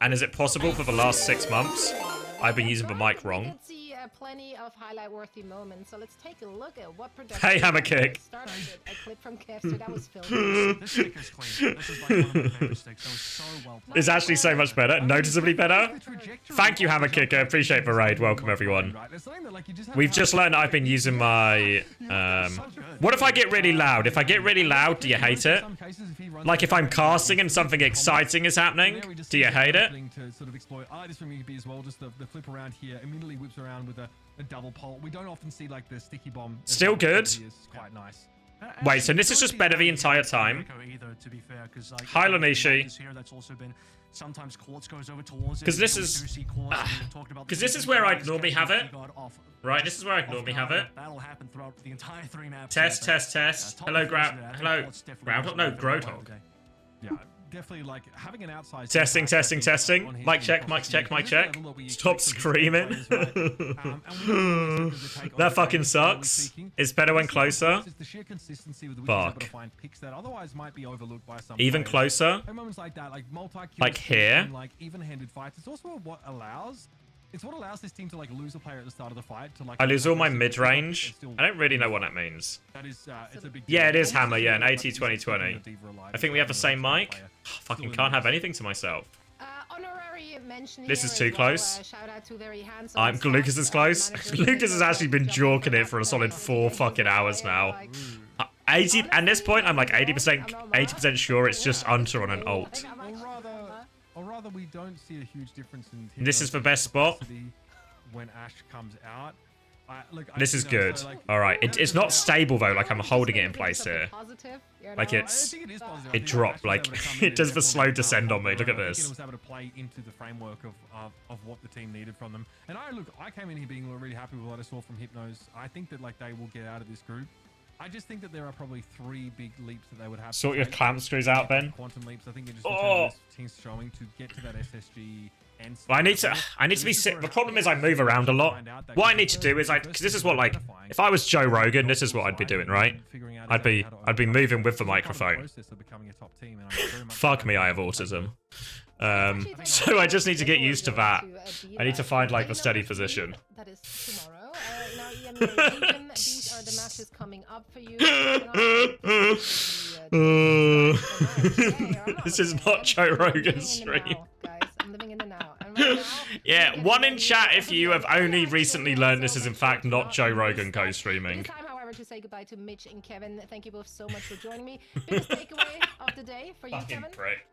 And is it possible for the last 6 months I've been using the mic wrong? Plenty of highlight-worthy moments. So let's take a look at what production. Hey, hammer kick. Started with a clip from Kevster that was filmed. This stick is clean. This is like one of my favorite sticks. That was so well played. It's actually so much better. Noticeably better. Thank you, hammer kicker. Appreciate the raid. Welcome, everyone. We've just learned I've been using my... What if I get really loud? If I get really loud, do you hate it? Like if I'm casting and something exciting is happening, do you hate it? To sort of exploit this from UB as well, just the flip around here immediately whips around with a double pole. We don't often see like the sticky bomb. Still good. It's quite nice. Wait, so this is just better the entire time. Hi, Lanishi. Because this is where I'd normally have it. Right, this is where I'd normally have it. Test, test, test. Hello, Groundhog? No, Groundhog. Yeah. Definitely like having an outside testing. Mic check, mic check, mic check. Stop screaming. That fucking sucks. It's better when closer. Fuck. Even closer. Like here. Like even-handed fights. It's also what allows. It's what allows this team to like lose a player at the start of the fight. To like I lose all my mid-range. I don't really know what that means. That is, it's a big yeah, it is Hammer. Yeah, an AT2020. I think we have the same mic. Fucking can't have anything to myself. This is too close. Lucas is close. Lucas has actually been jorking it for a solid 4 fucking hours now. 80 at this point, I'm like 80% sure it's just Unter on an ult. Or rather, we don't see a huge difference in. This is the best spot. When Ash comes out. This is good. All right, it's not stable though. Like I'm holding it in place here. Like it dropped. Like it does the slow descend on me. Look at this. It was able to play into the framework of what the team needed from them. And I came in here being really happy with what I saw from Hypnos. I think that like they will get out of this group. I just think that there are probably 3 big leaps that they would have. Sort your clamp screws out, Ben. Quantum leaps. I think it just in teams showing to get to that SSG. Well, I need to be sick. The problem is I move around a lot. What I need to do is because this is what like if I was Joe Rogan, this is what I'd be doing, right? I'd be moving with the microphone. Fuck me, I have autism. So I just need to get used to that. I need to find like the steady position. That is tomorrow. In our EMEA region, these are the matches coming up for you. This is not Joe Rogan's stream. I'm living in the now. And right now, yeah, one in chat if you have only recently learned this is in fact not Joe Rogan co-streaming. It's time, however, to say goodbye to Mitch and Kevin. Thank you both so much for joining me. Biggest takeaway of the day for you, Kevin? Prick.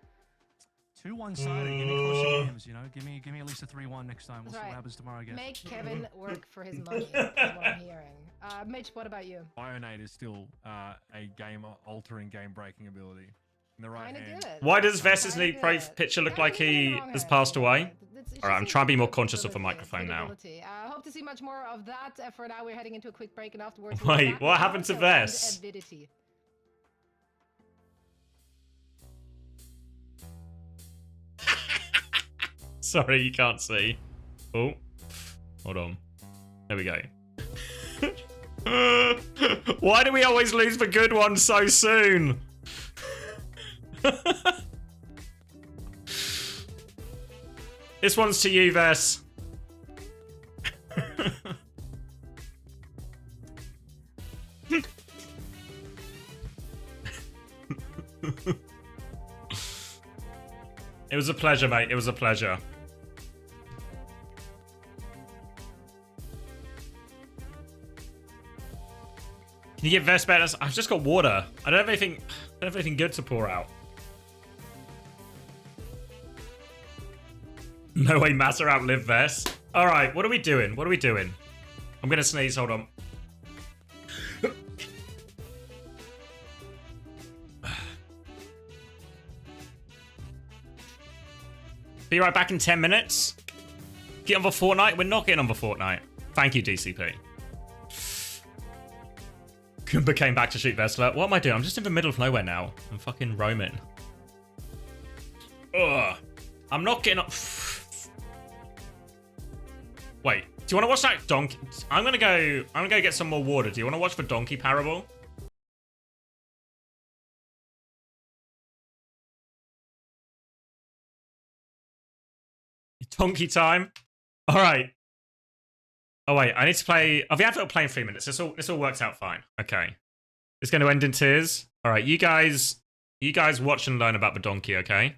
2 1-sided. Give me closer games, you know. Give me at least a 3-1 next time. We'll see what happens tomorrow, I guess. Make Kevin work for his money. Is what I'm hearing. Mitch, what about you? Ionate is still a game-altering, game-breaking ability. In the right hand. Why does Vess's new pro picture look like he has passed away? Alright, I'm trying to be more conscious of the microphone now. Hope to see much more of that. For now, we're heading into a quick break, and afterwards. Wait, what happened to Vess? Sorry, you can't see. Oh, hold on. There we go. Why do we always lose the good ones so soon? This one's to you, Vess. It was a pleasure, mate. It was a pleasure. Can you get Vess better? I've just got water. I don't have anything good to pour out. No way Massa outlived Vess. Alright, what are we doing? What are we doing? I'm gonna sneeze, hold on. Be right back in 10 minutes. Get on for Fortnite? We're not getting on for Fortnite. Thank you, DCP. Kumba came back to shoot Vessler. What am I doing? I'm just in the middle of nowhere now. I'm fucking roaming. Ugh. I'm not getting up. Wait, do you want to watch that donkey? I'm gonna go get some more water. Do you want to watch the donkey parable? Donkey time. All right. Oh wait, I need to play. Oh, the advert will play in 3 minutes. This all works out fine. Okay. It's going to end in tears. All right, you guys watch and learn about the donkey. Okay.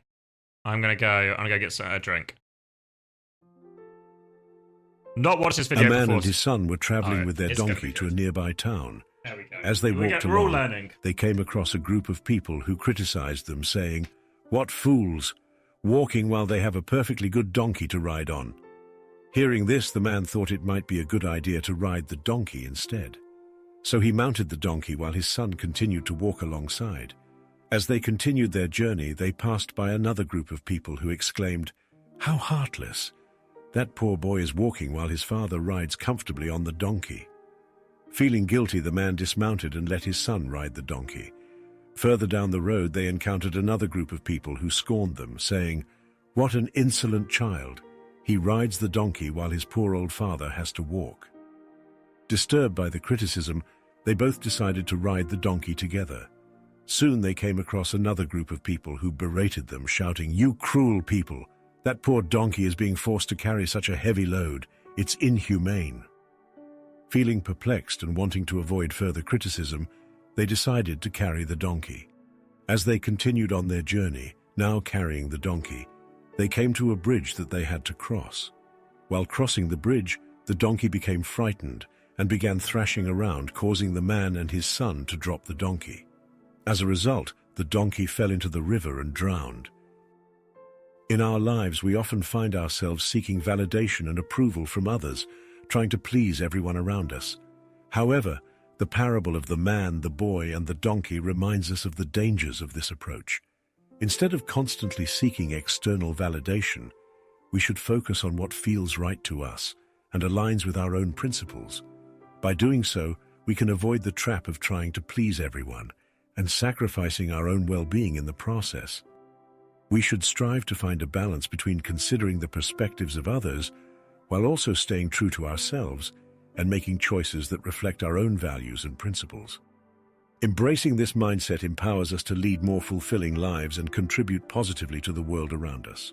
I'm gonna go get a drink. Not watch this video. A man and his son were traveling with their donkey to a nearby town. There we go. As they walked along, they came across a group of people who criticized them, saying, "What fools! Walking while they have a perfectly good donkey to ride on." Hearing this, the man thought it might be a good idea to ride the donkey instead. So he mounted the donkey while his son continued to walk alongside. As they continued their journey, they passed by another group of people who exclaimed, "How heartless! That poor boy is walking while his father rides comfortably on the donkey." Feeling guilty, the man dismounted and let his son ride the donkey. Further down the road, they encountered another group of people who scorned them, saying, "What an insolent child! He rides the donkey while his poor old father has to walk." Disturbed by the criticism, they both decided to ride the donkey together. Soon they came across another group of people who berated them, shouting, "You cruel people! That poor donkey is being forced to carry such a heavy load. It's inhumane." Feeling perplexed and wanting to avoid further criticism, they decided to carry the donkey. As they continued on their journey, now carrying the donkey, they came to a bridge that they had to cross. While crossing the bridge, the donkey became frightened and began thrashing around, causing the man and his son to drop the donkey. As a result, the donkey fell into the river and drowned. In our lives, we often find ourselves seeking validation and approval from others, trying to please everyone around us. However, the parable of the man, the boy, and the donkey reminds us of the dangers of this approach. Instead of constantly seeking external validation, we should focus on what feels right to us and aligns with our own principles. By doing so, we can avoid the trap of trying to please everyone and sacrificing our own well-being in the process. We should strive to find a balance between considering the perspectives of others while also staying true to ourselves and making choices that reflect our own values and principles. Embracing this mindset empowers us to lead more fulfilling lives and contribute positively to the world around us.